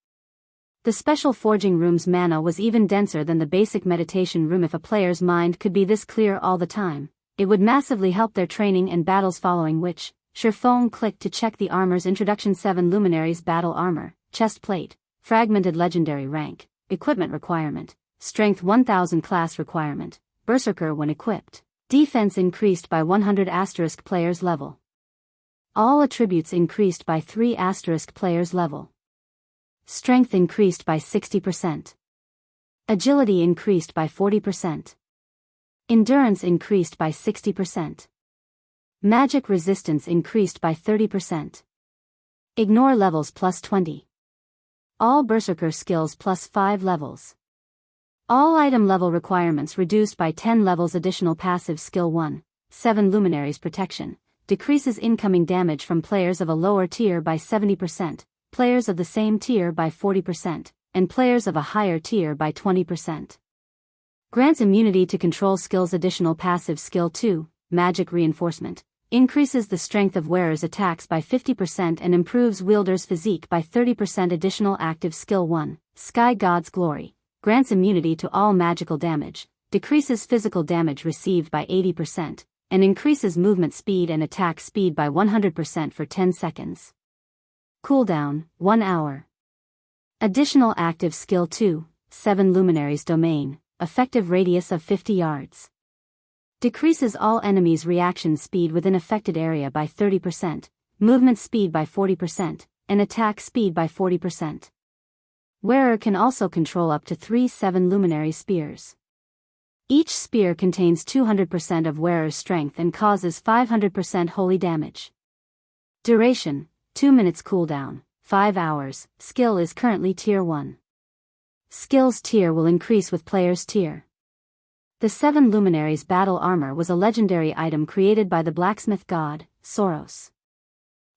The special forging room's mana was even denser than the basic meditation room. If a player's mind could be this clear all the time, it would massively help their training and battles. Following which, Shifeng clicked to check the armor's introduction. 7 luminaries battle armor, chest plate, fragmented legendary rank, equipment requirement, strength 1000 class requirement, berserker when equipped, defense increased by 100 * player's level. All attributes increased by 3 * player's level. Strength increased by 60%. Agility increased by 40%. Endurance increased by 60%. Magic resistance increased by 30%. Ignore levels +20. All berserker skills +5 levels. All item level requirements reduced by 10 levels. Additional passive skill 1, 7 luminaries protection, decreases incoming damage from players of a lower tier by 70%, players of the same tier by 40%, and players of a higher tier by 20%. Grants immunity to control skills. Additional passive skill 2, magic reinforcement, increases the strength of wearer's attacks by 50% and improves wielder's physique by 30%. Additional active skill 1, Sky God's Glory, grants immunity to all magical damage, decreases physical damage received by 80%, and increases movement speed and attack speed by 100% for 10 seconds. Cooldown, 1 hour. Additional active skill 2, 7 luminaries domain, effective radius of 50 yards. Decreases all enemies' reaction speed within affected area by 30%, movement speed by 40%, and attack speed by 40%. Wearer can also control up to 3 7-luminary spears. Each spear contains 200% of wearer's strength and causes 500% holy damage. Duration, 2 minutes cooldown, 5 hours, skill is currently tier 1. Skills tier will increase with player's tier. The 7 Luminaries battle armor was a legendary item created by the blacksmith god, Soros.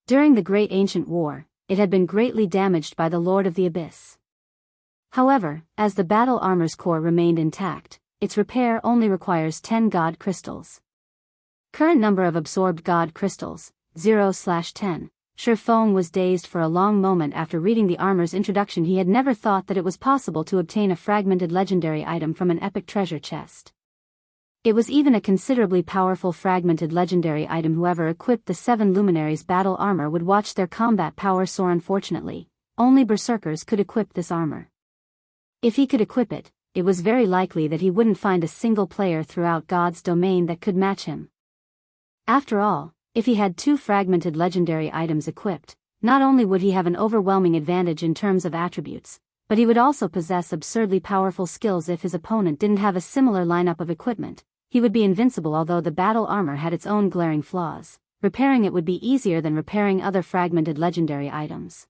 During the Great Ancient War, it had been greatly damaged by the Lord of the Abyss. However, as the battle armor's core remained intact, its repair only requires 10 god crystals. Current number of absorbed god crystals, 0/10. Shifeng was dazed for a long moment after reading the armor's introduction. He had never thought that it was possible to obtain a fragmented legendary item from an epic treasure chest. It was even a considerably powerful fragmented legendary item. Whoever equipped the 7 Luminaries battle armor would watch their combat power soar. Unfortunately, only berserkers could equip this armor. If he could equip it, it was very likely that he wouldn't find a single player throughout God's domain that could match him. After all, if he had 2 fragmented legendary items equipped, not only would he have an overwhelming advantage in terms of attributes, but he would also possess absurdly powerful skills. If his opponent didn't have a similar lineup of equipment, he would be invincible. Although the battle armor had its own glaring flaws, repairing it would be easier than repairing other fragmented legendary items.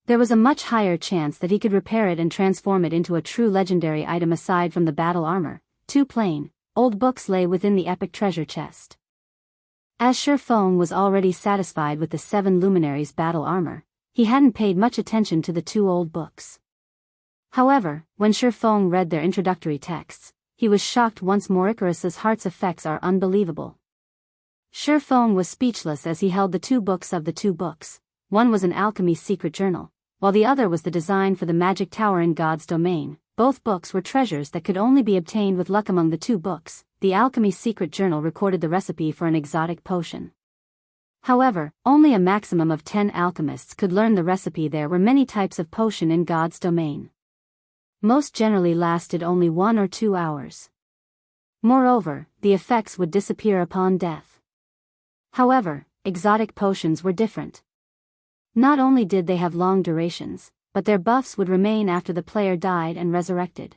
There was a much higher chance that he could repair it and transform it into a true legendary item. Aside from the battle armor, 2 plain, old books lay within the epic treasure chest. As Shifeng was already satisfied with the 7 Luminaries battle armor, he hadn't paid much attention to the 2 old books. However, when Shifeng read their introductory texts, he was shocked once more. Icarus's heart's effects are unbelievable. Shifeng was speechless as he held the 2 books of the 2 books. One was an alchemy secret journal, while the other was the design for the magic tower in God's domain. Both books were treasures that could only be obtained with luck. Among the 2 books, the alchemy secret journal recorded the recipe for an exotic potion. However, only a maximum of 10 alchemists could learn the recipe. There were many types of potion in God's domain. Most generally lasted only 1 or 2 hours. Moreover, the effects would disappear upon death. However, exotic potions were different. Not only did they have long durations, but their buffs would remain after the player died and resurrected.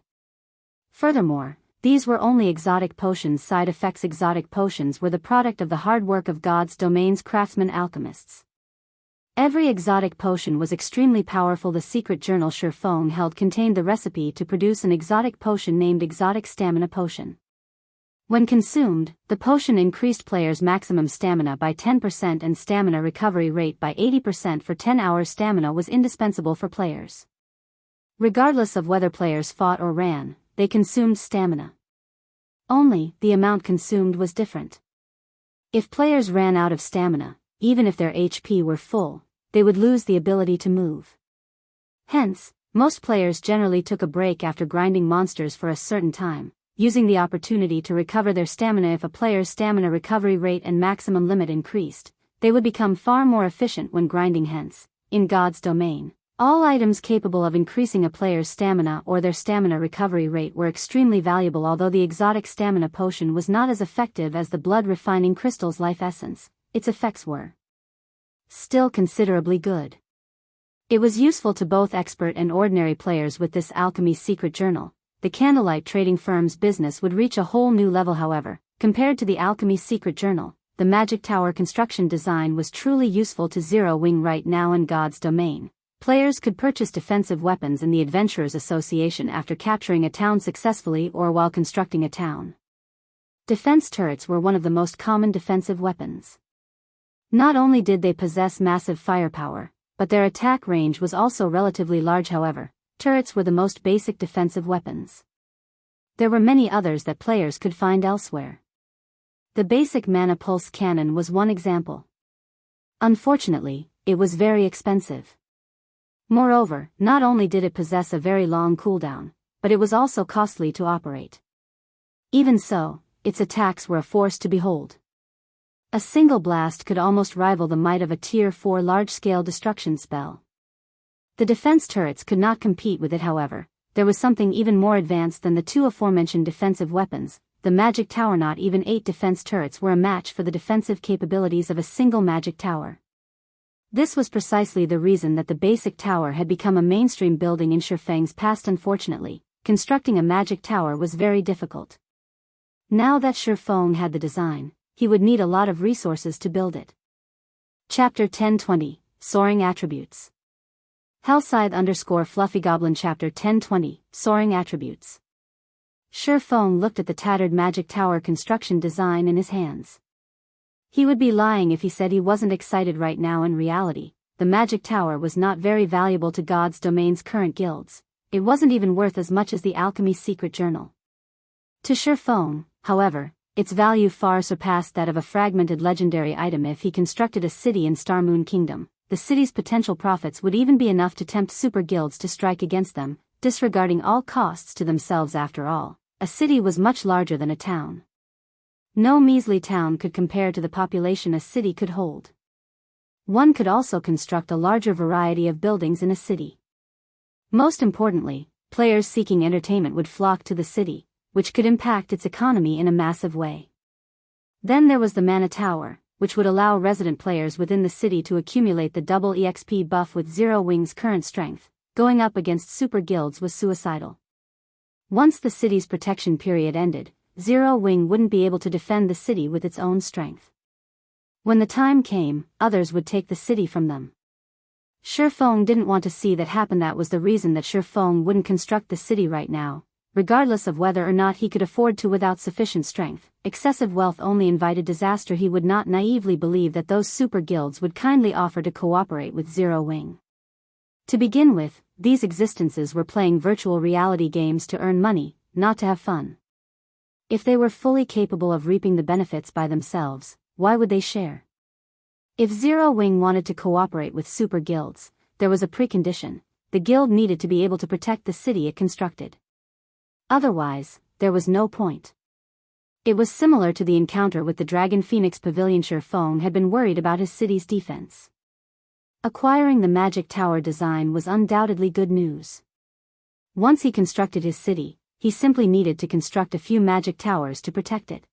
Furthermore, these were only exotic potions' side effects. Exotic potions were the product of the hard work of God's domain's craftsmen alchemists. Every exotic potion was extremely powerful. The secret journal Shifeng held contained the recipe to produce an exotic potion named Exotic Stamina Potion. When consumed, the potion increased players' maximum stamina by 10% and stamina recovery rate by 80% for 10 hours. Stamina was indispensable for players. Regardless of whether players fought or ran, they consumed stamina. Only, the amount consumed was different. If players ran out of stamina, even if their HP were full, they would lose the ability to move. Hence, most players generally took a break after grinding monsters for a certain time, using the opportunity to recover their stamina. If a player's stamina recovery rate and maximum limit increased, they would become far more efficient when grinding. Hence, in God's domain, all items capable of increasing a player's stamina or their stamina recovery rate were extremely valuable. Although the exotic stamina potion was not as effective as the blood refining crystal's life essence, its effects were still considerably good. It was useful to both expert and ordinary players. With this alchemy secret journal, the Candlelight trading firm's business would reach a whole new level. However, compared to the alchemy secret journal, the magic tower construction design was truly useful to Zero Wing. Right now in God's domain, players could purchase defensive weapons in the Adventurers Association after capturing a town successfully or while constructing a town. Defense turrets were one of the most common defensive weapons. Not only did they possess massive firepower, but their attack range was also relatively large. However, turrets were the most basic defensive weapons. There were many others that players could find elsewhere. The basic mana pulse cannon was one example. Unfortunately, it was very expensive. Moreover, not only did it possess a very long cooldown, but it was also costly to operate. Even so, its attacks were a force to behold. A single blast could almost rival the might of a Tier 4 large-scale destruction spell. The defense turrets could not compete with it. However, there was something even more advanced than the 2 aforementioned defensive weapons, the magic tower. Not even 8 defense turrets were a match for the defensive capabilities of a single magic tower. This was precisely the reason that the basic tower had become a mainstream building in Shifeng's past. Unfortunately, constructing a magic tower was very difficult. Now that Shifeng had the design, he would need a lot of resources to build it. Chapter 1020, Soaring Attributes. Hellscythe_Fluffy Goblin. Chapter 1020, Soaring Attributes. Shifeng looked at the tattered magic tower construction design in his hands. He would be lying if he said he wasn't excited right now. In reality, the magic tower was not very valuable to God's Domain's current guilds. It wasn't even worth as much as the Alchemy Secret Journal. To Shifeng, however, its value far surpassed that of a fragmented legendary item. If he constructed a city in Starmoon Kingdom, the city's potential profits would even be enough to tempt super guilds to strike against them, disregarding all costs to themselves. After all, a city was much larger than a town. No measly town could compare to the population a city could hold. One could also construct a larger variety of buildings in a city. Most importantly, players seeking entertainment would flock to the city, which could impact its economy in a massive way. Then there was the Mana Tower, which would allow resident players within the city to accumulate the double EXP buff with Zero Wing's current strength. Going up against super guilds was suicidal. Once the city's protection period ended, Zero Wing wouldn't be able to defend the city with its own strength. When the time came, others would take the city from them. Shifeng didn't want to see that happen. That was the reason that Shifeng wouldn't construct the city right now, regardless of whether or not he could afford to. Without sufficient strength, excessive wealth only invited disaster. He would not naively believe that those super guilds would kindly offer to cooperate with Zero Wing. To begin with, these existences were playing virtual reality games to earn money, not to have fun. If they were fully capable of reaping the benefits by themselves, why would they share? If Zero Wing wanted to cooperate with super guilds, there was a precondition: the guild needed to be able to protect the city it constructed. Otherwise, there was no point. It was similar to the encounter with the Dragon Phoenix Pavilion. Shifeng had been worried about his city's defense. Acquiring the magic tower design was undoubtedly good news. Once he constructed his city, he simply needed to construct a few magic towers to protect it.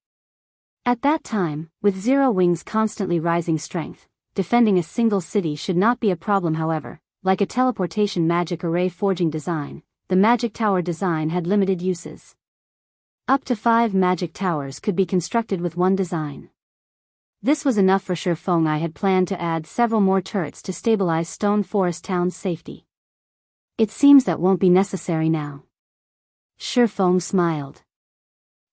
At that time, with Zero Wing's constantly rising strength, defending a single city should not be a problem. However, like a teleportation magic array forging design, the magic tower design had limited uses. Up to 5 magic towers could be constructed with one design. This was enough for Shifeng. I had planned to add several more turrets to stabilize Stone Forest Town's safety. It seems that won't be necessary now. Shifeng smiled.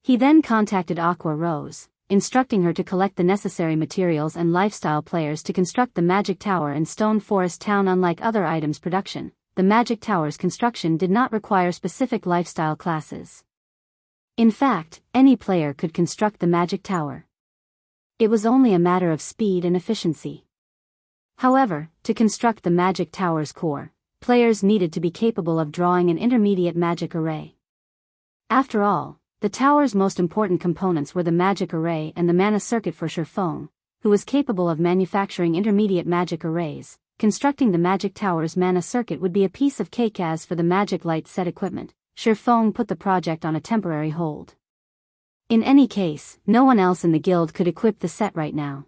He then contacted Aqua Rose, instructing her to collect the necessary materials and lifestyle players to construct the magic tower in Stone Forest Town. Unlike other items production, the magic tower's construction did not require specific lifestyle classes. In fact, any player could construct the magic tower. It was only a matter of speed and efficiency. However, to construct the magic tower's core, players needed to be capable of drawing an intermediate magic array. After all, the tower's most important components were the magic array and the mana circuit. For Shifeng, who was capable of manufacturing intermediate magic arrays, constructing the magic tower's mana circuit would be a piece of cake. As for the magic light set equipment, Shifeng put the project on a temporary hold. In any case, no one else in the guild could equip the set right now.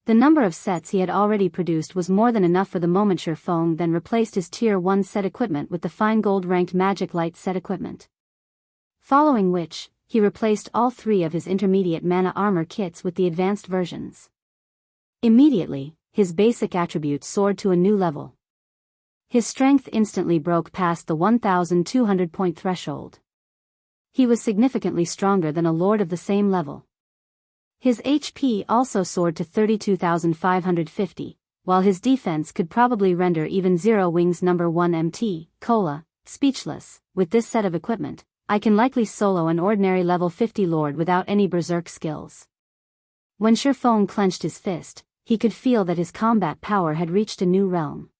The number of sets he had already produced was more than enough for the moment. Shifeng then replaced his Tier 1 set equipment with the fine gold ranked magic light set equipment. Following which, he replaced all 3 of his intermediate mana armor kits with the advanced versions. Immediately, his basic attributes soared to a new level. His strength instantly broke past the 1,200 point threshold. He was significantly stronger than a lord of the same level. His HP also soared to 32,550, while his defense could probably render even Zero Wing's number 1 MT, Cola, speechless. With this set of equipment, I can likely solo an ordinary level 50 lord without any berserk skills. When Shifeng clenched his fist, he could feel that his combat power had reached a new realm.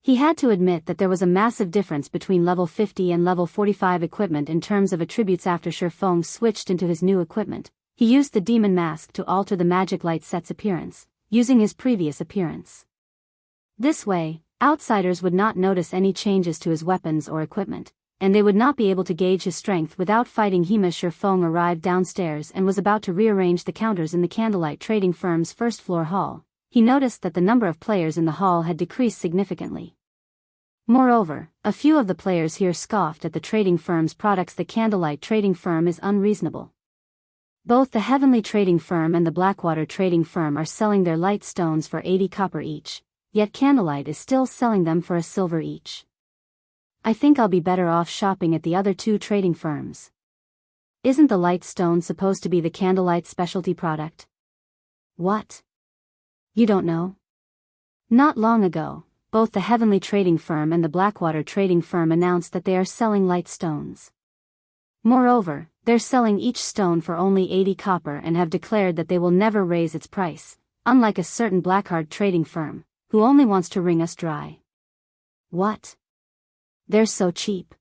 He had to admit that there was a massive difference between level 50 and level 45 equipment in terms of attributes. After Shifeng switched into his new equipment, he used the demon mask to alter the magic light set's appearance, using his previous appearance. This way, outsiders would not notice any changes to his weapons or equipment, and they would not be able to gauge his strength without fighting him. As Shifeng arrived downstairs and was about to rearrange the counters in the Candlelight trading firm's first-floor hall, he noticed that the number of players in the hall had decreased significantly. Moreover, a few of the players here scoffed at the trading firm's products. The Candlelight trading firm is unreasonable. Both the Heavenly trading firm and the Blackwater trading firm are selling their light stones for 80 copper each, yet Candlelight is still selling them for a silver each. I think I'll be better off shopping at the other two trading firms. Isn't the light stone supposed to be the Candlelight's specialty product? What? You don't know? Not long ago, both the Heavenly trading firm and the Blackwater trading firm announced that they are selling light stones. Moreover, they're selling each stone for only 80 copper and have declared that they will never raise its price, unlike a certain Blackheart trading firm, who only wants to wring us dry. What? They're so cheap.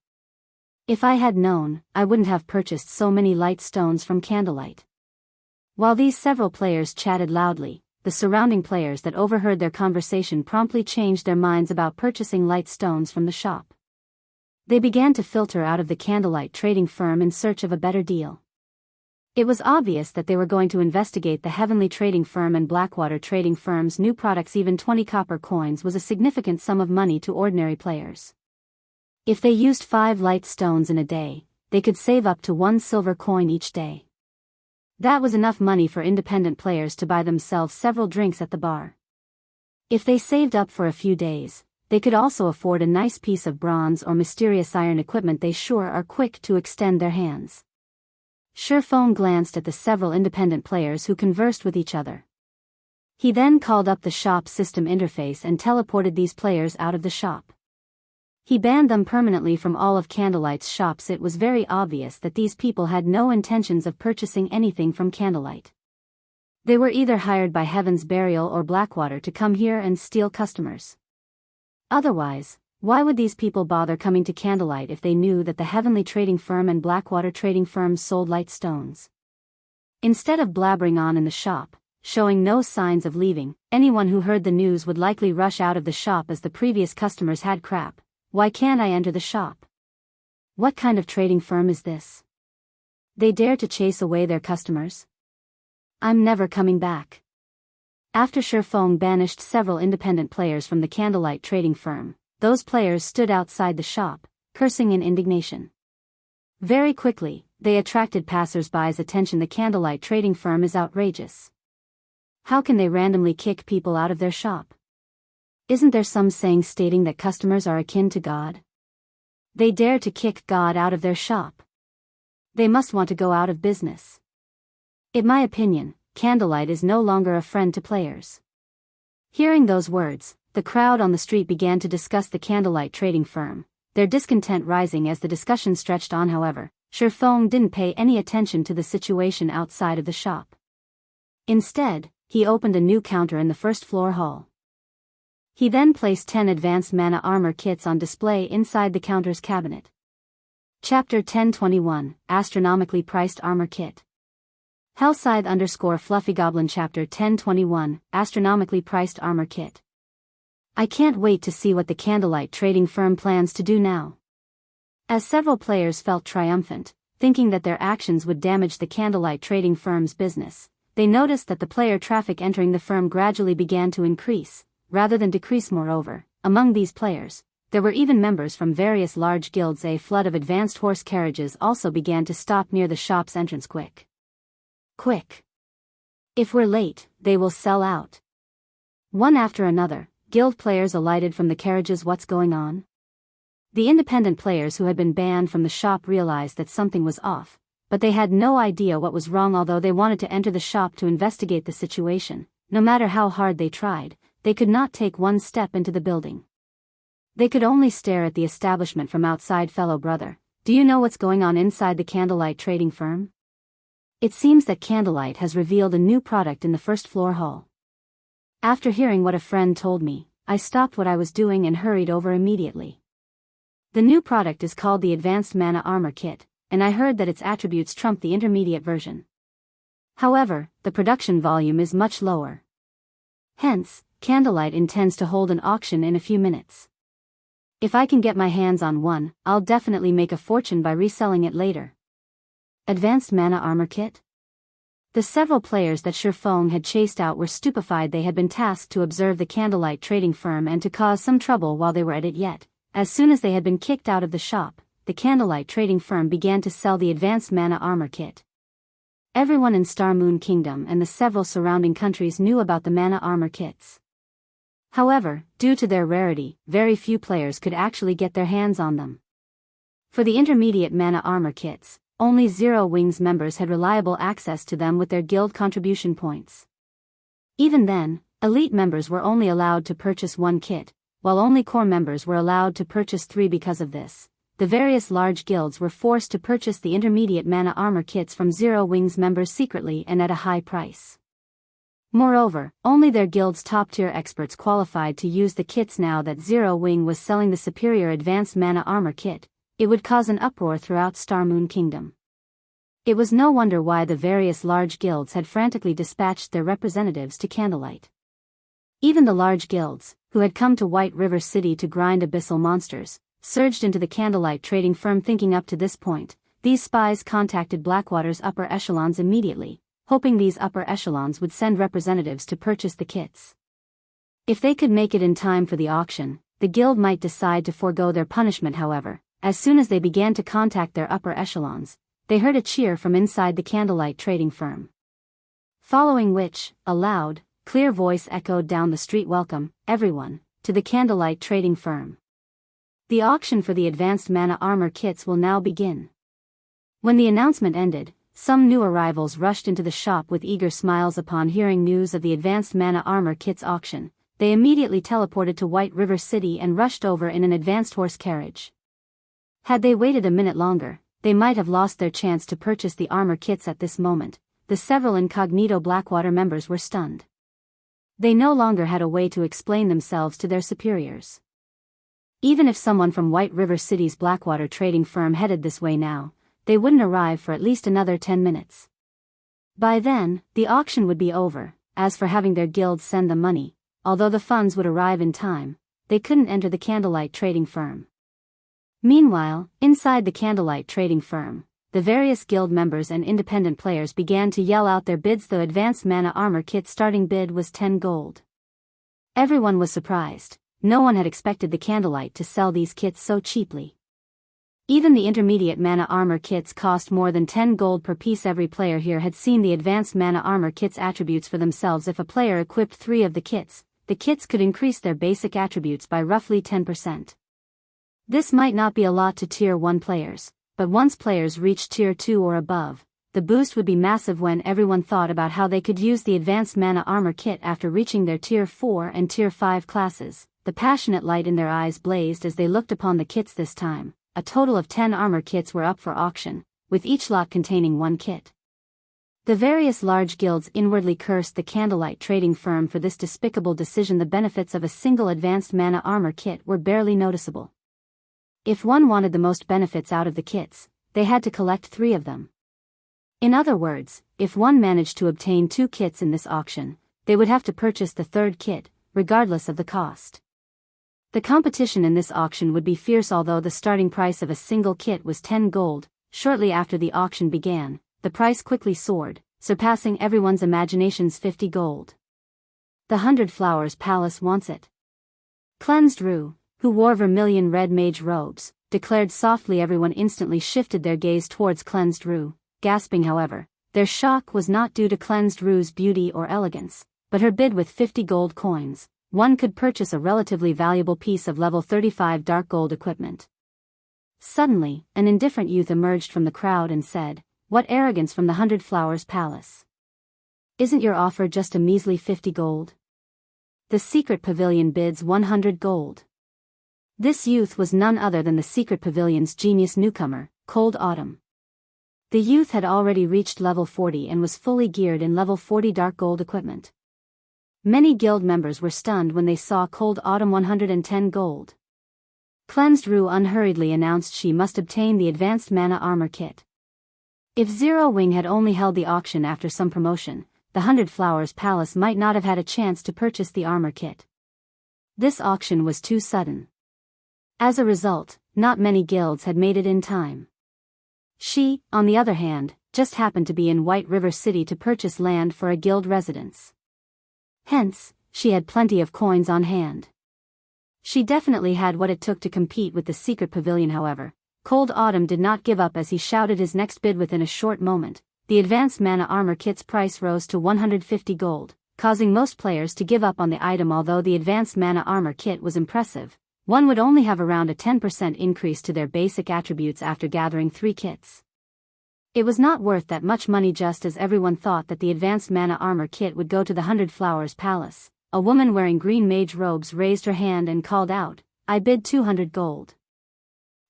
If I had known, I wouldn't have purchased so many light stones from Candlelight. While these several players chatted loudly, the surrounding players that overheard their conversation promptly changed their minds about purchasing light stones from the shop. They began to filter out of the Candlelight trading firm in search of a better deal. It was obvious that they were going to investigate the Heavenly trading firm and Blackwater trading firm's new products. Even 20 copper coins was a significant sum of money to ordinary players. If they used 5 light stones in a day, they could save up to 1 silver coin each day. That was enough money for independent players to buy themselves several drinks at the bar. If they saved up for a few days, they could also afford a nice piece of bronze or mysterious iron equipment. They sure are quick to extend their hands. Shifeng glanced at the several independent players who conversed with each other. He then called up the shop system interface and teleported these players out of the shop. He banned them permanently from all of Candlelight's shops. It was very obvious that these people had no intentions of purchasing anything from Candlelight. They were either hired by Heaven's Burial or Blackwater to come here and steal customers. Otherwise, why would these people bother coming to Candlelight if they knew that the Heavenly trading firm and Blackwater trading firm sold light stones? Instead of blabbering on in the shop, showing no signs of leaving, anyone who heard the news would likely rush out of the shop as the previous customers had crap. Why can't I enter the shop? What kind of trading firm is this? They dare to chase away their customers? I'm never coming back. After Shifeng banished several independent players from the Candlelight trading firm, those players stood outside the shop, cursing in indignation. Very quickly, they attracted passers-by's attention. The Candlelight trading firm is outrageous. How can they randomly kick people out of their shop? Isn't there some saying stating that customers are akin to God? They dare to kick God out of their shop. They must want to go out of business. In my opinion, Candlelight is no longer a friend to players. Hearing those words, the crowd on the street began to discuss the Candlelight trading firm, their discontent rising as the discussion stretched on. However, Shifeng didn't pay any attention to the situation outside of the shop. Instead, he opened a new counter in the first-floor hall. He then placed 10 advanced mana armor kits on display inside the counter's cabinet. Chapter 1021, Astronomically Priced Armor Kit. Hellscythe _Fluffy Chapter 1021, Astronomically Priced Armor Kit. I can't wait to see what the Candlelight trading firm plans to do now. As several players felt triumphant, thinking that their actions would damage the Candlelight trading firm's business, they noticed that the player traffic entering the firm gradually began to increase, rather than decrease. Moreover, among these players, there were even members from various large guilds. A flood of advanced horse carriages also began to stop near the shop's entrance. Quick! Quick! If we're late, they will sell out. One after another, guild players alighted from the carriages. What's going on? The independent players who had been banned from the shop realized that something was off, but they had no idea what was wrong. Although they wanted to enter the shop to investigate the situation, no matter how hard they tried, they could not take one step into the building. They could only stare at the establishment from outside. Fellow brother, do you know what's going on inside the Candlelight trading firm? It seems that Candlelight has revealed a new product in the first-floor hall. After hearing what a friend told me, I stopped what I was doing and hurried over immediately. The new product is called the Advanced Mana Armor Kit, and I heard that its attributes trump the intermediate version. However, the production volume is much lower. Hence, Candlelight intends to hold an auction in a few minutes. If I can get my hands on one, I'll definitely make a fortune by reselling it later. Advanced Mana Armor Kit? The several players that Shifeng had chased out were stupefied. They had been tasked to observe the Candlelight trading firm and to cause some trouble while they were at it yet. As soon as they had been kicked out of the shop, the Candlelight trading firm began to sell the Advanced Mana Armor Kit. Everyone in Star Moon Kingdom and the several surrounding countries knew about the Mana Armor Kits. However, due to their rarity, very few players could actually get their hands on them. For the intermediate Mana Armor Kits, only Zero Wings members had reliable access to them with their guild contribution points. Even then, elite members were only allowed to purchase one kit, while only core members were allowed to purchase 3. Because of this, the various large guilds were forced to purchase the intermediate Mana Armor Kits from Zero Wings members secretly and at a high price. Moreover, only their guild's top-tier experts qualified to use the kits. Now that Zero Wing was selling the superior Advanced Mana Armor Kit, it would cause an uproar throughout Star Moon Kingdom. It was no wonder why the various large guilds had frantically dispatched their representatives to Candlelight. Even the large guilds, who had come to White River City to grind abyssal monsters, surged into the Candlelight trading firm. Thinking up to this point, these spies contacted Blackwater's upper echelons immediately, hoping these upper echelons would send representatives to purchase the kits. If they could make it in time for the auction, the guild might decide to forego their punishment. However, as soon as they began to contact their upper echelons, they heard a cheer from inside the Candlelight trading firm. Following which, a loud, clear voice echoed down the street, "Welcome, everyone, to the Candlelight trading firm. The auction for the Advanced Mana Armor Kits will now begin." When the announcement ended, some new arrivals rushed into the shop with eager smiles. Upon hearing news of the Advanced Mana Armor Kits auction, they immediately teleported to White River City and rushed over in an advanced horse carriage. Had they waited a minute longer, they might have lost their chance to purchase the armor kits. At this moment, the several incognito Blackwater members were stunned. They no longer had a way to explain themselves to their superiors. Even if someone from White River City's Blackwater trading firm headed this way now, they wouldn't arrive for at least another 10 minutes. By then, the auction would be over. As for having their guilds send them money, although the funds would arrive in time, they couldn't enter the Candlelight trading firm. Meanwhile, inside the Candlelight trading firm, the various guild members and independent players began to yell out their bids. The Advanced Mana Armor Kit starting bid was 10 gold. Everyone was surprised. No one had expected the Candlelight to sell these kits so cheaply. Even the intermediate Mana Armor Kits cost more than 10 gold per piece. Every player here had seen the Advanced Mana Armor Kits attributes for themselves. If a player equipped 3 of the kits could increase their basic attributes by roughly 10%. This might not be a lot to Tier 1 players, but once players reached Tier 2 or above, the boost would be massive. When everyone thought about how they could use the Advanced Mana Armor Kit after reaching their Tier 4 and Tier 5 classes, the passionate light in their eyes blazed as they looked upon the kits. This time, a total of 10 armor kits were up for auction, with each lot containing 1 kit. The various large guilds inwardly cursed the Candlelight trading firm for this despicable decision. The benefits of a single Advanced Mana Armor Kit were barely noticeable. If one wanted the most benefits out of the kits, they had to collect 3 of them. In other words, if one managed to obtain 2 kits in this auction, they would have to purchase the 3rd kit, regardless of the cost. The competition in this auction would be fierce. Although the starting price of a single kit was 10 gold, shortly after the auction began, the price quickly soared, surpassing everyone's imaginations. 50 gold. The 100 Flowers Palace wants it. Cleansed Rue, who wore vermilion red mage robes, declared softly. Everyone instantly shifted their gaze towards Cleansed Rue, gasping. However, their shock was not due to Cleansed Rue's beauty or elegance, but her bid. With 50 gold coins, one could purchase a relatively valuable piece of level 35 dark gold equipment. Suddenly, an indifferent youth emerged from the crowd and said, "What arrogance from the 100 Flowers Palace! Isn't your offer just a measly 50 gold? The secret pavilion bids 100 gold. This youth was none other than the secret pavilion's genius newcomer, Cold Autumn. The youth had already reached level 40 and was fully geared in level 40 dark gold equipment. Many guild members were stunned when they saw Cold Autumn 110 gold. Cleansed Rue unhurriedly announced she must obtain the Advanced Mana Armor Kit. If Zero Wing had only held the auction after some promotion, the 100 Flowers Palace might not have had a chance to purchase the armor kit. This auction was too sudden. As a result, not many guilds had made it in time. She, on the other hand, just happened to be in White River City to purchase land for a guild residence. Hence, she had plenty of coins on hand. She definitely had what it took to compete with the secret pavilion. However, Cold Autumn did not give up as he shouted his next bid. Within a short moment, the advanced mana armor kit's price rose to 150 gold, causing most players to give up on the item. Although the advanced mana armor kit was impressive, one would only have around a 10% increase to their basic attributes after gathering 3 kits. It was not worth that much money. Just as everyone thought that the advanced mana armor kit would go to the 100 Flowers Palace, a woman wearing green mage robes raised her hand and called out, "I bid 200 gold."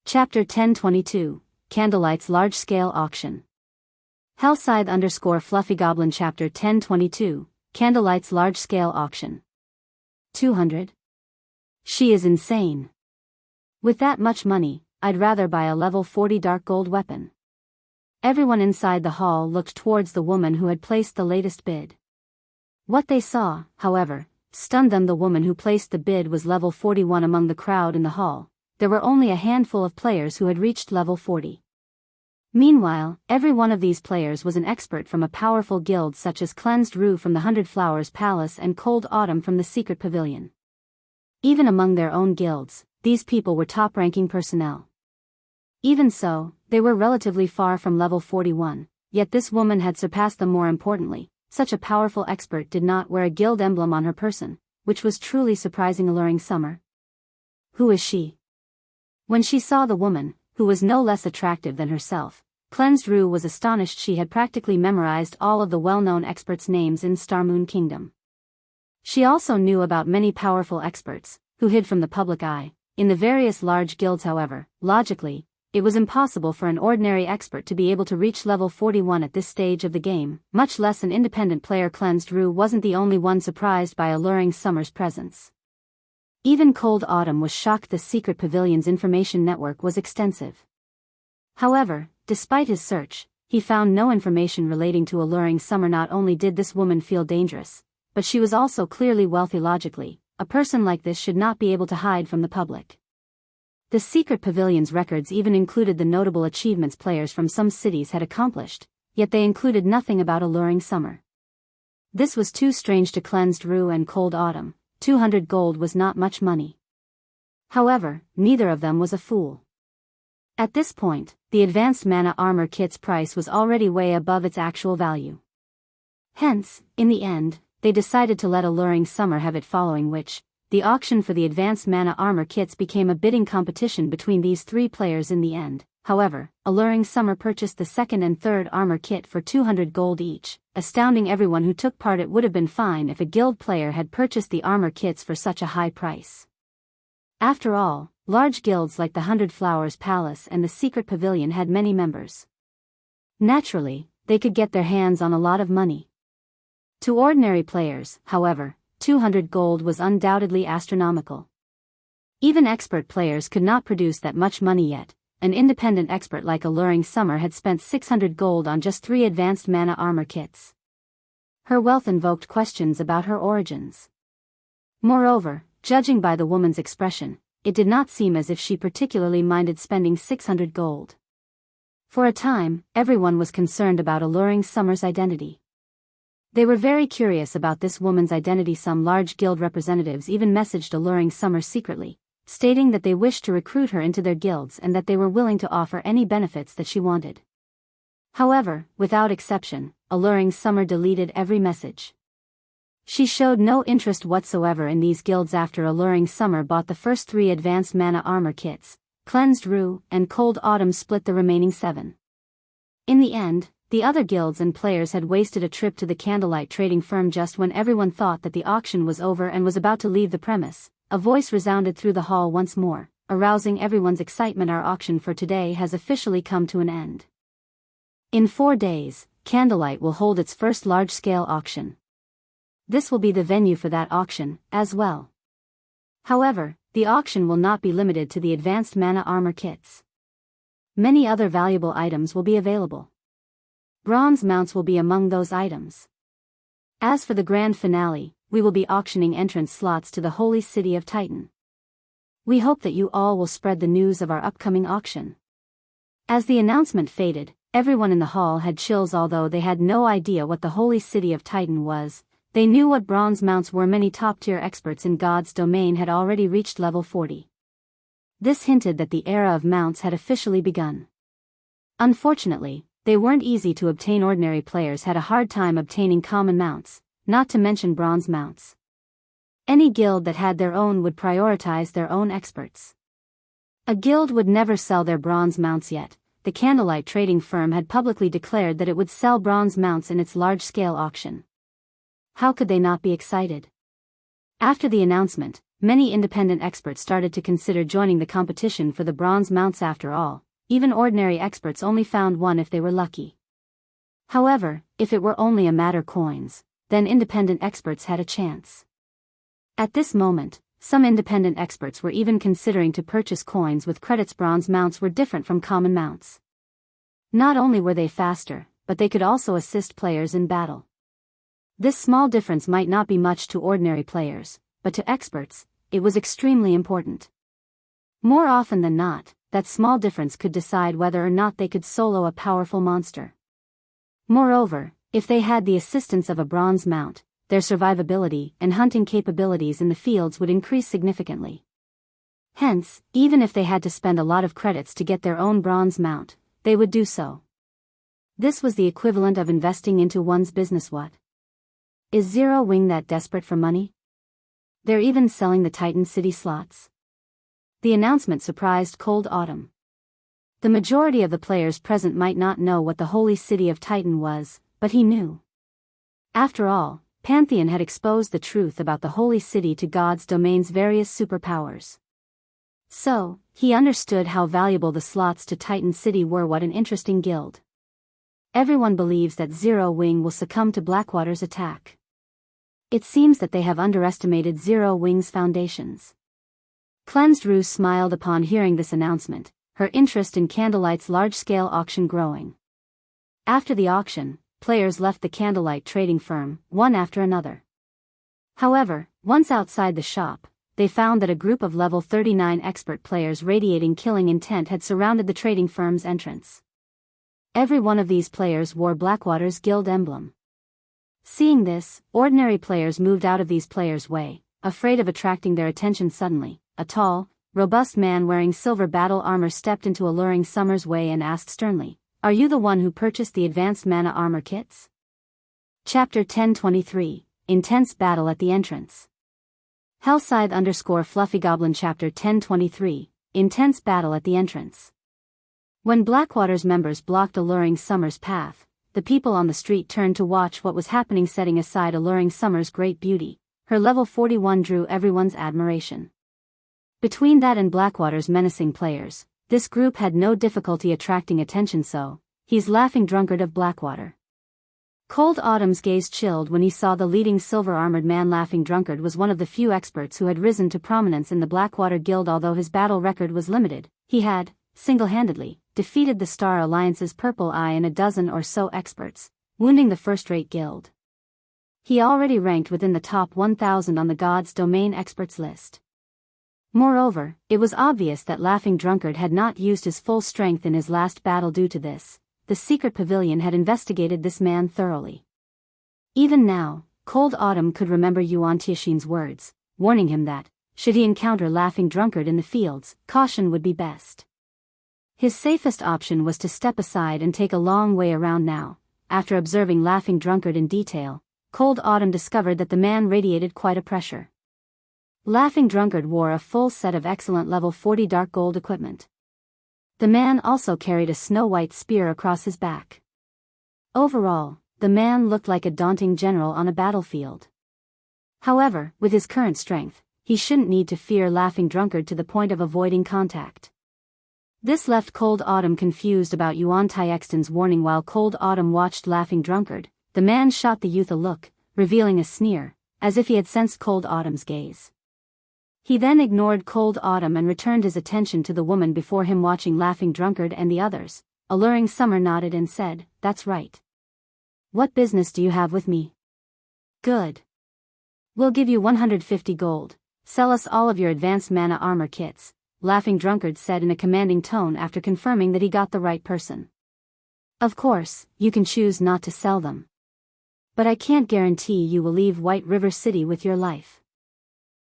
Chapter 1022, Candlelight's Large-Scale Auction. Hellscythe _ Fluffy Goblin. Chapter 1022, Candlelight's Large-Scale Auction. 200? She is insane. With that much money, I'd rather buy a level 40 dark gold weapon. Everyone inside the hall looked towards the woman who had placed the latest bid. What they saw, however, stunned them. The woman who placed the bid was level 41. Among the crowd in the hall, there were only a handful of players who had reached level 40. Meanwhile, every one of these players was an expert from a powerful guild such as Cleansed Rue from the 100 Flowers Palace and Cold Autumn from the Secret Pavilion. Even among their own guilds, these people were top-ranking personnel. Even so, they were relatively far from level 41, yet this woman had surpassed them. More importantly, such a powerful expert did not wear a guild emblem on her person, which was truly surprising. Alluring Summer. Who is she? When she saw the woman, who was no less attractive than herself, Cleansed Rue was astonished. She had practically memorized all of the well-known experts' names in Starmoon Kingdom. She also knew about many powerful experts, who hid from the public eye, in the various large guilds. However, logically, it was impossible for an ordinary expert to be able to reach level 41 at this stage of the game, much less an independent player. Cleansed Rue wasn't the only one surprised by Alluring Summer's presence. Even Cold Autumn was shocked. The Secret Pavilion's information network was extensive. However, despite his search, he found no information relating to Alluring Summer. Not only did this woman feel dangerous, but she was also clearly wealthy. Logically, a person like this should not be able to hide from the public. The Secret Pavilion's records even included the notable achievements players from some cities had accomplished, yet they included nothing about Alluring Summer. This was too strange to Cleansed Rue and Cold Autumn. 200 gold was not much money. However, neither of them was a fool. At this point, the advanced mana armor kit's price was already way above its actual value. Hence, in the end, they decided to let Alluring Summer have it, following which, the auction for the advanced mana armor kits became a bidding competition between these 3 players. In the end, however, Alluring Summer purchased the second and third armor kit for 200 gold each, astounding everyone who took part. It would have been fine if a guild player had purchased the armor kits for such a high price. After all, large guilds like the 100 Flowers Palace and the Secret Pavilion had many members. Naturally, they could get their hands on a lot of money. To ordinary players, however, 200 gold was undoubtedly astronomical. Even expert players could not produce that much money yet. An independent expert like Alluring Summer had spent 600 gold on just 3 advanced mana armor kits. Her wealth invoked questions about her origins. Moreover, judging by the woman's expression, it did not seem as if she particularly minded spending 600 gold. For a time, everyone was concerned about Alluring Summer's identity. They were very curious about this woman's identity. Some large guild representatives even messaged Alluring Summer secretly, stating that they wished to recruit her into their guilds and that they were willing to offer any benefits that she wanted. However, without exception, Alluring Summer deleted every message. She showed no interest whatsoever in these guilds. After Alluring Summer bought the first 3 advanced mana armor kits, Cleansed Rue and Cold Autumn split the remaining 7. In the end, the other guilds and players had wasted a trip to the Candlelight trading firm. Just when everyone thought that the auction was over and was about to leave the premise, a voice resounded through the hall once more, arousing everyone's excitement. Our auction for today has officially come to an end. In 4 days, Candlelight will hold its first large-scale auction. This will be the venue for that auction, as well. However, the auction will not be limited to the advanced mana armor kits. Many other valuable items will be available. Bronze mounts will be among those items. As for the grand finale, we will be auctioning entrance slots to the holy city of Titan. We hope that you all will spread the news of our upcoming auction. As the announcement faded, everyone in the hall had chills. Although they had no idea what the holy city of Titan was, they knew what bronze mounts were. Many top-tier experts in God's domain had already reached level 40. This hinted that the era of mounts had officially begun. Unfortunately, they weren't easy to obtain. Ordinary players had a hard time obtaining common mounts, not to mention bronze mounts. Any guild that had their own would prioritize their own experts. A guild would never sell their bronze mounts yet. The Candlelight trading firm had publicly declared that it would sell bronze mounts in its large-scale auction. How could they not be excited? After the announcement, many independent experts started to consider joining the competition for the bronze mounts. After all, even ordinary experts only found one if they were lucky. However, if it were only a matter of coins, then independent experts had a chance. At this moment, some independent experts were even considering to purchase coins with credits. Bronze mounts were different from common mounts. Not only were they faster, but they could also assist players in battle. This small difference might not be much to ordinary players, but to experts, it was extremely important. More often than not, that small difference could decide whether or not they could solo a powerful monster. Moreover, if they had the assistance of a bronze mount, their survivability and hunting capabilities in the fields would increase significantly. Hence, even if they had to spend a lot of credits to get their own bronze mount, they would do so. This was the equivalent of investing into one's business. What? Is Zero Wing that desperate for money? They're even selling the Titan City slots. The announcement surprised Cold Autumn. The majority of the players present might not know what the holy city of Titan was, but he knew. After all, Pantheon had exposed the truth about the holy city to God's domain's various superpowers. So, he understood how valuable the slots to Titan City were. What an interesting guild. Everyone believes that Zero Wing will succumb to Blackwater's attack. It seems that they have underestimated Zero Wing's foundations. Cleansed Rue smiled upon hearing this announcement, her interest in Candlelight's large-scale auction growing. After the auction, players left the Candlelight trading firm, one after another. However, once outside the shop, they found that a group of level 39 expert players radiating killing intent had surrounded the trading firm's entrance. Every one of these players wore Blackwater's guild emblem. Seeing this, ordinary players moved out of these players' way, afraid of attracting their attention. Suddenly, a tall, robust man wearing silver battle armor stepped into Alluring Summer's way and asked sternly, "Are you the one who purchased the advanced mana armor kits?" Chapter 1023, Intense Battle at the Entrance. Hellscythe _Fluffy Goblin. Chapter 1023, Intense Battle at the Entrance. When Blackwater's members blocked Alluring Summer's path, the people on the street turned to watch what was happening. Setting aside Alluring Summer's great beauty, her level 41 drew everyone's admiration. Between that and Blackwater's menacing players, this group had no difficulty attracting attention. So, he's Laughing Drunkard of Blackwater. Cold Autumn's gaze chilled when he saw the leading silver-armored man. Laughing Drunkard was one of the few experts who had risen to prominence in the Blackwater Guild. Although his battle record was limited, he had, single-handedly, defeated the Star Alliance's Purple Eye and a dozen or so experts, wounding the first-rate guild. He already ranked within the top 1,000 on the God's Domain experts list. Moreover, it was obvious that Laughing Drunkard had not used his full strength in his last battle. Due to this, the Secret Pavilion had investigated this man thoroughly. Even now, Cold Autumn could remember Yuan Tianxin's words, warning him that, should he encounter Laughing Drunkard in the fields, caution would be best. His safest option was to step aside and take a long way around. Now, after observing Laughing Drunkard in detail, Cold Autumn discovered that the man radiated quite a pressure. Laughing Drunkard wore a full set of excellent level 40 dark gold equipment. The man also carried a snow-white spear across his back. Overall, the man looked like a daunting general on a battlefield. However, with his current strength, he shouldn't need to fear Laughing Drunkard to the point of avoiding contact. This left Cold Autumn confused about Yuan Tianxin's warning. While Cold Autumn watched Laughing Drunkard, the man shot the youth a look, revealing a sneer, as if he had sensed Cold Autumn's gaze. He then ignored Cold Autumn and returned his attention to the woman before him. Watching Laughing Drunkard and the others, Alluring Summer nodded and said, "That's right. What business do you have with me?" "Good. We'll give you 150 gold, Sell us all of your advanced mana armor kits, Laughing Drunkard said in a commanding tone after confirming that he got the right person. Of course, you can choose not to sell them. But I can't guarantee you will leave White River City with your life.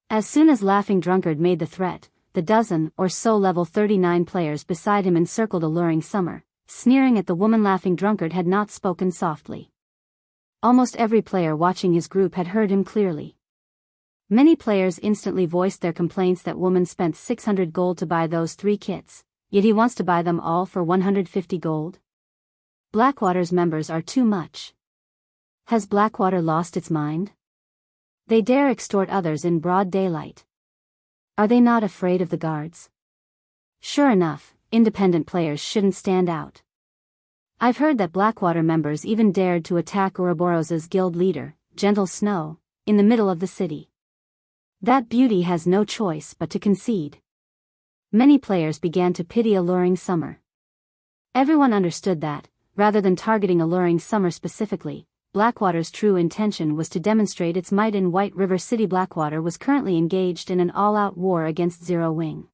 As soon as Laughing Drunkard made the threat, the dozen or so level 39 players beside him encircled Alluring Summer, sneering at the woman. Laughing Drunkard had not spoken softly. Almost every player watching his group had heard him clearly. Many players instantly voiced their complaints that woman spent 600 gold to buy those 3 kits, yet he wants to buy them all for 150 gold. Blackwater's members are too much. Has Blackwater lost its mind? They dare extort others in broad daylight. Are they not afraid of the guards? Sure enough, independent players shouldn't stand out. I've heard that Blackwater members even dared to attack Ouroboros's guild leader, Gentle Snow, in the middle of the city. That beauty has no choice but to concede. Many players began to pity Alluring Summer. Everyone understood that, rather than targeting Alluring Summer specifically, Blackwater's true intention was to demonstrate its might in White River City. Blackwater was currently engaged in an all-out war against Zero Wing.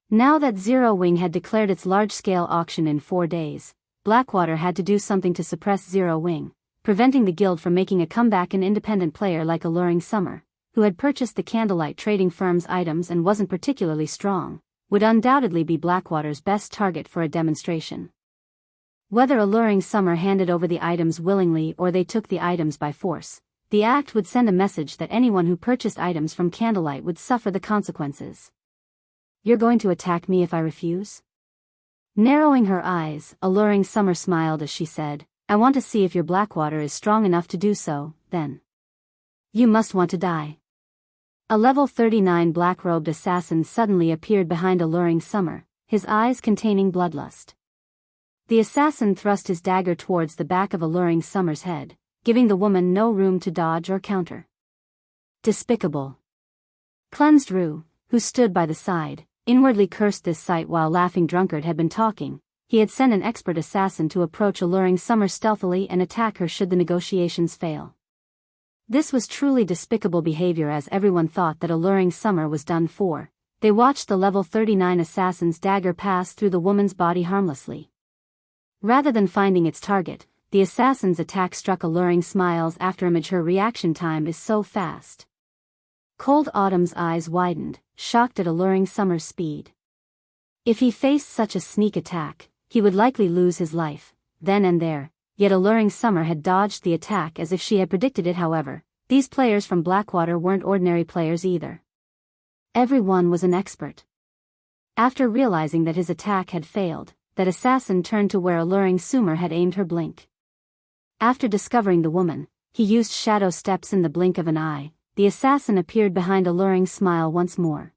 Now that Zero Wing had declared its large-scale auction in 4 days, Blackwater had to do something to suppress Zero Wing, preventing the guild from making a comeback. An independent player like Alluring Summer, who had purchased the Candlelight trading firm's items and wasn't particularly strong, would undoubtedly be Blackwater's best target for a demonstration. Whether Alluring Summer handed over the items willingly or they took the items by force, the act would send a message that anyone who purchased items from Candlelight would suffer the consequences. You're going to attack me if I refuse? Narrowing her eyes, Alluring Summer smiled as she said, I want to see if your Blackwater is strong enough to do so, then. You must want to die. A level 39 black-robed assassin suddenly appeared behind Alluring Summer, his eyes containing bloodlust. The assassin thrust his dagger towards the back of Alluring Summer's head, giving the woman no room to dodge or counter. Despicable. Cleansed Rue, who stood by the side, inwardly cursed this sight. While Laughing Drunkard had been talking, he had sent an expert assassin to approach Alluring Summer stealthily and attack her should the negotiations fail. This was truly despicable behavior, as everyone thought that Alluring Summer was done for. They watched the level 39 assassin's dagger pass through the woman's body harmlessly. Rather than finding its target, the assassin's attack struck Alluring Smile's afterimage. Her reaction time is so fast. Cold Autumn's eyes widened, shocked at Alluring Summer's speed. If he faced such a sneak attack, he would likely lose his life, then and there, yet Alluring Summer had dodged the attack as if she had predicted it. However, these players from Blackwater weren't ordinary players either. Everyone was an expert. After realizing that his attack had failed, that assassin turned to where Alluring Summer had aimed her blink. After discovering the woman, he used shadow steps. In the blink of an eye, the assassin appeared behind Alluring Smile once more.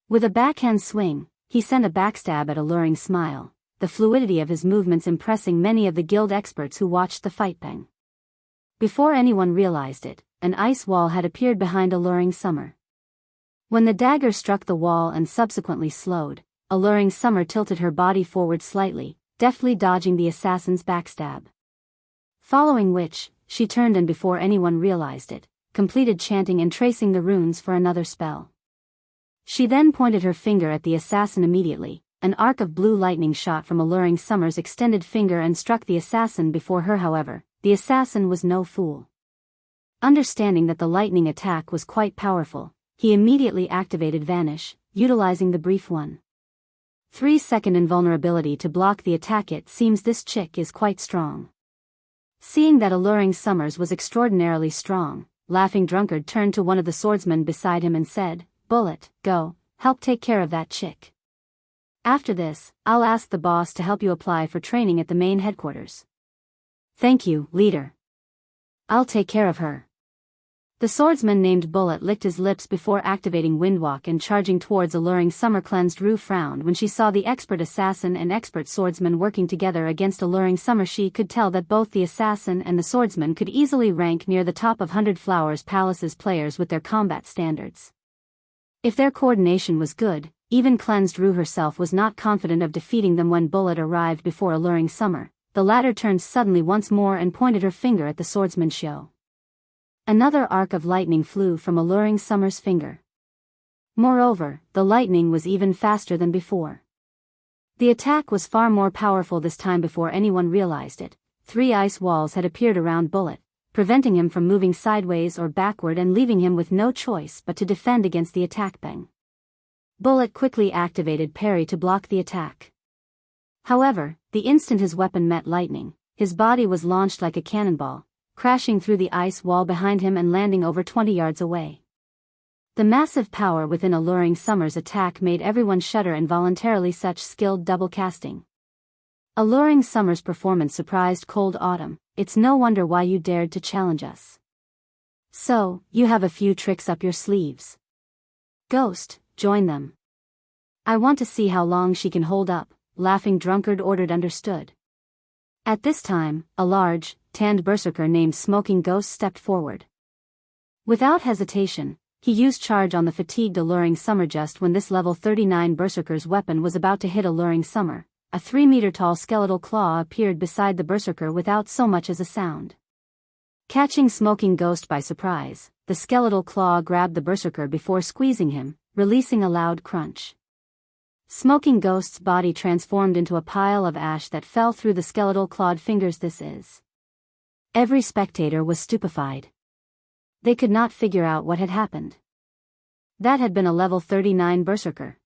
With a backhand swing, he sent a backstab at Alluring Smile, the fluidity of his movements impressing many of the guild experts who watched the fight. Bang. Before anyone realized it, an ice wall had appeared behind Alluring Summer. When the dagger struck the wall and subsequently slowed, Alluring Summer tilted her body forward slightly, deftly dodging the assassin's backstab. Following which, she turned and before anyone realized it, completed chanting and tracing the runes for another spell. She then pointed her finger at the assassin. Immediately, an arc of blue lightning shot from Alluring Summer's extended finger and struck the assassin before her. However, the assassin was no fool. Understanding that the lightning attack was quite powerful, he immediately activated Vanish, utilizing the brief 1-3-second invulnerability to block the attack. It seems this chick is quite strong. Seeing that Alluring Summer's was extraordinarily strong, Laughing Drunkard turned to one of the swordsmen beside him and said, Bullet, go, help take care of that chick. After this, I'll ask the boss to help you apply for training at the main headquarters. Thank you, leader. I'll take care of her. The swordsman named Bullet licked his lips before activating Windwalk and charging towards Alluring Summer. Cleansed Rue frowned when she saw the expert assassin and expert swordsman working together against Alluring Summer. She could tell that both the assassin and the swordsman could easily rank near the top of 100 Flowers Palace's players with their combat standards. If their coordination was good, even Cleansed Rue herself was not confident of defeating them. When Bullet arrived before Alluring Summer, the latter turned suddenly once more and pointed her finger at the swordsman. Another arc of lightning flew from Alluring Summer's finger. Moreover, the lightning was even faster than before. The attack was far more powerful this time. Before anyone realized it, 3 ice walls had appeared around Bullet, preventing him from moving sideways or backward and leaving him with no choice but to defend against the attack. Bang. Bullet quickly activated parry to block the attack. However, the instant his weapon met lightning, his body was launched like a cannonball, crashing through the ice wall behind him and landing over 20 yards away. The massive power within Alluring Summer's attack made everyone shudder involuntarily. Such skilled double casting. Alluring Summer's performance surprised Cold Autumn. It's no wonder why you dared to challenge us. So, you have a few tricks up your sleeves. Ghost, join them. I want to see how long she can hold up, Laughing Drunkard ordered. Understood. At this time, a large, tanned berserker named Smoking Ghost stepped forward. Without hesitation, he used charge on the fatigued Alluring Summer. Just when this level 39 berserker's weapon was about to hit Alluring Summer, a 3-meter-tall skeletal claw appeared beside the berserker without so much as a sound. Catching Smoking Ghost by surprise, the skeletal claw grabbed the berserker before squeezing him, releasing a loud crunch. Smoking Ghost's body transformed into a pile of ash that fell through the skeletal clawed fingers. This is. Every spectator was stupefied. They could not figure out what had happened. That had been a level 39 berserker.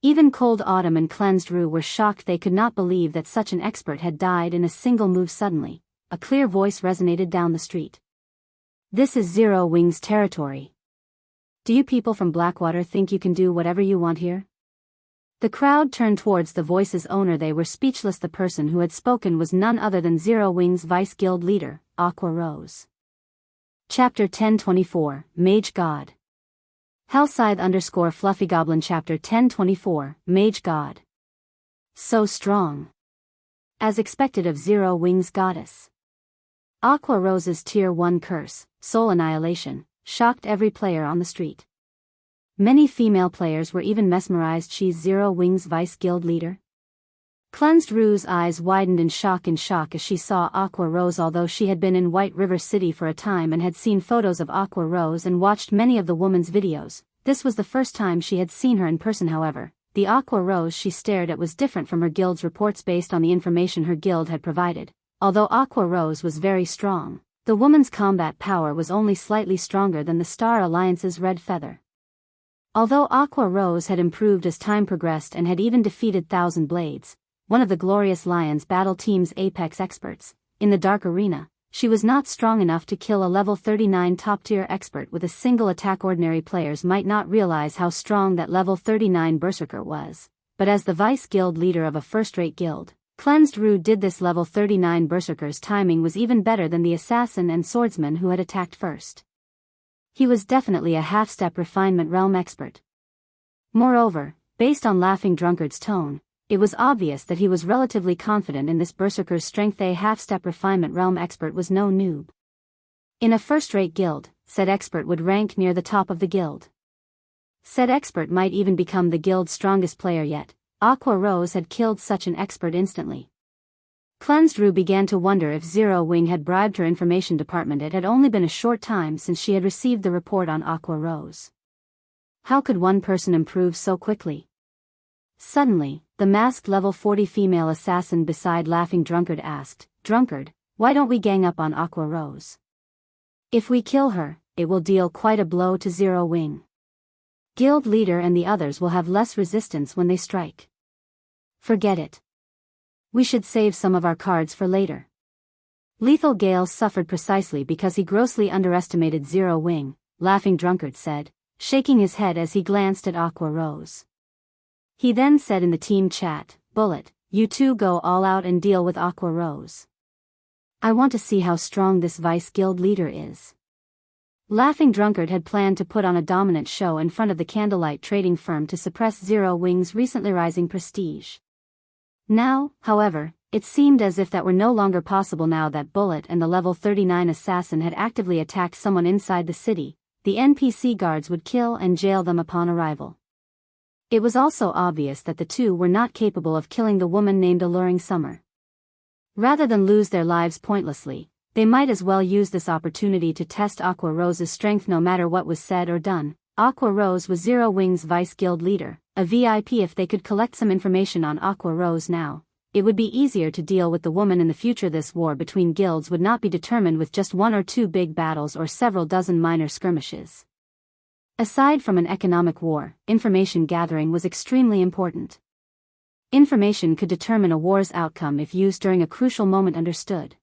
Even Cold Autumn and Cleansed Rue were shocked. They could not believe that such an expert had died in a single move. Suddenly, a clear voice resonated down the street. This is Zero Wings territory. Do you people from Blackwater think you can do whatever you want here? The crowd turned towards the voice's owner. They were speechless. The person who had spoken was none other than Zero Wings Vice Guild leader, Aqua Rose. Chapter 1024, Mage God. Hellscythe _ Goblin. Chapter 1024, Mage God. So strong. As expected of Zero Wings Goddess. Aqua Rose's Tier 1 curse, Soul Annihilation, shocked every player on the street. Many female players were even mesmerized. She's Zero Wings Vice Guild leader. Cleansed Rue's eyes widened in shock as she saw Aqua Rose. Although she had been in White River City for a time and had seen photos of Aqua Rose and watched many of the woman's videos, this was the first time she had seen her in person. However, the Aqua Rose she stared at was different from her guild's reports based on the information her guild had provided. Although Aqua Rose was very strong, the woman's combat power was only slightly stronger than the Star Alliance's Red Feather. Although Aqua Rose had improved as time progressed and had even defeated Thousand Blades, one of the Glorious Lions battle team's apex experts, in the Dark Arena, she was not strong enough to kill a level 39 top-tier expert with a single attack. Ordinary players might not realize how strong that level 39 berserker was, but as the vice guild leader of a first-rate guild, Cleansed Rue did this level 39 berserker's timing was even better than the assassin and swordsman who had attacked first. He was definitely a half-step refinement realm expert. Moreover, based on Laughing Drunkard's tone, it was obvious that he was relatively confident in this berserker's strength. A half-step refinement realm expert was no noob. In a first-rate guild, said expert would rank near the top of the guild. Said expert might even become the guild's strongest player yet. Aqua Rose had killed such an expert instantly. Cleansed Rue began to wonder if Zero Wing had bribed her information department. It had only been a short time since she had received the report on Aqua Rose. How could one person improve so quickly? Suddenly, the masked level 40 female assassin beside Laughing Drunkard asked, "Drunkard, why don't we gang up on Aqua Rose? If we kill her, it will deal quite a blow to Zero Wing. Guild leader and the others will have less resistance when they strike. Forget it. We should save some of our cards for later." Lethal Gale suffered precisely because he grossly underestimated Zero Wing, Laughing Drunkard said, shaking his head as he glanced at Aqua Rose. He then said in the team chat, "Bullet, you two go all out and deal with Aqua Rose. I want to see how strong this vice guild leader is." Laughing Drunkard had planned to put on a dominant show in front of the Candlelight trading firm to suppress Zero Wing's recently rising prestige. Now, however, it seemed as if that were no longer possible. Now that Bullet and the level 39 assassin had actively attacked someone inside the city, the NPC guards would kill and jail them upon arrival. It was also obvious that the two were not capable of killing the woman named Alluring Summer. Rather than lose their lives pointlessly, they might as well use this opportunity to test Aqua Rose's strength. No matter what was said or done, Aqua Rose was Zero Wing's Vice Guild leader, a VIP. If they could collect some information on Aqua Rose now, it would be easier to deal with the woman in the future. This war between guilds would not be determined with just one or two big battles or several dozen minor skirmishes. Aside from an economic war, information gathering was extremely important. Information could determine a war's outcome if used during a crucial moment. Understood.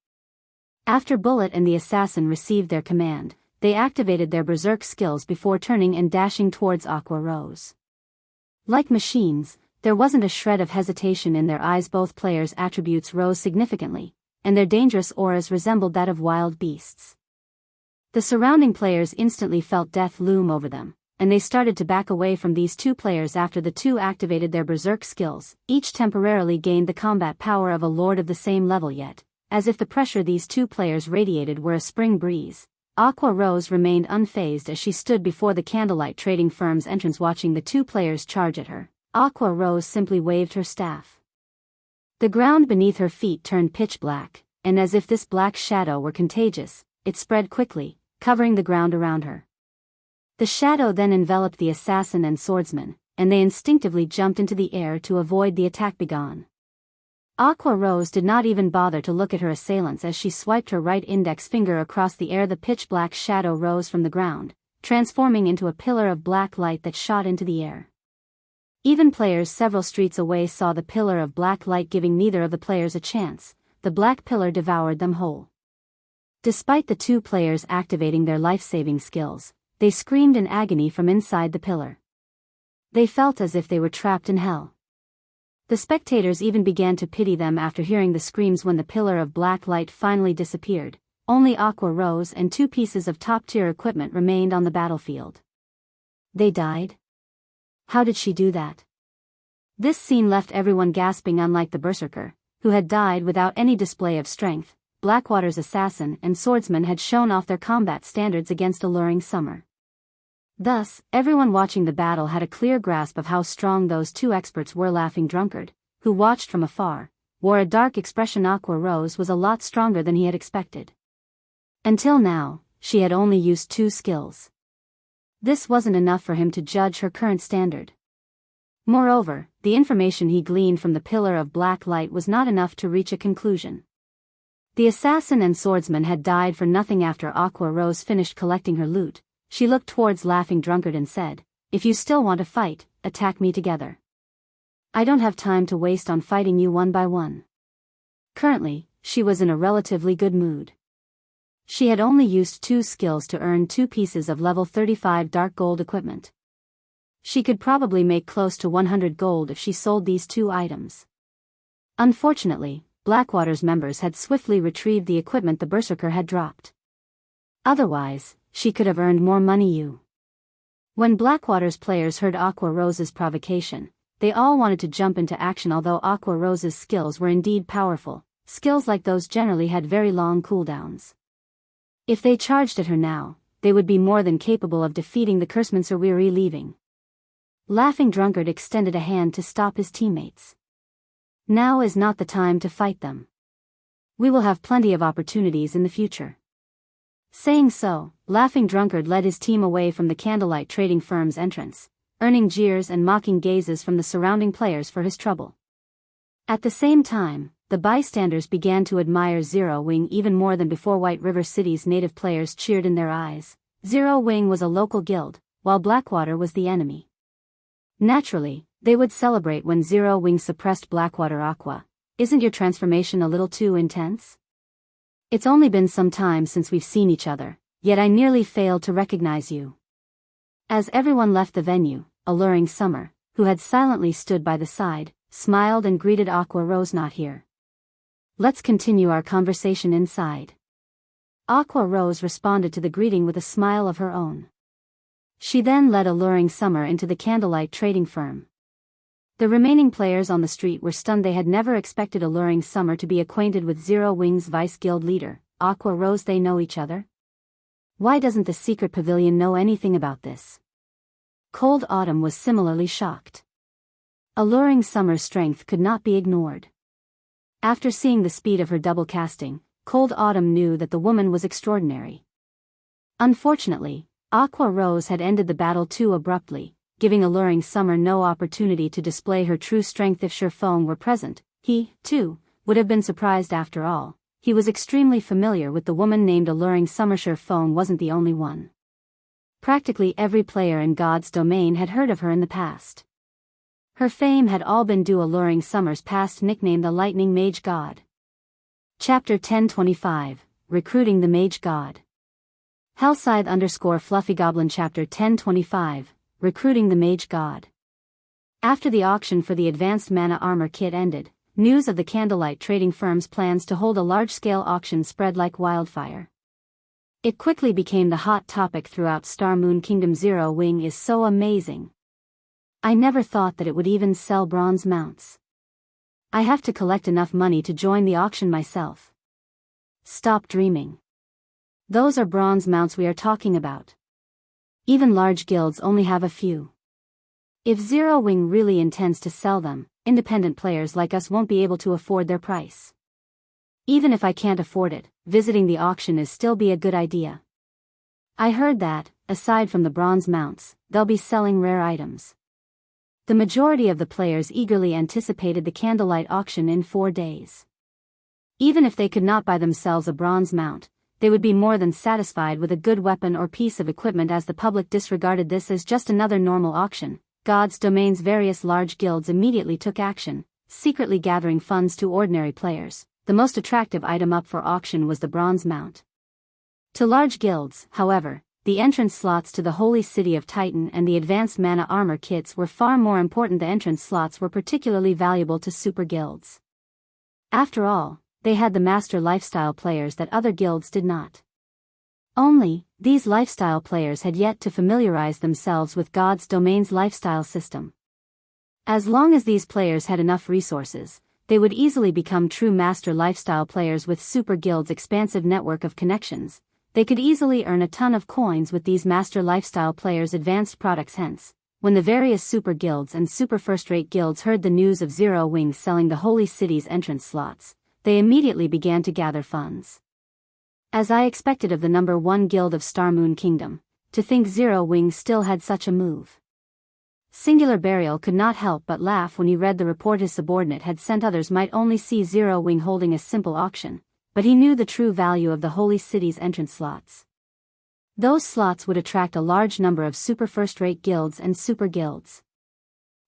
After Bullet and the assassin received their command, they activated their berserk skills before turning and dashing towards Aqua Rose. Like machines, there wasn't a shred of hesitation in their eyes. Both players' attributes rose significantly, and their dangerous auras resembled that of wild beasts. The surrounding players instantly felt death loom over them, and they started to back away from these two players after the two activated their berserk skills. Each temporarily gained the combat power of a lord of the same level, yet, as if the pressure these two players radiated were a spring breeze, Aqua Rose remained unfazed as she stood before the Candlelight trading firm's entrance watching the two players charge at her. Aqua Rose simply waved her staff. The ground beneath her feet turned pitch black, and as if this black shadow were contagious, it spread quickly, covering the ground around her. The shadow then enveloped the assassin and swordsman, and they instinctively jumped into the air to avoid the attack. Begone. Aqua Rose did not even bother to look at her assailants as she swiped her right index finger across the air. The pitch-black shadow rose from the ground, transforming into a pillar of black light that shot into the air. Even players several streets away saw the pillar of black light, giving neither of the players a chance. The black pillar devoured them whole. Despite the two players activating their life-saving skills, they screamed in agony from inside the pillar. They felt as if they were trapped in hell. The spectators even began to pity them after hearing the screams. When the pillar of black light finally disappeared, only Aqua Rose and two pieces of top-tier equipment remained on the battlefield. They died? How did she do that? This scene left everyone gasping. Unlike the berserker, who had died without any display of strength, Blackwater's assassin and swordsman had shown off their combat standards against Alluring Summer. Thus, everyone watching the battle had a clear grasp of how strong those two experts were. Laughing Drunkard, who watched from afar, wore a dark expression. Aqua Rose was a lot stronger than he had expected. Until now, she had only used two skills. This wasn't enough for him to judge her current standard. Moreover, the information he gleaned from the pillar of black light was not enough to reach a conclusion. The assassin and swordsman had died for nothing. After Aqua Rose finished collecting her loot, she looked towards Laughing Drunkard and said, "If you still want to fight, attack me together. I don't have time to waste on fighting you one by one." Currently, she was in a relatively good mood. She had only used two skills to earn 2 pieces of level 35 dark gold equipment. She could probably make close to 100 gold if she sold these 2 items. Unfortunately, Blackwater's members had swiftly retrieved the equipment the berserker had dropped. Otherwise, she could have earned more money. When Blackwater's players heard Aqua Rose's provocation, they all wanted to jump into action. Although Aqua Rose's skills were indeed powerful, skills like those generally had very long cooldowns. If they charged at her now, they would be more than capable of defeating the Cursemancer. Weary leaving. Laughing Drunkard extended a hand to stop his teammates. Now is not the time to fight them. We will have plenty of opportunities in the future. Saying so, Laughing Drunkard led his team away from the Candlelight trading firm's entrance, earning jeers and mocking gazes from the surrounding players for his trouble. At the same time, the bystanders began to admire Zero Wing even more than before. White River City's native players cheered in their eyes. Zero Wing was a local guild, while Blackwater was the enemy. Naturally, they would celebrate when Zero Wing suppressed Blackwater. Aqua, isn't your transformation a little too intense? It's only been some time since we've seen each other, yet I nearly failed to recognize you. As everyone left the venue, Alluring Summer, who had silently stood by the side, smiled and greeted Aqua Rose. Not here. Let's continue our conversation inside. Aqua Rose responded to the greeting with a smile of her own. She then led Alluring Summer into the Candlelight trading firm. The remaining players on the street were stunned. They had never expected Alluring Summer to be acquainted with Zero Wing's vice guild leader, Aqua Rose. They know each other? Why doesn't the secret pavilion know anything about this? Cold Autumn was similarly shocked. Alluring Summer's strength could not be ignored. After seeing the speed of her double casting, Cold Autumn knew that the woman was extraordinary. Unfortunately, Aqua Rose had ended the battle too abruptly, giving Alluring Summer no opportunity to display her true strength if Shifeng were present. He, too, would have been surprised after all. He was extremely familiar with the woman named Alluring Summer. Shifeng wasn't the only one. Practically every player in God's domain had heard of her in the past. Her fame had all been due Alluring Summer's past nickname, the Lightning Mage God. Chapter 1025, Recruiting the Mage God. Hellscythe_Fluffygoblin Chapter 1025, Recruiting the Mage God. After the auction for the Advanced Mana Armor Kit ended, news of the Candlelight trading firm's plans to hold a large-scale auction spread like wildfire. It quickly became the hot topic throughout Star Moon Kingdom. Zero Wing is so amazing. I never thought that it would even sell bronze mounts. I have to collect enough money to join the auction myself. Stop dreaming. Those are bronze mounts we are talking about. Even large guilds only have a few. If Zero Wing really intends to sell them, independent players like us won't be able to afford their price. Even if I can't afford it, visiting the auction is still be a good idea. I heard that, aside from the bronze mounts, they'll be selling rare items. The majority of the players eagerly anticipated the Candlelight auction in 4 days. Even if they could not buy themselves a bronze mount, they would be more than satisfied with a good weapon or piece of equipment, as the public disregarded this as just another normal auction. God's domain's various large guilds immediately took action, secretly gathering funds to ordinary players. The most attractive item up for auction was the bronze mount. To large guilds, however, the entrance slots to the Holy City of Titan and the Advanced Mana Armor Kits were far more important. The entrance slots were particularly valuable to super guilds. After all, they had the master lifestyle players that other guilds did not. Only, these lifestyle players had yet to familiarize themselves with God's domain's lifestyle system. As long as these players had enough resources, they would easily become true master lifestyle players with Super Guild's expansive network of connections. They could easily earn a ton of coins with these master lifestyle players' advanced products. Hence, when the various Super Guilds and Super First-Rate Guilds heard the news of Zero Wing selling the Holy City's entrance slots, they immediately began to gather funds. As I expected of the number 1 guild of Star Moon Kingdom, to think Zero Wing still had such a move. Singular Burial could not help but laugh when he read the report his subordinate had sent. Others might only see Zero Wing holding a simple auction, but he knew the true value of the Holy City's entrance slots. Those slots would attract a large number of super first-rate guilds and super guilds.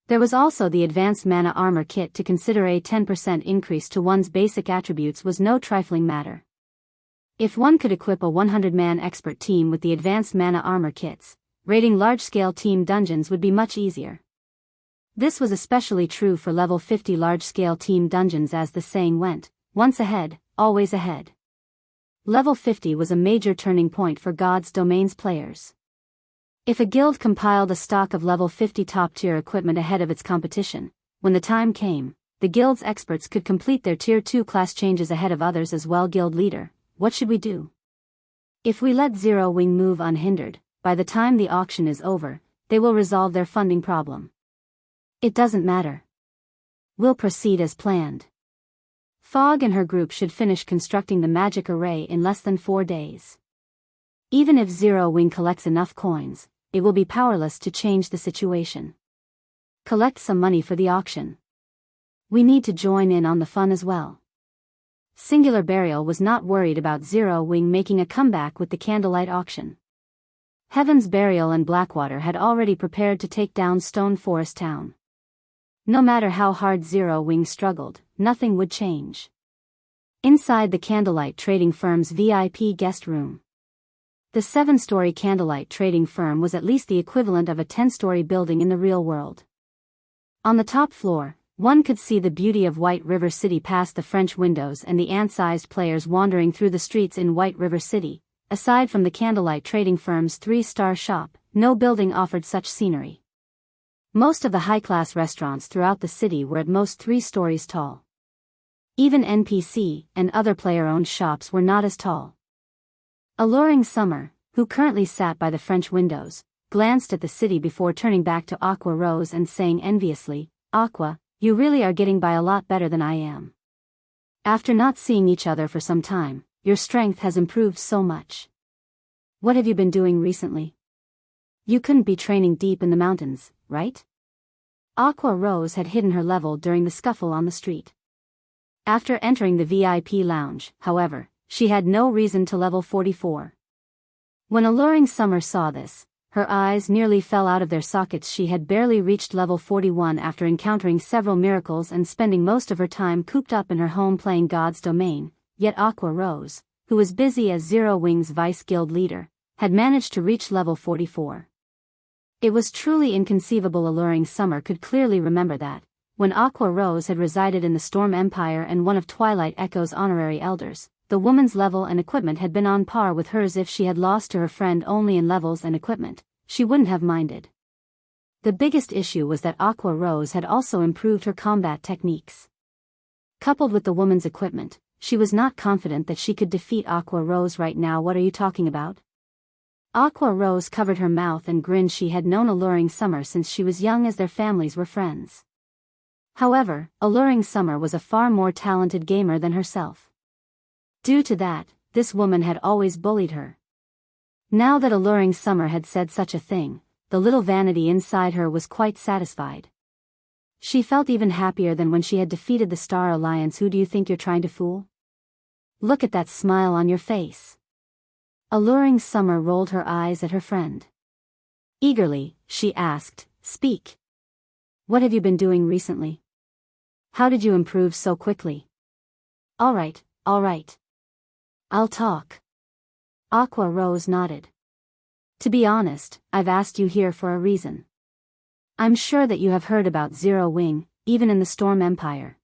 There was also the Advanced Mana Armor Kit to consider. A 10% increase to one's basic attributes was no trifling matter. If one could equip a 100-man expert team with the Advanced Mana Armor Kits, raiding large-scale team dungeons would be much easier. This was especially true for level 50 large-scale team dungeons, as the saying went, once ahead, always ahead. Level 50 was a major turning point for God's Domain's players. If a guild compiled a stock of level 50 top-tier equipment ahead of its competition, when the time came, the guild's experts could complete their Tier 2 class changes ahead of others as well. Guild leader, what should we do? If we let Zero Wing move unhindered, by the time the auction is over, they will resolve their funding problem. It doesn't matter. We'll proceed as planned. Fog and her group should finish constructing the magic array in less than 4 days. Even if Zero Wing collects enough coins, it will be powerless to change the situation. Collect some money for the auction. We need to join in on the fun as well. Singular Burial was not worried about Zero Wing making a comeback with the Candlelight auction. Heaven's Burial and Blackwater had already prepared to take down Stone Forest Town. No matter how hard Zero Wing struggled, nothing would change. Inside the Candlelight trading firm's VIP guest room. The 7-story Candlelight trading firm was at least the equivalent of a 10-story building in the real world. On the top floor, one could see the beauty of White River City past the French windows and the ant-sized players wandering through the streets in White River City. Aside from the Candlelight trading firm's 3-star shop, no building offered such scenery. Most of the high-class restaurants throughout the city were at most 3 stories tall. Even NPC and other player-owned shops were not as tall. Alluring Summer, who currently sat by the French windows, glanced at the city before turning back to Aqua Rose and saying enviously, "Aqua, you really are getting by a lot better than I am. After not seeing each other for some time, your strength has improved so much. What have you been doing recently?" You couldn't be training deep in the mountains, right? Aqua Rose had hidden her level during the scuffle on the street. After entering the VIP lounge, however, she had no reason to level 44. When Alluring Summer saw this, her eyes nearly fell out of their sockets. She had barely reached level 41 after encountering several miracles and spending most of her time cooped up in her home playing God's Domain, yet Aqua Rose, who was busy as Zero Wing's vice guild leader, had managed to reach level 44. It was truly inconceivable. Alluring Summer could clearly remember that, when Aqua Rose had resided in the Storm Empire and one of Twilight Echo's honorary elders, the woman's level and equipment had been on par with hers. If she had lost to her friend only in levels and equipment, she wouldn't have minded. The biggest issue was that Aqua Rose had also improved her combat techniques. Coupled with the woman's equipment, she was not confident that she could defeat Aqua Rose right now. What are you talking about? Aqua Rose covered her mouth and grinned. She had known Alluring Summer since she was young, as their families were friends. However, Alluring Summer was a far more talented gamer than herself. Due to that, this woman had always bullied her. Now that Alluring Summer had said such a thing, the little vanity inside her was quite satisfied. She felt even happier than when she had defeated the Star Alliance. Who do you think you're trying to fool? Look at that smile on your face. Alluring Summer rolled her eyes at her friend. Eagerly, she asked, "Speak. What have you been doing recently? How did you improve so quickly?" All right. I'll talk." Aqua Rose nodded. "To be honest, I've asked you here for a reason. I'm sure that you have heard about Zero Wing, even in the Storm Empire.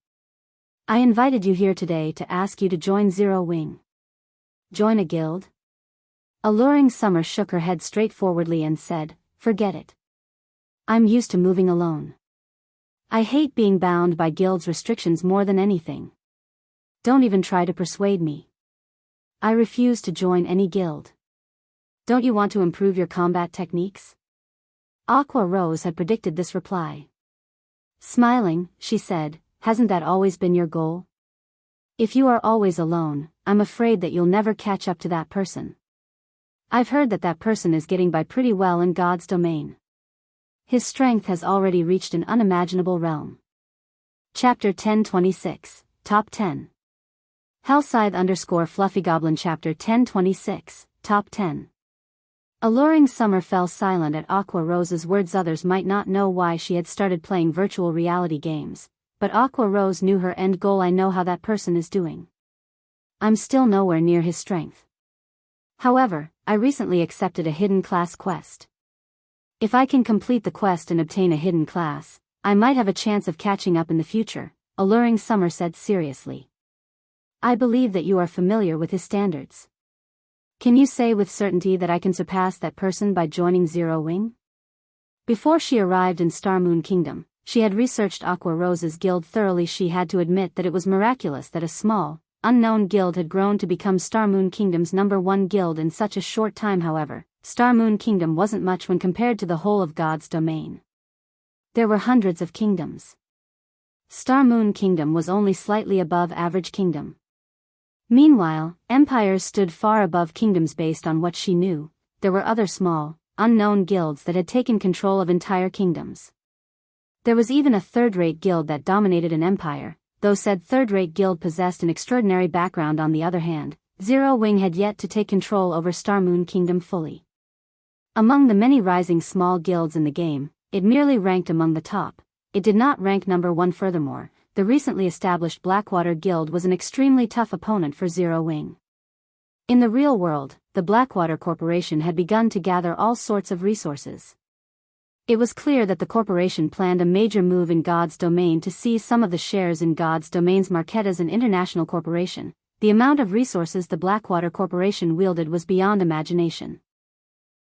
I invited you here today to ask you to join Zero Wing." "Join a guild?" Alluring Summer shook her head straightforwardly and said, "Forget it. I'm used to moving alone. I hate being bound by guilds' restrictions more than anything. Don't even try to persuade me. I refuse to join any guild." "Don't you want to improve your combat techniques?" Aqua Rose had predicted this reply. Smiling, she said, "Hasn't that always been your goal? If you are always alone, I'm afraid that you'll never catch up to that person. I've heard that that person is getting by pretty well in God's Domain. His strength has already reached an unimaginable realm." Chapter 1026, Top 10. Hellscythe_FluffyGoblin Chapter 1026, Top 10. Alluring Summer fell silent at Aqua Rose's words. Others might not know why she had started playing virtual reality games, but Aqua Rose knew her end goal. "I know how that person is doing. I'm still nowhere near his strength. However, I recently accepted a hidden class quest. If I can complete the quest and obtain a hidden class, I might have a chance of catching up in the future," Alluring Summer said seriously. "I believe that you are familiar with his standards. Can you say with certainty that I can surpass that person by joining Zero Wing?" Before she arrived in Starmoon Kingdom, she had researched Aqua Rose's guild thoroughly. She had to admit that it was miraculous that a small, unknown guild had grown to become Starmoon Kingdom's #1 guild in such a short time. However, Starmoon Kingdom wasn't much when compared to the whole of God's Domain. There were hundreds of kingdoms. Starmoon Kingdom was only slightly above average kingdom. Meanwhile, empires stood far above kingdoms. Based on what she knew, there were other small, unknown guilds that had taken control of entire kingdoms. There was even a third-rate guild that dominated an empire, though said third-rate guild possessed an extraordinary background. On the other hand, Zero Wing had yet to take control over Starmoon Kingdom fully. Among the many rising small guilds in the game, it merely ranked among the top. It did not rank #1. Furthermore, the recently established Blackwater Guild was an extremely tough opponent for Zero Wing. In the real world, the Blackwater Corporation had begun to gather all sorts of resources. It was clear that the corporation planned a major move in God's Domain to seize some of the shares in God's Domain's market. As an international corporation, the amount of resources the Blackwater Corporation wielded was beyond imagination.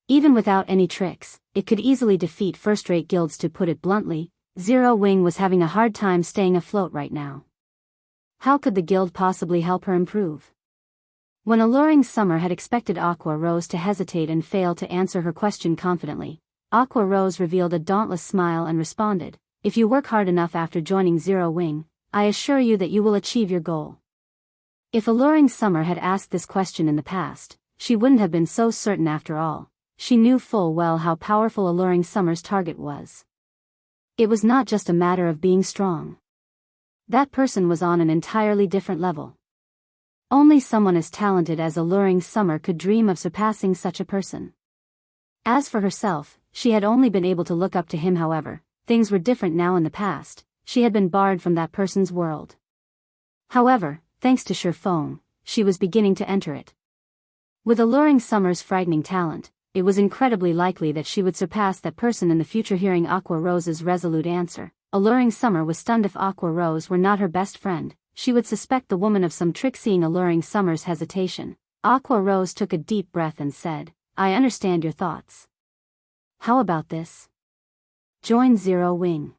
Even without any tricks, it could easily defeat first-rate guilds. To put it bluntly, Zero Wing was having a hard time staying afloat right now. How could the guild possibly help her improve? When Alluring Summer had expected Aqua Rose to hesitate and fail to answer her question confidently, Aqua Rose revealed a dauntless smile and responded, "If you work hard enough after joining Zero Wing, I assure you that you will achieve your goal." If Alluring Summer had asked this question in the past, she wouldn't have been so certain after all. she knew full well how powerful Alluring Summer's target was. It was not just a matter of being strong. That person was on an entirely different level. Only someone as talented as Alluring Summer could dream of surpassing such a person. As for herself, she had only been able to look up to him. However, things were different now. In the past, she had been barred from that person's world. However, thanks to Shipyard, she was beginning to enter it. With Alluring Summer's frightening talent, it was incredibly likely that she would surpass that person in the future. Hearing Aqua Rose's resolute answer, Alluring Summer was stunned. If Aqua Rose were not her best friend, she would suspect the woman of some trick. Seeing Alluring Summer's hesitation, Aqua Rose took a deep breath and said, "I understand your thoughts. How about this? Join Zero Wing.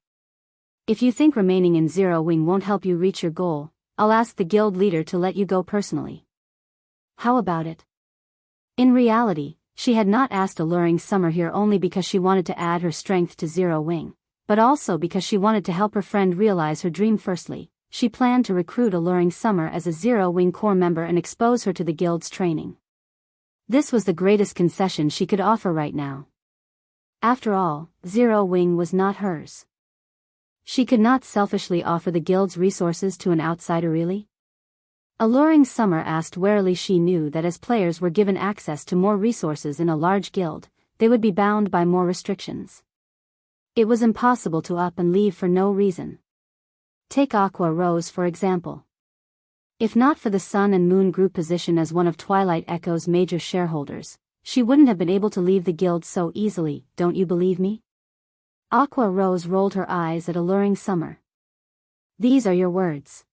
If you think remaining in Zero Wing won't help you reach your goal, I'll ask the guild leader to let you go personally. How about it?" In reality, she had not asked Alluring Summer here only because she wanted to add her strength to Zero Wing, but also because she wanted to help her friend realize her dream. Firstly, she planned to recruit Alluring Summer as a Zero Wing core member and expose her to the guild's training. This was the greatest concession she could offer right now. After all, Zero Wing was not hers. She could not selfishly offer the guild's resources to an outsider. Really? Alluring Summer asked warily. She knew that as players were given access to more resources in a large guild, they would be bound by more restrictions. It was impossible to up and leave for no reason. Take Aqua Rose for example. If not for the Sun and Moon Group position as one of Twilight Echo's major shareholders, she wouldn't have been able to leave the guild so easily. Don't you believe me? Aqua Rose rolled her eyes at Alluring Summer. These are your words.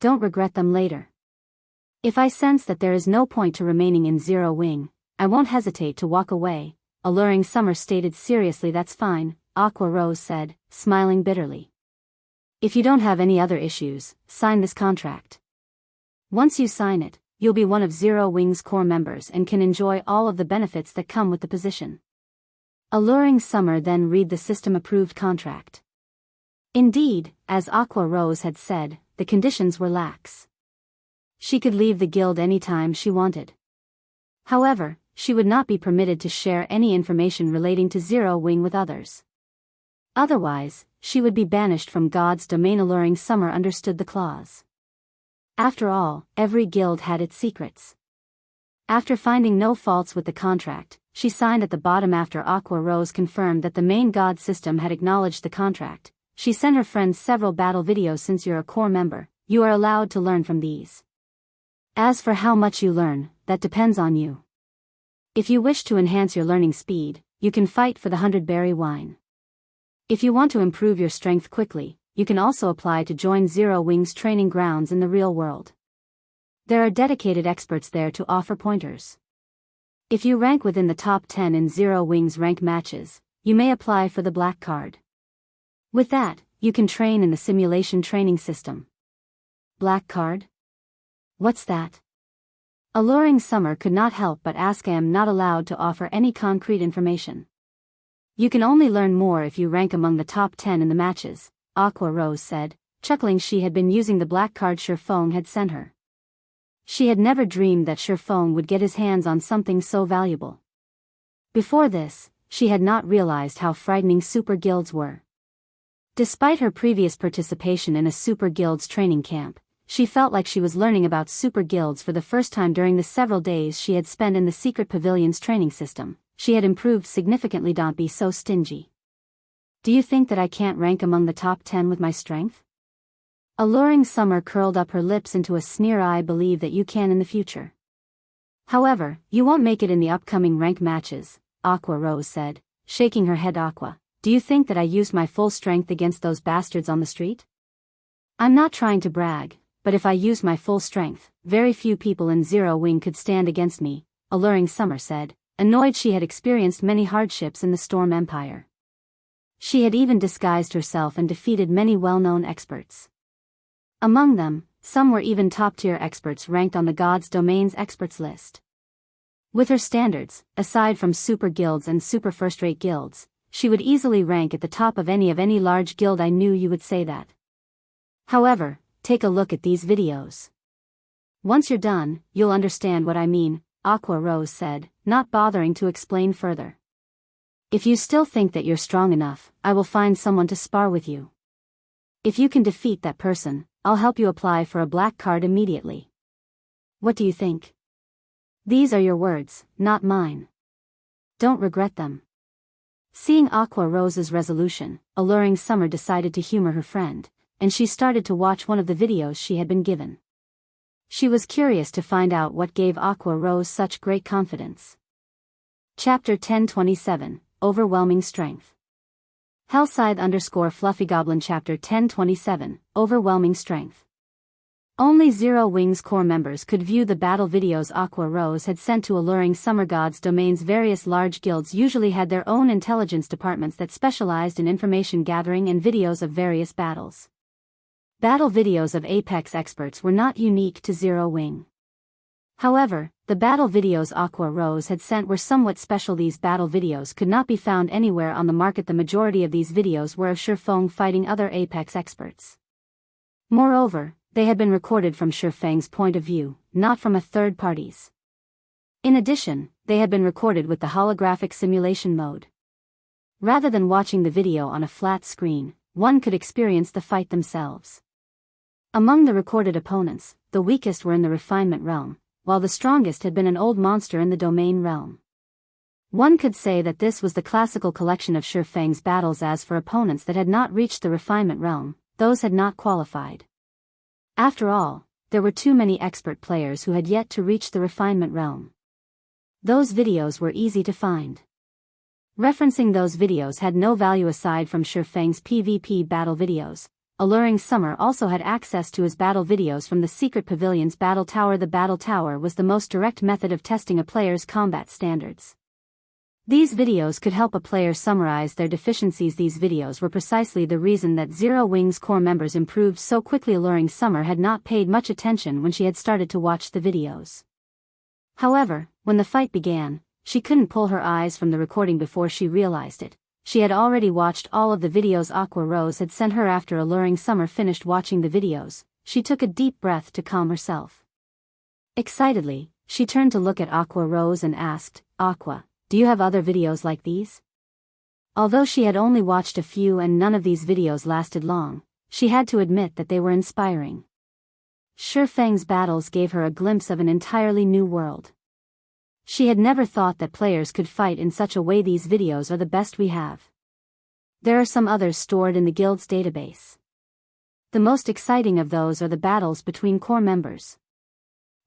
Don't regret them later. If I sense that there is no point to remaining in Zero Wing, I won't hesitate to walk away, Alluring Summer stated seriously. That's fine, Aqua Rose said, smiling bitterly. If you don't have any other issues, sign this contract. Once you sign it, you'll be one of Zero Wing's core members and can enjoy all of the benefits that come with the position. Alluring Summer then read the system-approved contract. Indeed, as Aqua Rose had said, the conditions were lax. She could leave the guild anytime she wanted. However, she would not be permitted to share any information relating to Zero Wing with others. Otherwise, she would be banished from God's domain. Alluring Summer understood the clause. After all, every guild had its secrets. After finding no faults with the contract, she signed at the bottom. After Aqua Rose confirmed that the main God system had acknowledged the contract, she sent her friends several battle videos. Since you're a core member, you are allowed to learn from these. As for how much you learn, that depends on you. If you wish to enhance your learning speed, you can fight for the 100-berry wine. If you want to improve your strength quickly, you can also apply to join Zero Wing's training grounds in the real world. There are dedicated experts there to offer pointers. If you rank within the top 10 in Zero Wing's rank matches, you may apply for the black card. With that, you can train in the simulation training system. Black card? What's that? Alluring Summer could not help but ask. I am not allowed to offer any concrete information. You can only learn more if you rank among the top 10 in the matches, Aqua Rose said, chuckling. She had been using the black card Shipyard had sent her. She had never dreamed that Shipyard would get his hands on something so valuable. Before this, she had not realized how frightening super guilds were. Despite her previous participation in a super guild's training camp, she felt like she was learning about super guilds for the first time. During the several days she had spent in the secret pavilion's training system, she had improved significantly. Don't be so stingy. Do you think that I can't rank among the top 10 with my strength? Alluring Summer curled up her lips into a sneer. I believe that you can in the future. However, you won't make it in the upcoming rank matches, Aqua Rose said, shaking her head. Aqua, do you think that I used my full strength against those bastards on the street? I'm not trying to brag, but if I used my full strength, very few people in Zero Wing could stand against me, Alluring Summer said, annoyed. She had experienced many hardships in the Storm Empire. She had even disguised herself and defeated many well-known experts. Among them, some were even top-tier experts ranked on the God's Domain's experts list. With her standards, aside from super guilds and super first-rate guilds, she would easily rank at the top of any large guild. I knew you would say that. However, take a look at these videos. Once you're done, you'll understand what I mean, Aqua Rose said, not bothering to explain further. If you still think that you're strong enough, I will find someone to spar with you. If you can defeat that person, I'll help you apply for a black card immediately. What do you think? These are your words, not mine. Don't regret them. Seeing Aqua Rose's resolution, Alluring Summer decided to humor her friend, and she started to watch one of the videos she had been given. She was curious to find out what gave Aqua Rose such great confidence. Chapter 1027, Overwhelming Strength. Hellscythe_FluffyGoblin Chapter 1027, Overwhelming Strength. Only Zero Wings core members could view the battle videos Aqua Rose had sent to Alluring Summer. God's Domain's various large guilds usually had their own intelligence departments that specialized in information gathering and videos of various battles. Battle videos of Apex experts were not unique to Zero Wing. However, the battle videos Aqua Rose had sent were somewhat special. These battle videos could not be found anywhere on the market. The majority of these videos were of Shifeng fighting other Apex experts. Moreover, they had been recorded from Shifeng's point of view, not from a third party's. In addition, they had been recorded with the holographic simulation mode. Rather than watching the video on a flat screen, one could experience the fight themselves. Among the recorded opponents, the weakest were in the refinement realm, while the strongest had been an old monster in the domain realm. One could say that this was the classical collection of Shifeng's battles. As for opponents that had not reached the refinement realm, those had not qualified. After all, there were too many expert players who had yet to reach the refinement realm. Those videos were easy to find. Referencing those videos had no value aside from Shifeng's PvP battle videos. Alluring Summer also had access to his battle videos from the Secret Pavilion's Battle Tower. The Battle Tower was the most direct method of testing a player's combat standards. These videos could help a player summarize their deficiencies. These videos were precisely the reason that Zero Wings core members improved so quickly. Alluring Summer had not paid much attention when she had started to watch the videos. However, when the fight began, she couldn't pull her eyes from the recording before she realized it. She had already watched all of the videos Aqua Rose had sent her. After Alluring Summer finished watching the videos, she took a deep breath to calm herself. Excitedly, she turned to look at Aqua Rose and asked, Aqua, do you have other videos like these? Although she had only watched a few and none of these videos lasted long, she had to admit that they were inspiring. Shifeng's battles gave her a glimpse of an entirely new world. She had never thought that players could fight in such a way. These videos are the best we have. There are some others stored in the guild's database. The most exciting of those are the battles between core members.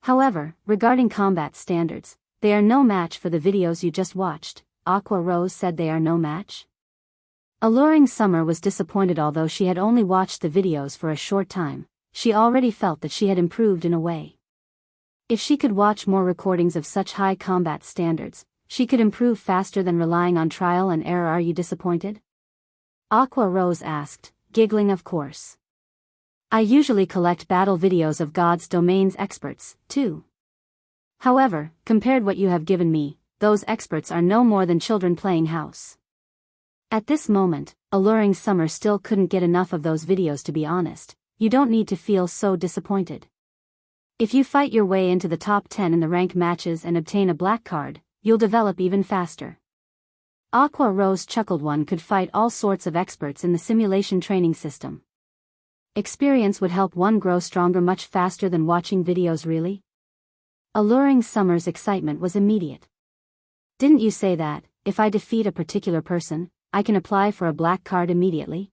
However, regarding combat standards, they are no match for the videos you just watched. Aqua Rose said they are no match. Alluring Summer was disappointed. Although she had only watched the videos for a short time, she already felt that she had improved in a way. If she could watch more recordings of such high combat standards, she could improve faster than relying on trial and error. Are you disappointed? Aqua Rose asked, giggling. Of course. I usually collect battle videos of God's Domain's experts, too. However, compared what you have given me, those experts are no more than children playing house. At this moment, Alluring Summer still couldn't get enough of those videos. To be honest, you don't need to feel so disappointed. If you fight your way into the top 10 in the rank matches and obtain a black card, you'll develop even faster. Aqua Rose chuckled. One could fight all sorts of experts in the simulation training system. Experience would help one grow stronger much faster than watching videos. Really? Alluring Summer's excitement was immediate. Didn't you say that, if I defeat a particular person, I can apply for a black card immediately?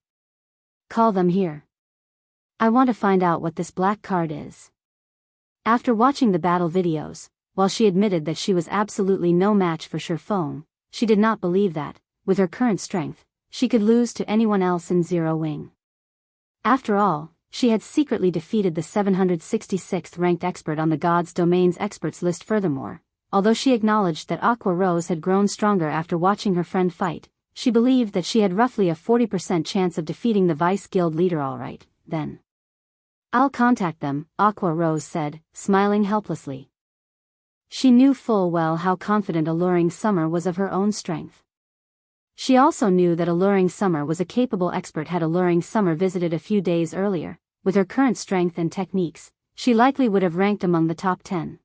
Call them here. I want to find out what this black card is. After watching the battle videos, while she admitted that she was absolutely no match for Shifeng, she did not believe that, with her current strength, she could lose to anyone else in Zero Wing. After all, she had secretly defeated the 766th ranked expert on the God's Domain's experts list. Furthermore, although she acknowledged that Aqua Rose had grown stronger after watching her friend fight, she believed that she had roughly a 40% chance of defeating the vice guild leader. All right, then. I'll contact them, Aqua Rose said, smiling helplessly. She knew full well how confident Alluring Summer was of her own strength. She also knew that Alluring Summer was a capable expert. Had Alluring Summer visited a few days earlier, with her current strength and techniques, she likely would have ranked among the top 10.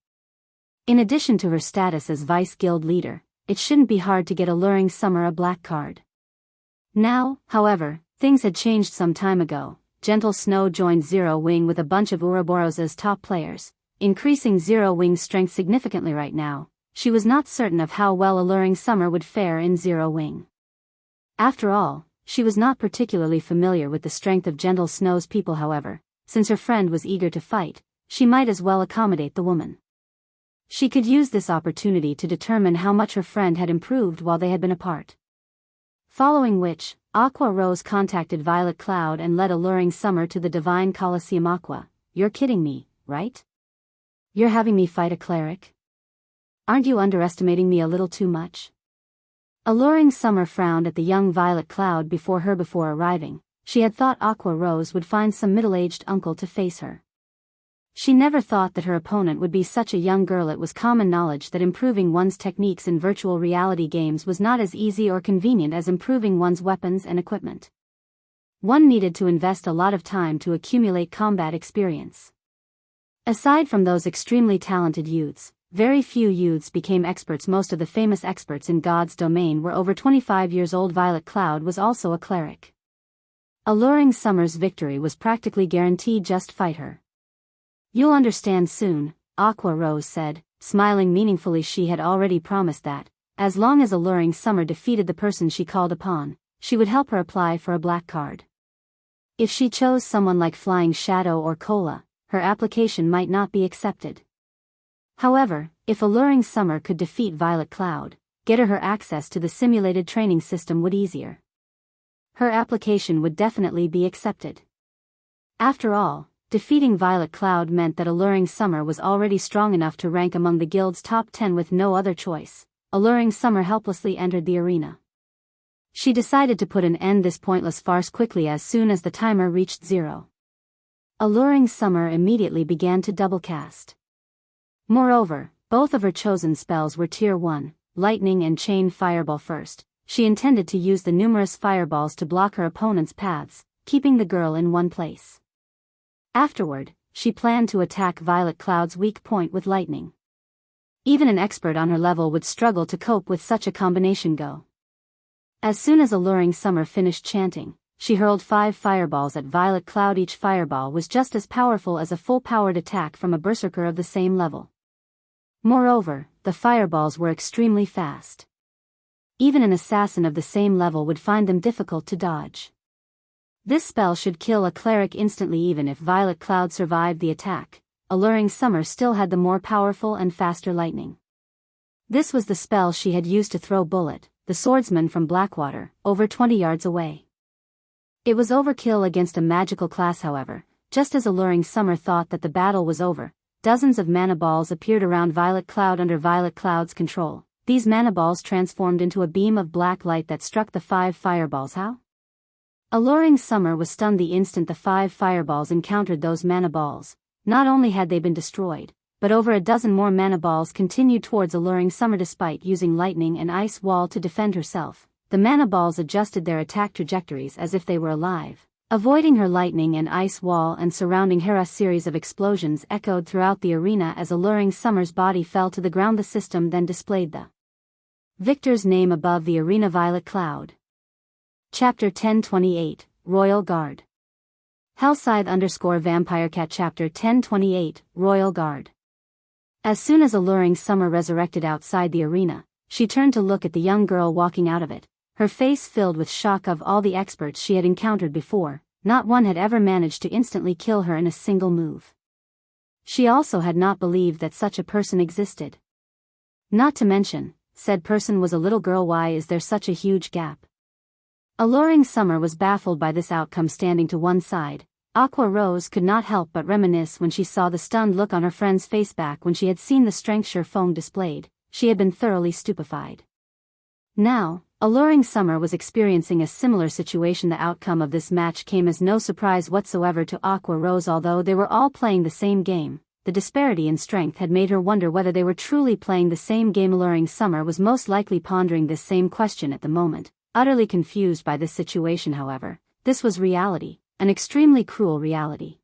In addition to her status as Vice Guild leader, it shouldn't be hard to get Alluring Summer a black card. Now, however, things had changed some time ago. Gentle Snow joined Zero Wing with a bunch of Ouroboros's top players, increasing Zero Wing's strength significantly right now. She was not certain of how well Alluring Summer would fare in Zero Wing. After all, she was not particularly familiar with the strength of Gentle Snow's people. However, since her friend was eager to fight, she might as well accommodate the woman. She could use this opportunity to determine how much her friend had improved while they had been apart. Following which, Aqua Rose contacted Violet Cloud and led Alluring Summer to the Divine Colosseum. Aqua, you're kidding me, right? You're having me fight a cleric? Aren't you underestimating me a little too much? Alluring Summer frowned at the young Violet Cloud before arriving. She had thought Aqua Rose would find some middle-aged uncle to face her. She never thought that her opponent would be such a young girl. It was common knowledge that improving one's techniques in virtual reality games was not as easy or convenient as improving one's weapons and equipment. One needed to invest a lot of time to accumulate combat experience. Aside from those extremely talented youths, very few youths became experts. Most of the famous experts in God's domain were over 25 years old. Violet Cloud was also a cleric. Alluring Summer's victory was practically guaranteed. Just fight her. You'll understand soon, Aqua Rose said, smiling meaningfully. She had already promised that, as long as Alluring Summer defeated the person she called upon, she would help her apply for a black card. If she chose someone like Flying Shadow or Cola, her application might not be accepted. However, if Alluring Summer could defeat Violet Cloud, get her access to the simulated training system would easier. Her application would definitely be accepted. After all, defeating Violet Cloud meant that Alluring Summer was already strong enough to rank among the guild's top 10 with no other choice. Alluring Summer helplessly entered the arena. She decided to put an end to this pointless farce quickly as soon as the timer reached 0. Alluring Summer immediately began to double cast. Moreover, both of her chosen spells were Tier 1, Lightning and Chain Fireball. First, she intended to use the numerous fireballs to block her opponent's paths, keeping the girl in one place. Afterward, she planned to attack Violet Cloud's weak point with lightning. Even an expert on her level would struggle to cope with such a combination. Go. As soon as Alluring Summer finished chanting, she hurled 5 fireballs at Violet Cloud. Each fireball was just as powerful as a full-powered attack from a berserker of the same level. Moreover, the fireballs were extremely fast. Even an assassin of the same level would find them difficult to dodge. This spell should kill a cleric instantly. Even if Violet Cloud survived the attack, Alluring Summer still had the more powerful and faster lightning. This was the spell she had used to throw Bullet, the swordsman from Blackwater, over 20 yards away. It was overkill against a magical class. However, just as Alluring Summer thought that the battle was over, dozens of mana balls appeared around Violet Cloud under Violet Cloud's control. These mana balls transformed into a beam of black light that struck the 5 fireballs. How? Alluring Summer was stunned the instant the 5 fireballs encountered those mana balls. Not only had they been destroyed, but over a dozen more mana balls continued towards Alluring Summer. Despite using lightning and ice wall to defend herself, the mana balls adjusted their attack trajectories as if they were alive, avoiding her lightning and ice wall and surrounding her. A series of explosions echoed throughout the arena as Alluring Summer's body fell to the ground. The system then displayed the victor's name above the arena. Violet Cloud. Chapter 1028, Royal Guard. Hellscythe_Vampirecat. Chapter 1028, Royal Guard. As soon as Alluring Summer resurrected outside the arena, she turned to look at the young girl walking out of it, her face filled with shock. Of all the experts she had encountered before, not one had ever managed to instantly kill her in a single move. She also had not believed that such a person existed. Not to mention, said person was a little girl. Why is there such a huge gap? Alluring Summer was baffled by this outcome. Standing to one side, Aqua Rose could not help but reminisce when she saw the stunned look on her friend's face. Back when she had seen the strength Shurfong displayed, she had been thoroughly stupefied. Now, Alluring Summer was experiencing a similar situation. The outcome of this match came as no surprise whatsoever to Aqua Rose. Although they were all playing the same game, the disparity in strength had made her wonder whether they were truly playing the same game. Alluring Summer was most likely pondering this same question at the moment, utterly confused by this situation. However, this was reality, an extremely cruel reality.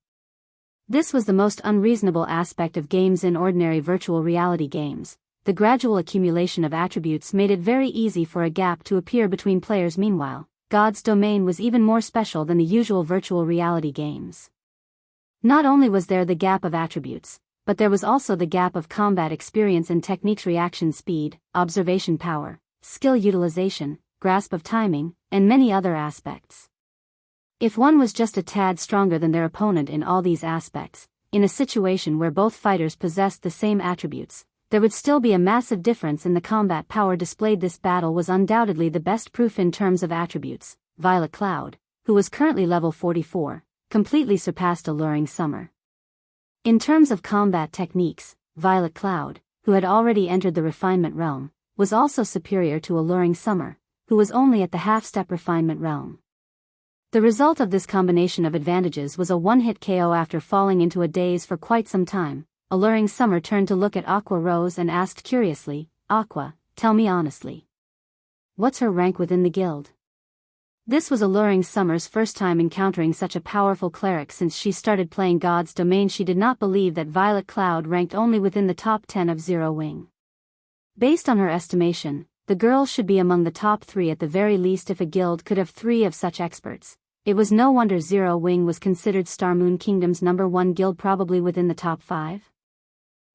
This was the most unreasonable aspect of games in ordinary virtual reality games. The gradual accumulation of attributes made it very easy for a gap to appear between players. Meanwhile, God's domain was even more special than the usual virtual reality games. Not only was there the gap of attributes, but there was also the gap of combat experience and techniques, reaction speed, observation power, skill utilization, grasp of timing, and many other aspects. If one was just a tad stronger than their opponent in all these aspects, in a situation where both fighters possessed the same attributes, there would still be a massive difference in the combat power displayed. This battle was undoubtedly the best proof in terms of attributes. Violet Cloud, who was currently level 44, completely surpassed Alluring Summer. In terms of combat techniques, Violet Cloud, who had already entered the refinement realm, was also superior to Alluring Summer, who was only at the half-step refinement realm. The result of this combination of advantages was a one-hit KO. After falling into a daze for quite some time, Alluring Summer turned to look at Aqua Rose and asked curiously, "Aqua, tell me honestly. What's her rank within the guild?" This was Alluring Summer's first time encountering such a powerful cleric since she started playing God's Domain. She did not believe that Violet Cloud ranked only within the top 10 of Zero Wing. Based on her estimation, the girl should be among the top 3 at the very least. If a guild could have 3 of such experts, it was no wonder Zero Wing was considered Star Moon Kingdom's #1 guild, probably within the top 5.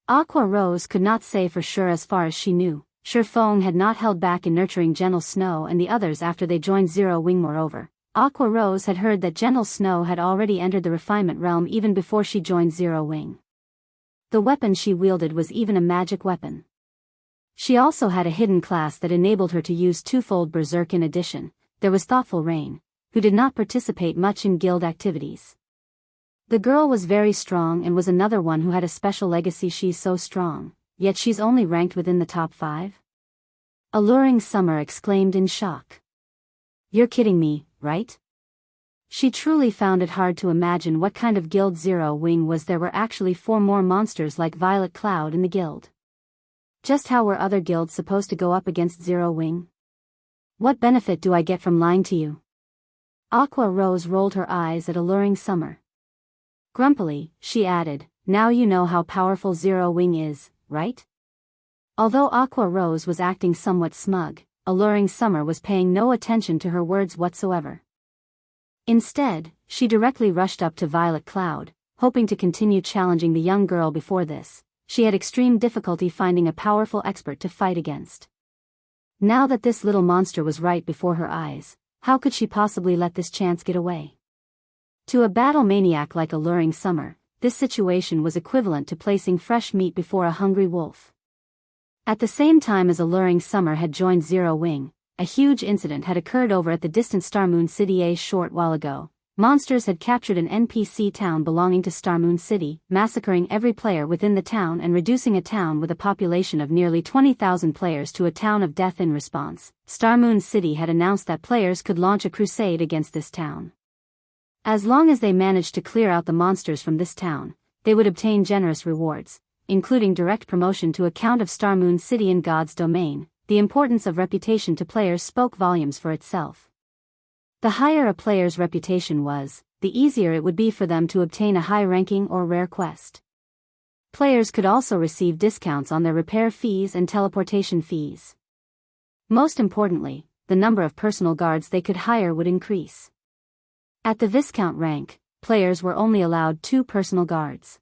Aqua Rose could not say for sure. As far as she knew, Feng had not held back in nurturing Gentle Snow and the others after they joined Zero Wing. Moreover, Aqua Rose had heard that Gentle Snow had already entered the refinement realm even before she joined Zero Wing. The weapon she wielded was even a magic weapon. She also had a hidden class that enabled her to use twofold Berserk. In addition, there was Thoughtful Rain, who did not participate much in guild activities. The girl was very strong and was another one who had a special legacy. She's so strong, yet she's only ranked within the top 5? Alluring Summer exclaimed in shock. You're kidding me, right? She truly found it hard to imagine what kind of guild Zero Wing was. There were actually 4 more monsters like Violet Cloud in the guild. Just how were other guilds supposed to go up against Zero Wing? What benefit do I get from lying to you? Aqua Rose rolled her eyes at Alluring Summer. Grumpily, she added, now you know how powerful Zero Wing is, right? Although Aqua Rose was acting somewhat smug, Alluring Summer was paying no attention to her words whatsoever. Instead, she directly rushed up to Violet Cloud, hoping to continue challenging the young girl. Before this, she had extreme difficulty finding a powerful expert to fight against. Now that this little monster was right before her eyes, how could she possibly let this chance get away? To a battle maniac like Alluring Summer, this situation was equivalent to placing fresh meat before a hungry wolf. At the same time as Alluring Summer had joined Zero Wing, a huge incident had occurred over at the distant Star Moon City. A short while ago, monsters had captured an NPC town belonging to Star Moon City, massacring every player within the town and reducing a town with a population of nearly 20,000 players to a town of death. In response, Star Moon City had announced that players could launch a crusade against this town. As long as they managed to clear out the monsters from this town, they would obtain generous rewards, including direct promotion to a Count of Star Moon City in God's Domain. The importance of reputation to players spoke volumes for itself. The higher a player's reputation was, the easier it would be for them to obtain a high ranking or rare quest. Players could also receive discounts on their repair fees and teleportation fees. Most importantly, the number of personal guards they could hire would increase. At the Viscount rank, players were only allowed 2 personal guards.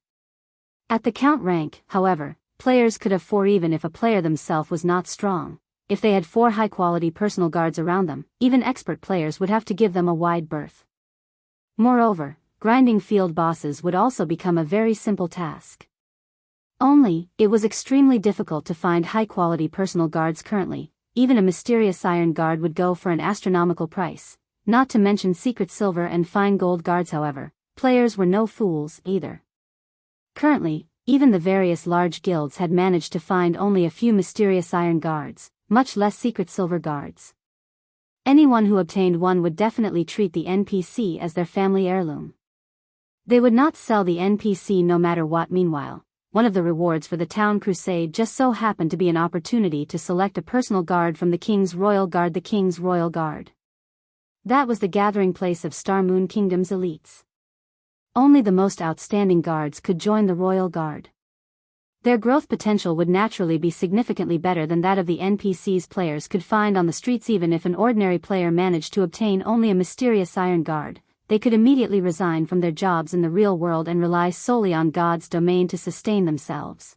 At the Count rank, however, players could have 4 even if a player themselves was not strong. If they had 4 high-quality personal guards around them, even expert players would have to give them a wide berth. Moreover, grinding field bosses would also become a very simple task. Only, it was extremely difficult to find high-quality personal guards currently. Even a mysterious iron guard would go for an astronomical price, not to mention secret silver and fine gold guards. However, players were no fools either. Currently, even the various large guilds had managed to find only a few mysterious iron guards, much less secret silver guards. Anyone who obtained one would definitely treat the NPC as their family heirloom. They would not sell the NPC no matter what. Meanwhile, one of the rewards for the town crusade just so happened to be an opportunity to select a personal guard from the King's Royal Guard. The King's Royal Guard. That was the gathering place of Star Moon Kingdom's elites. only the most outstanding guards could join the Royal Guard. Their growth potential would naturally be significantly better than that of the NPCs players could find on the streets. Even if an ordinary player managed to obtain only a mysterious Iron Guard, they could immediately resign from their jobs in the real world and rely solely on God's domain to sustain themselves.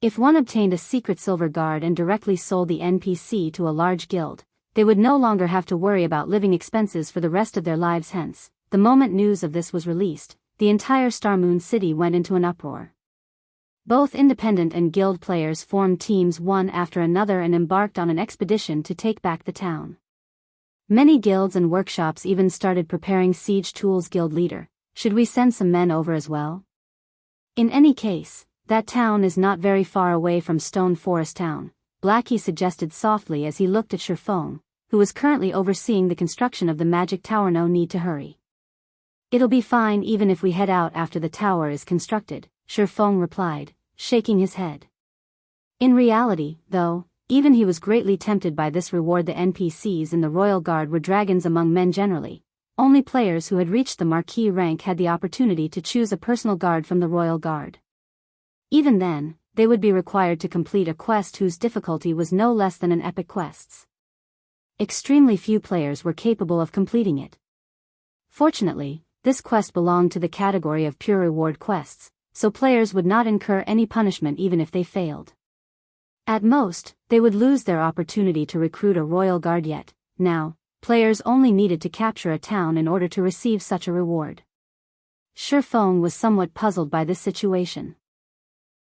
If one obtained a secret Silver Guard and directly sold the NPC to a large guild, they would no longer have to worry about living expenses for the rest of their lives. Hence, the moment news of this was released, the entire Starmoon City went into an uproar. Both independent and guild players formed teams one after another and embarked on an expedition to take back the town. Many guilds and workshops even started preparing siege tools. Guild leader, should we send some men over as well? In any case, that town is not very far away from Stone Forest Town, Blackie suggested softly as he looked at Shifeng, who was currently overseeing the construction of the magic tower. No need to hurry. It'll be fine even if we head out after the tower is constructed, Shifeng replied, shaking his head. In reality, though, even he was greatly tempted by this reward. The NPCs in the Royal Guard were dragons among men generally. Only players who had reached the Marquis rank had the opportunity to choose a personal guard from the Royal Guard. Even then, they would be required to complete a quest whose difficulty was no less than an epic quest's. Extremely few players were capable of completing it. Fortunately, this quest belonged to the category of pure reward quests, so players would not incur any punishment even if they failed. At most, they would lose their opportunity to recruit a Royal Guard. Yet, now, players only needed to capture a town in order to receive such a reward. Shifeng was somewhat puzzled by this situation.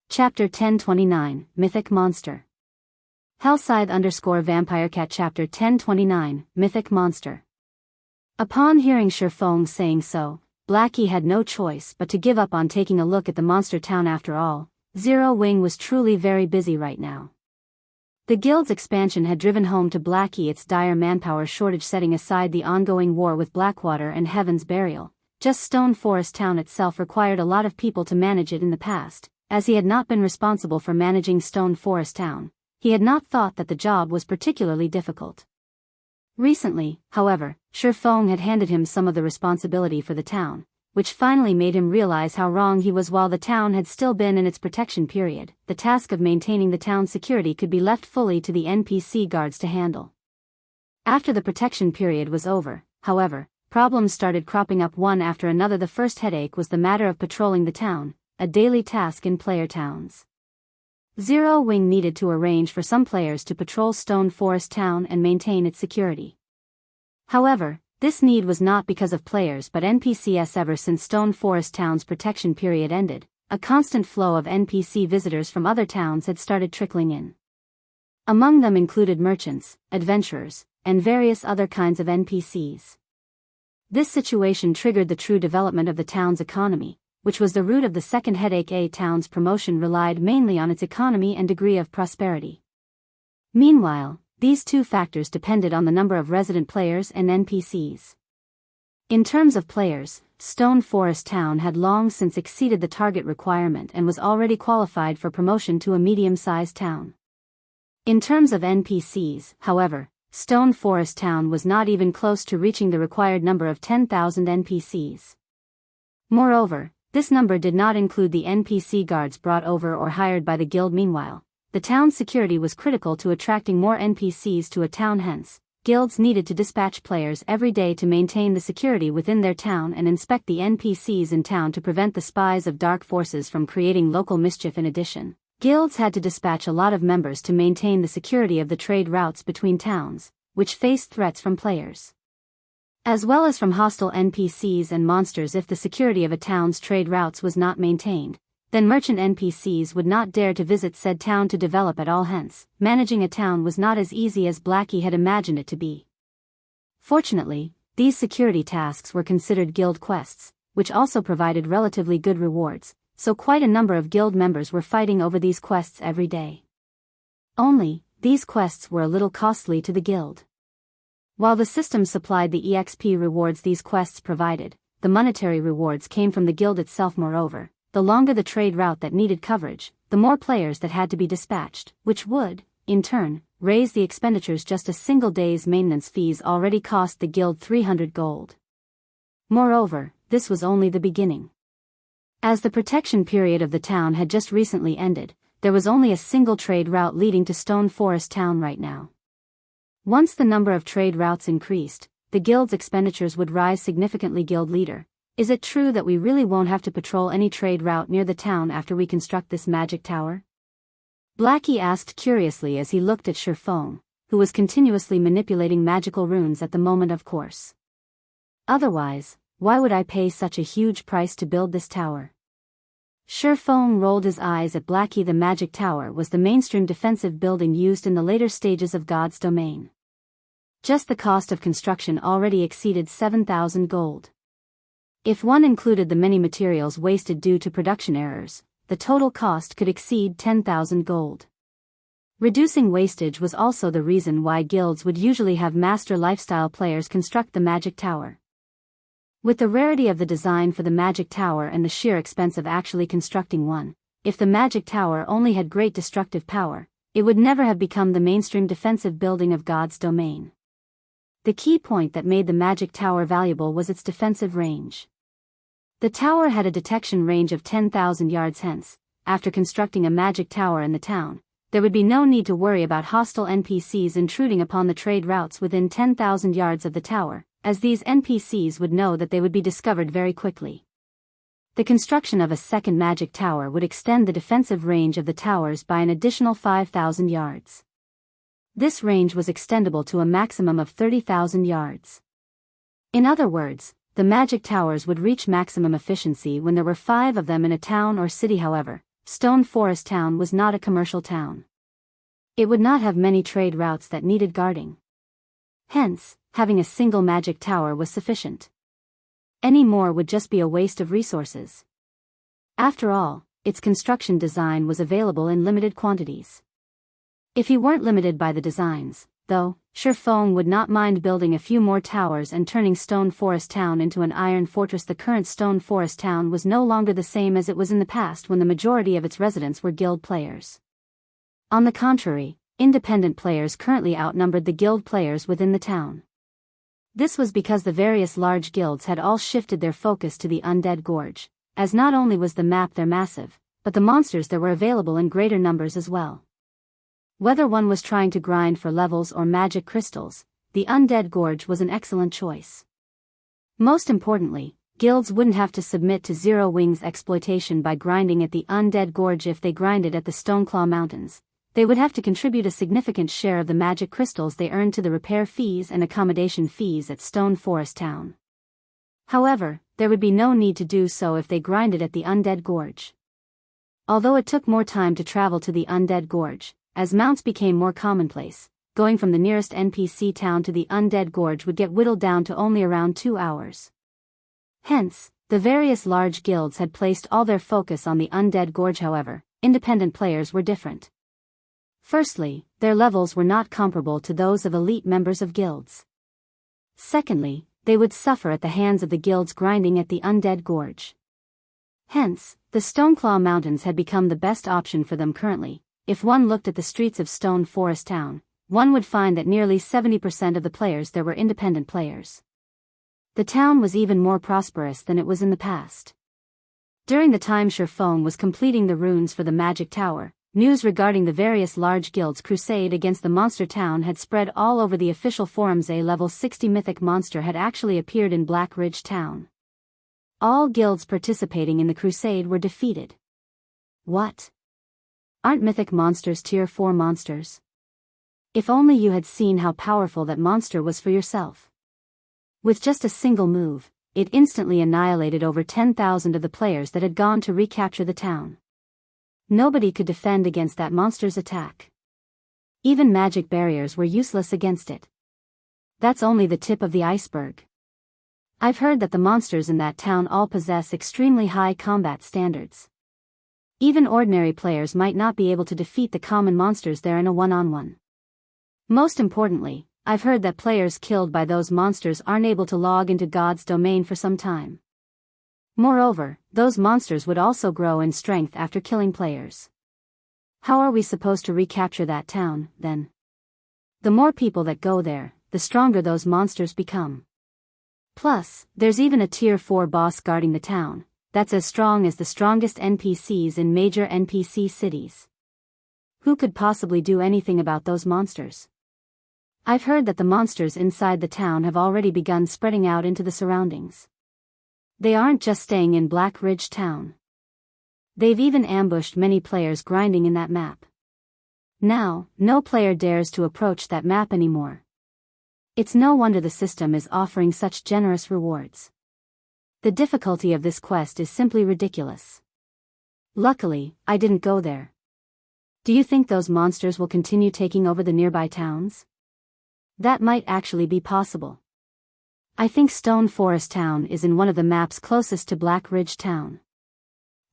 Chapter 1029, Mythic Monster. Hellscythe_Vampirecat. Chapter 1029, Mythic Monster. Upon hearing Shifeng saying so, Blackie had no choice but to give up on taking a look at the monster town. After all, Zero Wing was truly very busy right now. The guild's expansion had driven home to Blackie its dire manpower shortage. Setting aside the ongoing war with Blackwater and Heaven's Burial, just Stone Forest Town itself required a lot of people to manage it in the past. As he had not been responsible for managing Stone Forest Town, he had not thought that the job was particularly difficult. Recently, however, Shifeng had handed him some of the responsibility for the town, which finally made him realize how wrong he was. While the town had still been in its protection period, the task of maintaining the town's security could be left fully to the NPC guards to handle. After the protection period was over, however, problems started cropping up one after another. The first headache was the matter of patrolling the town, a daily task in player towns. Zero Wing needed to arrange for some players to patrol Stone Forest Town and maintain its security. However, this need was not because of players but NPCs. Ever since Stone Forest Town's protection period ended, a constant flow of NPC visitors from other towns had started trickling in. Among them included merchants, adventurers, and various other kinds of NPCs. This situation triggered the true development of the town's economy, which was the root of the second headache. A town's promotion relied mainly on its economy and degree of prosperity. Meanwhile, these two factors depended on the number of resident players and NPCs. In terms of players, Stone Forest Town had long since exceeded the target requirement and was already qualified for promotion to a medium-sized town. In terms of NPCs, however, Stone Forest Town was not even close to reaching the required number of 10,000 NPCs. Moreover, this number did not include the NPC guards brought over or hired by the guild. Meanwhile, the town's security was critical to attracting more NPCs to a town. Hence, guilds needed to dispatch players every day to maintain the security within their town and inspect the NPCs in town to prevent the spies of dark forces from creating local mischief. In addition, guilds had to dispatch a lot of members to maintain the security of the trade routes between towns, which faced threats from players, as well as from hostile NPCs and monsters. If the security of a town's trade routes was not maintained, then merchant NPCs would not dare to visit said town to develop at all. Hence, managing a town was not as easy as Blackie had imagined it to be. Fortunately, these security tasks were considered guild quests, which also provided relatively good rewards, so quite a number of guild members were fighting over these quests every day. Only, these quests were a little costly to the guild. While the system supplied the EXP rewards these quests provided, the monetary rewards came from the guild itself. Moreover, the longer the trade route that needed coverage, the more players that had to be dispatched, which would, in turn, raise the expenditures. Just a single day's maintenance fees already cost the guild 300 gold. Moreover, this was only the beginning. As the protection period of the town had just recently ended, there was only a single trade route leading to Stone Forest Town right now. Once the number of trade routes increased, the guild's expenditures would rise significantly. Guild leader, is it true that we really won't have to patrol any trade route near the town after we construct this magic tower? Blackie asked curiously as he looked at Shifeng, who was continuously manipulating magical runes at the moment. Of course. Otherwise, why would I pay such a huge price to build this tower? Shifeng rolled his eyes at Blackie. The magic tower was the mainstream defensive building used in the later stages of God's domain. Just the cost of construction already exceeded 7,000 gold. If one included the many materials wasted due to production errors, the total cost could exceed 10,000 gold. Reducing wastage was also the reason why guilds would usually have master lifestyle players construct the magic tower. With the rarity of the design for the magic tower and the sheer expense of actually constructing one, if the magic tower only had great destructive power, it would never have become the mainstream defensive building of God's domain. The key point that made the magic tower valuable was its defensive range. The tower had a detection range of 10,000 yards. Hence, after constructing a magic tower in the town, there would be no need to worry about hostile NPCs intruding upon the trade routes within 10,000 yards of the tower, as these NPCs would know that they would be discovered very quickly. The construction of a second magic tower would extend the defensive range of the towers by an additional 5,000 yards. This range was extendable to a maximum of 30,000 yards. In other words, the magic towers would reach maximum efficiency when there were 5 of them in a town or city. However, Stone Forest Town was not a commercial town. It would not have many trade routes that needed guarding. Hence, having a single magic tower was sufficient. Any more would just be a waste of resources. After all, its construction design was available in limited quantities. If you weren't limited by the designs, though, Shifeng would not mind building a few more towers and turning Stone Forest Town into an iron fortress. The current Stone Forest Town was no longer the same as it was in the past when the majority of its residents were guild players. On the contrary, independent players currently outnumbered the guild players within the town. This was because the various large guilds had all shifted their focus to the Undead Gorge, as not only was the map there massive, but the monsters there were available in greater numbers as well. Whether one was trying to grind for levels or magic crystals, the Undead Gorge was an excellent choice. Most importantly, guilds wouldn't have to submit to Zero Wings exploitation by grinding at the Undead Gorge. If they grinded at the Stoneclaw Mountains, they would have to contribute a significant share of the magic crystals they earned to the repair fees and accommodation fees at Stone Forest Town. However, there would be no need to do so if they grinded at the Undead Gorge. Although it took more time to travel to the Undead Gorge, as mounts became more commonplace, going from the nearest NPC town to the Undead Gorge would get whittled down to only around 2 hours. Hence, the various large guilds had placed all their focus on the Undead Gorge. However, independent players were different. Firstly, their levels were not comparable to those of elite members of guilds. Secondly, they would suffer at the hands of the guilds grinding at the Undead Gorge. Hence, the Stoneclaw Mountains had become the best option for them currently. If one looked at the streets of Stone Forest Town, one would find that nearly 70% of the players there were independent players. The town was even more prosperous than it was in the past. During the time Shifeng was completing the runes for the magic tower, news regarding the various large guilds' crusade against the monster town had spread all over the official forums. A level 60 mythic monster had actually appeared in Black Ridge Town. All guilds participating in the crusade were defeated. What? Aren't mythic monsters tier 4 monsters? If only you had seen how powerful that monster was for yourself. With just a single move, it instantly annihilated over 10,000 of the players that had gone to recapture the town. Nobody could defend against that monster's attack. Even magic barriers were useless against it. That's only the tip of the iceberg. I've heard that the monsters in that town all possess extremely high combat standards. Even ordinary players might not be able to defeat the common monsters there in a one-on-one. Most importantly, I've heard that players killed by those monsters aren't able to log into God's domain for some time. Moreover, those monsters would also grow in strength after killing players. How are we supposed to recapture that town, then? The more people that go there, the stronger those monsters become. Plus, there's even a Tier 4 boss guarding the town, that's as strong as the strongest NPCs in major NPC cities. Who could possibly do anything about those monsters? I've heard that the monsters inside the town have already begun spreading out into the surroundings. They aren't just staying in Black Ridge Town. They've even ambushed many players grinding in that map. Now, no player dares to approach that map anymore. It's no wonder the system is offering such generous rewards. The difficulty of this quest is simply ridiculous. Luckily, I didn't go there. Do you think those monsters will continue taking over the nearby towns? That might actually be possible. I think Stone Forest Town is in one of the maps closest to Black Ridge Town.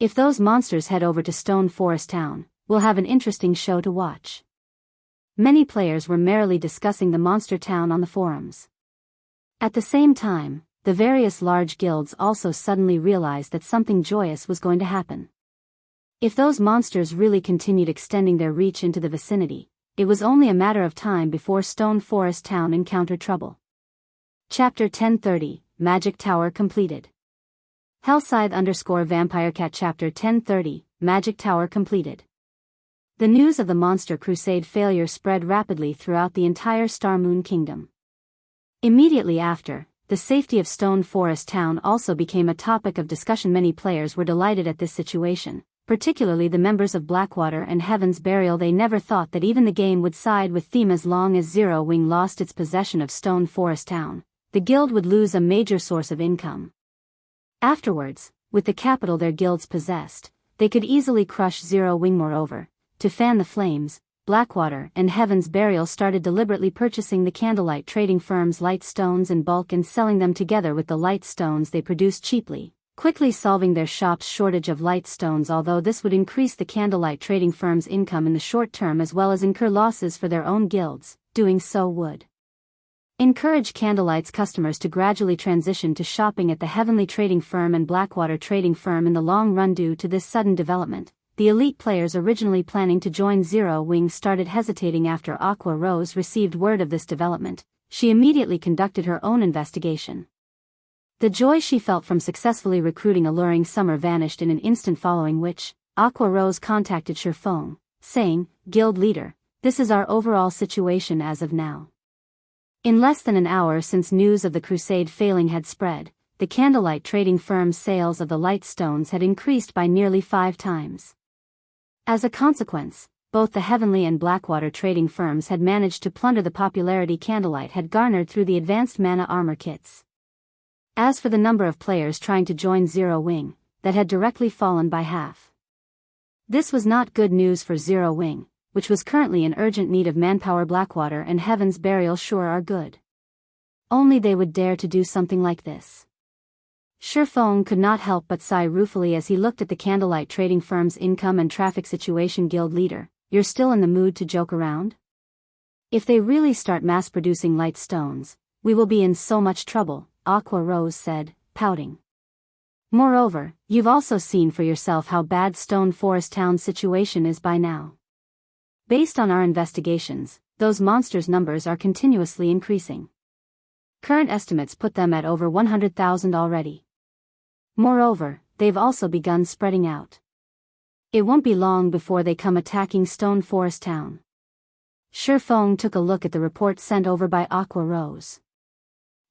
If those monsters head over to Stone Forest Town, we'll have an interesting show to watch. Many players were merrily discussing the monster town on the forums. At the same time, the various large guilds also suddenly realized that something joyous was going to happen. If those monsters really continued extending their reach into the vicinity, it was only a matter of time before Stone Forest Town encountered trouble. Chapter 1030, Magic Tower completed. Hellscythe_Vampirecat Chapter 1030, Magic Tower completed. The news of the Monster Crusade failure spread rapidly throughout the entire Star Moon Kingdom. Immediately after, the safety of Stone Forest Town also became a topic of discussion. Many players were delighted at this situation, particularly the members of Blackwater and Heaven's Burial. They never thought that even the game would side with them. As long as Zero Wing lost its possession of Stone Forest Town, the guild would lose a major source of income. Afterwards, with the capital their guilds possessed, they could easily crush Zero Wing. Moreover, to fan the flames, Blackwater and Heaven's Burial started deliberately purchasing the Candlelight trading firm's light stones in bulk and selling them together with the light stones they produced cheaply, quickly solving their shop's shortage of light stones. Although this would increase the Candlelight trading firm's income in the short term as well as incur losses for their own guilds, doing so would encourage Candlelight's customers to gradually transition to shopping at the Heavenly Trading Firm and Blackwater Trading Firm in the long run. Due to this sudden development, the elite players originally planning to join Zero Wing started hesitating. After Aqua Rose received word of this development, she immediately conducted her own investigation. The joy she felt from successfully recruiting Alluring Summer vanished in an instant, following which, Aqua Rose contacted Shifeng, saying, "Guild leader, this is our overall situation as of now." In less than an hour since news of the crusade failing had spread, the Candlelight trading firm's sales of the light stones had increased by nearly 5 times. As a consequence, both the Heavenly and Blackwater trading firms had managed to plunder the popularity Candlelight had garnered through the advanced mana armor kits. As for the number of players trying to join Zero Wing, that had directly fallen by half. This was not good news for Zero Wing, which was currently in urgent need of manpower. Blackwater and Heaven's Burial sure are good. Only they would dare to do something like this. Shifeng could not help but sigh ruefully as he looked at the Candlelight trading firm's income and traffic situation. Guild leader, you're still in the mood to joke around? If they really start mass-producing light stones, we will be in so much trouble, Aqua Rose said, pouting. Moreover, you've also seen for yourself how bad Stone Forest Town's situation is by now. Based on our investigations, those monsters' numbers are continuously increasing. Current estimates put them at over 100,000 already. Moreover, they've also begun spreading out. It won't be long before they come attacking Stone Forest Town. Shifeng took a look at the report sent over by Aqua Rose.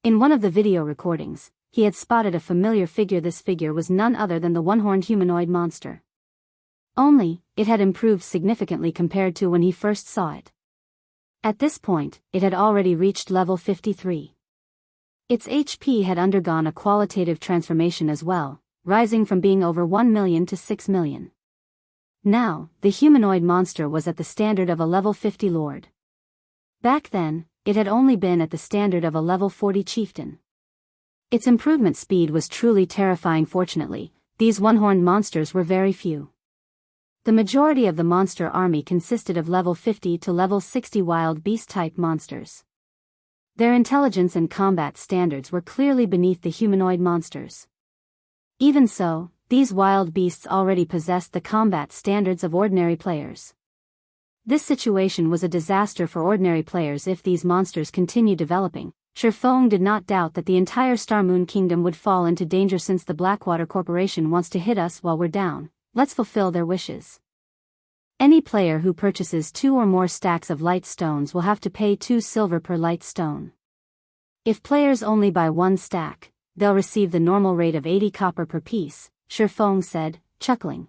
In one of the video recordings, he had spotted a familiar figure. This figure was none other than the one-horned humanoid monster. Only, it had improved significantly compared to when he first saw it. At this point, it had already reached level 53. Its HP had undergone a qualitative transformation as well, rising from being over 1 million to 6 million. Now, the humanoid monster was at the standard of a level 50 lord. Back then, it had only been at the standard of a level 40 chieftain. Its improvement speed was truly terrifying. Fortunately, these one-horned monsters were very few. The majority of the monster army consisted of level 50 to level 60 wild beast-type monsters. Their intelligence and combat standards were clearly beneath the humanoid monsters. Even so, these wild beasts already possessed the combat standards of ordinary players. This situation was a disaster for ordinary players if these monsters continued developing, Shifeng did not doubt that the entire Star Moon Kingdom would fall into danger since the Blackwater Corporation wants to hit us while we're down. Let's fulfill their wishes. Any player who purchases 2 or more stacks of light stones will have to pay 2 silver per light stone. If players only buy 1 stack, they'll receive the normal rate of 80 copper per piece, Shifeng said, chuckling.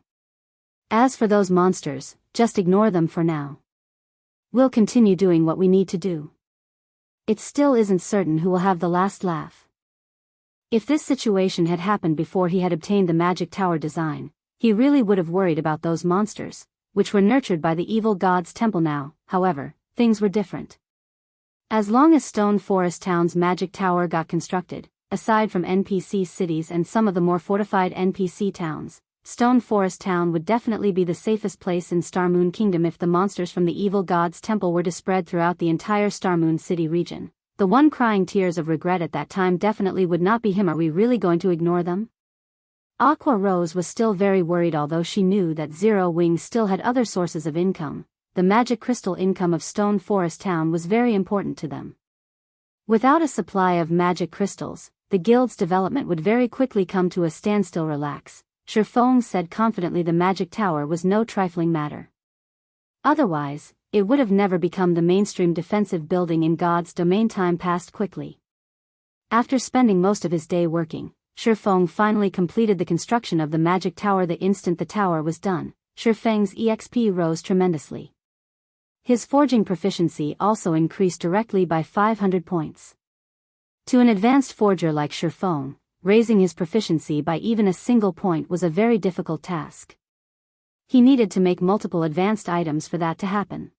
As for those monsters, just ignore them for now. We'll continue doing what we need to do. It still isn't certain who will have the last laugh. If this situation had happened before he had obtained the magic tower design, he really would have worried about those monsters, which were nurtured by the evil god's temple now. However, things were different. As long as Stone Forest Town's magic tower got constructed, aside from NPC cities and some of the more fortified NPC towns, Stone Forest Town would definitely be the safest place in Star Moon Kingdom if the monsters from the evil god's temple were to spread throughout the entire Star Moon City region. The one crying tears of regret at that time definitely would not be him. Are we really going to ignore them? Aqua Rose was still very worried, although she knew that Zero Wing still had other sources of income. The magic crystal income of Stone Forest Town was very important to them. Without a supply of magic crystals, the guild's development would very quickly come to a standstill. Relax, Shifeng said confidently. The magic tower was no trifling matter. Otherwise, it would have never become the mainstream defensive building in God's domain. Time passed quickly. After spending most of his day working, Shifeng finally completed the construction of the magic tower. The instant the tower was done, Shifeng's EXP rose tremendously. His forging proficiency also increased directly by 500 points. To an advanced forger like Shifeng, raising his proficiency by even a single point was a very difficult task. He needed to make multiple advanced items for that to happen.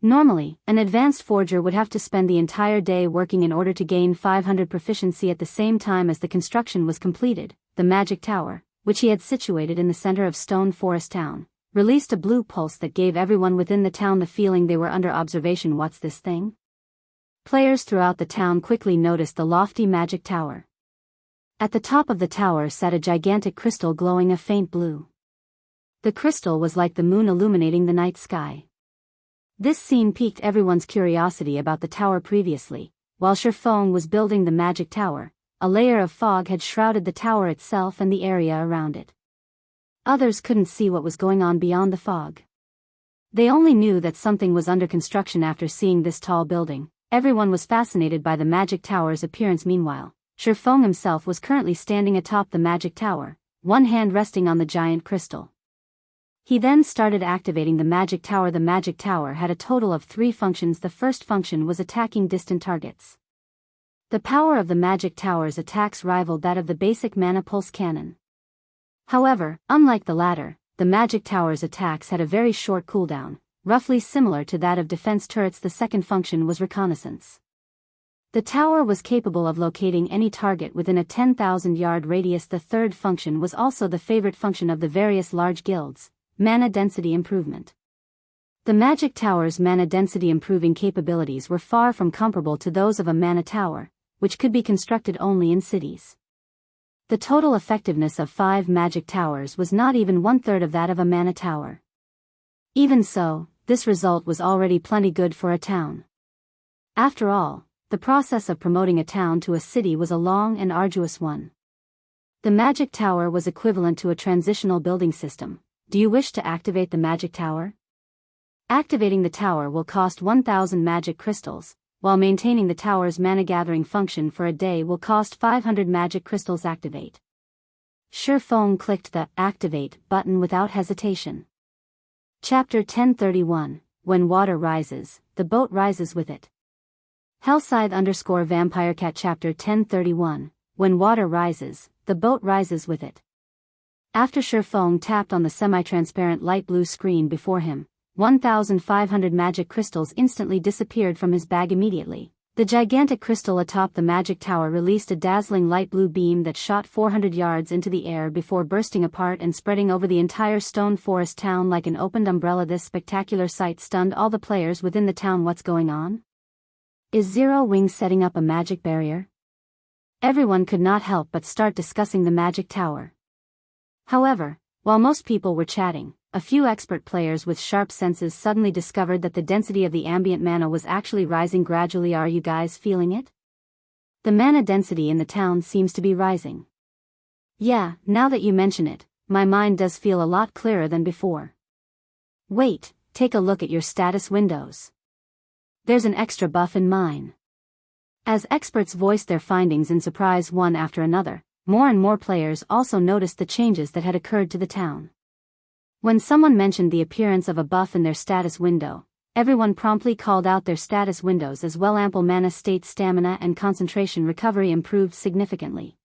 Normally, an advanced forger would have to spend the entire day working in order to gain 500 proficiency. At the same time as the construction was completed, the magic tower, which he had situated in the center of Stone Forest Town, released a blue pulse that gave everyone within the town the feeling they were under observation. What's this thing? Players throughout the town quickly noticed the lofty magic tower. At the top of the tower sat a gigantic crystal glowing a faint blue. The crystal was like the moon illuminating the night sky. This scene piqued everyone's curiosity about the tower. Previously, while Shifeng was building the magic tower, a layer of fog had shrouded the tower itself and the area around it. Others couldn't see what was going on beyond the fog. They only knew that something was under construction. After seeing this tall building, everyone was fascinated by the magic tower's appearance. Meanwhile, Shifeng himself was currently standing atop the magic tower, one hand resting on the giant crystal. He then started activating the magic tower. The magic tower had a total of 3 functions. The first function was attacking distant targets. The power of the magic tower's attacks rivaled that of the basic mana pulse cannon. However, unlike the latter, the magic tower's attacks had a very short cooldown, roughly similar to that of defense turrets. The second function was reconnaissance. The tower was capable of locating any target within a 10,000-yard radius. The third function was also the favorite function of the various large guilds: mana density improvement. The magic tower's mana density improving capabilities were far from comparable to those of a mana tower, which could be constructed only in cities. The total effectiveness of 5 magic towers was not even 1/3 of that of a mana tower. Even so, this result was already plenty good for a town. After all, the process of promoting a town to a city was a long and arduous one. The magic tower was equivalent to a transitional building system. Do you wish to activate the magic tower? Activating the tower will cost 1,000 magic crystals, while maintaining the tower's mana gathering function for a day will cost 500 magic crystals. Activate. Shifeng clicked the Activate button without hesitation. Chapter 1031, When Water Rises, the Boat Rises with It. Hellscythe_VampireCat Chapter 1031, When Water Rises, the Boat Rises with It. After Shifeng tapped on the semi-transparent light blue screen before him, 1,500 magic crystals instantly disappeared from his bag. Immediately, the gigantic crystal atop the magic tower released a dazzling light blue beam that shot 400 yards into the air before bursting apart and spreading over the entire Stone Forest town like an opened umbrella. This spectacular sight stunned all the players within the town. What's going on? Is Zero Wing setting up a magic barrier? Everyone could not help but start discussing the magic tower. However, while most people were chatting, a few expert players with sharp senses suddenly discovered that the density of the ambient mana was actually rising gradually. Are you guys feeling it? The mana density in the town seems to be rising. Yeah, now that you mention it, my mind does feel a lot clearer than before. Wait, take a look at your status windows. There's an extra buff in mine. As experts voiced their findings in surprise one after another, more and more players also noticed the changes that had occurred to the town. When someone mentioned the appearance of a buff in their status window, everyone promptly called out their status windows as well. Ample mana state, stamina and concentration recovery improved significantly.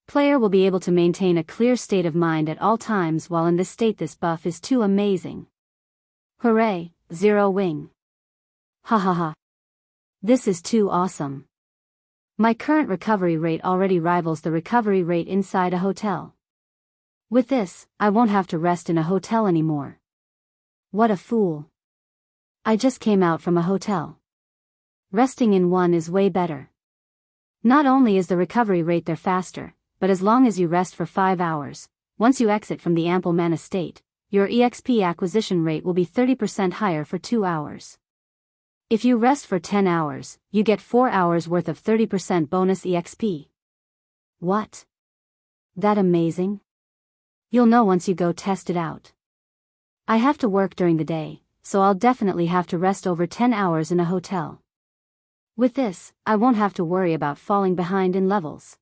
Player will be able to maintain a clear state of mind at all times while in this state. This buff is too amazing. Hooray, Zero Wing. Ha ha ha. This is too awesome. My current recovery rate already rivals the recovery rate inside a hotel. With this, I won't have to rest in a hotel anymore. What a fool. I just came out from a hotel. Resting in one is way better. Not only is the recovery rate there faster, but as long as you rest for 5 hours, once you exit from the ample mana state, your EXP acquisition rate will be 30% higher for 2 hours. If you rest for 10 hours, you get 4 hours worth of 30% bonus EXP. What? That amazing? You'll know once you go test it out. I have to work during the day, so I'll definitely have to rest over 10 hours in a hotel. With this, I won't have to worry about falling behind in levels.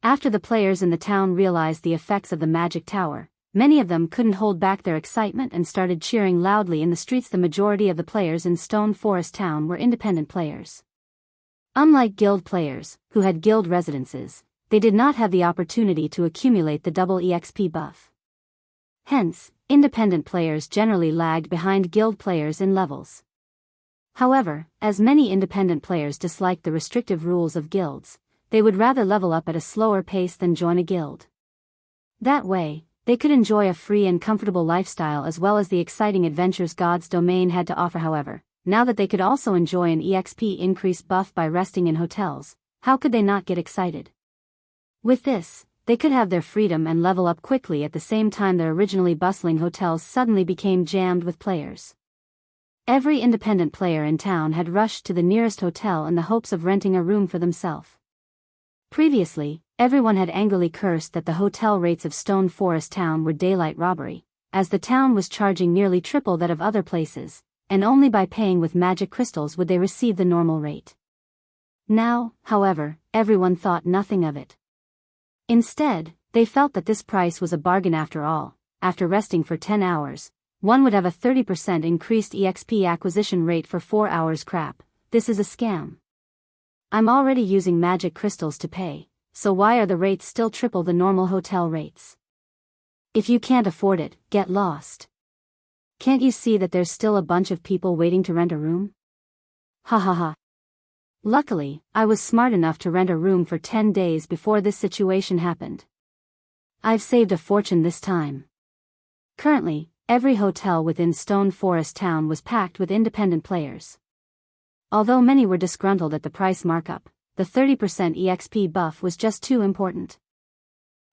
After the players in the town realized the effects of the magic tower, many of them couldn't hold back their excitement and started cheering loudly in the streets. The majority of the players in Stone Forest Town were independent players. Unlike guild players, who had guild residences, they did not have the opportunity to accumulate the double EXP buff. Hence, independent players generally lagged behind guild players in levels. However, as many independent players disliked the restrictive rules of guilds, they would rather level up at a slower pace than join a guild. That way, they could enjoy a free and comfortable lifestyle as well as the exciting adventures God's domain had to offer. However, now that they could also enjoy an EXP increase buff by resting in hotels, how could they not get excited? With this, they could have their freedom and level up quickly at the same time their originally bustling hotels suddenly became jammed with players. Every independent player in town had rushed to the nearest hotel in the hopes of renting a room for themselves. Previously, everyone had angrily cursed that the hotel rates of Stone Forest Town were daylight robbery, as the town was charging nearly triple that of other places, and only by paying with magic crystals would they receive the normal rate. Now, however, everyone thought nothing of it. Instead, they felt that this price was a bargain after all. After resting for 10 hours, one would have a 30% increased EXP acquisition rate for 4 hours. Crap, this is a scam. I'm already using magic crystals to pay, so why are the rates still triple the normal hotel rates? If you can't afford it, get lost. Can't you see that there's still a bunch of people waiting to rent a room? Ha ha ha. Luckily, I was smart enough to rent a room for 10 days before this situation happened. I've saved a fortune this time. Currently, every hotel within Stone Forest Town was packed with independent players. Although many were disgruntled at the price markup, the 30% EXP buff was just too important.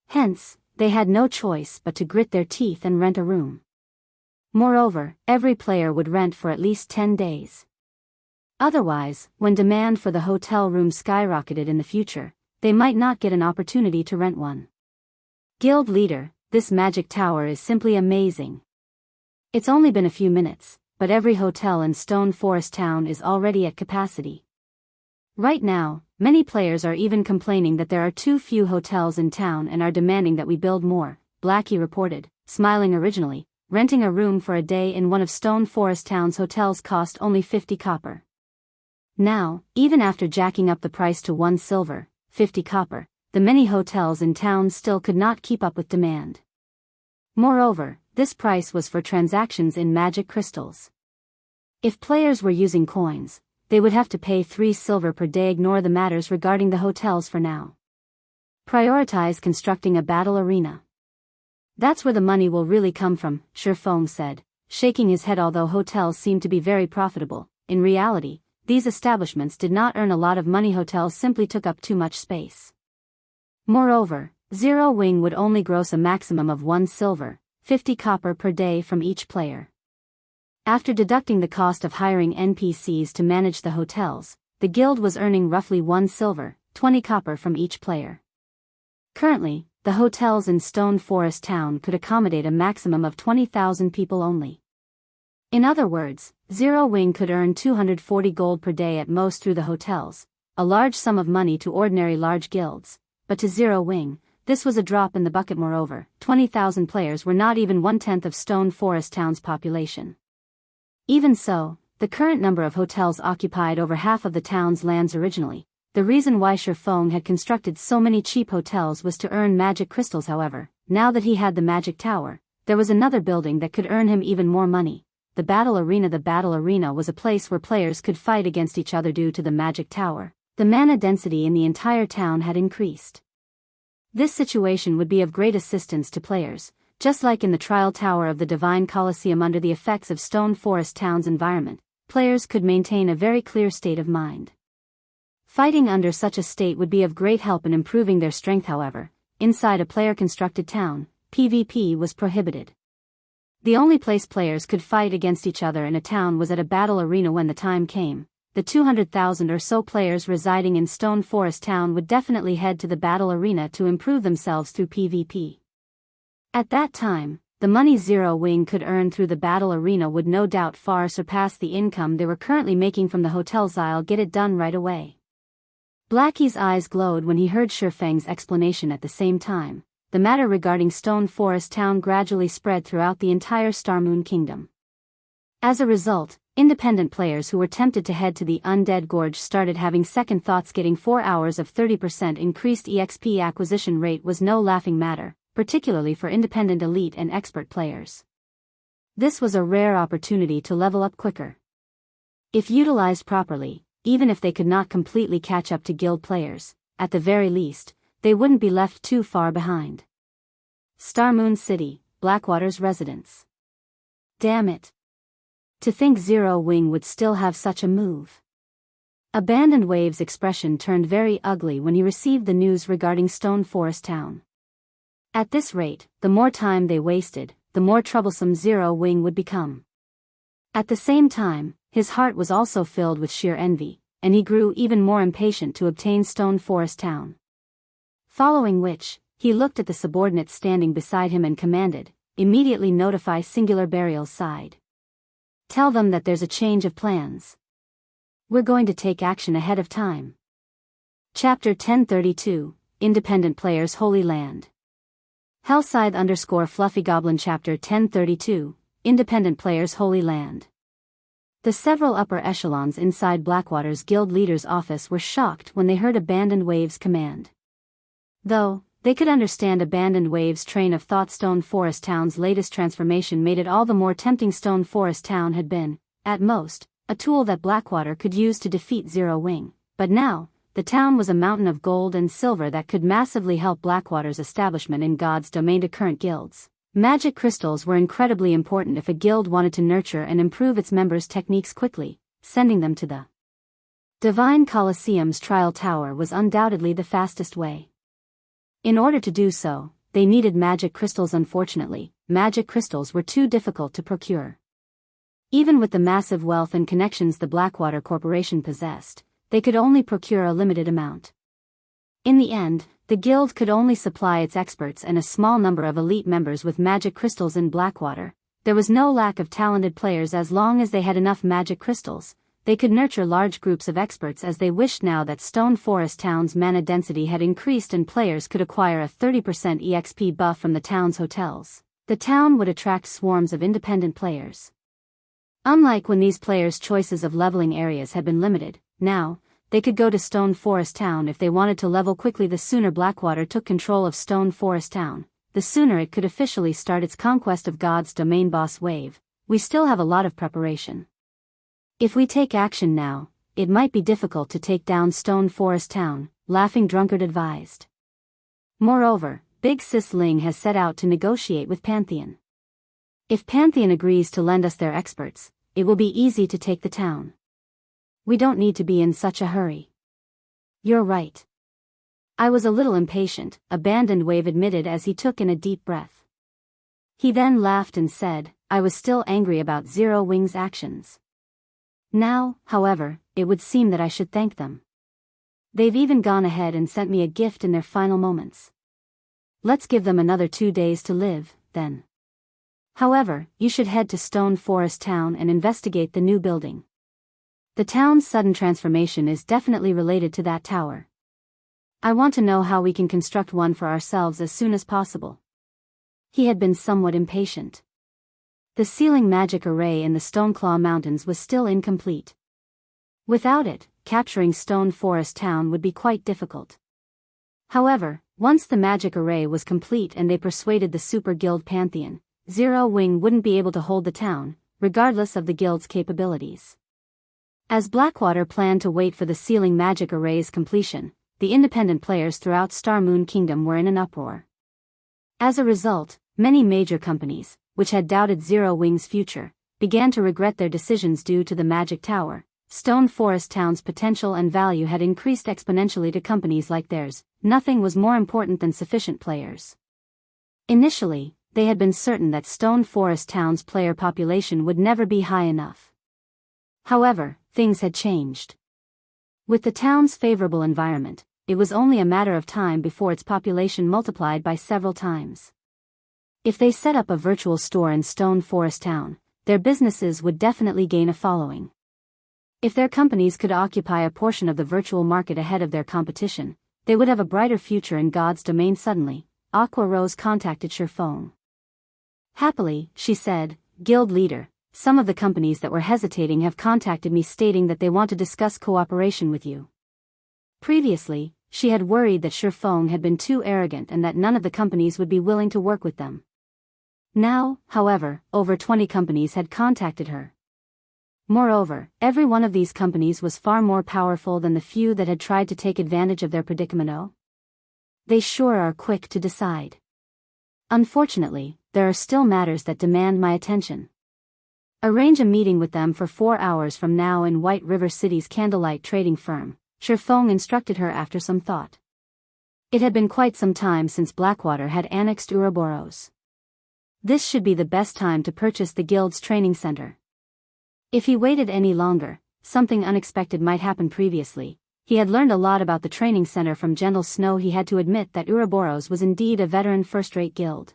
Hence, they had no choice but to grit their teeth and rent a room. Moreover, every player would rent for at least 10 days. Otherwise, when demand for the hotel room skyrocketed in the future, they might not get an opportunity to rent one. Guild leader, this magic tower is simply amazing. It's only been a few minutes, but every hotel in Stone Forest Town is already at capacity. Right now, many players are even complaining that there are too few hotels in town and are demanding that we build more, Blackie reported, smiling. Originally, renting a room for a day in one of Stone Forest Town's hotels cost only 50 copper. Now, even after jacking up the price to 1 silver, 50 copper, the many hotels in town still could not keep up with demand. Moreover, this price was for transactions in magic crystals. If players were using coins, they would have to pay 3 silver per day. Ignore the matters regarding the hotels for now. Prioritize constructing a battle arena. That's where the money will really come from, Surefoam said, shaking his head. Although hotels seem to be very profitable, in reality, these establishments did not earn a lot of money. Hotels simply took up too much space. Moreover, Zero Wing would only gross a maximum of 1 silver, 50 copper per day from each player. After deducting the cost of hiring NPCs to manage the hotels, the guild was earning roughly 1 silver, 20 copper from each player. Currently, the hotels in Stone Forest Town could accommodate a maximum of 20,000 people only. In other words, Zero Wing could earn 240 gold per day at most through the hotels, a large sum of money to ordinary large guilds, but to Zero Wing, this was a drop in the bucket. Moreover, 20,000 players were not even 1/10 of Stone Forest Town's population. Even so, the current number of hotels occupied over half of the town's lands originally. The reason why Shifeng had constructed so many cheap hotels was to earn magic crystals. However, now that he had the magic tower, there was another building that could earn him even more money. The battle arena. The battle arena was a place where players could fight against each other. Due to the magic tower, the mana density in the entire town had increased. This situation would be of great assistance to players, just like in the trial tower of the Divine Colosseum. Under the effects of Stone Forest Town's environment, players could maintain a very clear state of mind. Fighting under such a state would be of great help in improving their strength. However, inside a player-constructed town, PvP was prohibited. The only place players could fight against each other in a town was at a battle arena. When the time came, the 200,000 or so players residing in Stone Forest Town would definitely head to the battle arena to improve themselves through PvP. At that time, the money Zero Wing could earn through the battle arena would no doubt far surpass the income they were currently making from the hotels. I'll get it done right away. Blackie's eyes glowed when he heard Shifeng's explanation. At the same time, the matter regarding Stone Forest Town gradually spread throughout the entire Starmoon Kingdom. As a result, independent players who were tempted to head to the Undead Gorge started having second thoughts. Getting 4 hours of 30% increased EXP acquisition rate was no laughing matter, particularly for independent elite and expert players. This was a rare opportunity to level up quicker. If utilized properly, even if they could not completely catch up to guild players, at the very least, they wouldn't be left too far behind. Starmoon City, Blackwater's residence. Damn it. To think Zero Wing would still have such a move. Abandoned Wave's expression turned very ugly when he received the news regarding Stone Forest Town. At this rate, the more time they wasted, the more troublesome Zero Wing would become. At the same time, his heart was also filled with sheer envy, and he grew even more impatient to obtain Stone Forest Town. Following which, he looked at the subordinates standing beside him and commanded, "Immediately notify Singular Burial's side. Tell them that there's a change of plans. We're going to take action ahead of time." Chapter 1032, Independent Players Holy Land. Hellscythe _Fluffy Chapter 1032, Independent Players Holy Land. The several upper echelons inside Blackwater's guild leader's office were shocked when they heard Abandoned Wave's command. Though they could understand Abandoned Wave's train of thought, Stone Forest Town's latest transformation made it all the more tempting. Stone Forest Town had been, at most, a tool that Blackwater could use to defeat Zero Wing, but now, the town was a mountain of gold and silver that could massively help Blackwater's establishment in God's domain. To current guilds, magic crystals were incredibly important if a guild wanted to nurture and improve its members' techniques quickly. Sending them to the Divine Colosseum's trial tower was undoubtedly the fastest way. In order to do so, they needed magic crystals. Unfortunately, magic crystals were too difficult to procure. Even with the massive wealth and connections the Blackwater Corporation possessed, they could only procure a limited amount. In the end, the guild could only supply its experts and a small number of elite members with magic crystals. In Blackwater, there was no lack of talented players. As long as they had enough magic crystals, they could nurture large groups of experts as they wished. Now that Stone Forest Town's mana density had increased and players could acquire a 30% EXP buff from the town's hotels, the town would attract swarms of independent players. Unlike when these players' choices of leveling areas had been limited, now, they could go to Stone Forest Town if they wanted to level quickly. The sooner Blackwater took control of Stone Forest Town, the sooner it could officially start its conquest of God's domain. Boss Wave, we still have a lot of preparation. If we take action now, it might be difficult to take down Stone Forest Town, Laughing Drunkard advised. Moreover, Big Sis Ling has set out to negotiate with Pantheon. If Pantheon agrees to lend us their experts, it will be easy to take the town. We don't need to be in such a hurry. You're right. I was a little impatient, Abandoned Wave admitted as he took in a deep breath. He then laughed and said, I was still angry about Zero Wing's actions. Now, however, it would seem that I should thank them. They've even gone ahead and sent me a gift in their final moments. Let's give them another 2 days to live, then. However, you should head to Stone Forest Town and investigate the new building. The town's sudden transformation is definitely related to that tower. I want to know how we can construct one for ourselves as soon as possible. He had been somewhat impatient. The sealing magic array in the Stoneclaw Mountains was still incomplete. Without it, capturing Stone Forest Town would be quite difficult. However, once the magic array was complete and they persuaded the Super Guild Pantheon, Zero Wing wouldn't be able to hold the town, regardless of the guild's capabilities. As Blackwater planned to wait for the sealing magic array's completion, the independent players throughout Star Moon Kingdom were in an uproar. As a result, many major companies, which had doubted Zero Wing's future, began to regret their decisions due to the magic tower. Stone Forest Town's potential and value had increased exponentially to companies like theirs. Nothing was more important than sufficient players. Initially, they had been certain that Stone Forest Town's player population would never be high enough. However, things had changed. With the town's favorable environment, it was only a matter of time before its population multiplied by several times. If they set up a virtual store in Stone Forest Town, their businesses would definitely gain a following. If their companies could occupy a portion of the virtual market ahead of their competition, they would have a brighter future in God's domain. Suddenly, Aqua Rose contacted Shifeng. Happily, she said, Guild leader, some of the companies that were hesitating have contacted me stating that they want to discuss cooperation with you. Previously, she had worried that Shifeng had been too arrogant and that none of the companies would be willing to work with them. Now, however, over 20 companies had contacted her. Moreover, every one of these companies was far more powerful than the few that had tried to take advantage of their predicament. Oh, they sure are quick to decide. Unfortunately, there are still matters that demand my attention. Arrange a meeting with them for 4 hours from now in White River City's Candlelight trading firm, Shifeng instructed her after some thought. It had been quite some time since Blackwater had annexed Ouroboros. This should be the best time to purchase the guild's training center. If he waited any longer, something unexpected might happen. Previously, he had learned a lot about the training center from Gentle Snow. He had to admit that Ouroboros was indeed a veteran first-rate guild.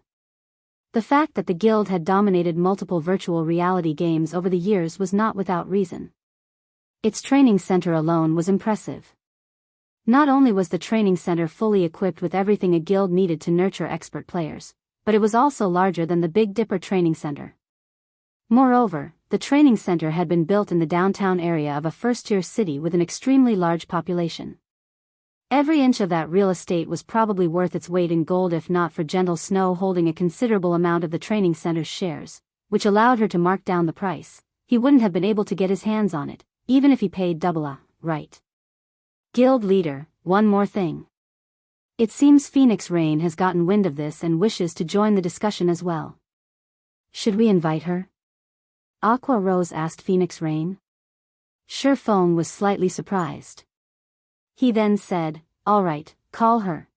The fact that the guild had dominated multiple virtual reality games over the years was not without reason. Its training center alone was impressive. Not only was the training center fully equipped with everything a guild needed to nurture expert players, but it was also larger than the Big Dipper training center. Moreover, the training center had been built in the downtown area of a first-tier city with an extremely large population. Every inch of that real estate was probably worth its weight in gold if not for Gentle Snow holding a considerable amount of the training center's shares, which allowed her to mark down the price. He wouldn't have been able to get his hands on it, even if he paid double. Right. Guild leader, one more thing. It seems Phoenix Rain has gotten wind of this and wishes to join the discussion as well. Should we invite her? Aqua Rose asked Phoenix Rain. Shifeng was slightly surprised. He then said, all right, call her.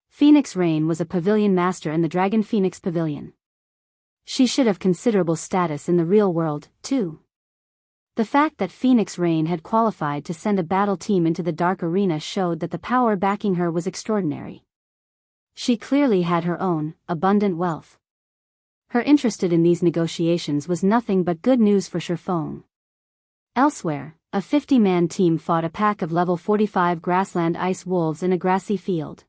Phoenix Rain was a pavilion master in the Dragon Phoenix Pavilion. She should have considerable status in the real world, too. The fact that Phoenix Rain had qualified to send a battle team into the Dark Arena showed that the power backing her was extraordinary. She clearly had her own, abundant wealth. Her interest in these negotiations was nothing but good news for Shifeng. Elsewhere, a 50-man team fought a pack of level 45 grassland ice wolves in a grassy field.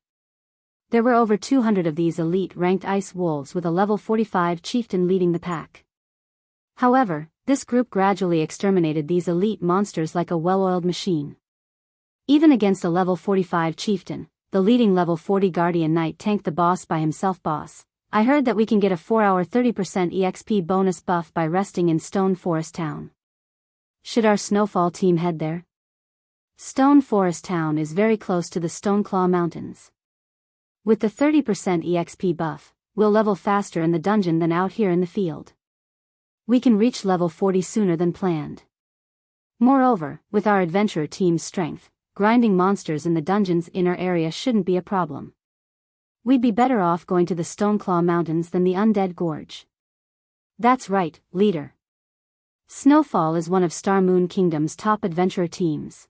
There were over 200 of these elite-ranked ice wolves with a level 45 chieftain leading the pack. However, this group gradually exterminated these elite monsters like a well-oiled machine. Even against a level 45 chieftain, the leading level 40 guardian knight tanked the boss by himself. Boss, I heard that we can get a 4-hour 30% EXP bonus buff by resting in Stone Forest Town. Should our Snowfall team head there? Stone Forest Town is very close to the Stoneclaw Mountains. With the 30% EXP buff, we'll level faster in the dungeon than out here in the field. We can reach level 40 sooner than planned. Moreover, with our adventurer team's strength, grinding monsters in the dungeon's inner area shouldn't be a problem. We'd be better off going to the Stoneclaw Mountains than the Undead Gorge. That's right, leader. Snowfall is one of Star Moon Kingdom's top adventurer teams.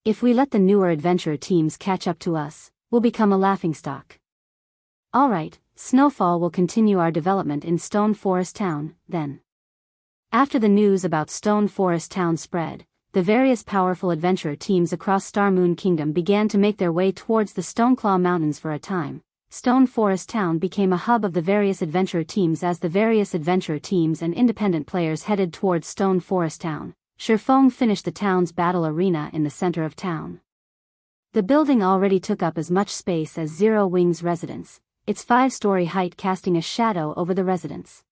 If we let the newer adventurer teams catch up to us, we'll become a laughingstock. Alright, Snowfall will continue our development in Stone Forest Town, then. After the news about Stone Forest Town spread, the various powerful adventurer teams across Star Moon Kingdom began to make their way towards the Stoneclaw Mountains for a time. Stone Forest Town became a hub of the various adventurer teams as the various adventurer teams and independent players headed towards Stone Forest Town. Shifeng finished the town's battle arena in the center of town. The building already took up as much space as Zero Wing's residence, its 5-story height casting a shadow over the residence.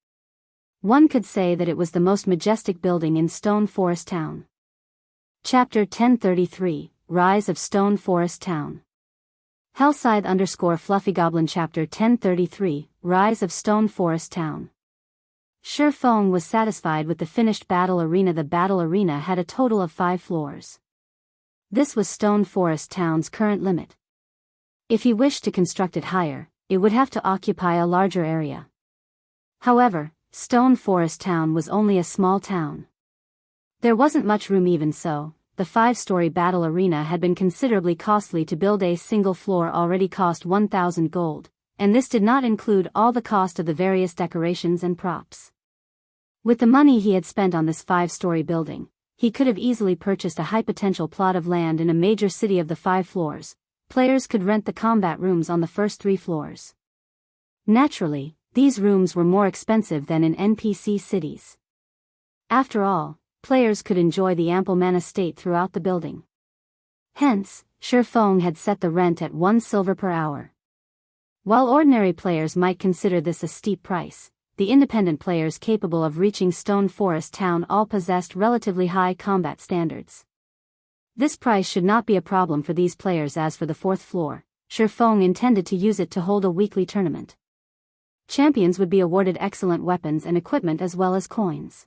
One could say that it was the most majestic building in Stone Forest Town. Chapter 1033, Rise of Stone Forest Town. Hellscythe _ Fluffy Goblin Chapter 1033, Rise of Stone Forest Town. Shifeng was satisfied with the finished battle arena. The battle arena had a total of 5 floors. This was Stone Forest Town's current limit. If he wished to construct it higher, it would have to occupy a larger area. However, Stone Forest Town was only a small town. There wasn't much room. Even so, the 5-story battle arena had been considerably costly to build. A single floor already cost 1,000 gold, and this did not include all the cost of the various decorations and props. With the money he had spent on this 5-story building, he could have easily purchased a high-potential plot of land in a major city of the 5 floors. Players could rent the combat rooms on the first 3 floors. Naturally, these rooms were more expensive than in NPC cities. After all, players could enjoy the ample mana state throughout the building. Hence, Shifeng had set the rent at 1 silver per hour. While ordinary players might consider this a steep price, the independent players capable of reaching Stone Forest Town all possessed relatively high combat standards. This price should not be a problem for these players. As for the 4th floor, Shifeng intended to use it to hold a weekly tournament. Champions would be awarded excellent weapons and equipment as well as coins.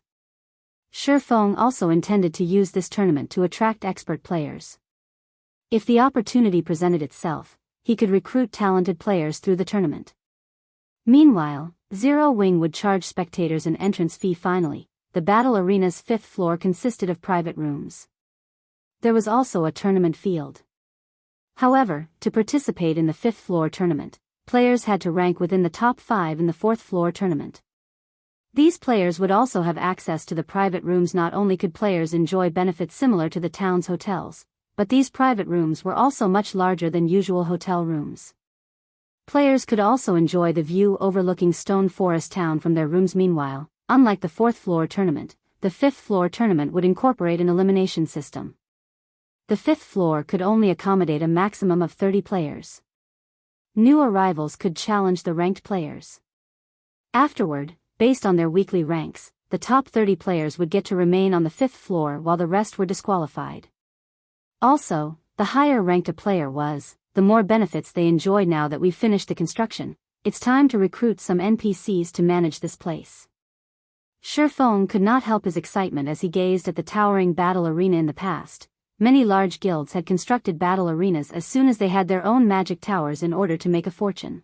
Shifeng also intended to use this tournament to attract expert players. If the opportunity presented itself, he could recruit talented players through the tournament. Meanwhile, Zero Wing would charge spectators an entrance fee. Finally, the battle arena's 5th floor consisted of private rooms. There was also a tournament field. However, to participate in the 5th floor tournament, players had to rank within the top 5 in the 4th floor tournament. These players would also have access to the private rooms. Not only could players enjoy benefits similar to the town's hotels, but these private rooms were also much larger than usual hotel rooms. Players could also enjoy the view overlooking Stone Forest Town from their rooms. Meanwhile, unlike the 4th floor tournament, the 5th floor tournament would incorporate an elimination system. The 5th floor could only accommodate a maximum of 30 players. New arrivals could challenge the ranked players. Afterward, based on their weekly ranks, the top 30 players would get to remain on the 5th floor while the rest were disqualified. Also, the higher ranked a player was, the more benefits they enjoyed. Now that we've finished the construction, it's time to recruit some NPCs to manage this place. Shifeng could not help his excitement as he gazed at the towering battle arena. In the past, many large guilds had constructed battle arenas as soon as they had their own magic towers in order to make a fortune.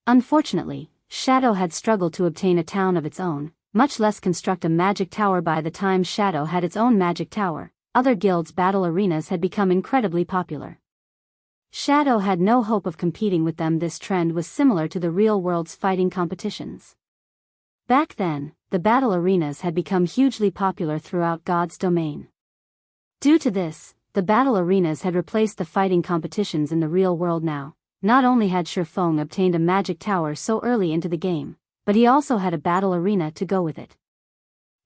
Unfortunately, Shadow had struggled to obtain a town of its own, much less construct a magic tower. By the time Shadow had its own magic tower, other guilds' battle arenas had become incredibly popular. Shadow had no hope of competing with them. This trend was similar to the real world's fighting competitions. Back then, the battle arenas had become hugely popular throughout God's domain. Due to this, the battle arenas had replaced the fighting competitions in the real world. Now, not only had Shifeng obtained a magic tower so early into the game, but he also had a battle arena to go with it.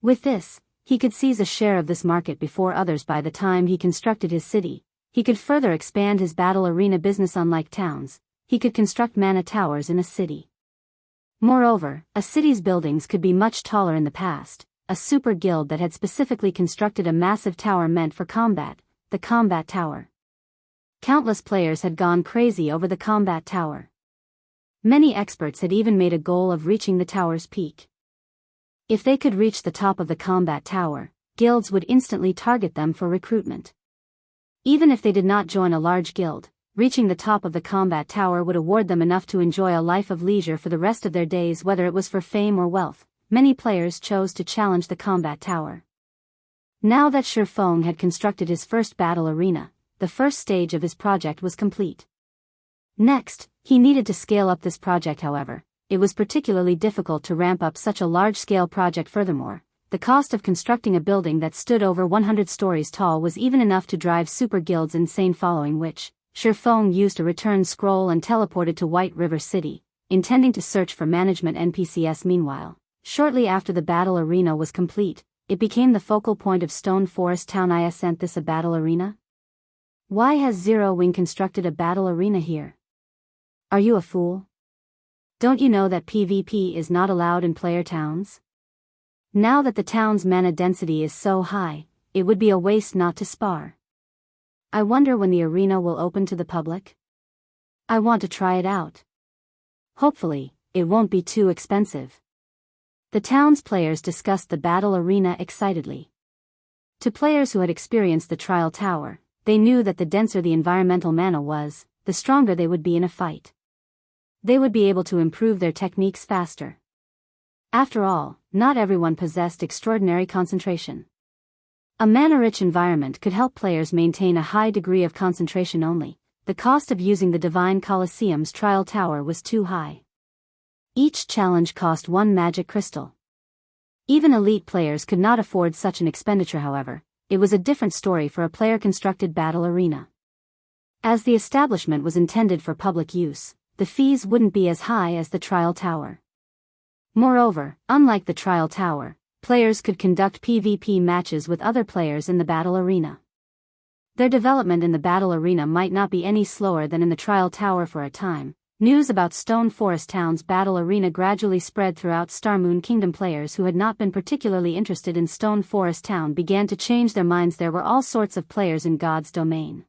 With this, he could seize a share of this market before others. By the time he constructed his city, he could further expand his battle arena business. Unlike towns, he could construct mana towers in a city. Moreover, a city's buildings could be much taller. In the past, a super guild that had specifically constructed a massive tower meant for combat, the combat tower. Countless players had gone crazy over the combat tower. Many experts had even made a goal of reaching the tower's peak. If they could reach the top of the combat tower, guilds would instantly target them for recruitment. Even if they did not join a large guild, reaching the top of the combat tower would award them enough to enjoy a life of leisure for the rest of their days. Whether it was for fame or wealth, many players chose to challenge the combat tower. Now that Shifeng had constructed his first battle arena, the first stage of his project was complete. Next, he needed to scale up this project. However, it was particularly difficult to ramp up such a large-scale project. Furthermore, the cost of constructing a building that stood over 100 stories tall was even enough to drive Super Guild's insane, following which, Shifeng used a return scroll and teleported to White River City, intending to search for management NPCs. Meanwhile, shortly after the battle arena was complete, it became the focal point of Stone Forest Town. Isn't this a battle arena? Why has Zero Wing constructed a battle arena here? Are you a fool? Don't you know that PvP is not allowed in player towns? Now that the town's mana density is so high, it would be a waste not to spar. I wonder when the arena will open to the public? I want to try it out. Hopefully, it won't be too expensive. The town's players discussed the battle arena excitedly. To players who had experienced the trial tower, they knew that the denser the environmental mana was, the stronger they would be in a fight. They would be able to improve their techniques faster. After all, not everyone possessed extraordinary concentration. A mana-rich environment could help players maintain a high degree of concentration only. The cost of using the Divine Colosseum's trial tower was too high. Each challenge cost 1 magic crystal. Even elite players could not afford such an expenditure. However, it was a different story for a player-constructed battle arena. As the establishment was intended for public use, the fees wouldn't be as high as the trial tower. Moreover, unlike the trial tower, players could conduct PvP matches with other players in the battle arena. Their development in the battle arena might not be any slower than in the trial tower. For a time, news about Stone Forest Town's battle arena gradually spread throughout Starmoon Kingdom. Players who had not been particularly interested in Stone Forest Town began to change their minds. There were all sorts of players in God's domain.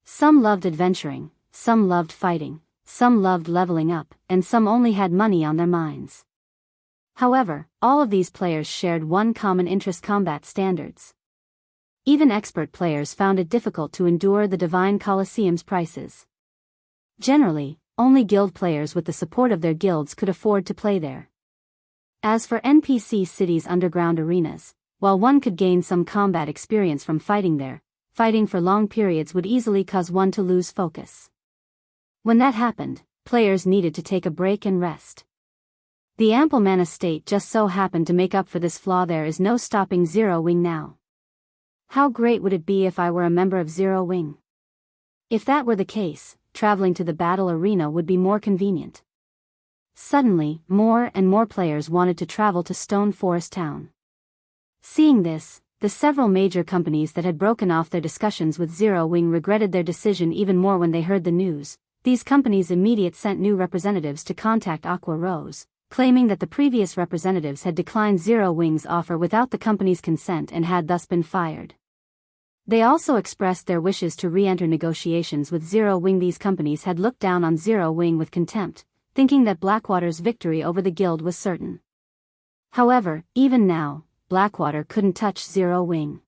Some loved adventuring, some loved fighting, some loved leveling up, and some only had money on their minds. However, all of these players shared one common interest: combat standards. Even expert players found it difficult to endure the Divine Colosseum's prices. Generally, only guild players with the support of their guilds could afford to play there. As for NPC City's underground arenas, while one could gain some combat experience from fighting there, fighting for long periods would easily cause one to lose focus. When that happened, players needed to take a break and rest. The ample mana state just so happened to make up for this flaw. There is no stopping Zero Wing now. How great would it be if I were a member of Zero Wing? If that were the case, traveling to the battle arena would be more convenient. Suddenly, more and more players wanted to travel to Stone Forest Town. Seeing this, the several major companies that had broken off their discussions with Zero Wing regretted their decision even more when they heard the news. These companies immediately sent new representatives to contact Aqua Rose, claiming that the previous representatives had declined Zero Wing's offer without the company's consent and had thus been fired. They also expressed their wishes to re-enter negotiations with Zero Wing. These companies had looked down on Zero Wing with contempt, thinking that Blackwater's victory over the guild was certain. However, even now, Blackwater couldn't touch Zero Wing.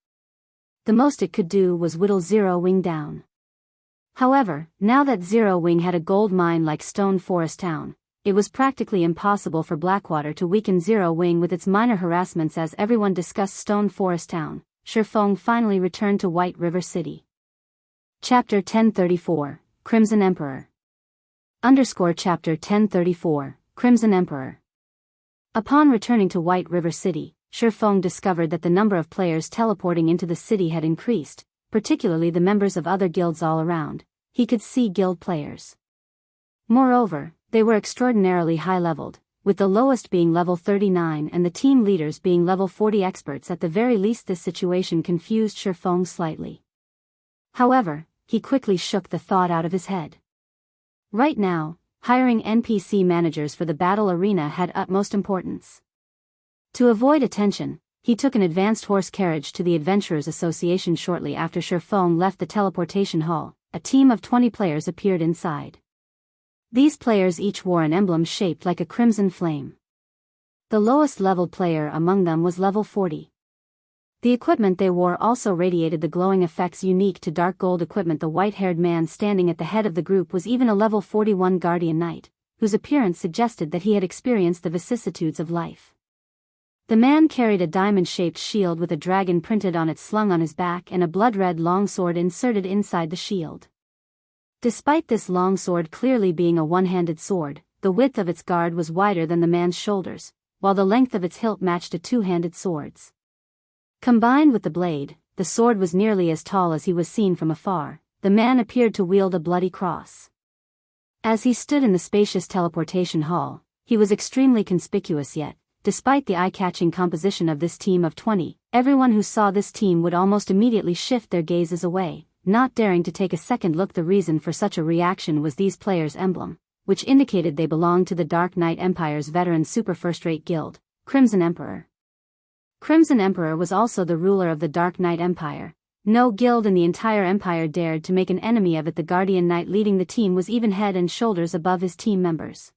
The most it could do was whittle Zero Wing down. However, now that Zero Wing had a gold mine like Stone Forest Town, it was practically impossible for Blackwater to weaken Zero Wing with its minor harassments. As everyone discussed Stone Forest Town, Shifeng finally returned to White River City. Chapter 1034, Crimson Emperor. Chapter 1034, Crimson Emperor. Upon returning to White River City, Shifeng discovered that the number of players teleporting into the city had increased, particularly the members of other guilds all around. He could see guild players. Moreover, they were extraordinarily high-leveled, with the lowest being level 39 and the team leaders being level 40 experts at the very least. This situation confused Shifeng slightly. However, he quickly shook the thought out of his head. Right now, hiring NPC managers for the battle arena had utmost importance. To avoid attention, he took an advanced horse carriage to the Adventurers Association. Shortly after Shifeng left the teleportation hall, a team of 20 players appeared inside. These players each wore an emblem shaped like a crimson flame. The lowest leveled player among them was level 40. The equipment they wore also radiated the glowing effects unique to dark gold equipment. The white-haired man standing at the head of the group was even a level 41 Guardian Knight, whose appearance suggested that he had experienced the vicissitudes of life. The man carried a diamond-shaped shield with a dragon printed on it slung on his back and a blood-red longsword inserted inside the shield. Despite this longsword clearly being a one-handed sword, the width of its guard was wider than the man's shoulders, while the length of its hilt matched a two-handed sword's. Combined with the blade, the sword was nearly as tall as he was seen from afar. The man appeared to wield a bloody cross. As he stood in the spacious teleportation hall, he was extremely conspicuous yet, despite the eye-catching composition of this team of 20, everyone who saw this team would almost immediately shift their gazes away, not daring to take a second look. The reason for such a reaction was these players' emblem, which indicated they belonged to the Dark Knight Empire's veteran super first-rate guild, Crimson Emperor. Crimson Emperor was also the ruler of the Dark Knight Empire. No guild in the entire empire dared to make an enemy of it. The Guardian Knight leading the team was even head and shoulders above his team members.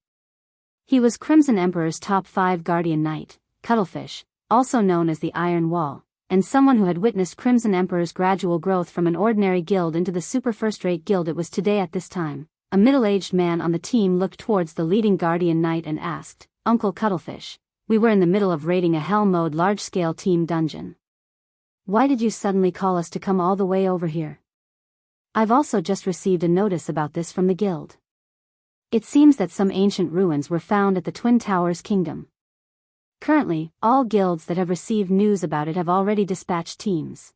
He was Crimson Emperor's top 5 Guardian Knight, Cuttlefish, also known as the Iron Wall, and someone who had witnessed Crimson Emperor's gradual growth from an ordinary guild into the super first-rate guild it was today. At this time, a middle-aged man on the team looked towards the leading Guardian Knight and asked, "Uncle Cuttlefish, we were in the middle of raiding a hell mode large-scale team dungeon. Why did you suddenly call us to come all the way over here? I've also just received a notice about this from the guild. It seems that some ancient ruins were found at the Twin Towers Kingdom. Currently, all guilds that have received news about it have already dispatched teams.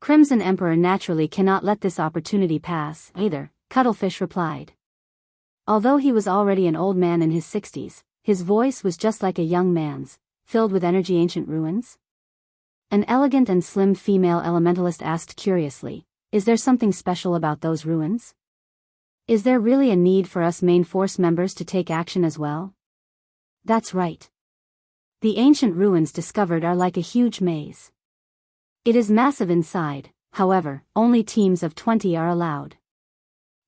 Crimson Emperor naturally cannot let this opportunity pass, either," Cuttlefish replied. Although he was already an old man in his 60s, his voice was just like a young man's, filled with energy. "Ancient ruins?" An elegant and slim female elementalist asked curiously, "Is there something special about those ruins? Is there really a need for us main force members to take action as well?" "That's right. The ancient ruins discovered are like a huge maze. It is massive inside, however, only teams of 20 are allowed.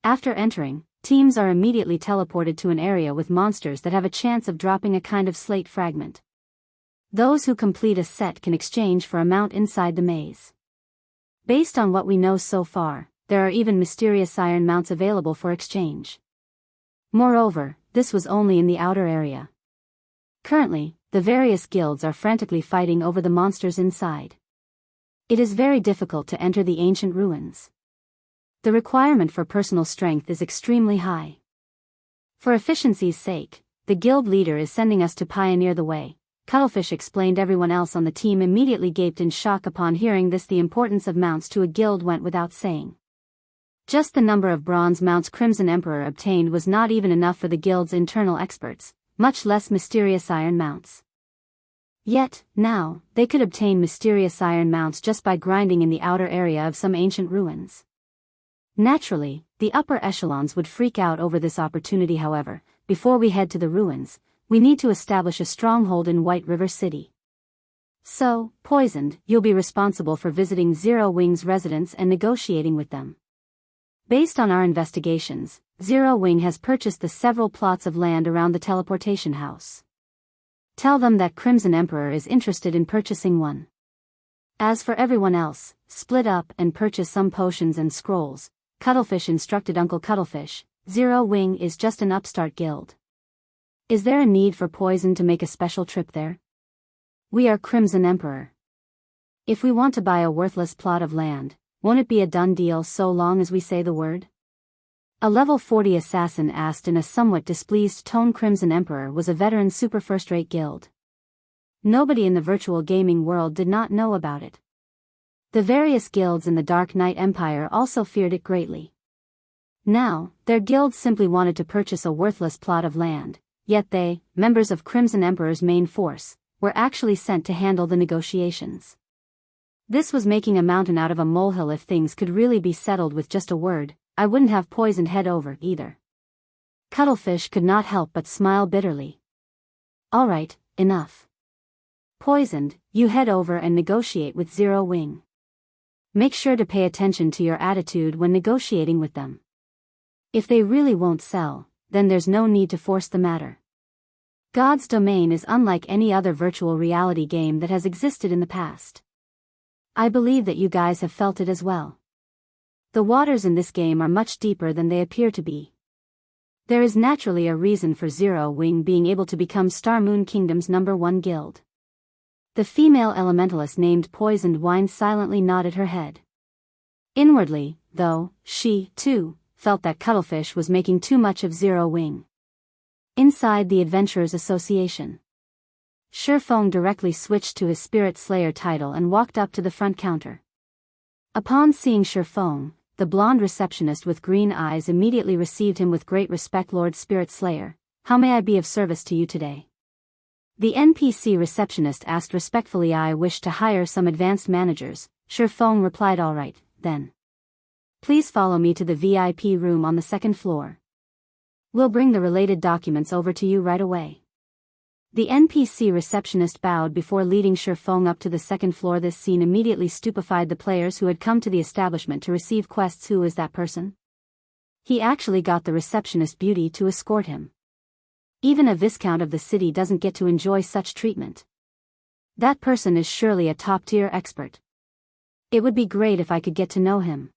After entering, teams are immediately teleported to an area with monsters that have a chance of dropping a kind of slate fragment. Those who complete a set can exchange for a mount inside the maze. Based on what we know so far, there are even mysterious iron mounts available for exchange. Moreover, this was only in the outer area. Currently, the various guilds are frantically fighting over the monsters inside. It is very difficult to enter the ancient ruins. The requirement for personal strength is extremely high. For efficiency's sake, the guild leader is sending us to pioneer the way," Cuttlefish explained. Everyone else on the team immediately gaped in shock upon hearing this. The importance of mounts to a guild went without saying. Just the number of bronze mounts Crimson Emperor obtained was not even enough for the guild's internal experts, much less mysterious iron mounts. Yet, now, they could obtain mysterious iron mounts just by grinding in the outer area of some ancient ruins. Naturally, the upper echelons would freak out over this opportunity. However, before we head to the ruins, we need to establish a stronghold in White River City. So, Poisoned, you'll be responsible for visiting Zero Wing's residents and negotiating with them. Based on our investigations, Zero Wing has purchased the several plots of land around the teleportation house. Tell them that Crimson Emperor is interested in purchasing one. As for everyone else, split up and purchase some potions and scrolls," Cuttlefish instructed. "Uncle Cuttlefish, Zero Wing is just an upstart guild. Is there a need for Poison to make a special trip there? We are Crimson Emperor. If we want to buy a worthless plot of land, won't it be a done deal so long as we say the word?" A level 40 assassin asked in a somewhat displeased tone. Crimson Emperor was a veteran super first-rate guild. Nobody in the virtual gaming world did not know about it. The various guilds in the Dark Knight Empire also feared it greatly. Now, their guilds simply wanted to purchase a worthless plot of land, yet they, members of Crimson Emperor's main force, were actually sent to handle the negotiations. This was making a mountain out of a molehill. If things could really be settled with just a word, I wouldn't have Poisoned head over either. Cuttlefish could not help but smile bitterly. "Alright, enough. Poisoned, you head over and negotiate with Zero Wing. Make sure to pay attention to your attitude when negotiating with them. If they really won't sell, then there's no need to force the matter. God's Domain is unlike any other virtual reality game that has existed in the past. I believe that you guys have felt it as well. The waters in this game are much deeper than they appear to be. There is naturally a reason for Zero Wing being able to become Star Moon Kingdom's #1 guild. The female elementalist named Poisoned Wine silently nodded her head. Inwardly, though, she, too, felt that Cuttlefish was making too much of Zero Wing. Inside the Adventurers Association, Shifeng directly switched to his Spirit Slayer title and walked up to the front counter. Upon seeing Shifeng, the blonde receptionist with green eyes immediately received him with great respect. Lord Spirit Slayer, how may I be of service to you today? The NPC receptionist asked respectfully. I wish to hire some advanced managers. Shifeng replied. All right, then. Please follow me to the VIP room on the second floor. We'll bring the related documents over to you right away. The NPC receptionist bowed before leading Shifeng up to the second floor. This scene immediately stupefied the players who had come to the establishment to receive quests. Who is that person? He actually got the receptionist beauty to escort him. Even a viscount of the city doesn't get to enjoy such treatment. That person is surely a top-tier expert. It would be great if I could get to know him.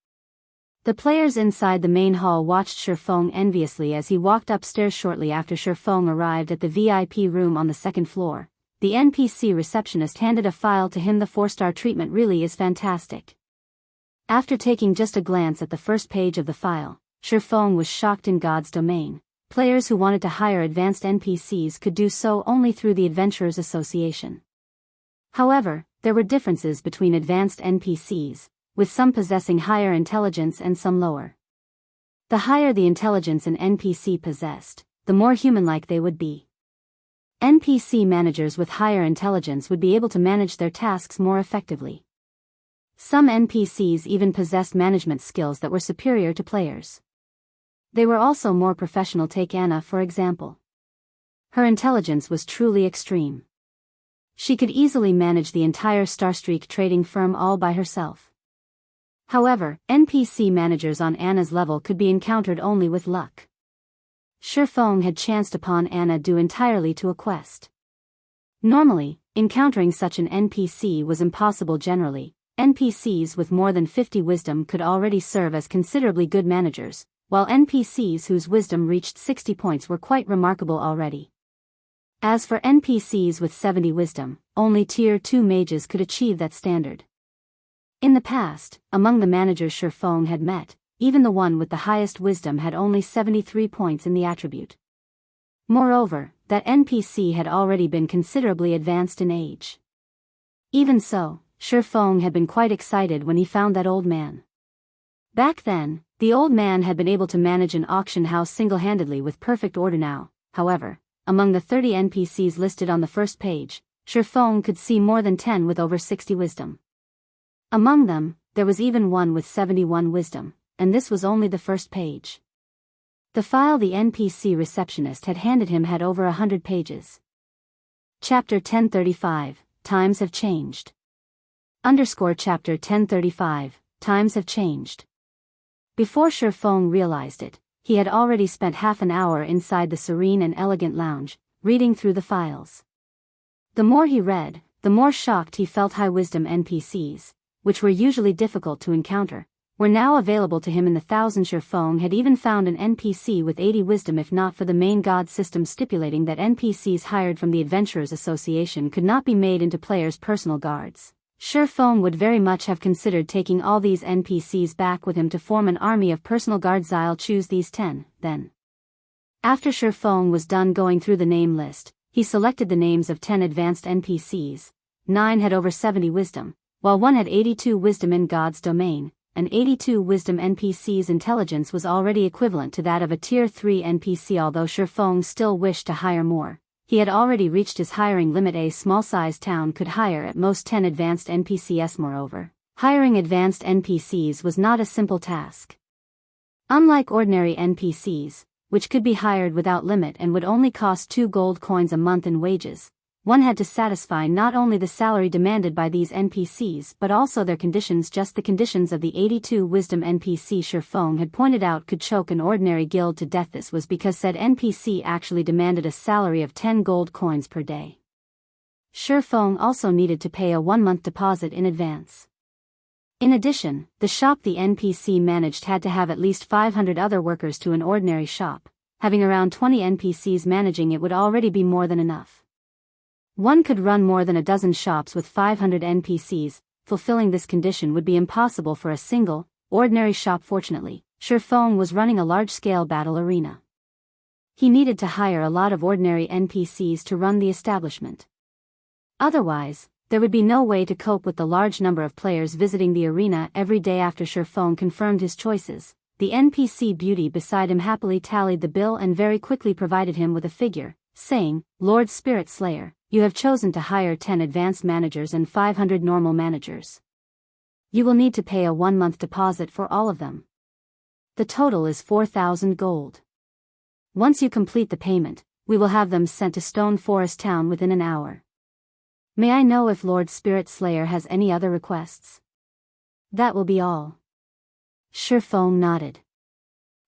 The players inside the main hall watched Shifeng enviously as he walked upstairs. Shortly after Shifeng arrived at the VIP room on the second floor, the NPC receptionist handed a file to him. The 4-star treatment really is fantastic. After taking just a glance at the first page of the file, Shifeng was shocked. In God's domain, players who wanted to hire advanced NPCs could do so only through the Adventurers Association. However, there were differences between advanced NPCs, with some possessing higher intelligence and some lower. The higher the intelligence an NPC possessed, the more human-like they would be. NPC managers with higher intelligence would be able to manage their tasks more effectively. Some NPCs even possessed management skills that were superior to players. They were also more professional. Take Anna, for example. Her intelligence was truly extreme. She could easily manage the entire Starstreak trading firm all by herself. However, NPC managers on Anna's level could be encountered only with luck. Shifeng had chanced upon Anna due entirely to a quest. Normally, encountering such an NPC was impossible. Generally, NPCs with more than 50 wisdom could already serve as considerably good managers, while NPCs whose wisdom reached 60 points were quite remarkable already. As for NPCs with 70 wisdom, only Tier 2 mages could achieve that standard. In the past, among the managers Shifeng had met, even the one with the highest wisdom had only 73 points in the attribute. Moreover, that NPC had already been considerably advanced in age. Even so, Shifeng had been quite excited when he found that old man. Back then, the old man had been able to manage an auction house single-handedly with perfect order. Now, however, among the 30 NPCs listed on the first page, Shifeng could see more than 10 with over 60 wisdom. Among them, there was even one with 71 wisdom, and this was only the first page. The file the NPC receptionist had handed him had over 100 pages. Chapter 1035, Times Have Changed. Chapter 1035, Times Have Changed. Before Shifeng realized it, he had already spent half an hour inside the serene and elegant lounge, reading through the files. The more he read, the more shocked he felt. High-wisdom NPCs, which were usually difficult to encounter, were now available to him in the thousands. Shifeng had even found an NPC with 80 wisdom. If not for the Mage God system stipulating that NPCs hired from the Adventurers Association could not be made into players' personal guards, Shifeng would very much have considered taking all these NPCs back with him to form an army of personal guards. I'll choose these 10, then. After Shifeng was done going through the name list, he selected the names of 10 advanced NPCs. 9 had over 70 wisdom, while 1 had 82 wisdom. In God's domain, an 82 wisdom NPC's intelligence was already equivalent to that of a Tier 3 NPC. Although Shifeng still wished to hire more, he had already reached his hiring limit. A small-sized town could hire at most 10 advanced NPCs. Moreover, hiring advanced NPCs was not a simple task. Unlike ordinary NPCs, which could be hired without limit and would only cost 2 gold coins a month in wages, one had to satisfy not only the salary demanded by these NPCs but also their conditions. Just the conditions of the 82 wisdom NPC Shifeng had pointed out could choke an ordinary guild to death. This was because said NPC actually demanded a salary of 10 gold coins per day. Shifeng also needed to pay a 1-month deposit in advance. In addition, the shop the NPC managed had to have at least 500 other workers. To an ordinary shop, having around 20 NPCs managing it would already be more than enough. One could run more than a dozen shops with 500 NPCs. Fulfilling this condition would be impossible for a single, ordinary shop. Fortunately, Shifeng was running a large-scale battle arena. He needed to hire a lot of ordinary NPCs to run the establishment. Otherwise, there would be no way to cope with the large number of players visiting the arena every day. After Shifeng confirmed his choices, the NPC beauty beside him happily tallied the bill and very quickly provided him with a figure, saying, "Lord Spirit Slayer, you have chosen to hire 10 advanced managers and 500 normal managers. You will need to pay a 1-month deposit for all of them. The total is 4,000 gold. Once you complete the payment, we will have them sent to Stone Forest Town within an hour. May I know if Lord Spirit Slayer has any other requests?" "That will be all." Shifeng nodded.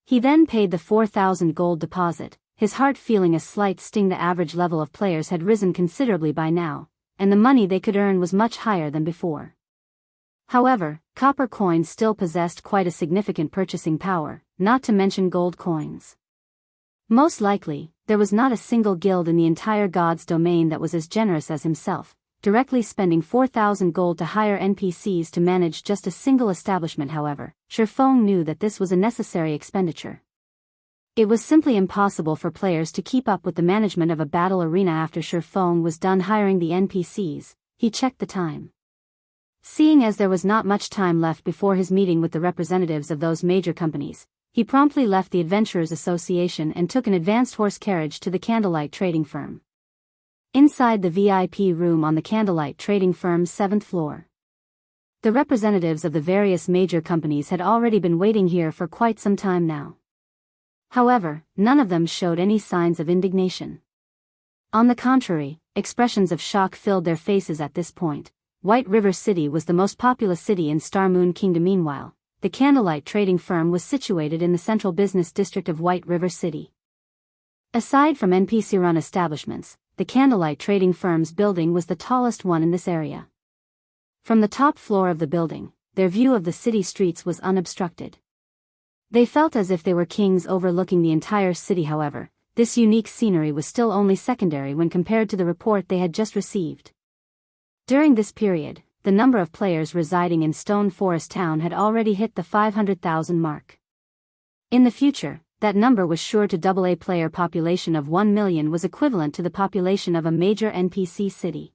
He then paid the 4,000 gold deposit, his heart feeling a slight sting. The average level of players had risen considerably by now, and the money they could earn was much higher than before. However, copper coins still possessed quite a significant purchasing power, not to mention gold coins. Most likely, there was not a single guild in the entire God's domain that was as generous as himself, directly spending 4,000 gold to hire NPCs to manage just a single establishment. However, Shifeng knew that this was a necessary expenditure. It was simply impossible for players to keep up with the management of a battle arena. After Shifeng was done hiring the NPCs, he checked the time. Seeing as there was not much time left before his meeting with the representatives of those major companies, he promptly left the Adventurers Association and took an advanced horse carriage to the Candlelight trading firm. Inside the VIP room on the Candlelight trading firm's 7th floor, the representatives of the various major companies had already been waiting here for quite some time now. However, none of them showed any signs of indignation. On the contrary, expressions of shock filled their faces at this point. White River City was the most populous city in Starmoon Kingdom. Meanwhile, the Candlelight trading firm was situated in the central business district of White River City. Aside from NPC-run establishments, the Candlelight trading firm's building was the tallest one in this area. From the top floor of the building, their view of the city streets was unobstructed. They felt as if they were kings overlooking the entire city. However, this unique scenery was still only secondary when compared to the report they had just received. During this period, the number of players residing in Stone Forest Town had already hit the 500,000 mark. In the future, that number was sure to double. A player population of 1 million was equivalent to the population of a major NPC city.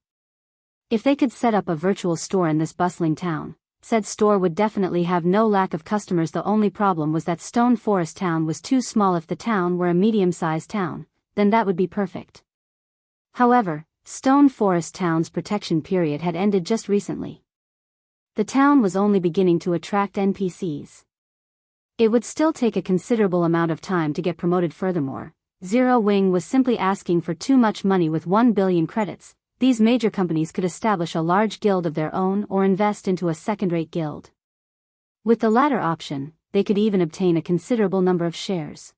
If they could set up a virtual store in this bustling town, said store would definitely have no lack of customers. The only problem was that Stone Forest Town was too small. If the town were a medium-sized town, then that would be perfect. However, Stone Forest Town's protection period had ended just recently. The town was only beginning to attract NPCs. It would still take a considerable amount of time to get promoted. Furthermore, Zero Wing was simply asking for too much money. With 1 billion credits, these major companies could establish a large guild of their own or invest into a second-rate guild. With the latter option, they could even obtain a considerable number of shares.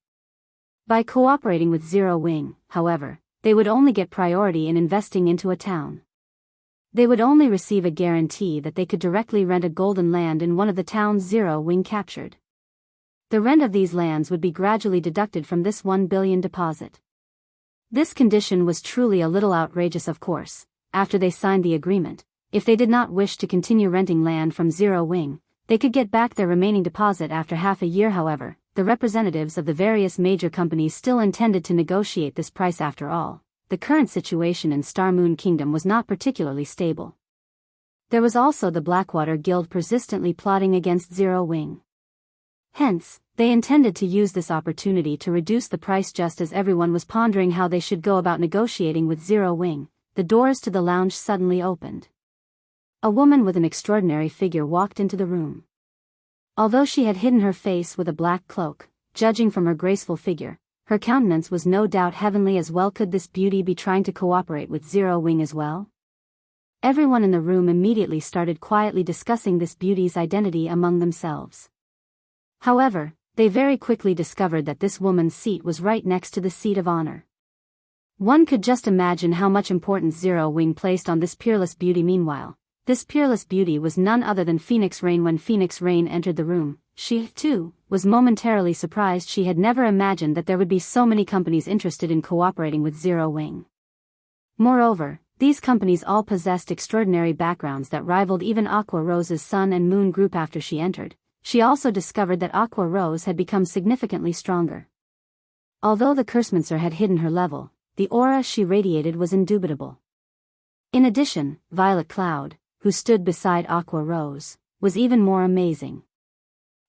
By cooperating with Zero Wing, however, they would only get priority in investing into a town. They would only receive a guarantee that they could directly rent a golden land in one of the towns Zero Wing captured. The rent of these lands would be gradually deducted from this 1 billion deposit. This condition was truly a little outrageous. Of course, after they signed the agreement, if they did not wish to continue renting land from Zero Wing, they could get back their remaining deposit after half a year. However, the representatives of the various major companies still intended to negotiate this price. After all, the current situation in Starmoon Kingdom was not particularly stable. There was also the Blackwater Guild persistently plotting against Zero Wing. Hence, they intended to use this opportunity to reduce the price. Just as everyone was pondering how they should go about negotiating with Zero Wing, the doors to the lounge suddenly opened. A woman with an extraordinary figure walked into the room. Although she had hidden her face with a black cloak, judging from her graceful figure, her countenance was no doubt heavenly as well. Could this beauty be trying to cooperate with Zero Wing as well? Everyone in the room immediately started quietly discussing this beauty's identity among themselves. However, they very quickly discovered that this woman's seat was right next to the seat of honor. One could just imagine how much importance Zero Wing placed on this peerless beauty. Meanwhile, this peerless beauty was none other than Phoenix Rain. When Phoenix Rain entered the room, she, too, was momentarily surprised. She had never imagined that there would be so many companies interested in cooperating with Zero Wing. Moreover, These companies all possessed extraordinary backgrounds that rivaled even Aqua Rose's Sun and Moon group. After she entered, she also discovered that Aqua Rose had become significantly stronger. Although the Cursemancer had hidden her level, the aura she radiated was indubitable. In addition, Violet Cloud, who stood beside Aqua Rose, was even more amazing.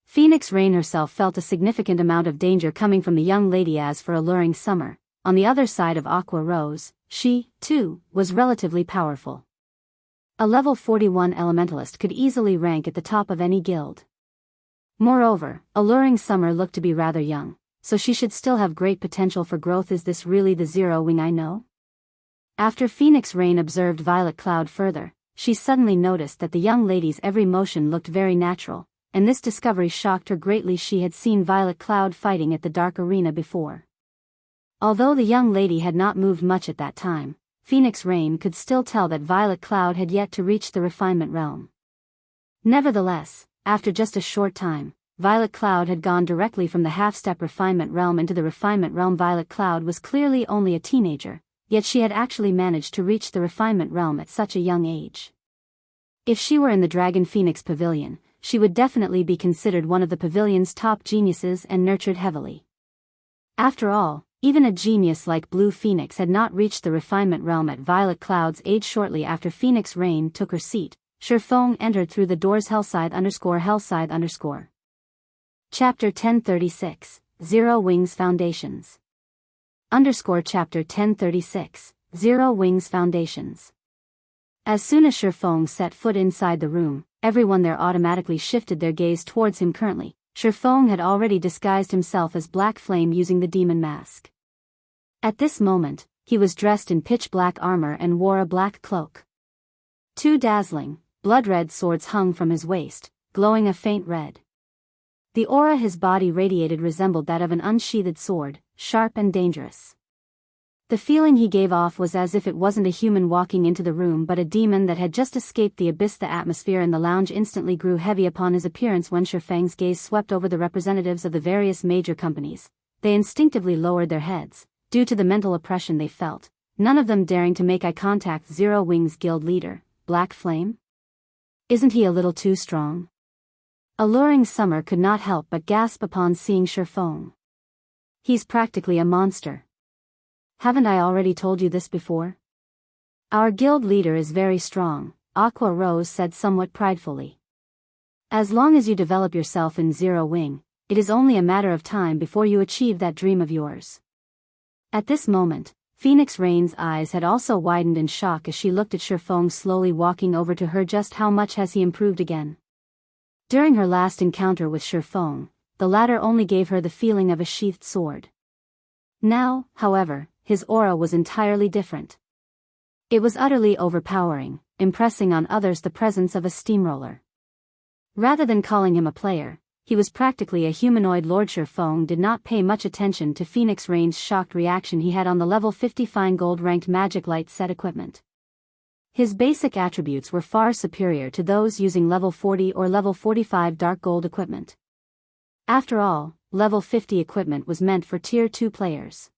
Phoenix Rain herself felt a significant amount of danger coming from the young lady. As for Alluring Summer, on the other side of Aqua Rose, she, too, was relatively powerful. A level 41 elementalist could easily rank at the top of any guild. Moreover, Alluring Summer looked to be rather young, so she should still have great potential for growth. Is this really the Zero Wing I know? After Phoenix Rain observed Violet Cloud further, she suddenly noticed that the young lady's every motion looked very natural, and this discovery shocked her greatly. She had seen Violet Cloud fighting at the Dark Arena before. Although the young lady had not moved much at that time, Phoenix Rain could still tell that Violet Cloud had yet to reach the refinement realm. Nevertheless, after just a short time, Violet Cloud had gone directly from the half-step refinement realm into the refinement realm. Violet Cloud was clearly only a teenager, yet she had actually managed to reach the refinement realm at such a young age. If she were in the Dragon Phoenix Pavilion, she would definitely be considered one of the pavilion's top geniuses and nurtured heavily. After all, even a genius like Blue Phoenix had not reached the refinement realm at Violet Cloud's age. Shortly after Phoenix Rain took her seat, Shifeng entered through the doors. Hellscythe_. Chapter 1036, Zero Wings Foundations. Chapter 1036, Zero Wings Foundations. As soon as Shifeng set foot inside the room, everyone there automatically shifted their gaze towards him. Currently, Shifeng had already disguised himself as Black Flame using the demon mask. At this moment, he was dressed in pitch-black armor and wore a black cloak. Two dazzling, blood-red swords hung from his waist, glowing a faint red. The aura his body radiated resembled that of an unsheathed sword, sharp and dangerous. The feeling he gave off was as if it wasn't a human walking into the room but a demon that had just escaped the abyss. The atmosphere in the lounge instantly grew heavy upon his appearance. When Shifeng's gaze swept over the representatives of the various major companies, they instinctively lowered their heads, due to the mental oppression they felt, none of them daring to make eye contact. Zero Wings Guild leader, Black Flame? Isn't he a little too strong? Alluring Summer could not help but gasp upon seeing Shifeng. He's practically a monster. Haven't I already told you this before? Our guild leader is very strong, Aqua Rose said somewhat pridefully. As long as you develop yourself in Zero Wing, it is only a matter of time before you achieve that dream of yours. At this moment, Phoenix Rain's eyes had also widened in shock as she looked at Shifeng slowly walking over to her. Just how much has he improved again? During her last encounter with Shifeng, the latter only gave her the feeling of a sheathed sword. Now, however, his aura was entirely different. It was utterly overpowering, impressing on others the presence of a steamroller. Rather than calling him a player, he was practically a humanoid. Lord Shifeng did not pay much attention to Phoenix Rain's shocked reaction. He had on the level 50 fine gold-ranked Magic Light set equipment. His basic attributes were far superior to those using level 40 or level 45 dark gold equipment. After all, level 50 equipment was meant for tier 2 players.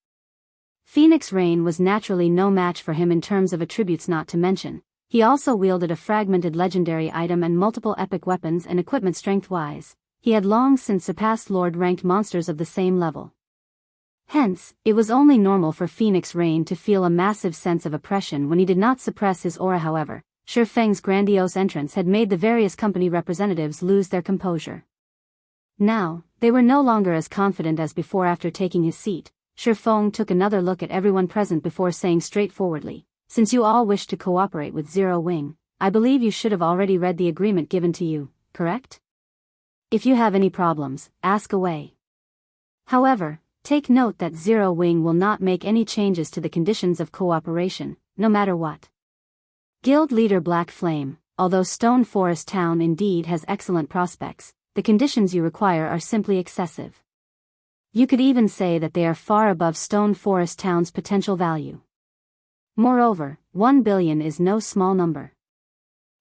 Phoenix Rain was naturally no match for him in terms of attributes. Not to mention, he also wielded a fragmented legendary item and multiple epic weapons and equipment. Strength-wise, he had long since surpassed Lord-ranked monsters of the same level. Hence, it was only normal for Phoenix Rain to feel a massive sense of oppression when he did not suppress his aura. However, Shifeng's grandiose entrance had made the various company representatives lose their composure. Now, they were no longer as confident as before. After taking his seat, Shifeng took another look at everyone present before saying straightforwardly, "Since you all wish to cooperate with Zero Wing, I believe you should have already read the agreement given to you, correct? If you have any problems, ask away. However, take note that Zero Wing will not make any changes to the conditions of cooperation, no matter what." Guild leader Black Flame, although Stone Forest Town indeed has excellent prospects, the conditions you require are simply excessive. You could even say that they are far above Stone Forest Town's potential value. Moreover, 1 billion is no small number.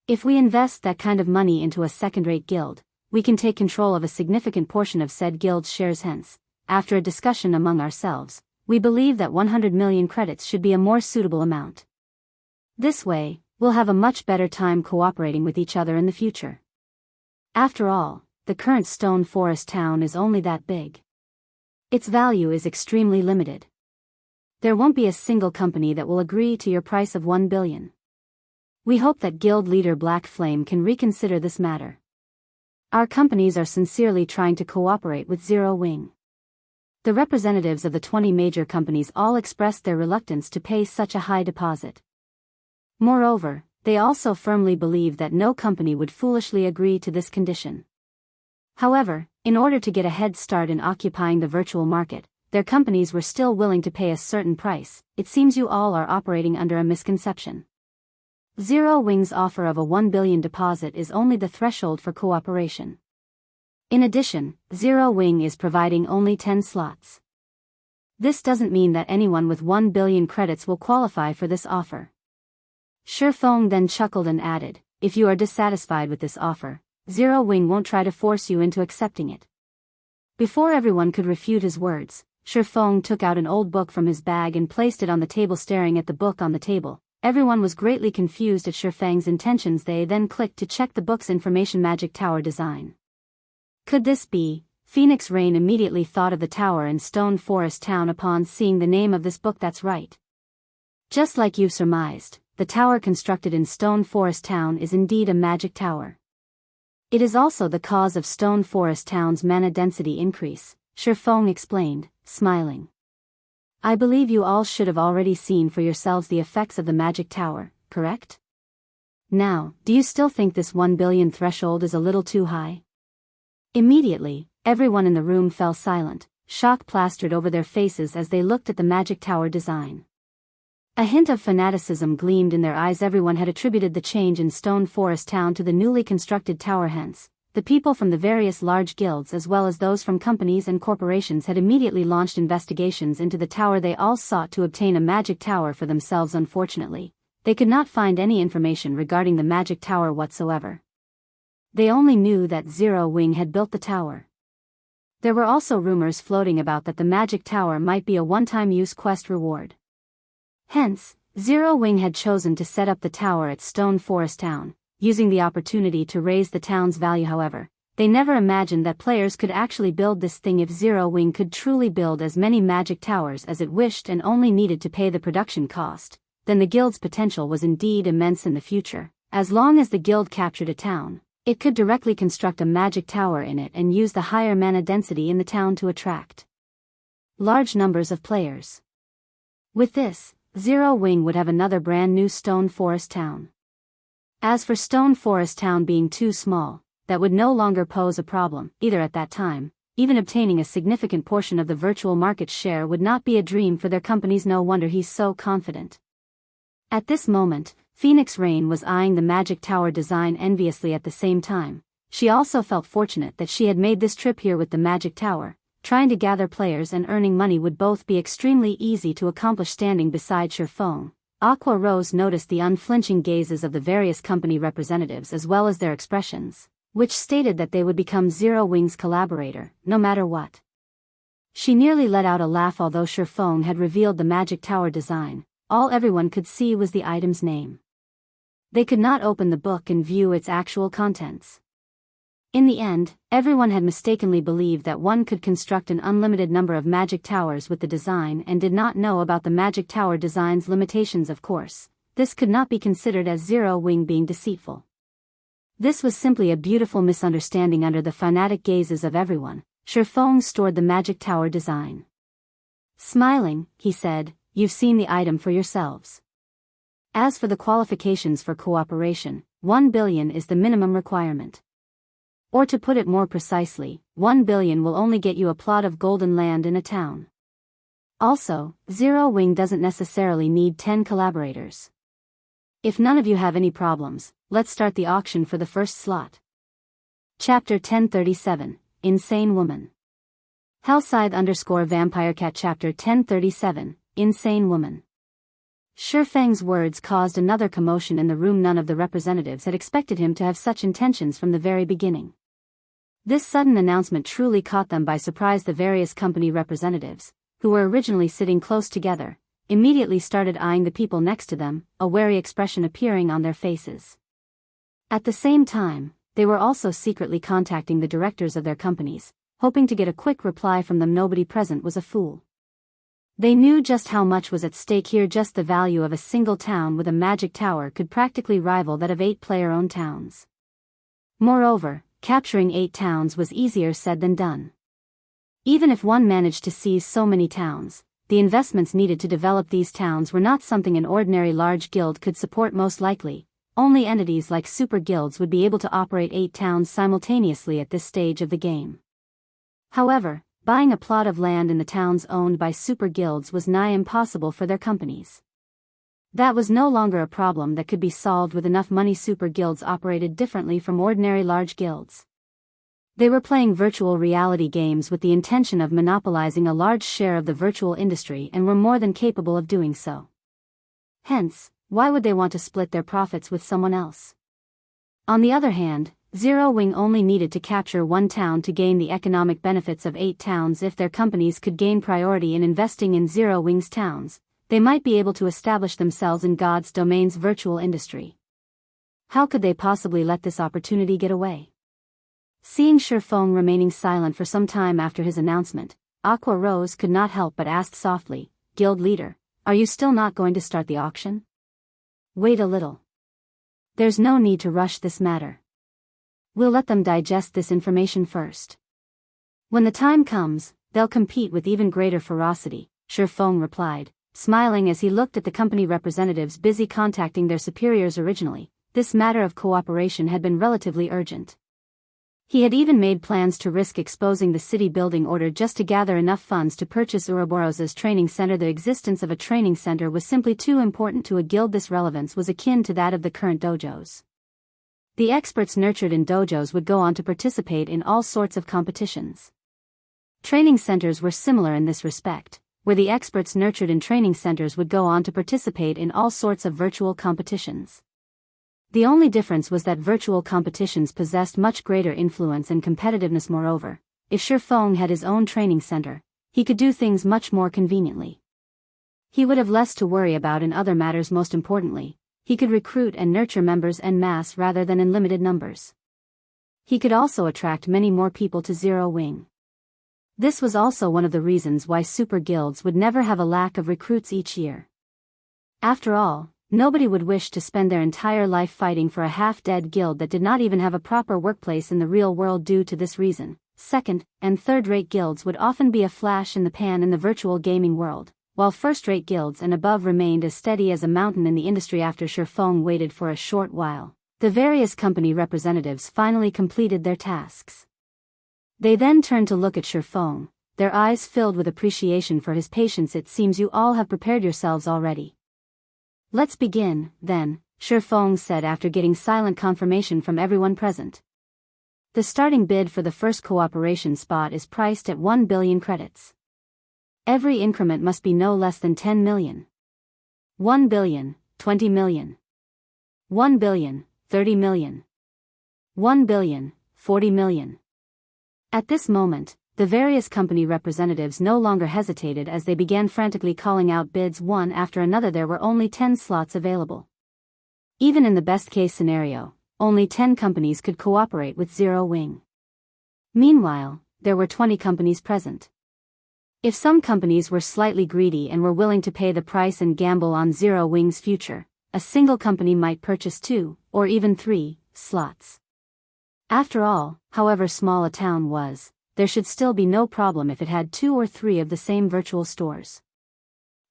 If we invest that kind of money into a second-rate guild, we can take control of a significant portion of said guild's shares. Hence, after a discussion among ourselves, we believe that 100 million credits should be a more suitable amount. This way, we'll have a much better time cooperating with each other in the future. After all, the current stone forest town is only that big. Its value is extremely limited. There won't be a single company that will agree to your price of 1 billion. We hope that guild leader Black Flame can reconsider this matter. Our companies are sincerely trying to cooperate with Zero Wing. The representatives of the 20 major companies all expressed their reluctance to pay such a high deposit. Moreover, they also firmly believe that no company would foolishly agree to this condition. However, in order to get a head start in occupying the virtual market, their companies were still willing to pay a certain price. It seems you all are operating under a misconception. Zero Wing's offer of a 1 billion deposit is only the threshold for cooperation. In addition, Zero Wing is providing only 10 slots. This doesn't mean that anyone with 1 billion credits will qualify for this offer. Shifeng then chuckled and added, if you are dissatisfied with this offer, Zero Wing won't try to force you into accepting it. Before everyone could refute his words, Shifeng took out an old book from his bag and placed it on the table. Staring at the book on the table, everyone was greatly confused at Shifeng's intentions. They then clicked to check the book's information. Magic Tower design. Could this be? Phoenix Rain immediately thought of the tower in Stone Forest Town upon seeing the name of this book. That's right. Just like you surmised, the tower constructed in Stone Forest Town is indeed a magic tower. It is also the cause of Stone Forest Town's mana density increase, Shifeng explained, smiling. I believe you all should have already seen for yourselves the effects of the magic tower, correct? Now, do you still think this 1 billion threshold is a little too high? Immediately, everyone in the room fell silent, shock plastered over their faces as they looked at the magic tower design. A hint of fanaticism gleamed in their eyes. Everyone had attributed the change in Stone Forest Town to the newly constructed tower. Hence, the people from the various large guilds as well as those from companies and corporations had immediately launched investigations into the tower. They all sought to obtain a magic tower for themselves. Unfortunately, they could not find any information regarding the magic tower whatsoever. They only knew that Zero Wing had built the tower. There were also rumors floating about that the magic tower might be a one-time use quest reward. Hence, Zero Wing had chosen to set up the tower at Stone Forest Town, using the opportunity to raise the town's value. However, they never imagined that players could actually build this thing. If Zero Wing could truly build as many magic towers as it wished and only needed to pay the production cost, then the guild's potential was indeed immense in the future. As long as the guild captured a town, it could directly construct a magic tower in it and use the higher mana density in the town to attract large numbers of players. With this, Zero Wing would have another brand new Stone Forest Town. As for Stone Forest Town being too small, that would no longer pose a problem, either at that time. Even obtaining a significant portion of the virtual market share would not be a dream for their companies. No wonder he's so confident. At this moment, Phoenix Rain was eyeing the magic tower design enviously. At the same time, she also felt fortunate that she had made this trip here with the magic tower. Trying to gather players and earning money would both be extremely easy to accomplish. Standing beside Shifeng, Aqua Rose noticed the unflinching gazes of the various company representatives as well as their expressions, which stated that they would become Zero Wing's collaborator, no matter what. She nearly let out a laugh. Although Shifeng had revealed the magic tower design, all everyone could see was the item's name. They could not open the book and view its actual contents. In the end, everyone had mistakenly believed that one could construct an unlimited number of magic towers with the design and did not know about the magic tower design's limitations. Of course, this could not be considered as Zero Wing being deceitful. This was simply a beautiful misunderstanding. Under the fanatic gazes of everyone, Shifeng stored the magic tower design. Smiling, he said, "You've seen the item for yourselves. As for the qualifications for cooperation, 1 billion is the minimum requirement. Or to put it more precisely, 1 billion will only get you a plot of golden land in a town. Also, Zero Wing doesn't necessarily need 10 collaborators. If none of you have any problems, let's start the auction for the first slot." Chapter 1037, Insane Woman. Hellscythe_VampireCat. Chapter 1037, Insane Woman. Shifeng's words caused another commotion in the room. None of the representatives had expected him to have such intentions from the very beginning. This sudden announcement truly caught them by surprise. The various company representatives, who were originally sitting close together, immediately started eyeing the people next to them, a wary expression appearing on their faces. At the same time, they were also secretly contacting the directors of their companies, hoping to get a quick reply from them. Nobody present was a fool. They knew just how much was at stake here. Just the value of a single town with a magic tower could practically rival that of 8 player-owned towns. Moreover, capturing 8 towns was easier said than done. Even if one managed to seize so many towns, the investments needed to develop these towns were not something an ordinary large guild could support. Most likely, only entities like super guilds would be able to operate 8 towns simultaneously at this stage of the game. However, buying a plot of land in the towns owned by super guilds was nigh impossible for their companies. That was no longer a problem that could be solved with enough money. Super guilds operated differently from ordinary large guilds. They were playing virtual reality games with the intention of monopolizing a large share of the virtual industry and were more than capable of doing so. Hence, why would they want to split their profits with someone else? On the other hand, Zero Wing only needed to capture 1 town to gain the economic benefits of 8 towns. If their companies could gain priority in investing in Zero Wing's towns, they might be able to establish themselves in God's domain's virtual industry. How could they possibly let this opportunity get away? Seeing Shifeng remaining silent for some time after his announcement, Aqua Rose could not help but ask softly, "Guild leader, are you still not going to start the auction?" "Wait a little. There's no need to rush this matter. We'll let them digest this information first. When the time comes, they'll compete with even greater ferocity," Shifeng replied, smiling as he looked at the company representatives busy contacting their superiors. Originally, this matter of cooperation had been relatively urgent. He had even made plans to risk exposing the city building order just to gather enough funds to purchase Ouroboros's training center. The existence of a training center was simply too important to a guild. This relevance was akin to that of the current dojos. The experts nurtured in dojos would go on to participate in all sorts of competitions. Training centers were similar in this respect, where the experts nurtured in training centers would go on to participate in all sorts of virtual competitions. The only difference was that virtual competitions possessed much greater influence and competitiveness. Moreover, if Shifeng had his own training center, he could do things much more conveniently. He would have less to worry about in other matters. Most importantly, he could recruit and nurture members en masse rather than in limited numbers. He could also attract many more people to Zero Wing. This was also one of the reasons why super guilds would never have a lack of recruits each year. After all, nobody would wish to spend their entire life fighting for a half-dead guild that did not even have a proper workplace in the real world. Due to this reason, second- and third-rate guilds would often be a flash in the pan in the virtual gaming world, while first-rate guilds and above remained as steady as a mountain in the industry. After Shifeng waited for a short while, the various company representatives finally completed their tasks. They then turned to look at Shifeng, their eyes filled with appreciation for his patience. "It seems you all have prepared yourselves already. Let's begin, then," Shifeng said after getting silent confirmation from everyone present. "The starting bid for the first cooperation spot is priced at 1 billion credits. Every increment must be no less than 10 million. 1 billion, 20 million. 1 billion, 30 million. 1 billion, 40 million. At this moment, the various company representatives no longer hesitated as they began frantically calling out bids one after another. There were only 10 slots available. Even in the best-case scenario, only 10 companies could cooperate with Zero Wing. Meanwhile, there were 20 companies present. If some companies were slightly greedy and were willing to pay the price and gamble on Zero Wing's future, a single company might purchase 2, or even 3, slots. After all, however small a town was, there should still be no problem if it had 2 or 3 of the same virtual stores.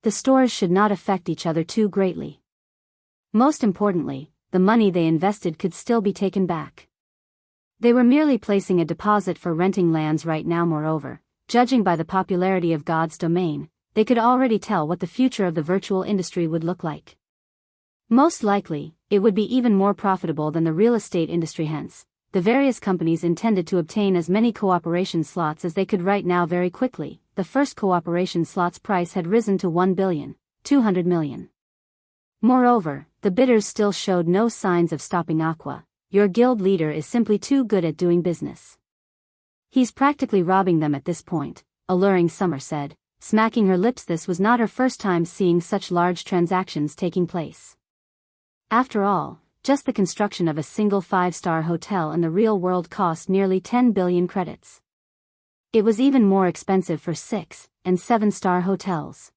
The stores should not affect each other too greatly. Most importantly, the money they invested could still be taken back. They were merely placing a deposit for renting lands right now. Moreover, judging by the popularity of God's domain, they could already tell what the future of the virtual industry would look like. Most likely, it would be even more profitable than the real estate industry. Hence, the various companies intended to obtain as many cooperation slots as they could right now very quickly. The first cooperation slot's price had risen to 1,200 million. Moreover, the bidders still showed no signs of stopping. "Aqua, your guild leader is simply too good at doing business. He's practically robbing them at this point," Alluring Summer said, smacking her lips. This was not her first time seeing such large transactions taking place. After all, just the construction of a single 5-star hotel in the real world cost nearly 10 billion credits. It was even more expensive for 6- and 7-star hotels.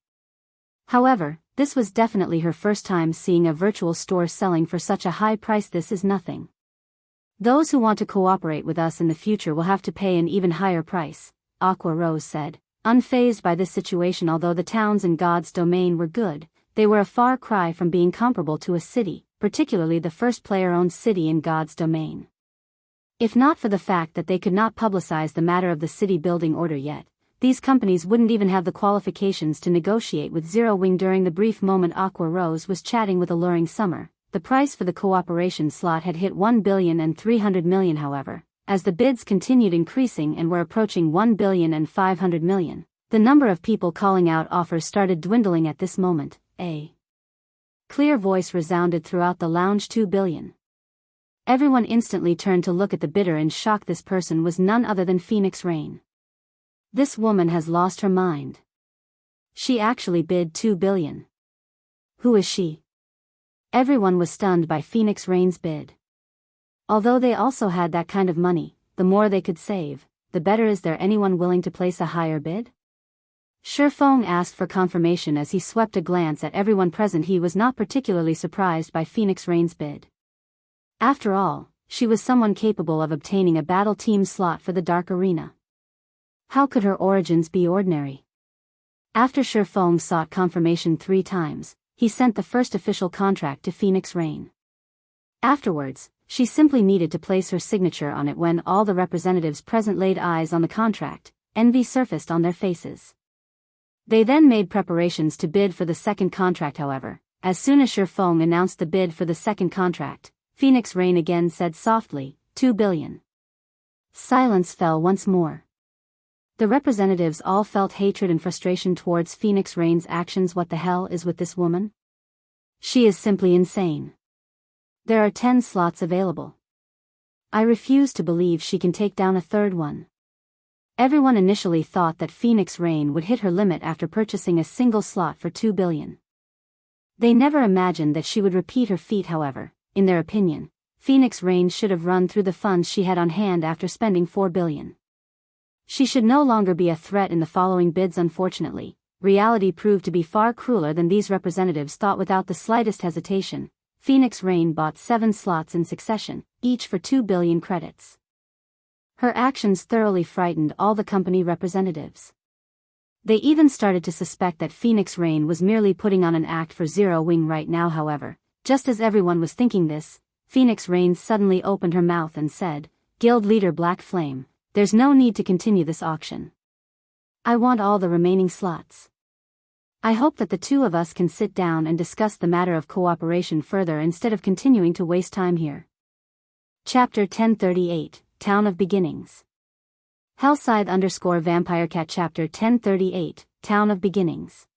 However, this was definitely her first time seeing a virtual store selling for such a high price. This is nothing. Those who want to cooperate with us in the future will have to pay an even higher price, Aqua Rose said, unfazed by this situation. Although the towns in God's domain were good, they were a far cry from being comparable to a city, particularly the first player-owned city in God's domain. If not for the fact that they could not publicize the matter of the city building order yet, these companies wouldn't even have the qualifications to negotiate with Zero Wing. During the brief moment Aqua Rose was chatting with Alluring Summer, the price for the cooperation slot had hit 1,300 million. However, as the bids continued increasing and were approaching 1,500 million, the number of people calling out offers started dwindling. At this moment, a clear voice resounded throughout the lounge. 2 billion. Everyone instantly turned to look at the bidder in shock. This person was none other than Phoenix Rain. This woman has lost her mind. She actually bid 2 billion. Who is she? Everyone was stunned by Phoenix Rain's bid. Although they also had that kind of money, the more they could save, the better. Is there anyone willing to place a higher bid? Shifeng asked for confirmation as he swept a glance at everyone present. He was not particularly surprised by Phoenix Rain's bid. After all, she was someone capable of obtaining a battle team slot for the Dark Arena. How could her origins be ordinary? After Shifeng sought confirmation 3 times, he sent the first official contract to Phoenix Rain. Afterwards, she simply needed to place her signature on it. When all the representatives present laid eyes on the contract, envy surfaced on their faces. They then made preparations to bid for the second contract. However, as soon as Shifeng announced the bid for the second contract, Phoenix Rain again said softly, 2 billion. Silence fell once more. The representatives all felt hatred and frustration towards Phoenix Rain's actions. What the hell is with this woman? She is simply insane. There are 10 slots available. I refuse to believe she can take down a third one. Everyone initially thought that Phoenix Rain would hit her limit after purchasing a single slot for 2 billion. They never imagined that she would repeat her feat. However, in their opinion, Phoenix Rain should have run through the funds she had on hand after spending 4 billion. She should no longer be a threat in the following bids. Unfortunately, reality proved to be far crueler than these representatives thought. Without the slightest hesitation, Phoenix Rain bought 7 slots in succession, each for 2 billion credits. Her actions thoroughly frightened all the company representatives. They even started to suspect that Phoenix Rain was merely putting on an act for Zero Wing right now. However, just as everyone was thinking this, Phoenix Rain suddenly opened her mouth and said, "Guild leader Black Flame, there's no need to continue this auction. I want all the remaining slots. I hope that the two of us can sit down and discuss the matter of cooperation further instead of continuing to waste time here." Chapter 1038, Town of Beginnings. Hellscythe_Vampirecat Chapter 1038, Town of Beginnings.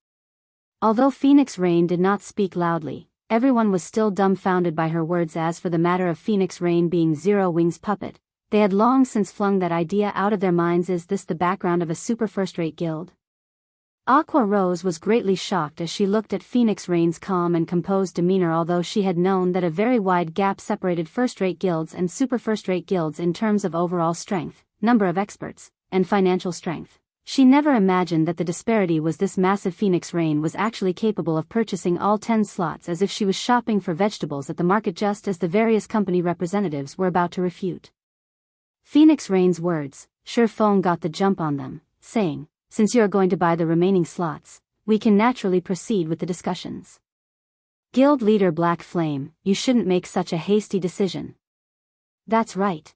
Although Phoenix Rain did not speak loudly, everyone was still dumbfounded by her words. As for the matter of Phoenix Rain being Zero Wing's puppet, they had long since flung that idea out of their minds. Is this the background of a super first-rate guild? Aqua Rose was greatly shocked as she looked at Phoenix Rain's calm and composed demeanor. Although she had known that a very wide gap separated first-rate guilds and super first-rate guilds in terms of overall strength, number of experts, and financial strength, she never imagined that the disparity was this massive. Phoenix Rain was actually capable of purchasing all 10 slots as if she was shopping for vegetables at the market, just as the various company representatives were about to refute Phoenix Rain's words. Shifeng got the jump on them, saying, "Since you are going to buy the remaining slots, we can naturally proceed with the discussions." Guild leader Black Flame, you shouldn't make such a hasty decision. That's right.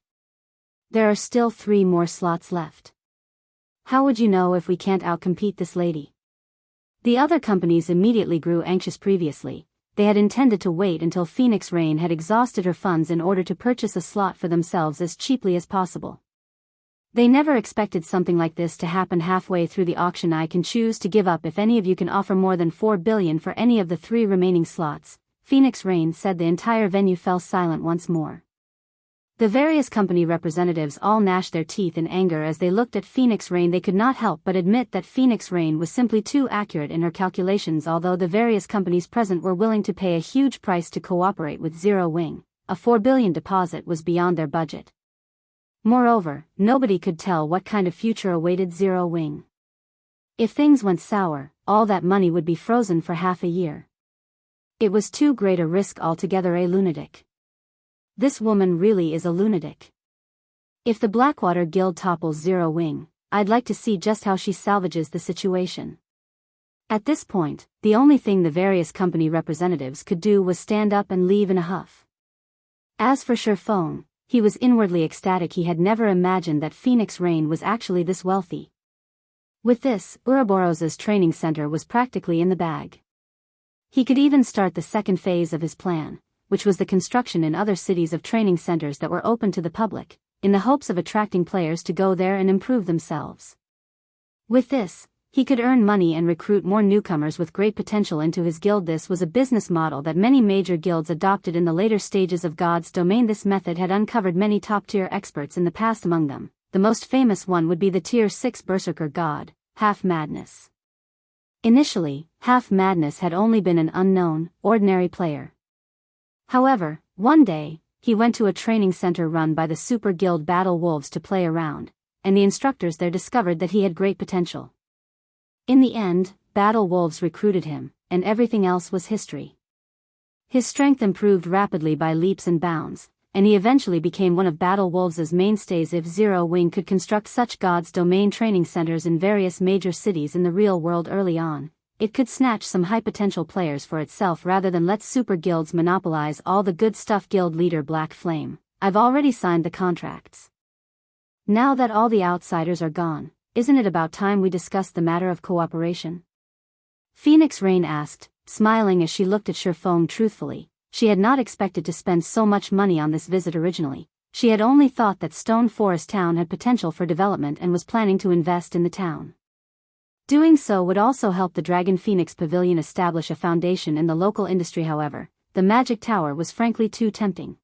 There are still 3 more slots left. How would you know if we can't outcompete this lady? The other companies immediately grew anxious. Previously, they had intended to wait until Phoenix Rain had exhausted her funds in order to purchase a slot for themselves as cheaply as possible. They never expected something like this to happen halfway through the auction. I can choose to give up if any of you can offer more than 4 billion for any of the 3 remaining slots, Phoenix Rain said. The entire venue fell silent once more. The various company representatives all gnashed their teeth in anger as they looked at Phoenix Rain. They could not help but admit that Phoenix Rain was simply too accurate in her calculations. Although the various companies present were willing to pay a huge price to cooperate with Zero Wing, a 4 billion deposit was beyond their budget. Moreover, nobody could tell what kind of future awaited Zero Wing. If things went sour, all that money would be frozen for half a year. It was too great a risk altogether. A lunatic. This woman really is a lunatic. If the Blackwater Guild topples Zero Wing, I'd like to see just how she salvages the situation. At this point, the only thing the various company representatives could do was stand up and leave in a huff. As for Shifeng, he was inwardly ecstatic. He had never imagined that Phoenix Rain was actually this wealthy. With this, Ouroboros's training center was practically in the bag. He could even start the second phase of his plan, which was the construction in other cities of training centers that were open to the public, in the hopes of attracting players to go there and improve themselves. With this, he could earn money and recruit more newcomers with great potential into his guild. This was a business model that many major guilds adopted in the later stages of God's Domain. This method had uncovered many top-tier experts in the past. Among them, the most famous one would be the Tier 6 Berserker god, Half Madness. Initially, Half Madness had only been an unknown, ordinary player. However, one day, he went to a training center run by the super guild Battle Wolves to play around, and the instructors there discovered that he had great potential. In the end, Battle Wolves recruited him, and everything else was history. His strength improved rapidly by leaps and bounds, and he eventually became one of Battle Wolves' mainstays. If Zero Wing could construct such God's Domain training centers in various major cities in the real world early on, it could snatch some high-potential players for itself rather than let super guilds monopolize all the good stuff. Guild leader Black Flame, I've already signed the contracts. Now that all the outsiders are gone, isn't it about time we discuss the matter of cooperation? Phoenix Rain asked, smiling as she looked at Shifeng truthfully. She had not expected to spend so much money on this visit originally. She had only thought that Stone Forest Town had potential for development and was planning to invest in the town. Doing so would also help the Dragon Phoenix Pavilion establish a foundation in the local industry. However, the Magic Tower was frankly too tempting.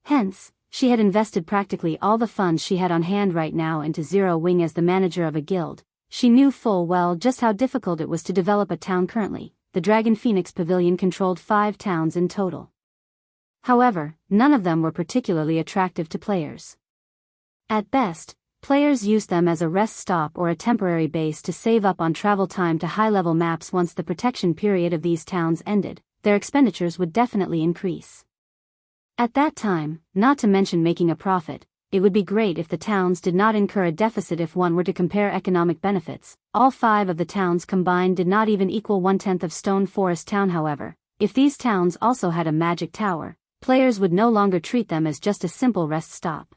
Hence, she had invested practically all the funds she had on hand right now into Zero Wing. As the manager of a guild, she knew full well just how difficult it was to develop a town. Currently, the Dragon Phoenix Pavilion controlled 5 towns in total. However, none of them were particularly attractive to players. At best, players used them as a rest stop or a temporary base to save up on travel time to high-level maps. Once the protection period of these towns ended, their expenditures would definitely increase. At that time, not to mention making a profit, it would be great if the towns did not incur a deficit. If one were to compare economic benefits, all 5 of the towns combined did not even equal 1/10 of Stone Forest Town. However, if these towns also had a magic tower, players would no longer treat them as just a simple rest stop.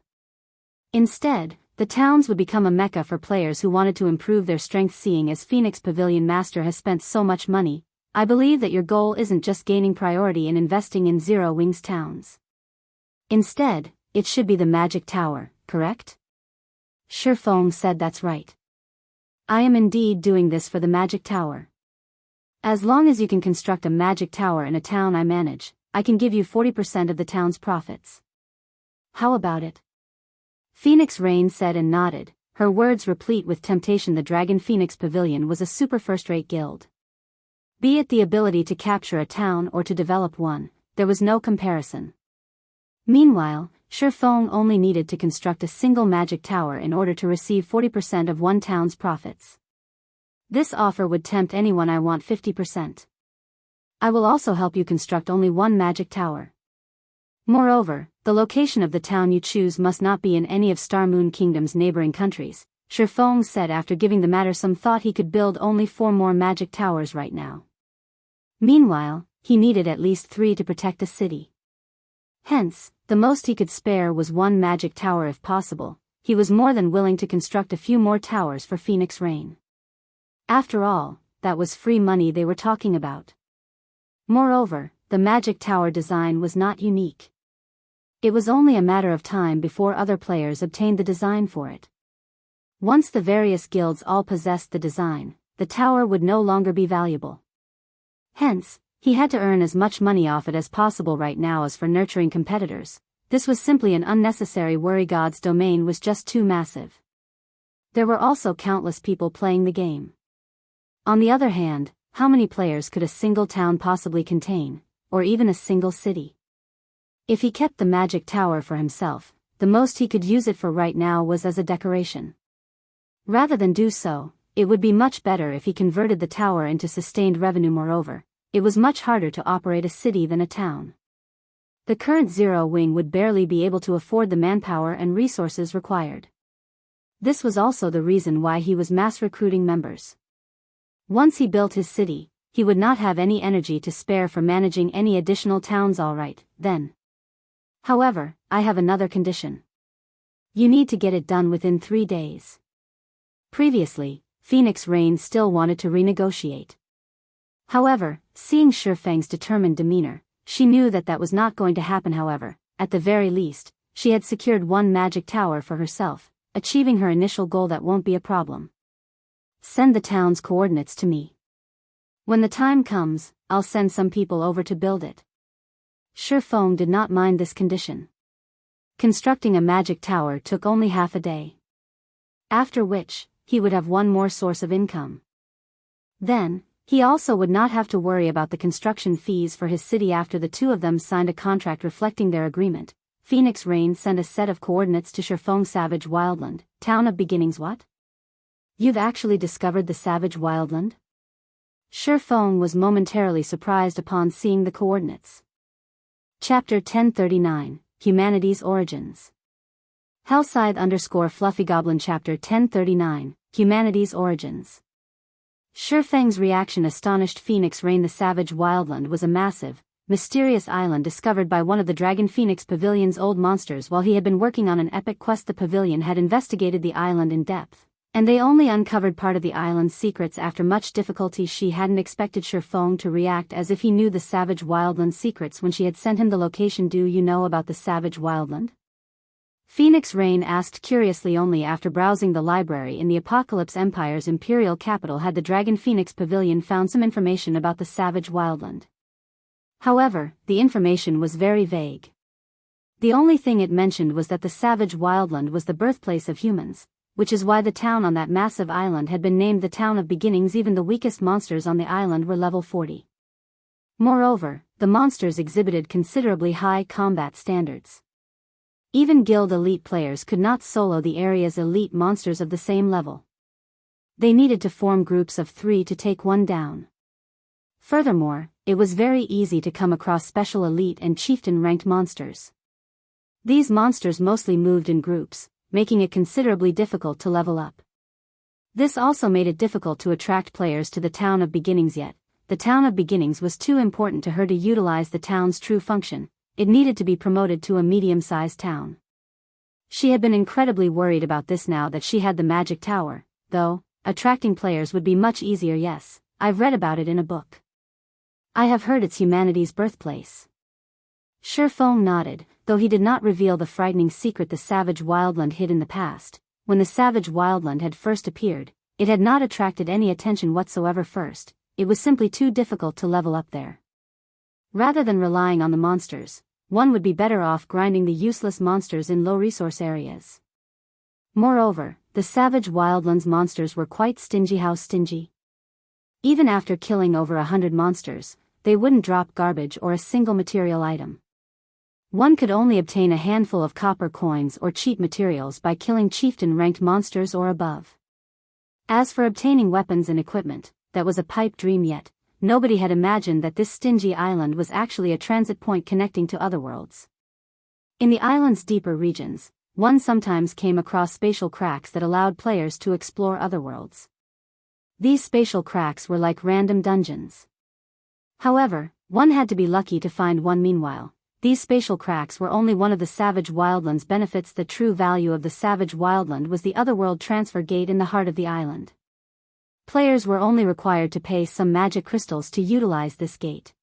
Instead, the towns would become a mecca for players who wanted to improve their strength. Seeing as Phoenix Pavilion Master has spent so much money, I believe that your goal isn't just gaining priority in investing in Zero Wing's towns. Instead, it should be the Magic Tower, correct? Shifeng said. That's right. I am indeed doing this for the Magic Tower. As long as you can construct a Magic Tower in a town I manage, I can give you 40% of the town's profits. How about it? Phoenix Rain said and nodded, her words replete with temptation. The Dragon Phoenix Pavilion was a super first-rate guild. Be it the ability to capture a town or to develop one, there was no comparison. Meanwhile, Shifeng only needed to construct a single magic tower in order to receive 40% of one town's profits. This offer would tempt anyone. I want 50%. I will also help you construct only one magic tower. Moreover, the location of the town you choose must not be in any of Star Moon Kingdom's neighboring countries, Shifeng said after giving the matter some thought. He could build only 4 more magic towers right now. Meanwhile, he needed at least 3 to protect the city. Hence, the most he could spare was 1 magic tower if possible. He was more than willing to construct a few more towers for Phoenix Rain. After all, that was free money they were talking about. Moreover, the magic tower design was not unique. It was only a matter of time before other players obtained the design for it. Once the various guilds all possessed the design, the tower would no longer be valuable. Hence, he had to earn as much money off it as possible right now. As for nurturing competitors, this was simply an unnecessary worry. God's domain was just too massive. There were also countless people playing the game. On the other hand, how many players could a single town possibly contain, or even a single city? If he kept the magic tower for himself, the most he could use it for right now was as a decoration. Rather than do so, it would be much better if he converted the tower into sustained revenue. Moreover, it was much harder to operate a city than a town. The current Zero Wing would barely be able to afford the manpower and resources required. This was also the reason why he was mass recruiting members. Once he built his city, he would not have any energy to spare for managing any additional towns. Alright, then. However, I have another condition. You need to get it done within 3 days. Previously, Phoenix Rain still wanted to renegotiate. However, seeing Shifeng's determined demeanor, she knew that that was not going to happen. However, at the very least, she had secured one magic tower for herself, achieving her initial goal. That won't be a problem. Send the town's coordinates to me. When the time comes, I'll send some people over to build it. Shifeng did not mind this condition. Constructing a magic tower took only half a day. After which, he would have one more source of income. Then, he also would not have to worry about the construction fees for his city. After the two of them signed a contract reflecting their agreement, Phoenix Rain sent a set of coordinates to Shifeng. Savage Wildland, Town of Beginnings. What? You've actually discovered the Savage Wildland? Shifeng was momentarily surprised upon seeing the coordinates. Chapter 1039, Humanity's Origins. Hellscythe_FluffyGoblin. Chapter 1039, Humanity's Origins. Shifeng's reaction astonished Phoenix Rain. The Savage Wildland was a massive, mysterious island discovered by one of the Dragon Phoenix Pavilion's old monsters while he had been working on an epic quest. The pavilion had investigated the island in depth, and they only uncovered part of the island's secrets after much difficulty. She hadn't expected Shifeng to react as if he knew the Savage Wildland secrets when she had sent him the location. Do you know about the Savage Wildland? Phoenix Rain asked curiously. Only after browsing the library in the Apocalypse Empire's imperial capital had the Dragon Phoenix Pavilion found some information about the Savage Wildland. However, the information was very vague. The only thing it mentioned was that the Savage Wildland was the birthplace of humans, which is why the town on that massive island had been named the Town of Beginnings. Even the weakest monsters on the island were level 40. Moreover, the monsters exhibited considerably high combat standards. Even guild elite players could not solo the area's elite monsters of the same level. They needed to form groups of 3 to take one down. Furthermore, it was very easy to come across special elite and chieftain ranked monsters. These monsters mostly moved in groups, making it considerably difficult to level up. This also made it difficult to attract players to the Town of Beginnings. Yet, the Town of Beginnings was too important to her to utilize the town's true function. It needed to be promoted to a medium-sized town. She had been incredibly worried about this now that she had the magic tower, though, attracting players would be much easier. Yes, I've read about it in a book. I have heard it's humanity's birthplace. Shifeng nodded, though he did not reveal the frightening secret the Savage Wildland hid in the past. When the Savage Wildland had first appeared, it had not attracted any attention whatsoever. First, it was simply too difficult to level up there. Rather than relying on the monsters, one would be better off grinding the useless monsters in low-resource areas. Moreover, the Savage Wildland's monsters were quite stingy. How stingy? Even after killing over 100 monsters, they wouldn't drop garbage or a single material item. One could only obtain a handful of copper coins or cheap materials by killing chieftain-ranked monsters or above. As for obtaining weapons and equipment, that was a pipe dream. Yet, nobody had imagined that this stingy island was actually a transit point connecting to other worlds. In the island's deeper regions, one sometimes came across spatial cracks that allowed players to explore other worlds. These spatial cracks were like random dungeons. However, one had to be lucky to find one. Meanwhile, these spatial cracks were only one of the Savage Wildland's benefits. The true value of the Savage Wildland was the Otherworld transfer gate in the heart of the island. Players were only required to pay some magic crystals to utilize this gate.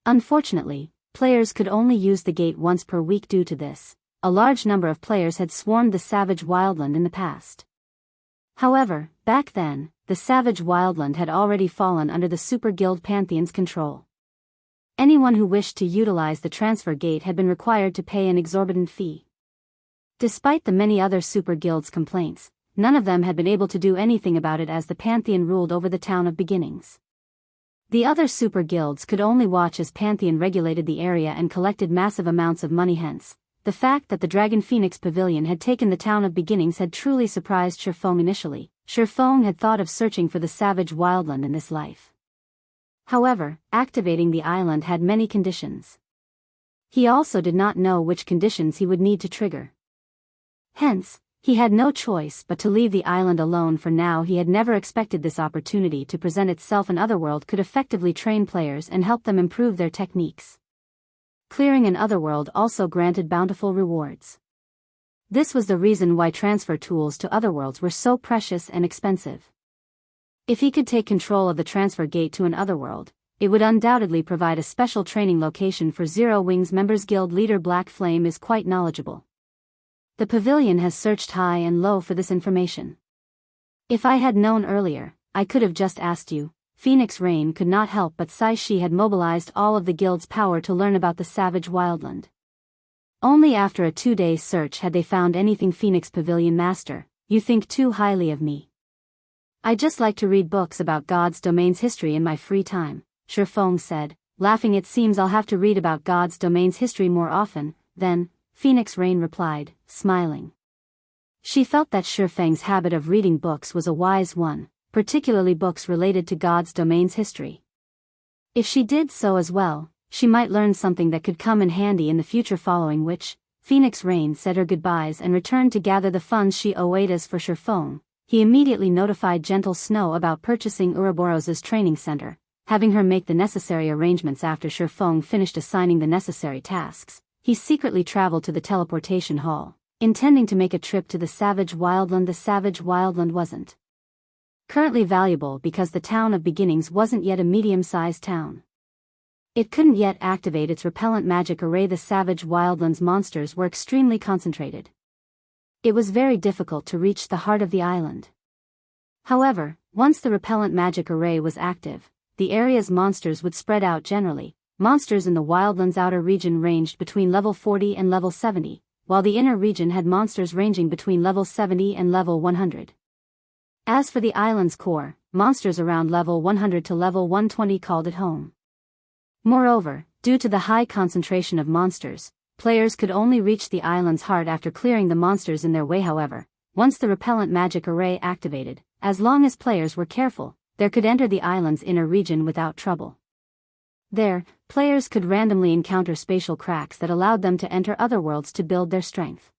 Unfortunately, players could only use the gate once per week. Due to this, a large number of players had swarmed the Savage Wildland in the past. However, back then, the Savage Wildland had already fallen under the Super Guild Pantheon's control. Anyone who wished to utilize the transfer gate had been required to pay an exorbitant fee. Despite the many other super guilds' complaints, none of them had been able to do anything about it as the Pantheon ruled over the town of beginnings. The other super guilds could only watch as Pantheon regulated the area and collected massive amounts of money. Hence, the fact that the Dragon Phoenix Pavilion had taken the town of beginnings had truly surprised Shifeng initially. Shifeng had thought of searching for the savage wildland in this life. However, activating the island had many conditions. He also did not know which conditions he would need to trigger. Hence, he had no choice but to leave the island alone for now. He had never expected this opportunity to present itself. An Otherworld could effectively train players and help them improve their techniques. Clearing an Otherworld also granted bountiful rewards. This was the reason why transfer tools to Otherworlds were so precious and expensive. If he could take control of the transfer gate to an Otherworld, it would undoubtedly provide a special training location for Zero Wings members. Guild leader Black Flame is quite knowledgeable. The pavilion has searched high and low for this information. If I had known earlier, I could have just asked you. Phoenix Rain could not help but sigh. She had mobilized all of the guild's power to learn about the savage wildland. Only after a 2-day search had they found anything. Phoenix Pavilion Master, you think too highly of me. I just like to read books about God's domain's history in my free time, Shifeng said, laughing. It seems I'll have to read about God's domain's history more often, then, Phoenix Rain replied, smiling. She felt that Shifeng's habit of reading books was a wise one, particularly books related to God's domain's history. If she did so as well, she might learn something that could come in handy in the future. Following which, Phoenix Rain said her goodbyes and returned to gather the funds she owed. As for Shifeng, he immediately notified Gentle Snow about purchasing Ouroboros's training center, having her make the necessary arrangements. After Shifeng finished assigning the necessary tasks, he secretly traveled to the teleportation hall, intending to make a trip to the savage wildland. The savage wildland wasn't currently valuable because the town of beginnings wasn't yet a medium-sized town. It couldn't yet activate its repellent magic array. The savage wildland's monsters were extremely concentrated. It was very difficult to reach the heart of the island. However, once the repellent magic array was active, the area's monsters would spread out. Generally, monsters in the wildland's outer region ranged between level 40 and level 70, while the inner region had monsters ranging between level 70 and level 100. As for the island's core, monsters around level 100 to level 120 called it home. Moreover, due to the high concentration of monsters, players could only reach the island's heart after clearing the monsters in their way. However, once the repellent magic array activated, as long as players were careful, they could enter the island's inner region without trouble. There, players could randomly encounter spatial cracks that allowed them to enter other worlds to build their strength.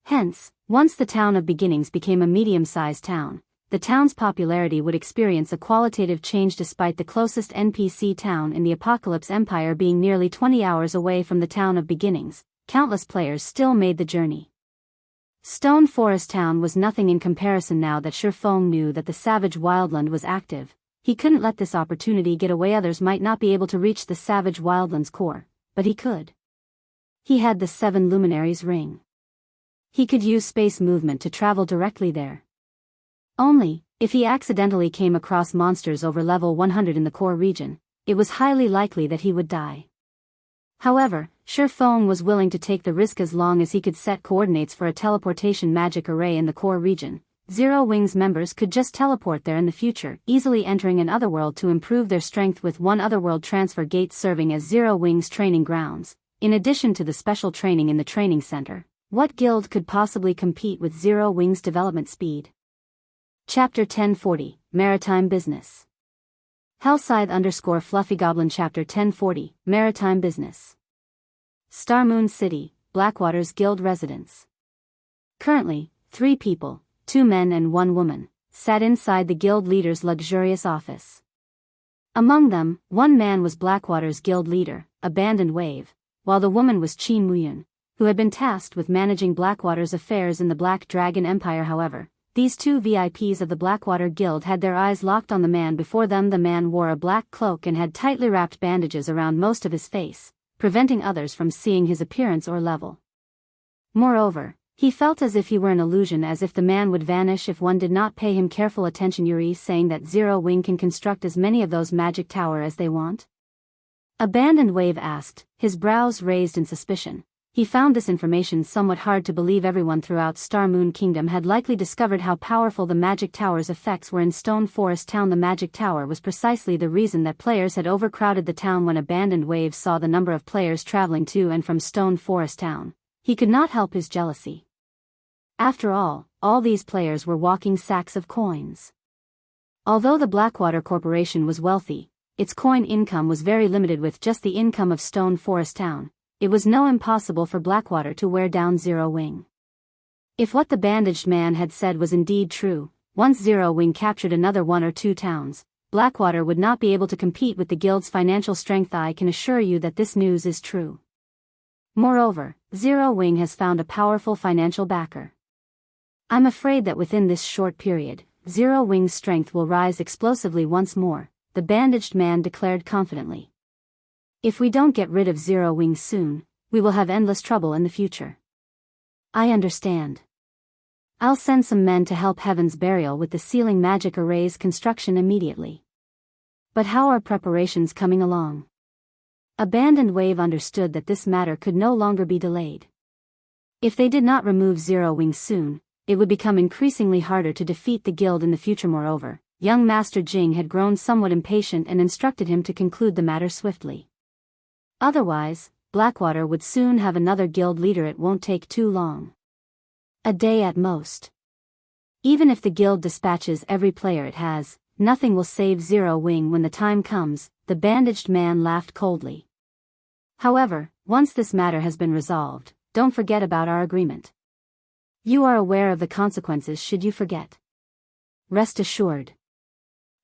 Hence, once the town of beginnings became a medium-sized town, the town's popularity would experience a qualitative change. Despite the closest NPC town in the Apocalypse Empire being nearly 20 hours away from the town of beginnings, countless players still made the journey. Stone Forest Town was nothing in comparison. Now that Shifeng knew that the savage wildland was active, he couldn't let this opportunity get away. Others might not be able to reach the savage wildland's core, but he could. He had the 7 Luminaries ring. He could use space movement to travel directly there. Only, if he accidentally came across monsters over level 100 in the core region, it was highly likely that he would die. However, Shifeng was willing to take the risk as long as he could set coordinates for a teleportation magic array in the core region. Zero Wings members could just teleport there in the future, easily entering an Otherworld to improve their strength, with one Otherworld transfer gate serving as Zero Wings training grounds. In addition to the special training in the training center, what guild could possibly compete with Zero Wings' development speed? Chapter 1040, Maritime Business. Hellscythe _Fluffy Chapter 1040, Maritime Business. Starmoon City, Blackwater's Guild residence. Currently, 3 people, 2 men and 1 woman, sat inside the guild leader's luxurious office. Among them, 1 man was Blackwater's guild leader, Abandoned Wave, while the woman was Qin Muyun, who had been tasked with managing Blackwater's affairs in the Black Dragon Empire. However, these 2 VIPs of the Blackwater Guild had their eyes locked on the man before them. The man wore a black cloak and had tightly wrapped bandages around most of his face, preventing others from seeing his appearance or level. Moreover, he felt as if he were an illusion, as if the man would vanish if one did not pay him careful attention. Yuri saying that Zero Wing can construct as many of those magic tower as they want. Abandoned Wave asked, his brows raised in suspicion. He found this information somewhat hard to believe. Everyone throughout Star Moon Kingdom had likely discovered how powerful the Magic Tower's effects were in Stone Forest Town. The Magic Tower was precisely the reason that players had overcrowded the town. When Abandoned Wave saw the number of players traveling to and from Stone Forest Town, he could not help his jealousy. After all these players were walking sacks of coins. Although the Blackwater Corporation was wealthy, its coin income was very limited. With just the income of Stone Forest Town, it was no impossible for Blackwater to wear down Zero Wing. If what the bandaged man had said was indeed true, once Zero Wing captured another 1 or 2 towns, Blackwater would not be able to compete with the guild's financial strength. I can assure you that this news is true. Moreover, Zero Wing has found a powerful financial backer. I'm afraid that within this short period, Zero Wing's strength will rise explosively once more, the bandaged man declared confidently. If we don't get rid of Zero Wing soon, we will have endless trouble in the future. I understand. I'll send some men to help Heaven's Burial with the sealing magic array's construction immediately. But how are preparations coming along? Abandoned Wave understood that this matter could no longer be delayed. If they did not remove Zero Wing soon, it would become increasingly harder to defeat the guild in the future. Moreover, young Master Jing had grown somewhat impatient and instructed him to conclude the matter swiftly. Otherwise, Blackwater would soon have another guild leader. It won't take too long. A day at most. Even if the guild dispatches every player it has, nothing will save Zero Wing when the time comes, the bandaged man laughed coldly. However, once this matter has been resolved, don't forget about our agreement. You are aware of the consequences should you forget. Rest assured.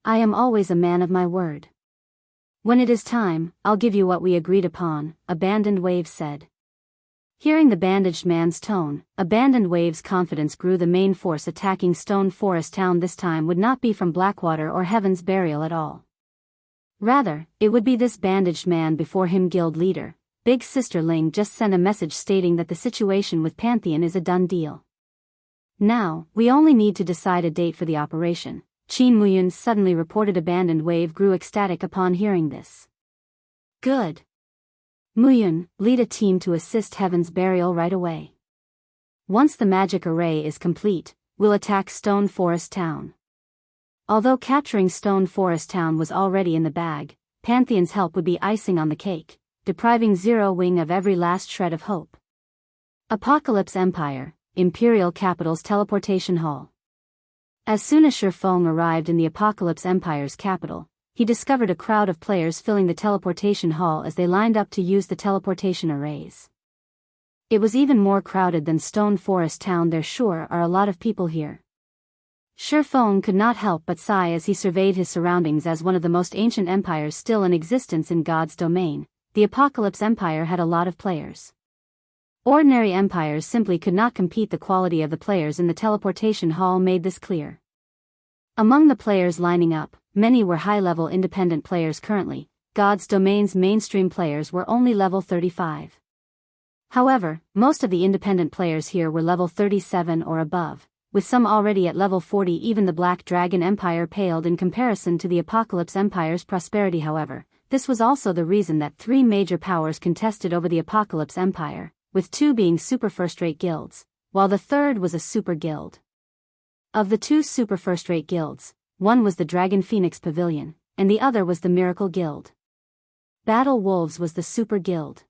I am always a man of my word. When it is time, I'll give you what we agreed upon, Abandoned Wave said. Hearing the bandaged man's tone, Abandoned Wave's confidence grew. The main force attacking Stone Forest Town this time would not be from Blackwater or Heaven's Burial at all. Rather, it would be this bandaged man before him. Guild leader, Big Sister Ling just sent a message stating that the situation with Pantheon is a done deal. Now, we only need to decide a date for the operation, Qin Muyun suddenly reported. Abandoned Wave grew ecstatic upon hearing this. Good. Muyun, lead a team to assist Heaven's Burial right away. Once the magic array is complete, we'll attack Stone Forest Town. Although capturing Stone Forest Town was already in the bag, Pantheon's help would be icing on the cake, depriving Zero Wing of every last shred of hope. Apocalypse Empire, Imperial Capital's Teleportation Hall. As soon as Shifeng arrived in the Apocalypse Empire's capital, he discovered a crowd of players filling the teleportation hall as they lined up to use the teleportation arrays. It was even more crowded than Stone Forest Town. There sure are a lot of people here. Shifeng could not help but sigh as he surveyed his surroundings. As one of the most ancient empires still in existence in God's domain, the Apocalypse Empire had a lot of players. Ordinary empires simply could not compete. The quality of the players in the teleportation hall made this clear. Among the players lining up, many were high-level independent players. Currently, God's domain's mainstream players were only level 35. However, most of the independent players here were level 37 or above, with some already at level 40. Even the Black Dragon Empire paled in comparison to the Apocalypse Empire's prosperity. However, this was also the reason that 3 major powers contested over the Apocalypse Empire, with 2 being super first-rate guilds, while the third was a super guild. Of the 2 super first-rate guilds, one was the Dragon Phoenix Pavilion, and the other was the Miracle Guild. Battle Wolves was the super guild.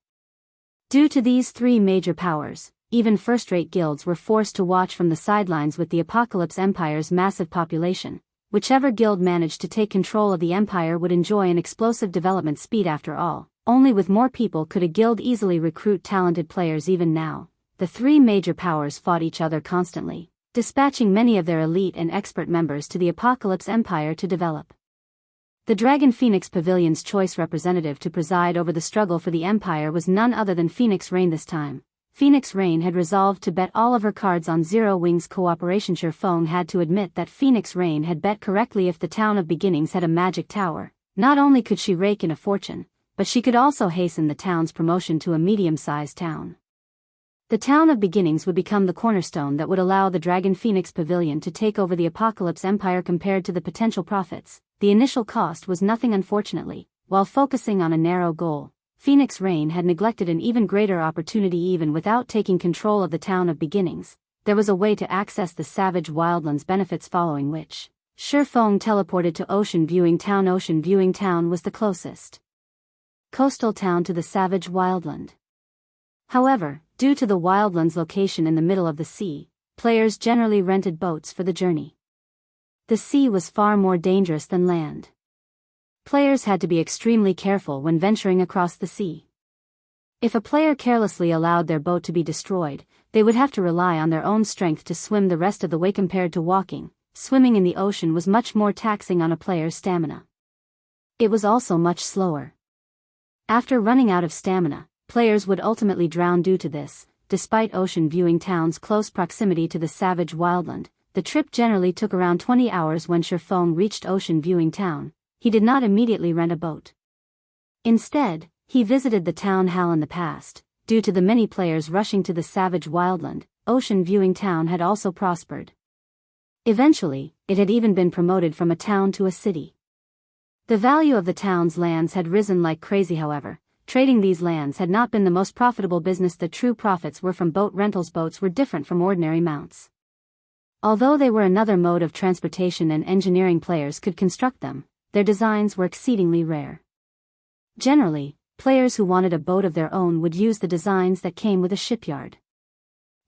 Due to these 3 major powers, even first-rate guilds were forced to watch from the sidelines. With the Apocalypse Empire's massive population, whichever guild managed to take control of the empire would enjoy an explosive development speed. After all, only with more people could a guild easily recruit talented players. Even now, the 3 major powers fought each other constantly, dispatching many of their elite and expert members to the Apocalypse Empire to develop. The Dragon Phoenix Pavilion's choice representative to preside over the struggle for the Empire was none other than Phoenix Rain. This time, Phoenix Rain had resolved to bet all of her cards on Zero Wing's cooperation. Shifeng had to admit that Phoenix Rain had bet correctly. If the Town of Beginnings had a magic tower, not only could she rake in a fortune, but she could also hasten the town's promotion to a medium-sized town. The Town of Beginnings would become the cornerstone that would allow the Dragon Phoenix Pavilion to take over the Apocalypse Empire. Compared to the potential profits, the initial cost was nothing. Unfortunately, while focusing on a narrow goal, Phoenix Rain had neglected an even greater opportunity. Even without taking control of the Town of Beginnings, there was a way to access the Savage Wildlands benefits, following which, Shifeng teleported to Ocean Viewing Town. Ocean Viewing Town was the closest coastal town to the Savage Wildland. However, due to the Wildland's location in the middle of the sea, players generally rented boats for the journey. The sea was far more dangerous than land. Players had to be extremely careful when venturing across the sea. If a player carelessly allowed their boat to be destroyed, they would have to rely on their own strength to swim the rest of the way. Compared to walking, swimming in the ocean was much more taxing on a player's stamina. It was also much slower. After running out of stamina, players would ultimately drown due to this. Despite Ocean Viewing Town's close proximity to the Savage Wildland, the trip generally took around 20 hours. When Shifeng reached Ocean Viewing Town, he did not immediately rent a boat. Instead, he visited the town hall. In the past, due to the many players rushing to the Savage Wildland, Ocean Viewing Town had also prospered. Eventually, it had even been promoted from a town to a city. The value of the town's lands had risen like crazy. However, trading these lands had not been the most profitable business. The true profits were from boat rentals. Boats were different from ordinary mounts. Although they were another mode of transportation and engineering, players could construct them, their designs were exceedingly rare. Generally, players who wanted a boat of their own would use the designs that came with a shipyard.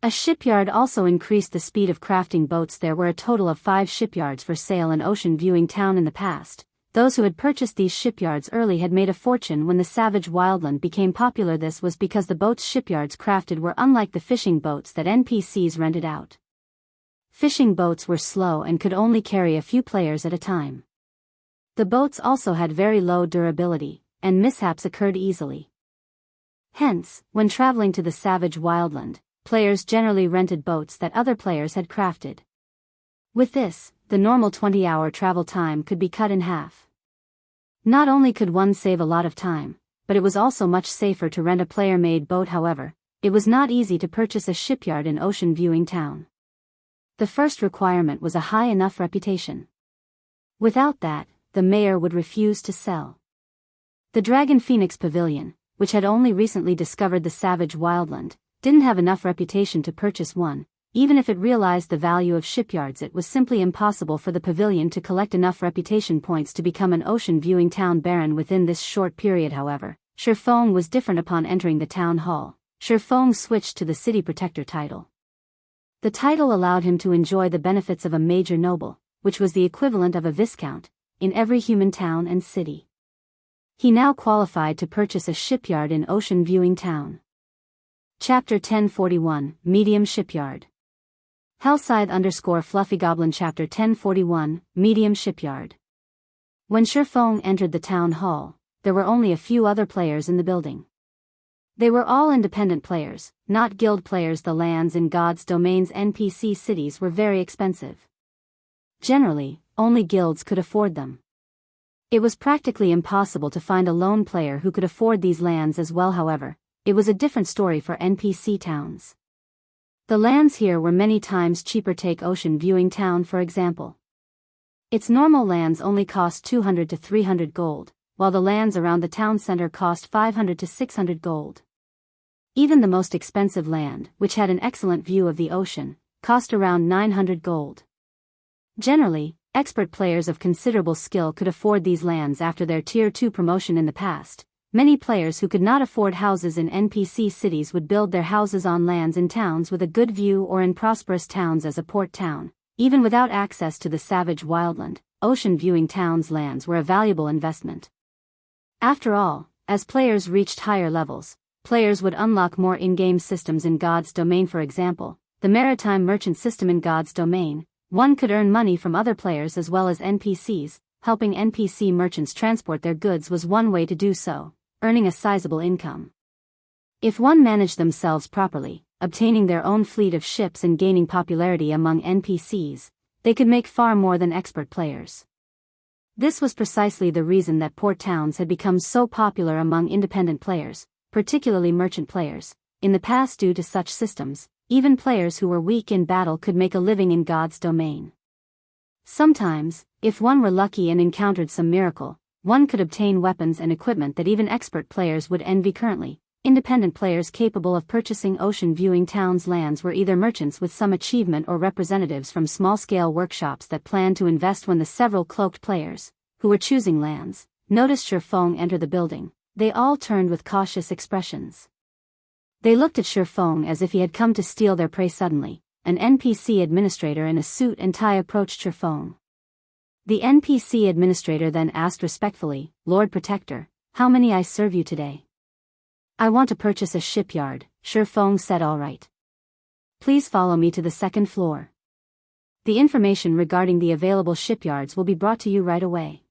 A shipyard also increased the speed of crafting boats. There were a total of 5 shipyards for sale in Ocean Viewing Town in the past. Those who had purchased these shipyards early had made a fortune when the Savage Wildland became popular. This was because the boats shipyards crafted were unlike the fishing boats that NPCs rented out. Fishing boats were slow and could only carry a few players at a time. The boats also had very low durability, and mishaps occurred easily. Hence, when traveling to the Savage Wildland, players generally rented boats that other players had crafted. With this, the normal 20-hour travel time could be cut in half. Not only could one save a lot of time, but it was also much safer to rent a player-made boat. However, it was not easy to purchase a shipyard in Ocean Viewing Town. The first requirement was a high enough reputation. Without that, the mayor would refuse to sell. The Dragon Phoenix Pavilion, which had only recently discovered the Savage Wildland, didn't have enough reputation to purchase one. Even if it realized the value of shipyards, it was simply impossible for the pavilion to collect enough reputation points to become an Ocean Viewing Town baron within this short period. However, Shifeng was different. Upon entering the town hall, Shifeng switched to the City Protector title. The title allowed him to enjoy the benefits of a major noble, which was the equivalent of a viscount, in every human town and city. He now qualified to purchase a shipyard in Ocean Viewing Town. Chapter 1041, Medium Shipyard. Hellscythe _Fluffy Chapter 1041, Medium Shipyard. When Shifeng entered the town hall, there were only a few other players in the building. They were all independent players, not guild players. The lands in God's Domain's NPC cities were very expensive. Generally, only guilds could afford them. It was practically impossible to find a lone player who could afford these lands as well. However, it was a different story for NPC towns. The lands here were many times cheaper. Take Ocean Viewing Town for example. Its normal lands only cost 200 to 300 gold, while the lands around the town center cost 500 to 600 gold. Even the most expensive land, which had an excellent view of the ocean, cost around 900 gold. Generally, expert players of considerable skill could afford these lands. After their Tier 2 promotion in the past, many players who could not afford houses in NPC cities would build their houses on lands in towns with a good view or in prosperous towns as a port town. Even without access to the Savage Wildland, Ocean Viewing Town's lands were a valuable investment. After all, as players reached higher levels, players would unlock more in-game systems in God's Domain. For example, the Maritime merchant system in God's Domain. One could earn money from other players as well as NPCs. Helping NPC merchants transport their goods was one way to do so, earning a sizable income. If one managed themselves properly, obtaining their own fleet of ships and gaining popularity among NPCs, they could make far more than expert players. This was precisely the reason that port towns had become so popular among independent players, particularly merchant players. In the past, due to such systems, even players who were weak in battle could make a living in God's Domain. Sometimes, if one were lucky and encountered some miracle, one could obtain weapons and equipment that even expert players would envy currently. Independent players capable of purchasing ocean-viewing towns' lands were either merchants with some achievement or representatives from small-scale workshops that planned to invest. When the several cloaked players, who were choosing lands, noticed Shifeng enter the building, they all turned with cautious expressions. They looked at Shifeng as if he had come to steal their prey. Suddenly, an NPC administrator in a suit and tie approached Shifeng. The NPC administrator then asked respectfully, "Lord Protector, how may I serve you today?" "I want to purchase a shipyard," Shifeng said. "All right. Please follow me to the second floor. The information regarding the available shipyards will be brought to you right away."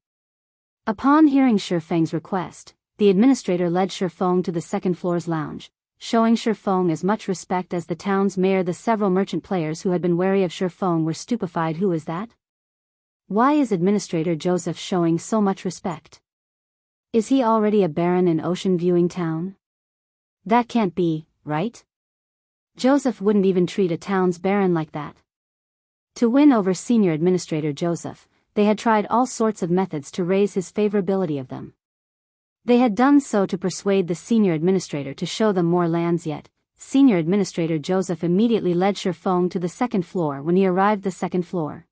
Upon hearing Shifeng's request, the administrator led Shifeng to the second floor's lounge, showing Shifeng as much respect as the town's mayor. The several merchant players who had been wary of Shifeng were stupefied. "Who is that? Why is Administrator Joseph showing so much respect? Is he already a baron in Ocean Viewing Town? That can't be, right? Joseph wouldn't even treat a town's baron like that." To win over Senior Administrator Joseph, they had tried all sorts of methods to raise his favorability of them. They had done so to persuade the Senior Administrator to show them more lands. Yet Senior Administrator Joseph immediately led Shifeng to the second floor. When he arrived the second floor,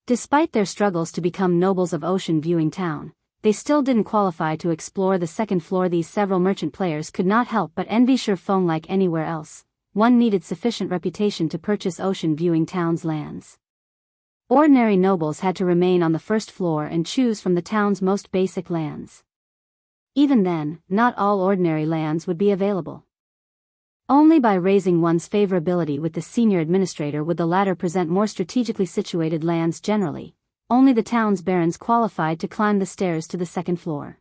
despite their struggles to become nobles of Ocean Viewing Town, they still didn't qualify to explore the second floor. These several merchant players could not help but envy Shifeng. Like anywhere else, one needed sufficient reputation to purchase Ocean Viewing Town's lands. Ordinary nobles had to remain on the first floor and choose from the town's most basic lands. Even then, not all ordinary lands would be available. Only by raising one's favorability with the senior administrator would the latter present more strategically situated lands. Generally, only the town's barons qualified to climb the stairs to the second floor.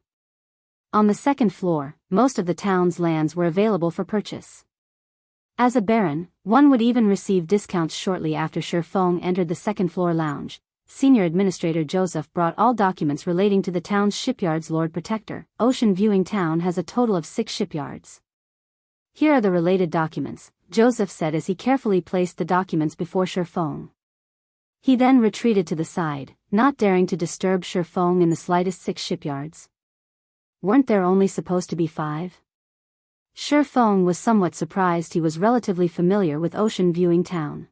On the second floor, most of the town's lands were available for purchase. As a baron, one would even receive discounts. Shortly after Shifeng entered the second floor lounge, Senior Administrator Joseph brought all documents relating to the town's shipyards. "Lord Protector, Ocean Viewing Town has a total of 6 shipyards. Here are the related documents," Joseph said as he carefully placed the documents before Shifeng. He then retreated to the side, not daring to disturb Shifeng in the slightest. 6 shipyards? Weren't there only supposed to be 5? Shifeng was somewhat surprised. He was relatively familiar with Ocean Viewing Town.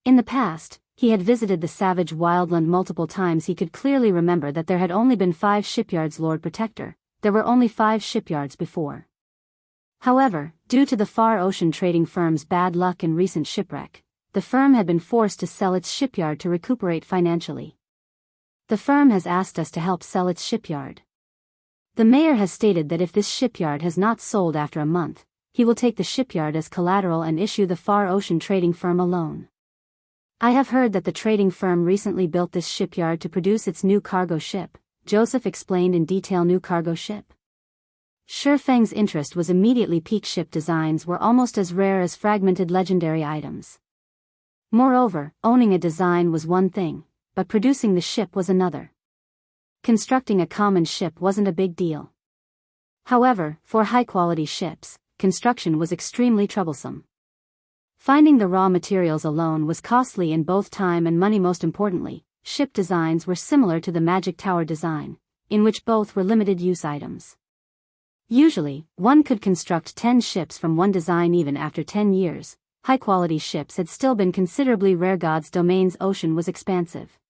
In the past, he had visited the savage wildland multiple times. He could clearly remember that there had only been 5 shipyards. "Lord Protector, there were only 5 shipyards before. However, due to the Far Ocean trading firm's bad luck and recent shipwreck, the firm had been forced to sell its shipyard to recuperate financially. The firm has asked us to help sell its shipyard. The mayor has stated that if this shipyard has not sold after a month, he will take the shipyard as collateral and issue the Far Ocean trading firm a loan. I have heard that the trading firm recently built this shipyard to produce its new cargo ship," Joseph explained in detail. "New cargo ship?" Shifeng's interest was immediately piqued. Ship designs were almost as rare as fragmented legendary items. Moreover, owning a design was one thing, but producing the ship was another. Constructing a common ship wasn't a big deal. However, for high-quality ships, construction was extremely troublesome. Finding the raw materials alone was costly in both time and money. Most importantly, ship designs were similar to the Magic Tower design, in which both were limited-use items. Usually, one could construct 10 ships from one design. Even after 10 years, high-quality ships had still been considerably rare. God's Domain's ocean was expansive.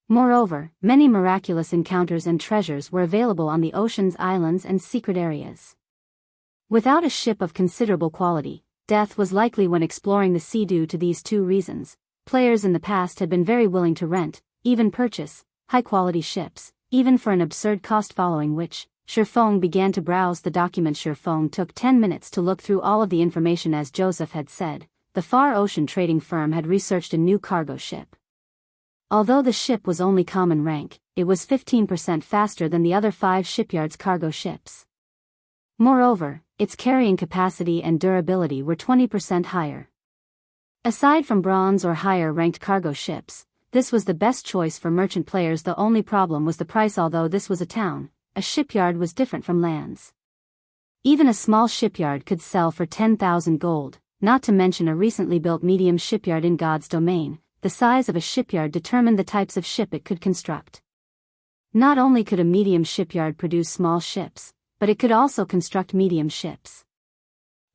Moreover, many miraculous encounters and treasures were available on the ocean's islands and secret areas. Without a ship of considerable quality, death was likely when exploring the sea. Due to these 2 reasons, players in the past had been very willing to rent, even purchase, high-quality ships, even for an absurd cost. Following which, Shifeng began to browse the documents. Shifeng took 10 minutes to look through all of the information. As Joseph had said, the Far Ocean trading firm had researched a new cargo ship. Although the ship was only common rank, it was 15% faster than the other 5 shipyards' cargo ships. Moreover, its carrying capacity and durability were 20% higher. Aside from bronze or higher-ranked cargo ships, this was the best choice for merchant players. The only problem was the price. Although this was a town, a shipyard was different from lands. Even a small shipyard could sell for 10,000 gold, not to mention a recently built medium shipyard in God's Domain. The size of a shipyard determined the types of ship it could construct. Not only could a medium shipyard produce small ships, but it could also construct medium ships.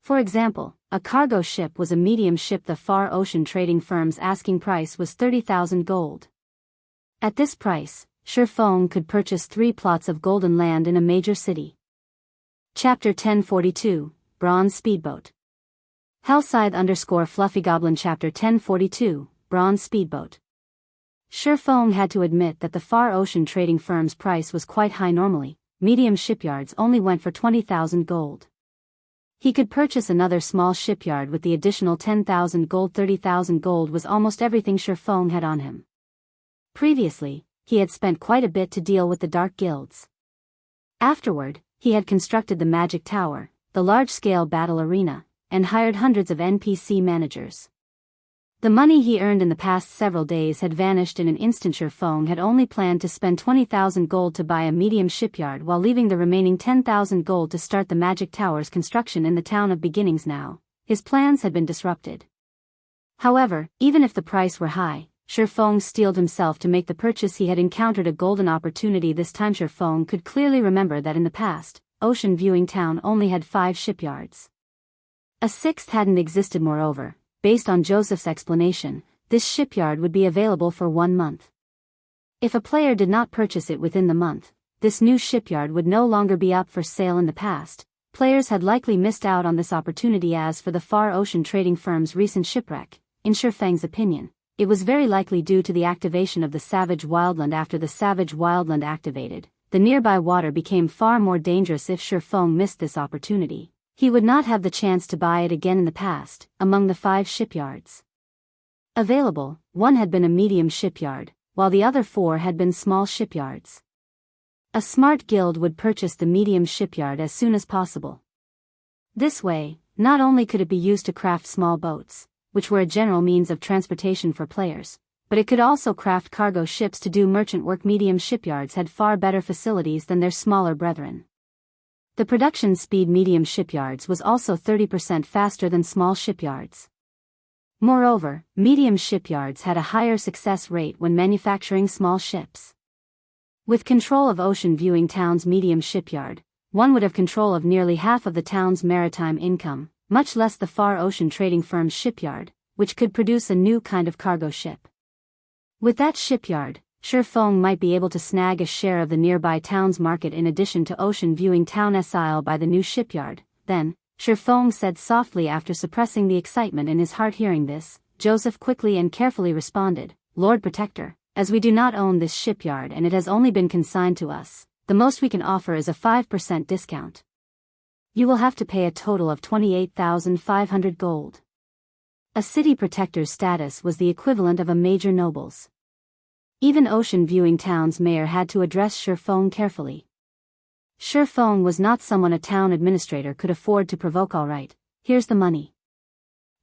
For example, a cargo ship was a medium ship. The Far Ocean trading firm's asking price was 30,000 gold. At this price, Shifeng could purchase 3 plots of golden land in a major city. Chapter 1042, Bronze Speedboat. Hellscythe_Fluffygoblin Chapter 1042, Bronze Speedboat. Shifeng had to admit that the Far Ocean trading firm's price was quite high normally. Medium shipyards only went for 20,000 gold. He could purchase another small shipyard with the additional 10,000 gold. 30,000 gold was almost everything Shifeng had on him. Previously, he had spent quite a bit to deal with the dark guilds. Afterward, he had constructed the magic tower, the large-scale battle arena, and hired hundreds of NPC managers. The money he earned in the past several days had vanished in an instant. Shifeng had only planned to spend 20,000 gold to buy a medium shipyard while leaving the remaining 10,000 gold to start the magic tower's construction in the town of beginnings. Now, his plans had been disrupted. However, even if the price were high, Shifeng steeled himself to make the purchase. He had encountered a golden opportunity this time. Shifeng could clearly remember that in the past, Ocean Viewing Town only had 5 shipyards. A 6th hadn't existed. Moreover, based on Joseph's explanation, this shipyard would be available for 1 month. If a player did not purchase it within the month, this new shipyard would no longer be up for sale. In the past, players had likely missed out on this opportunity. As for the Far Ocean trading firm's recent shipwreck, in Shifeng's opinion, it was very likely due to the activation of the Savage Wildland. After the Savage Wildland activated, the nearby water became far more dangerous. If Shifeng missed this opportunity, he would not have the chance to buy it again. In the past, among the 5 shipyards available, 1 had been a medium shipyard, while the other 4 had been small shipyards. A smart guild would purchase the medium shipyard as soon as possible. This way, not only could it be used to craft small boats, which were a general means of transportation for players, but it could also craft cargo ships to do merchant work. Medium shipyards had far better facilities than their smaller brethren. The production speed medium shipyards was also 30% faster than small shipyards. Moreover, medium shipyards had a higher success rate when manufacturing small ships. With control of Ocean Viewing Town's medium shipyard, one would have control of nearly half of the town's maritime income, much less the Far Ocean trading firm's shipyard, which could produce a new kind of cargo ship. With that shipyard, Shifeng might be able to snag a share of the nearby town's market in addition to Ocean Viewing Town's sale by the new shipyard. Then, Shifeng said softly after suppressing the excitement in his heart. Hearing this, Joseph quickly and carefully responded, "Lord Protector, as we do not own this shipyard and it has only been consigned to us, the most we can offer is a 5% discount. You will have to pay a total of 28,500 gold." A city protector's status was the equivalent of a major noble's. Even Ocean Viewing Town's mayor had to address Shifeng carefully. Shifeng was not someone a town administrator could afford to provoke. "All right, here's the money."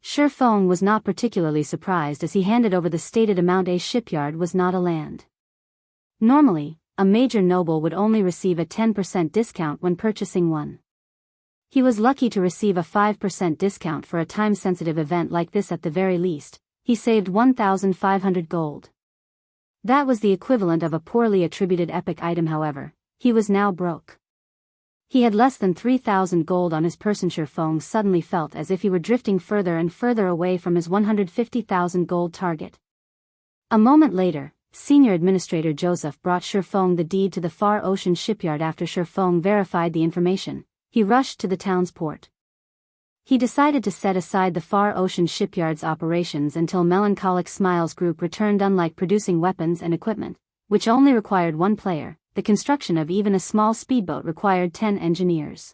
Shifeng was not particularly surprised as he handed over the stated amount. A shipyard was not a land. Normally, a major noble would only receive a 10% discount when purchasing one. He was lucky to receive a 5% discount for a time-sensitive event like this. At the very least, he saved 1,500 gold. That was the equivalent of a poorly attributed epic item. However, he was now broke. He had less than 3,000 gold on his person. Shifeng suddenly felt as if he were drifting further and further away from his 150,000 gold target. A moment later, Senior Administrator Joseph brought Shifeng the deed to the Far Ocean shipyard. After Shifeng verified the information, he rushed to the town's port. He decided to set aside the Far Ocean shipyard's operations until Melancholic Smiles Group returned. Unlike producing weapons and equipment, which only required 1 player, the construction of even a small speedboat required 10 engineers.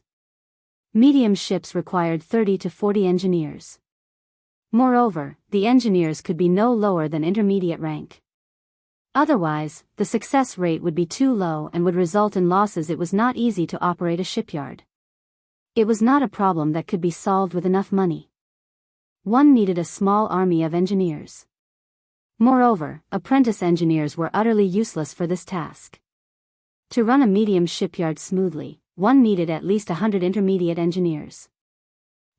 Medium ships required 30 to 40 engineers. Moreover, the engineers could be no lower than intermediate rank. Otherwise, the success rate would be too low and would result in losses. It was not easy to operate a shipyard. It was not a problem that could be solved with enough money. One needed a small army of engineers. Moreover, apprentice engineers were utterly useless for this task. To run a medium shipyard smoothly, one needed at least 100 intermediate engineers.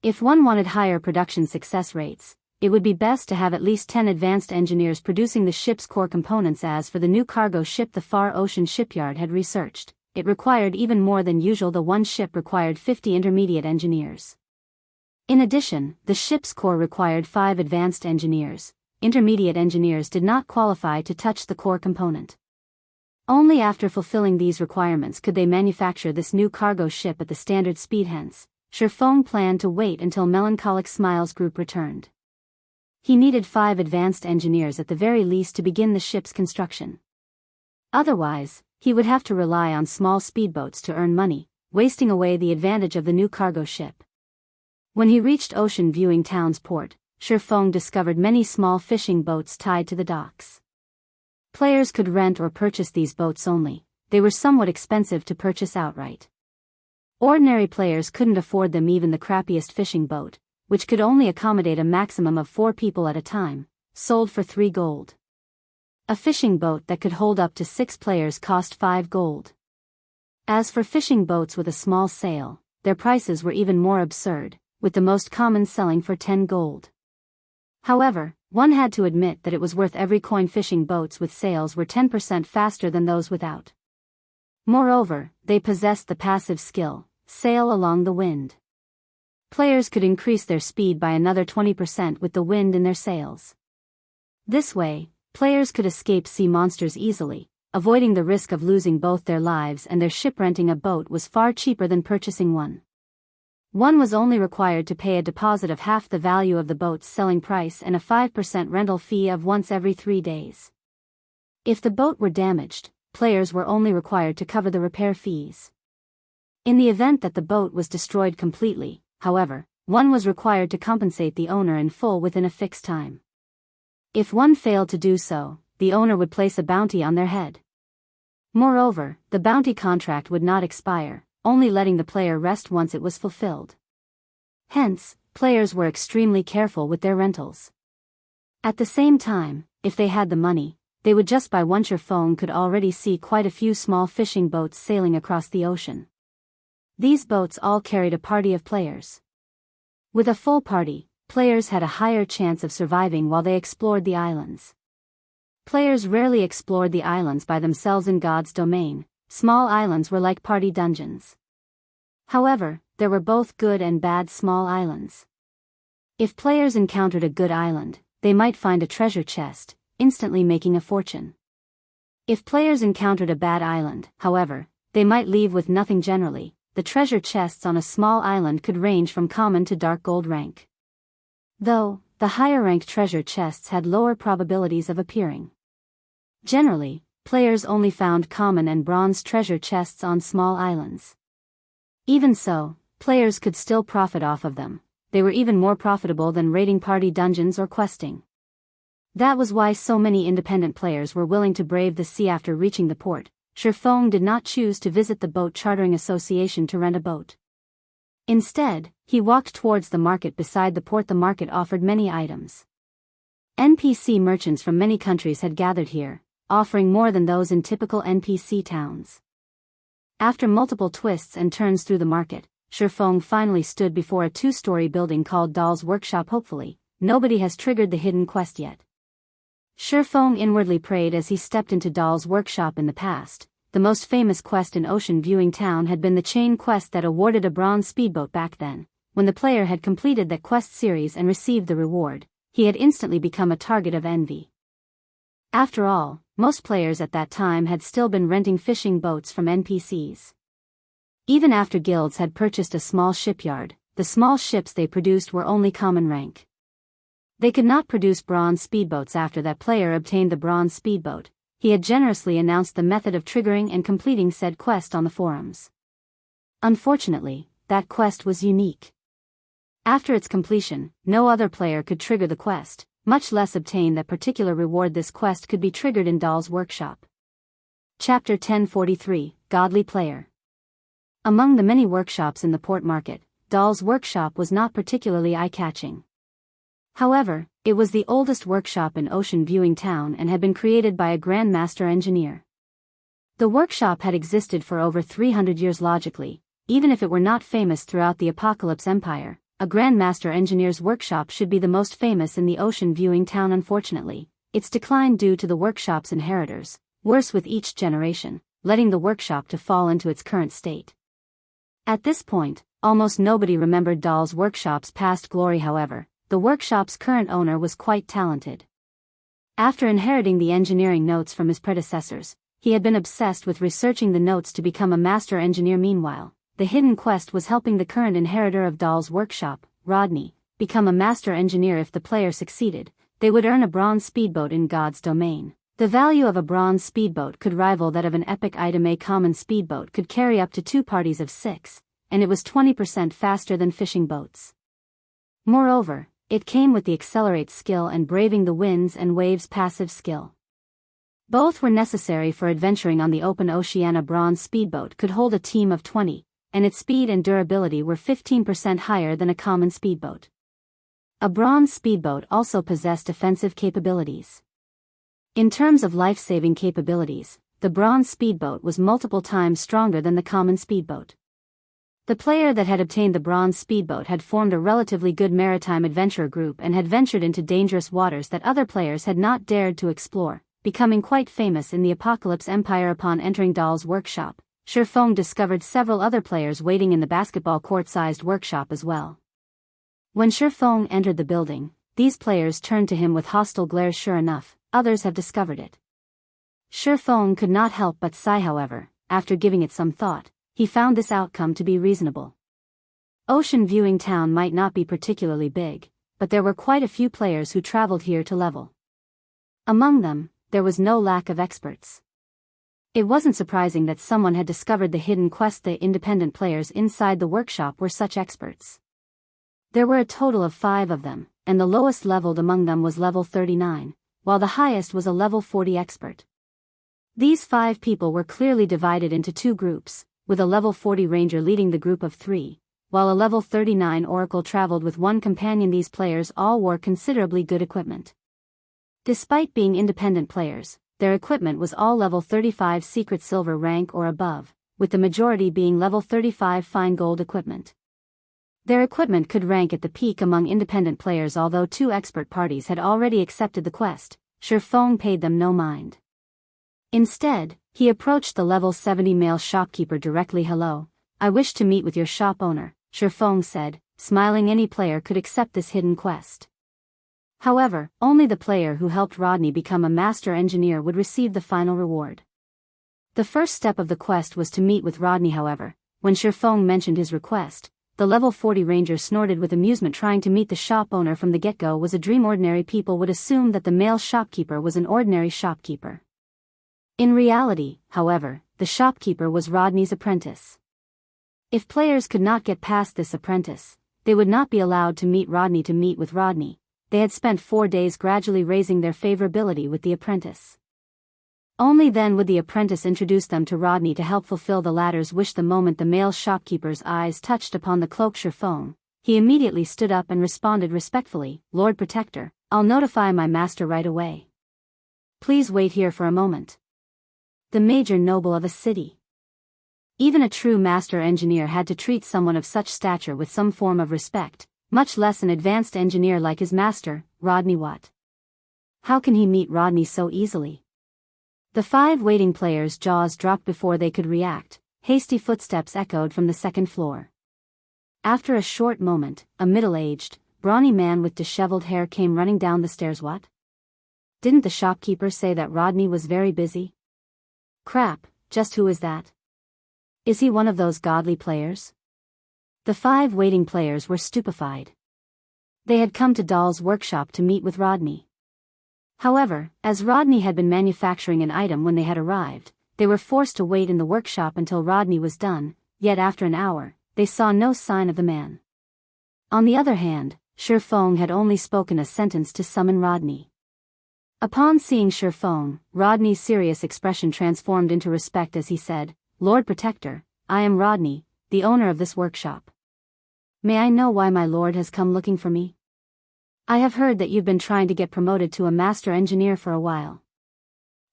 If one wanted higher production success rates, it would be best to have at least 10 advanced engineers producing the ship's core components. As for the new cargo ship the Far Ocean Shipyard had researched, it required even more than usual. The one ship required 50 intermediate engineers. In addition, the ship's core required 5 advanced engineers. Intermediate engineers did not qualify to touch the core component. Only after fulfilling these requirements could they manufacture this new cargo ship at the standard speed. Hence, Shifeng planned to wait until Melancholic Smiles Group returned. He needed 5 advanced engineers at the very least to begin the ship's construction. Otherwise, he would have to rely on small speedboats to earn money, wasting away the advantage of the new cargo ship. When he reached Ocean Viewing Town's port, Shifeng discovered many small fishing boats tied to the docks. Players could rent or purchase these boats only. They were somewhat expensive to purchase outright. Ordinary players couldn't afford them. Even the crappiest fishing boat, which could only accommodate a maximum of 4 people at a time, sold for 3 gold. A fishing boat that could hold up to 6 players cost 5 gold. As for fishing boats with a small sail, their prices were even more absurd, with the most common selling for 10 gold. However, one had to admit that it was worth every coin. Fishing boats with sails were 10% faster than those without. Moreover, they possessed the passive skill, sail along the wind. Players could increase their speed by another 20% with the wind in their sails. This way, players could escape sea monsters easily, avoiding the risk of losing both their lives and their ship. Renting a boat was far cheaper than purchasing one. One was only required to pay a deposit of half the value of the boat's selling price and a 5% rental fee of once every 3 days. If the boat were damaged, players were only required to cover the repair fees. In the event that the boat was destroyed completely, however, one was required to compensate the owner in full within a fixed time. If one failed to do so, the owner would place a bounty on their head. Moreover, the bounty contract would not expire, only letting the player rest once it was fulfilled. Hence, players were extremely careful with their rentals. At the same time, if they had the money, they would just buy one. Shifeng could already see quite a few small fishing boats sailing across the ocean. These boats all carried a party of players. With a full party, players had a higher chance of surviving while they explored the islands. Players rarely explored the islands by themselves in God's domain. Small islands were like party dungeons. However, there were both good and bad small islands. If players encountered a good island, they might find a treasure chest, instantly making a fortune. If players encountered a bad island, however, they might leave with nothing. Generally, the treasure chests on a small island could range from common to dark gold rank. Though, the higher-ranked treasure chests had lower probabilities of appearing. Generally, players only found common and bronze treasure chests on small islands. Even so, players could still profit off of them. They were even more profitable than raiding party dungeons or questing. That was why so many independent players were willing to brave the sea. After reaching the port, Shifeng did not choose to visit the boat chartering association to rent a boat. Instead, he walked towards the market beside the port. The market offered many items. NPC merchants from many countries had gathered here, offering more than those in typical NPC towns. After multiple twists and turns through the market, Shifeng finally stood before a 2-story building called Doll's Workshop. Hopefully, nobody has triggered the hidden quest yet. Shifeng inwardly prayed as he stepped into Doll's Workshop. In the past, the most famous quest in Ocean Viewing Town had been the chain quest that awarded a bronze speedboat. Back then, when the player had completed that quest series and received the reward, he had instantly become a target of envy. After all, most players at that time had still been renting fishing boats from NPCs. Even after guilds had purchased a small shipyard, the small ships they produced were only common rank. They could not produce bronze speedboats. After that player obtained the bronze speedboat, he had generously announced the method of triggering and completing said quest on the forums. Unfortunately, that quest was unique. After its completion, no other player could trigger the quest, much less obtain that particular reward. This quest could be triggered in Doll's Workshop. Chapter 1043, Godly Player. Among the many workshops in the port market, Doll's Workshop was not particularly eye-catching. However, it was the oldest workshop in Ocean Viewing Town and had been created by a Grandmaster engineer. The workshop had existed for over 300 years. Logically, even if it were not famous throughout the Apocalypse Empire, a Grandmaster Engineer's workshop should be the most famous in the ocean-viewing town. Unfortunately, it's declined due to the workshop's inheritors, worse with each generation, letting the workshop to fall into its current state. At this point, almost nobody remembered Dahl's workshop's past glory. However, the workshop's current owner was quite talented. After inheriting the engineering notes from his predecessors, he had been obsessed with researching the notes to become a master engineer. Meanwhile, the hidden quest was helping the current inheritor of Dahl's workshop, Rodney, become a master engineer. If the player succeeded, they would earn a bronze speedboat in God's domain. The value of a bronze speedboat could rival that of an epic item. A common speedboat could carry up to 2 parties of 6, and it was 20% faster than fishing boats. Moreover, it came with the accelerate skill and braving the winds and waves passive skill. Both were necessary for adventuring on the open ocean. A bronze speedboat could hold a team of 20, and its speed and durability were 15% higher than a common speedboat. A bronze speedboat also possessed offensive capabilities. In terms of life-saving capabilities, the bronze speedboat was multiple times stronger than the common speedboat. The player that had obtained the bronze speedboat had formed a relatively good maritime adventurer group and had ventured into dangerous waters that other players had not dared to explore, becoming quite famous in the Apocalypse Empire. Upon entering Dahl's workshop, Shifeng discovered several other players waiting in the basketball court-sized workshop as well. When Shifeng entered the building, these players turned to him with hostile glares. Sure enough, others have discovered it. Shifeng could not help but sigh. However, after giving it some thought, he found this outcome to be reasonable. Ocean Viewing Town might not be particularly big, but there were quite a few players who traveled here to level. Among them, there was no lack of experts. It wasn't surprising that someone had discovered the hidden quest. The independent players inside the workshop were such experts. There were a total of 5 of them, and the lowest leveled among them was level 39, while the highest was a level 40 expert. These 5 people were clearly divided into 2 groups, with a level 40 ranger leading the group of 3, while a level 39 oracle traveled with 1 companion. These players all wore considerably good equipment. Despite being independent players, their equipment was all level 35 secret silver rank or above, with the majority being level 35 fine gold equipment. Their equipment could rank at the peak among independent players. Although 2 expert parties had already accepted the quest, Shifeng paid them no mind. Instead, he approached the level 70 male shopkeeper directly. Hello, I wish to meet with your shop owner, Shifeng said, smiling. Any player could accept this hidden quest. However, only the player who helped Rodney become a master engineer would receive the final reward. The first step of the quest was to meet with Rodney. However, when Shifeng mentioned his request, the level 40 ranger snorted with amusement. Trying to meet the shop owner from the get-go was a dream. Ordinary people would assume that the male shopkeeper was an ordinary shopkeeper. In reality, however, the shopkeeper was Rodney's apprentice. If players could not get past this apprentice, they would not be allowed to meet Rodney. To meet with Rodney, they had spent 4 days gradually raising their favorability with the apprentice. Only then would the apprentice introduce them to Rodney to help fulfill the latter's wish. The moment the male shopkeeper's eyes touched upon the cloak Shifeng, he immediately stood up and responded respectfully, Lord Protector, I'll notify my master right away. Please wait here for a moment. The major noble of a city. Even a true master engineer had to treat someone of such stature with some form of respect, much less an advanced engineer like his master, Rodney. What? How can he meet Rodney so easily? The 5 waiting players' jaws dropped before they could react. Hasty footsteps echoed from the second floor. After a short moment, a middle-aged, brawny man with disheveled hair came running down the stairs. What? Didn't the shopkeeper say that Rodney was very busy? Crap, just who is that? Is he one of those godly players? The 5 waiting players were stupefied. They had come to Dahl's workshop to meet with Rodney. However, as Rodney had been manufacturing an item when they had arrived, they were forced to wait in the workshop until Rodney was done, yet after an hour, they saw no sign of the man. On the other hand, Shifeng had only spoken a sentence to summon Rodney. Upon seeing Shifeng, Rodney's serious expression transformed into respect as he said, Lord Protector, I am Rodney, the owner of this workshop. May I know why my lord has come looking for me? I have heard that you've been trying to get promoted to a master engineer for a while.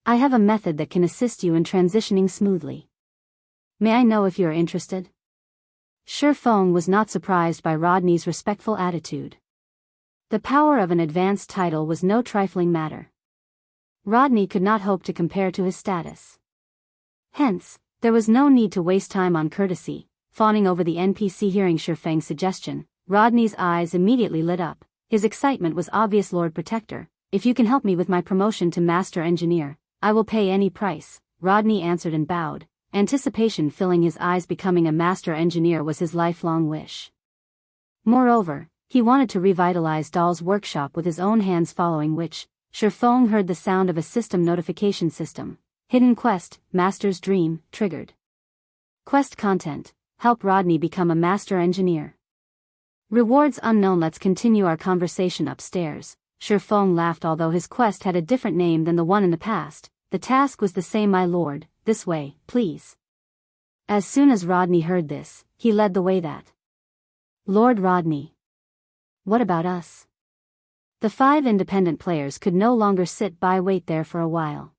I have a method that can assist you in transitioning smoothly. May I know if you are interested? Shifeng was not surprised by Rodney's respectful attitude. The power of an advanced title was no trifling matter. Rodney could not hope to compare to his status. Hence, there was no need to waste time on courtesy. Fawning over the NPC hearing Shifeng's suggestion, Rodney's eyes immediately lit up. His excitement was obvious. Lord Protector, if you can help me with my promotion to Master Engineer, I will pay any price, Rodney answered and bowed. Anticipation filling his eyes. Becoming a Master Engineer was his lifelong wish. Moreover, he wanted to revitalize Dahl's workshop with his own hands, following which, Shifeng heard the sound of a system notification system. Hidden quest, Master's Dream, triggered. Quest content, help Rodney become a Master Engineer. Rewards unknown. Let's continue our conversation upstairs. Shifeng laughed. Although his quest had a different name than the one in the past, the task was the same. My lord, this way, please. As soon as Rodney heard this, he led the way. That Lord Rodney. What about us? The 5 independent players could no longer sit by. Wait there for a while.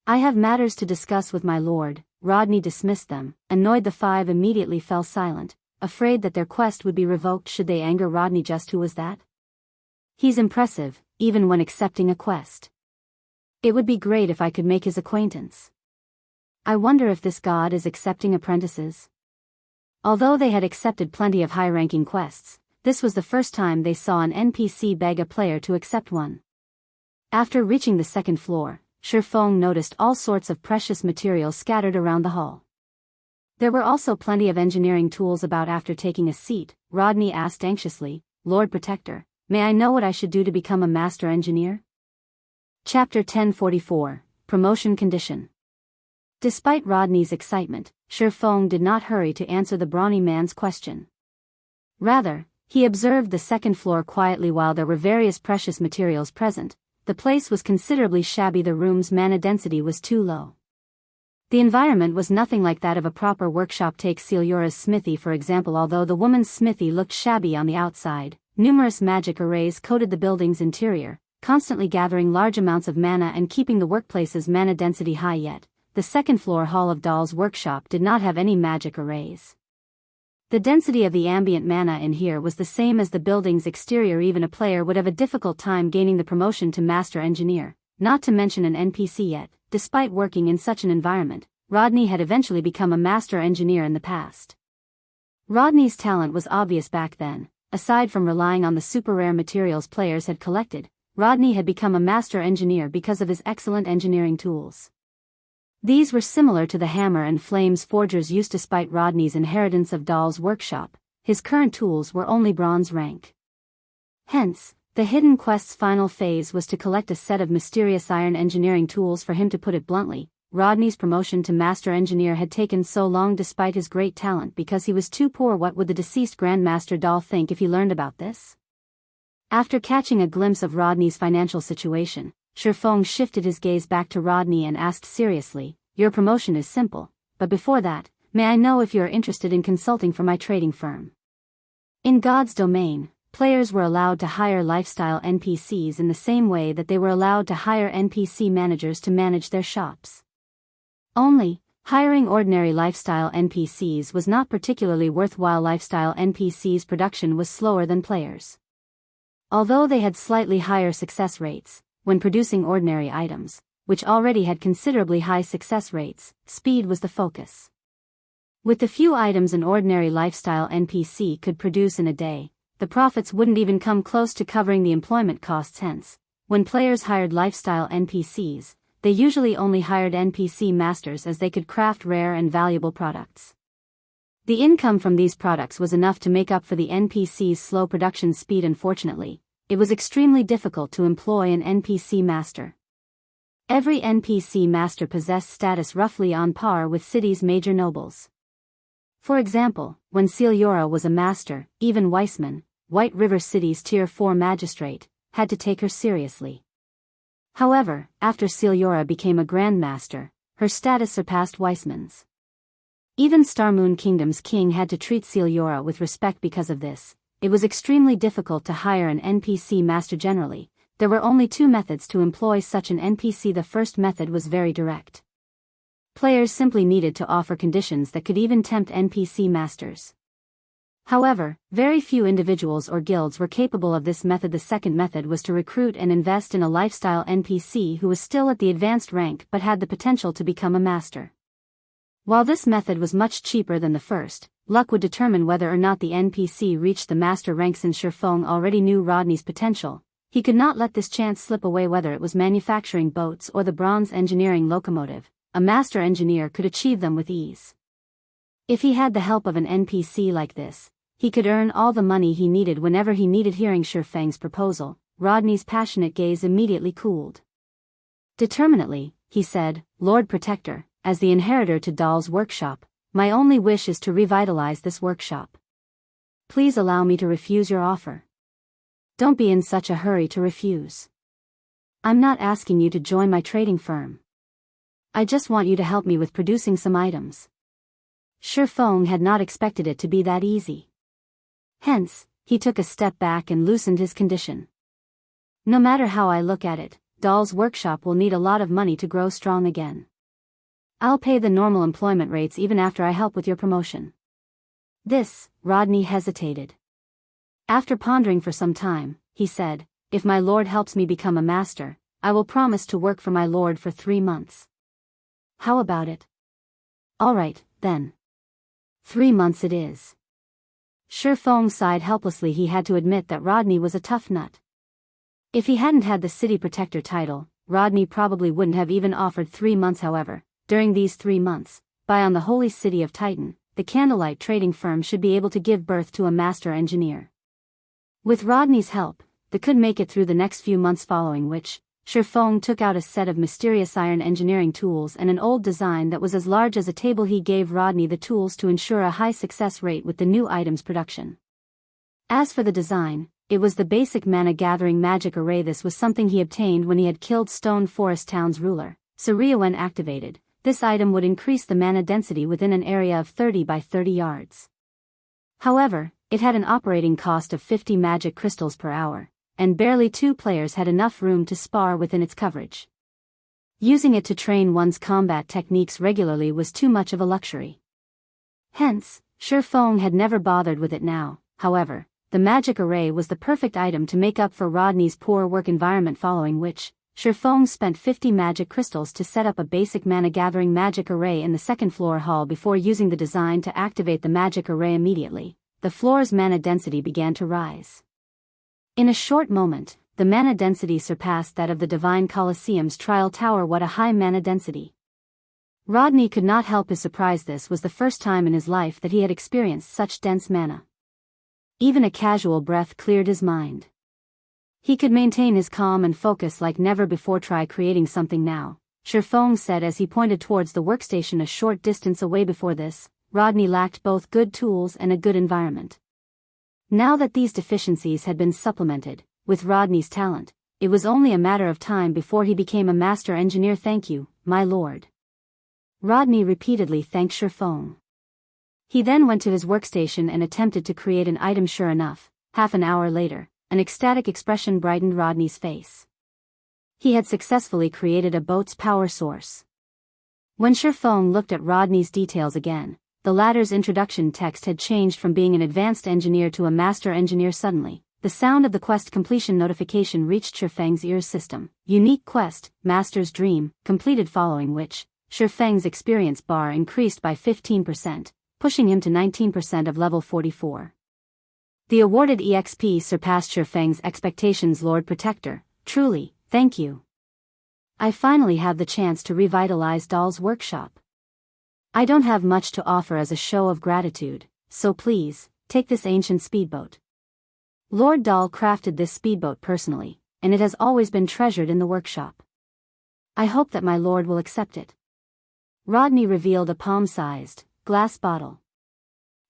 I have matters to discuss with my lord. Rodney dismissed them. Annoyed, the 5 immediately fell silent, afraid that their quest would be revoked should they anger Rodney. Just who was that? He's impressive, even when accepting a quest. It would be great if I could make his acquaintance. I wonder if this god is accepting apprentices. Although they had accepted plenty of high-ranking quests, this was the first time they saw an NPC beg a player to accept one. After reaching the second floor, Shifeng noticed all sorts of precious materials scattered around the hall. There were also plenty of engineering tools about. After taking a seat, Rodney asked anxiously, Lord Protector, may I know what I should do to become a Master Engineer? Chapter 1044, Promotion Condition. Despite Rodney's excitement, Shifeng did not hurry to answer the brawny man's question. Rather, he observed the second floor quietly. While there were various precious materials present, the place was considerably shabby. The room's mana density was too low. The environment was nothing like that of a proper workshop. Take Celiura's smithy for example. Although the woman's smithy looked shabby on the outside, numerous magic arrays coated the building's interior, constantly gathering large amounts of mana and keeping the workplace's mana density high. Yet, the second-floor hall of Dahl's workshop did not have any magic arrays. The density of the ambient mana in here was the same as the building's exterior. Even a player would have a difficult time gaining the promotion to Master Engineer, not to mention an NPC. Yet, despite working in such an environment, Rodney had eventually become a Master Engineer in the past. Rodney's talent was obvious back then. Aside from relying on the super-rare materials players had collected, Rodney had become a Master Engineer because of his excellent engineering tools. These were similar to the hammer and flames forgers used. Despite Rodney's inheritance of Dahl's workshop, his current tools were only bronze rank. Hence, the hidden quest's final phase was to collect a set of mysterious iron engineering tools. For him to put it bluntly, Rodney's promotion to Master Engineer had taken so long despite his great talent because he was too poor. What would the deceased Grandmaster Dahl think if he learned about this? After catching a glimpse of Rodney's financial situation, Shifeng shifted his gaze back to Rodney and asked seriously, your promotion is simple, but before that, may I know if you are interested in consulting for my trading firm? In God's domain, players were allowed to hire lifestyle NPCs in the same way that they were allowed to hire NPC managers to manage their shops. Only, hiring ordinary lifestyle NPCs was not particularly worthwhile. Lifestyle NPCs' production was slower than players. Although they had slightly higher success rates, when producing ordinary items, which already had considerably high success rates, speed was the focus. With the few items an ordinary lifestyle NPC could produce in a day, the profits wouldn't even come close to covering the employment costs. Hence, when players hired lifestyle NPCs, they usually only hired NPC masters as they could craft rare and valuable products. The income from these products was enough to make up for the NPC's slow production speed. Unfortunately, it was extremely difficult to employ an NPC master. Every NPC master possessed status roughly on par with city's major nobles. For example, when Celiura was a master, even Weissman, White River City's Tier 4 magistrate, had to take her seriously. However, after Celiura became a grandmaster, her status surpassed Weissman's. Even Starmoon Kingdom's king had to treat Celiura with respect. Because of this, it was extremely difficult to hire an NPC master. Generally, there were only 2 methods to employ such an NPC. The first method was very direct. Players simply needed to offer conditions that could even tempt NPC masters. However, very few individuals or guilds were capable of this method. The second method was to recruit and invest in a lifestyle NPC who was still at the advanced rank but had the potential to become a master. While this method was much cheaper than the first, luck would determine whether or not the NPC reached the master rank. Since Shifeng already knew Rodney's potential, he could not let this chance slip away. Whether it was manufacturing boats or the bronze engineering locomotive, a master engineer could achieve them with ease. If he had the help of an NPC like this, he could earn all the money he needed whenever he needed. Hearing Shifeng's proposal, Rodney's passionate gaze immediately cooled. Determinedly, he said, "Lord Protector, as the inheritor to Dahl's workshop, my only wish is to revitalize this workshop. Please allow me to refuse your offer." "Don't be in such a hurry to refuse. I'm not asking you to join my trading firm. I just want you to help me with producing some items." Shifeng had not expected it to be that easy. Hence, he took a step back and loosened his condition. "No matter how I look at it, Dahl's workshop will need a lot of money to grow strong again. I'll pay the normal employment rates even after I help with your promotion." Rodney hesitated. After pondering for some time, he said, "If my lord helps me become a master, I will promise to work for my lord for 3 months. How about it?" "All right, then. 3 months it is." Shifeng sighed helplessly. He had to admit that Rodney was a tough nut. If he hadn't had the city protector title, Rodney probably wouldn't have even offered 3 months. However, during these 3 months, on the holy city of Titan, the Candlelight trading firm should be able to give birth to a master engineer. With Rodney's help, they could make it through the next few months, following which, Shifeng took out a set of mysterious iron engineering tools and an old design that was as large as a table. He gave Rodney the tools to ensure a high success rate with the new items production. As for the design, it was the basic mana-gathering magic array. This was something he obtained when he had killed Stone Forest Town's ruler, Saria. When activated, this item would increase the mana density within an area of 30 by 30 yards. However, it had an operating cost of 50 magic crystals per hour, and barely 2 players had enough room to spar within its coverage. Using it to train one's combat techniques regularly was too much of a luxury. Hence, Shifeng had never bothered with it now. However, the magic array was the perfect item to make up for Rodney's poor work environment, following which, Shifeng spent 50 magic crystals to set up a basic mana-gathering magic array in the second floor hall. Before using the design to activate the magic array immediately, the floor's mana density began to rise. In a short moment, the mana density surpassed that of the Divine Colosseum's Trial Tower. What a high mana density! Rodney could not help his surprise. This was the first time in his life that he had experienced such dense mana. Even a casual breath cleared his mind. He could maintain his calm and focus like never before. "Try creating something now," Shifeng said as he pointed towards the workstation a short distance away. Before this, Rodney lacked both good tools and a good environment. Now that these deficiencies had been supplemented with Rodney's talent, it was only a matter of time before he became a master engineer. "Thank you, my lord." Rodney repeatedly thanked Shifeng. He then went to his workstation and attempted to create an item. Sure enough, half an hour later, an ecstatic expression brightened Rodney's face. He had successfully created a boat's power source. When Shifeng looked at Rodney's details again, the latter's introduction text had changed from being an advanced engineer to a master engineer. Suddenly, the sound of the quest completion notification reached Shifeng's ears. System: unique quest, Master's Dream, completed. Following which, Shifeng's experience bar increased by 15%, pushing him to 19% of level 44. The awarded EXP surpassed Shifeng's expectations. "Lord Protector, truly, thank you. I finally have the chance to revitalize Dahl's workshop. I don't have much to offer as a show of gratitude, so please, take this ancient speedboat. Lord Dahl crafted this speedboat personally, and it has always been treasured in the workshop. I hope that my lord will accept it." Rodney revealed a palm-sized, glass bottle.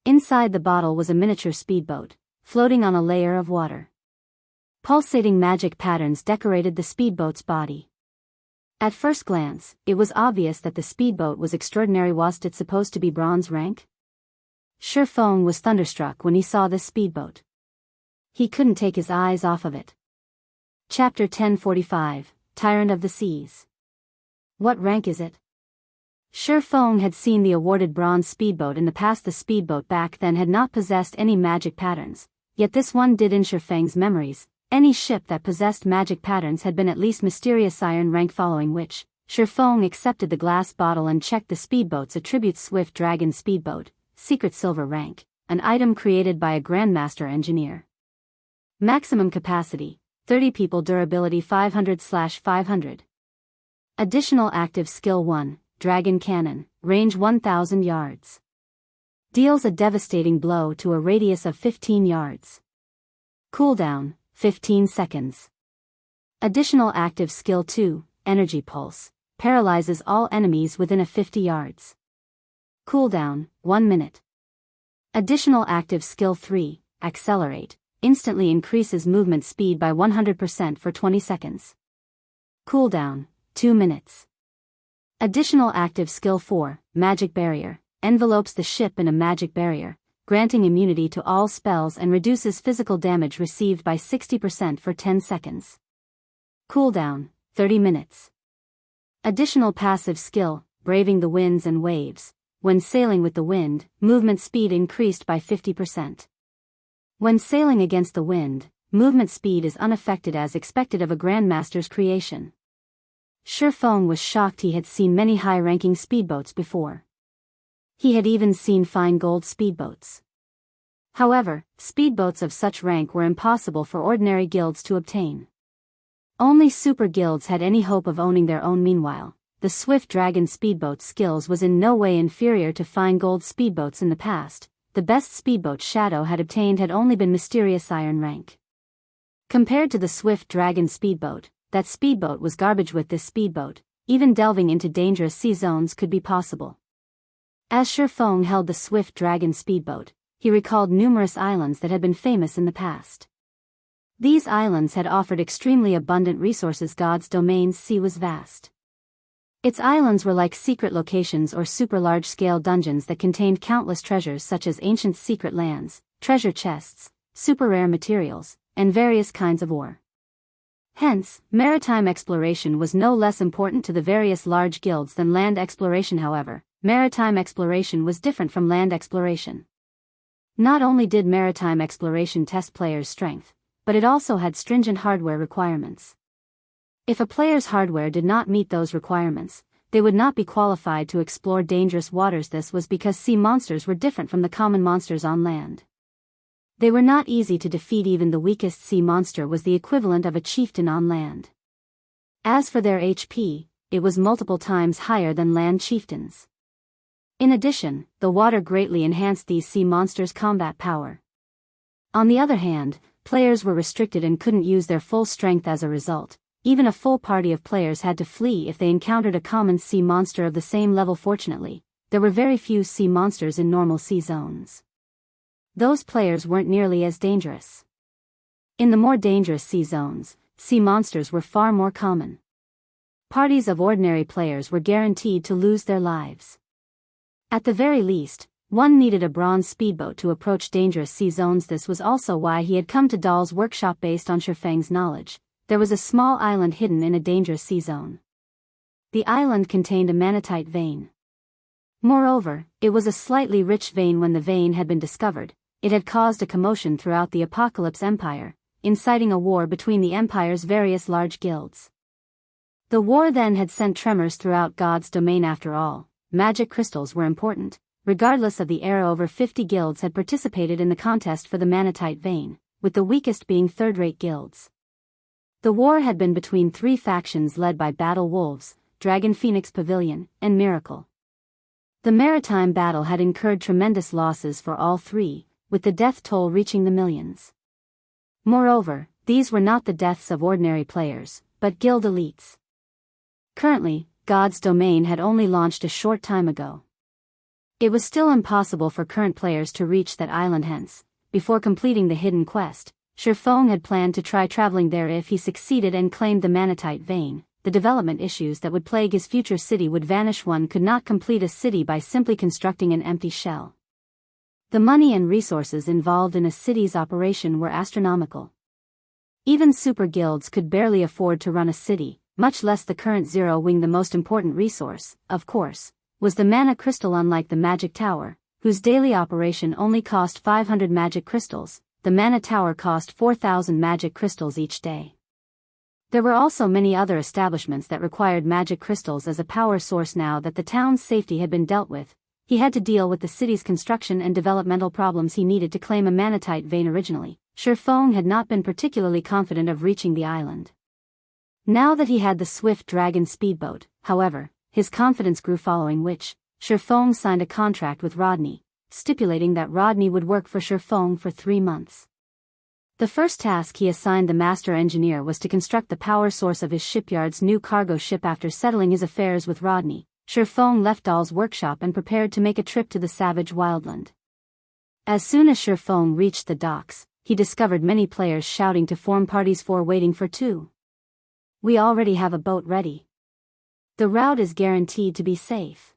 Inside the bottle was a miniature speedboat, floating on a layer of water. Pulsating magic patterns decorated the speedboat's body. At first glance, it was obvious that the speedboat was extraordinary. Was it supposed to be bronze rank? Shifeng was thunderstruck when he saw this speedboat. He couldn't take his eyes off of it. Chapter 1045, Tyrant of the Seas. "What rank is it?" Feng had seen the awarded bronze speedboat in the past. The speedboat back then had not possessed any magic patterns, yet this one did in Feng's memories. Any ship that possessed magic patterns had been at least mysterious iron rank, following which, Feng accepted the glass bottle and checked the speedboat's attributes. Swift Dragon Speedboat, Secret Silver rank, an item created by a Grandmaster engineer. Maximum capacity, 30 people. Durability 500/500. Additional active skill 1, Dragon Cannon, range 1000 yards. Deals a devastating blow to a radius of 15 yards. Cooldown, 15 seconds. Additional active skill 2, Energy Pulse, paralyzes all enemies within a 50 yards. Cooldown, 1 minute. Additional active skill 3, Accelerate, instantly increases movement speed by 100% for 20 seconds. Cooldown, 2 minutes. Additional active skill 4, Magic Barrier, envelopes the ship in a magic barrier, granting immunity to all spells and reduces physical damage received by 60% for 10 seconds. Cooldown, 30 minutes. Additional passive skill, Braving the Winds and Waves. When sailing with the wind, movement speed increased by 50%. When sailing against the wind, movement speed is unaffected as expected of a Grandmaster's creation. Feng was shocked. He had seen many high-ranking speedboats before. He had even seen fine gold speedboats. However, speedboats of such rank were impossible for ordinary guilds to obtain. Only super guilds had any hope of owning their own. Meanwhile, the Swift Dragon Speedboat's skills was in no way inferior to fine gold speedboats in the past. The best speedboat Shadow had obtained had only been mysterious iron rank. Compared to the Swift Dragon Speedboat, that speedboat was garbage. With this speedboat, even delving into dangerous sea zones could be possible. As Feng held the Swift Dragon Speedboat, he recalled numerous islands that had been famous in the past. These islands had offered extremely abundant resources. God's Domain's sea was vast. Its islands were like secret locations or super large-scale dungeons that contained countless treasures such as ancient secret lands, treasure chests, super rare materials, and various kinds of ore. Hence, maritime exploration was no less important to the various large guilds than land exploration. However, maritime exploration was different from land exploration. Not only did maritime exploration test players' strength, but it also had stringent hardware requirements. If a player's hardware did not meet those requirements, they would not be qualified to explore dangerous waters. This was because sea monsters were different from the common monsters on land. They were not easy to defeat. Even the weakest sea monster was the equivalent of a chieftain on land. As for their HP, it was multiple times higher than land chieftains. In addition, the water greatly enhanced these sea monsters' combat power. On the other hand, players were restricted and couldn't use their full strength. As a result, even a full party of players had to flee if they encountered a common sea monster of the same level. Fortunately, there were very few sea monsters in normal sea zones. Those players weren't nearly as dangerous. In the more dangerous sea zones, sea monsters were far more common. Parties of ordinary players were guaranteed to lose their lives. At the very least, one needed a bronze speedboat to approach dangerous sea zones. This was also why he had come to Dahl's workshop. Based on Feng's knowledge, there was a small island hidden in a dangerous sea zone. The island contained a manatite vein. Moreover, it was a slightly rich vein. When the vein had been discovered, it had caused a commotion throughout the Apocalypse Empire, inciting a war between the Empire's various large guilds. The war then had sent tremors throughout God's Domain. After all, magic crystals were important. Regardless of the era, over 50 guilds had participated in the contest for the manatite vein, with the weakest being third-rate guilds. The war had been between three factions led by Battle Wolves, Dragon Phoenix Pavilion, and Miracle. The Maritime battle had incurred tremendous losses for all three, with the death toll reaching the millions. Moreover, these were not the deaths of ordinary players, but guild elites. Currently, God's Domain had only launched a short time ago. It was still impossible for current players to reach that island. Hence, before completing the hidden quest, Feng had planned to try traveling there. If he succeeded and claimed the manatite vein, the development issues that would plague his future city would vanish. One could not complete a city by simply constructing an empty shell. The money and resources involved in a city's operation were astronomical. Even super guilds could barely afford to run a city, much less the current Zero Wing. The most important resource, of course, was the mana crystal. Unlike the magic tower, whose daily operation only cost 500 magic crystals, the mana tower cost 4,000 magic crystals each day. There were also many other establishments that required magic crystals as a power source. Now that the town's safety had been dealt with, he had to deal with the city's construction and developmental problems. He needed to claim a manatite vein. Originally, Shifeng had not been particularly confident of reaching the island. Now that he had the swift dragon speedboat, however, his confidence grew, following which, Shifeng signed a contract with Rodney, stipulating that Rodney would work for Shifeng for 3 months. The first task he assigned the master engineer was to construct the power source of his shipyard's new cargo ship. After settling his affairs with Rodney, Shifeng left Dahl's workshop and prepared to make a trip to the savage wildland. As soon as Shifeng reached the docks, he discovered many players shouting to form parties for waiting for two. "We already have a boat ready. The route is guaranteed to be safe.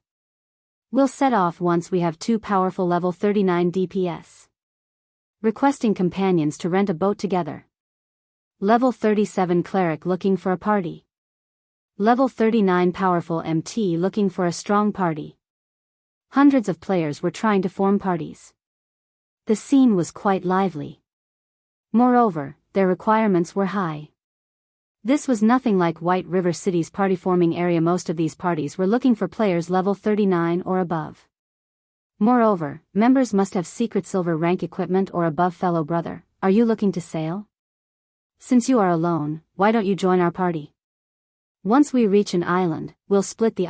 We'll set off once we have 2 powerful level 39 DPS. Requesting companions to rent a boat together. Level 37 cleric looking for a party. Level 39 powerful MT looking for a strong party." Hundreds of players were trying to form parties. The scene was quite lively. Moreover, their requirements were high. This was nothing like White River City's party-forming area. Most of these parties were looking for players level 39 or above. Moreover, members must have secret silver rank equipment or above. "Fellow brother, are you looking to sail? Since you are alone, why don't you join our party? Once we reach an island, we'll split the